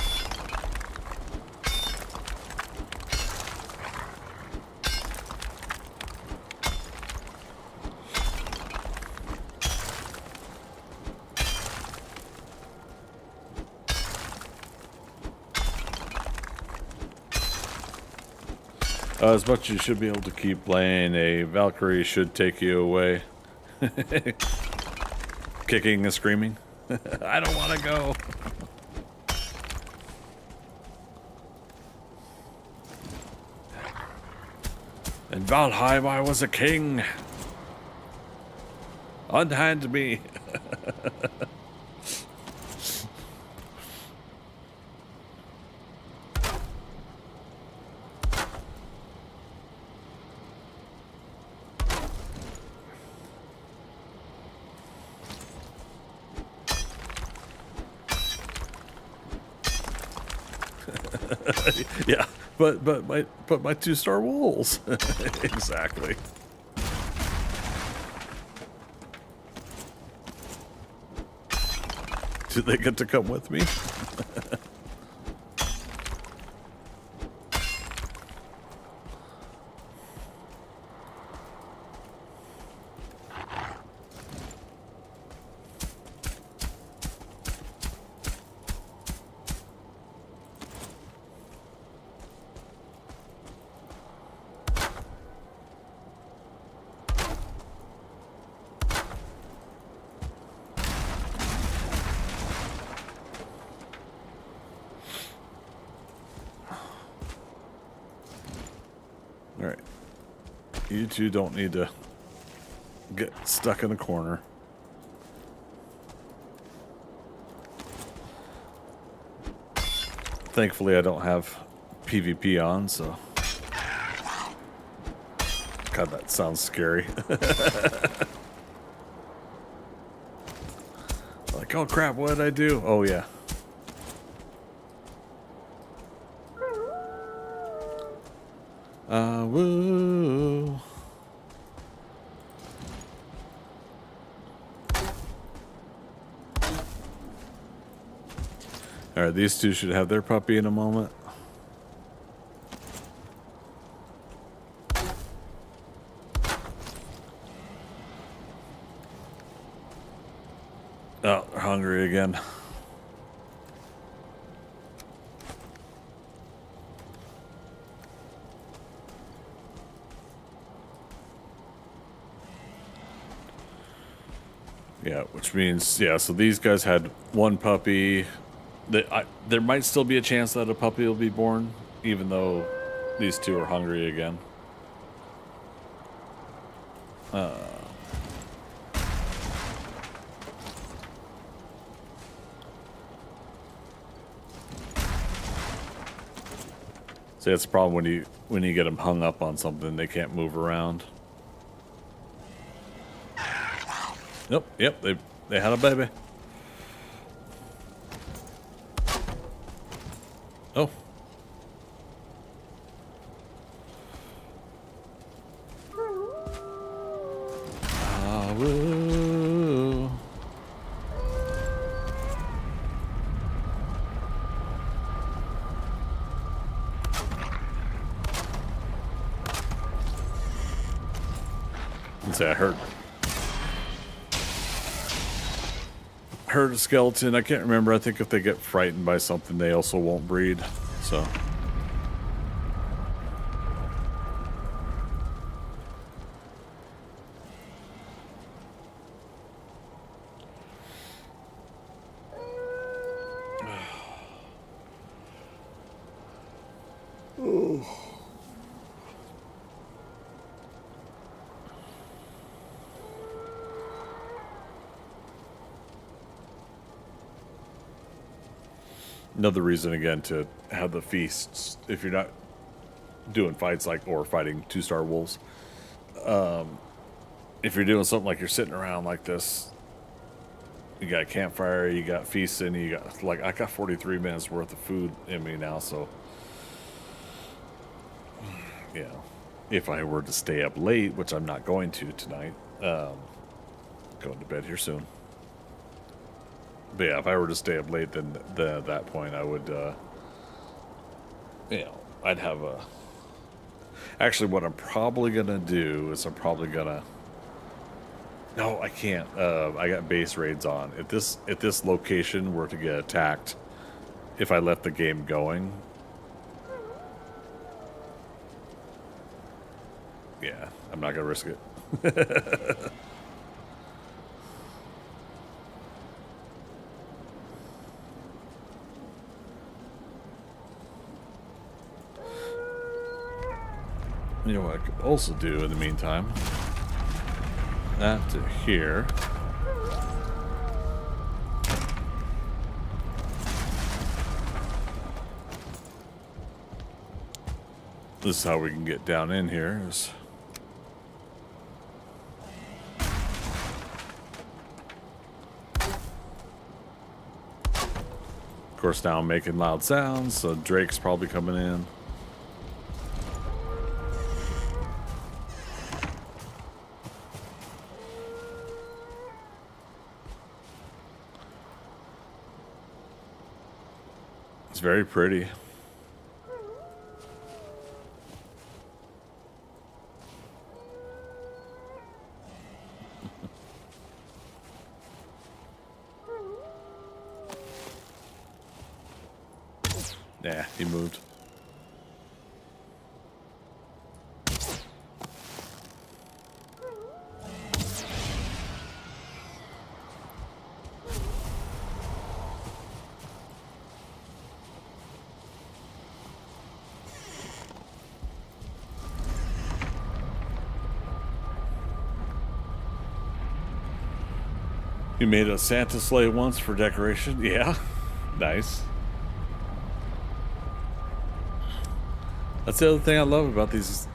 Speaker 1: As much as you should be able to keep playing, a Valkyrie should take you away. Kicking and screaming. I don't want to go. In Valheim, I was a king. Unhand me. Yeah, but my 2-star wolves. Exactly. Do they get to come with me? All right. You two don't need to get stuck in a corner. Thankfully, I don't have PvP on, so... God, that sounds scary. Like, oh crap, what did I do? Oh, yeah. Woo. All right, these two should have their puppy in a moment. Oh, they're hungry again. Yeah, which means, yeah, so these guys had one puppy. There might still be a chance that a puppy will be born, even though these two are hungry again. See, that's the problem when you get them hung up on something, they can't move around. Nope, yep, they had a baby. Oh. Woo. Let's say I heard a skeleton. I can't remember. I think if they get frightened by something, they also won't breed. So. Another reason again to have the feasts if you're not doing fights like or fighting 2-star wolves. If you're doing something like you're sitting around like this, you got a campfire, you got feasting, you got like I got 43 minutes worth of food in me now, so you know, if I were to stay up late, which I'm not going to tonight, going to bed here soon. But yeah, if I were to stay up late, then at that point I would, you know, I'd have a. Actually, what I'm probably gonna do is I'm probably gonna. No, I can't. I got base raids on. If this location were to get attacked, if I left the game going, yeah, I'm not gonna risk it. You know what I could also do in the meantime? That to here. This is how we can get down in here. Of course, now I'm making loud sounds, so Drake's probably coming in. It's very pretty. Yeah, he moved. You made a Santa sleigh once for decoration? Yeah. Nice. That's the other thing I love about these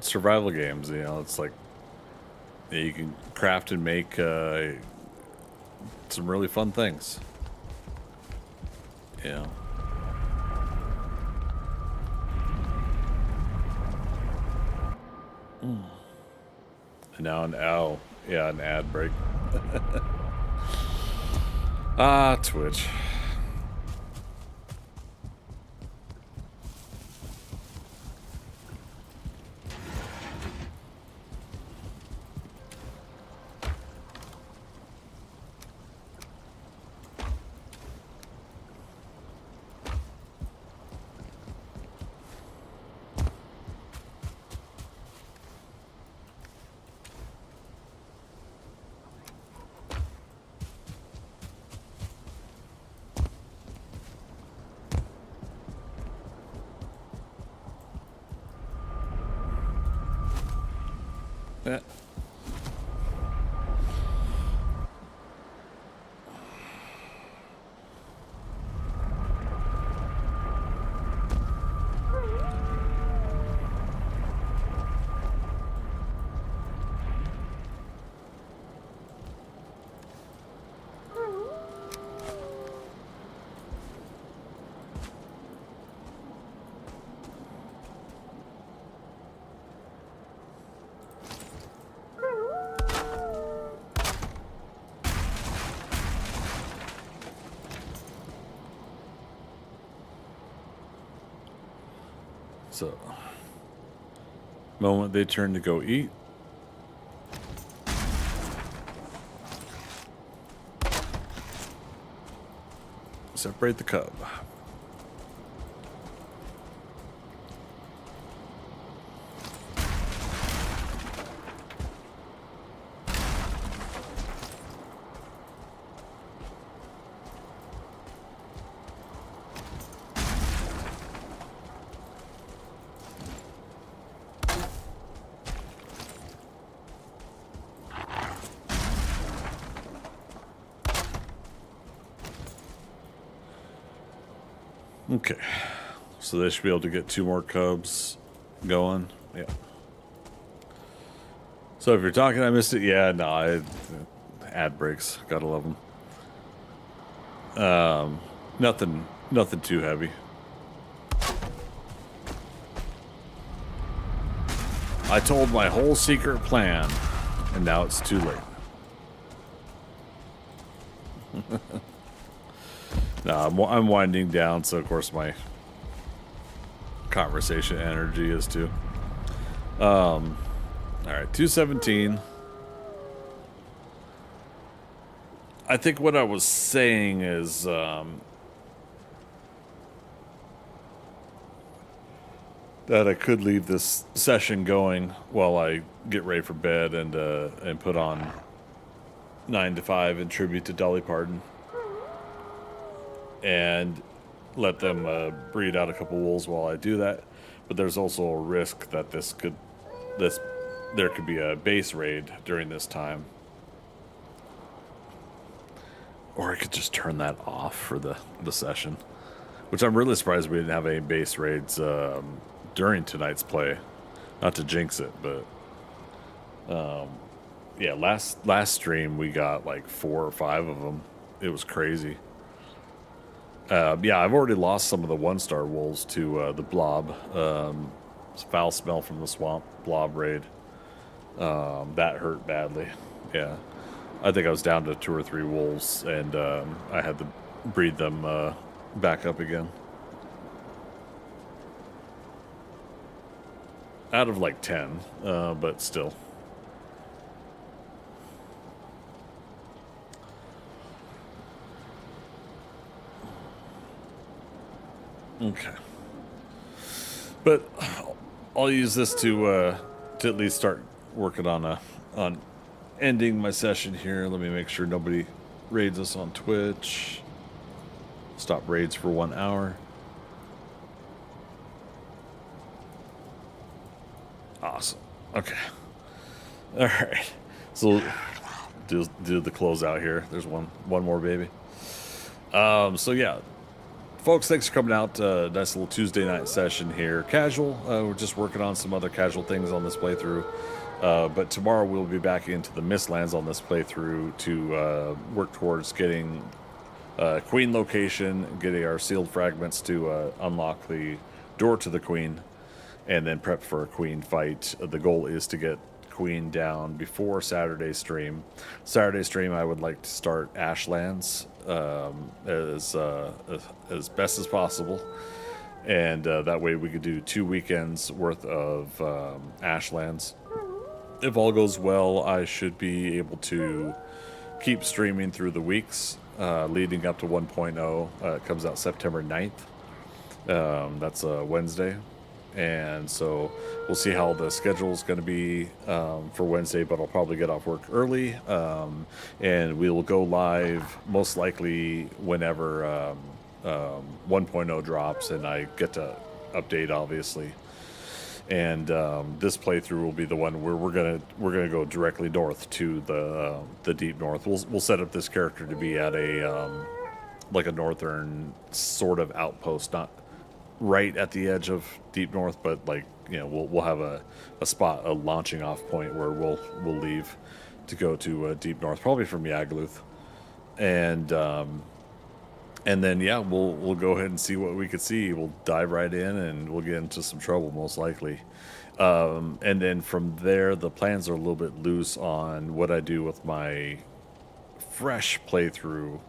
Speaker 1: survival games, you know, it's like yeah, you can craft and make some really fun things. Yeah. And now an ad break. Ah, Twitch. Yeah. So, moment they turn to go eat. Separate the cub. Okay, so they should be able to get 2 more cubs going. Yeah. So if you're talking, I missed it. Yeah, no, ad breaks. Gotta love them. Nothing too heavy. I told my whole secret plan, and now it's too late. No, I'm winding down, so of course my conversation energy is too. All right, 217. I think what I was saying is that I could leave this session going while I get ready for bed and put on 9 to 5 in tribute to Dolly Parton. And let them breed out a couple wolves while I do that. But there's also a risk that there could be a base raid during this time. Or I could just turn that off for the session. Which I'm really surprised we didn't have any base raids during tonight's play. Not to jinx it, but yeah, last stream we got like 4 or 5 of them. It was crazy. Yeah, I've already lost some of the 1-star wolves to the blob. Foul smell from the swamp blob raid. That hurt badly. Yeah, I think I was down to 2 or 3 wolves, and I had to breed them back up again. Out of like 10, but still. Okay. But I'll use this to at least start working on ending my session here. Let me make sure nobody raids us on Twitch. Stop raids for 1 hour. Awesome. Okay. All right. So do the closeout here. There's one more baby. So yeah. Folks, thanks for coming out. Nice little Tuesday night session here. Casual. We're just working on some other casual things on this playthrough. But tomorrow we'll be back into the Mistlands on this playthrough to work towards getting Queen location, getting our sealed fragments to unlock the door to the Queen, and then prep for a Queen fight. The goal is to get Queen down before Saturday's stream. Saturday's stream, I would like to start Ashlands as best as possible, and that way we could do 2 weekends worth of Ashlands. If all goes well, I should be able to keep streaming through the weeks leading up to 1.0. It comes out September 9th. That's a Wednesday. And so we'll see how the schedule is going to be for Wednesday, but I'll probably get off work early. And we will go live most likely whenever 1.0 drops and I get to update, obviously. And this playthrough will be the one where we're gonna go directly north to the deep north. We'll set up this character to be at a like a northern sort of outpost, not right at the edge of deep north, but like, you know, we'll have a spot, a launching off point where we'll leave to go to deep north, probably from Yagluth, and then yeah, we'll go ahead and see what we could see. We'll dive right in, and we'll get into some trouble most likely. And then from there, the plans are a little bit loose on what I do with my fresh playthrough,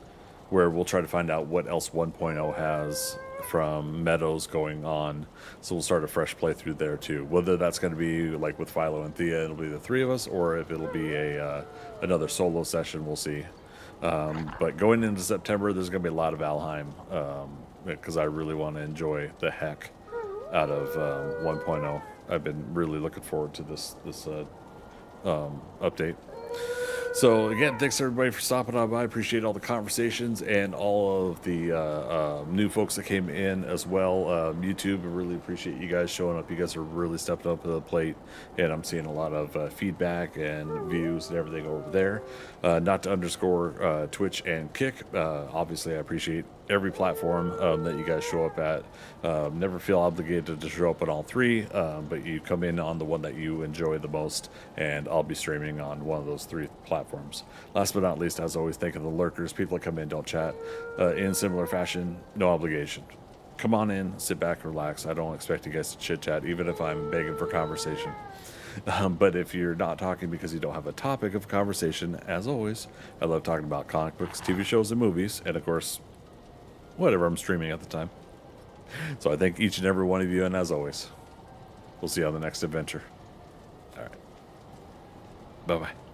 Speaker 1: where we'll try to find out what else 1.0 has from Meadows going on. So we'll start a fresh playthrough there too. Whether that's going to be like with Philo and Thea, it'll be the three of us, or if it'll be a another solo session, we'll see. But going into September, there's going to be a lot of Valheim, because I really want to enjoy the heck out of 1.0. I've been really looking forward to this update. So again, thanks everybody for stopping on by. I appreciate all the conversations and all of the new folks that came in as well. YouTube, I really appreciate you guys showing up. You guys are really stepping up to the plate, and I'm seeing a lot of feedback and views and everything over there. Not to underscore Twitch and Kick. Obviously, I appreciate every platform that you guys show up at. Never feel obligated to show up on all three, but you come in on the one that you enjoy the most, and I'll be streaming on one of those three platforms. Last but not least, as always, think of the lurkers, people that come in, don't chat. In similar fashion, no obligation. Come on in, sit back, relax. I don't expect you guys to chit chat, even if I'm begging for conversation. But if you're not talking because you don't have a topic of conversation, as always, I love talking about comic books, TV shows, and movies, and of course, whatever I'm streaming at the time. So I thank each and every one of you, and as always, we'll see you on the next adventure. All right. Bye-bye.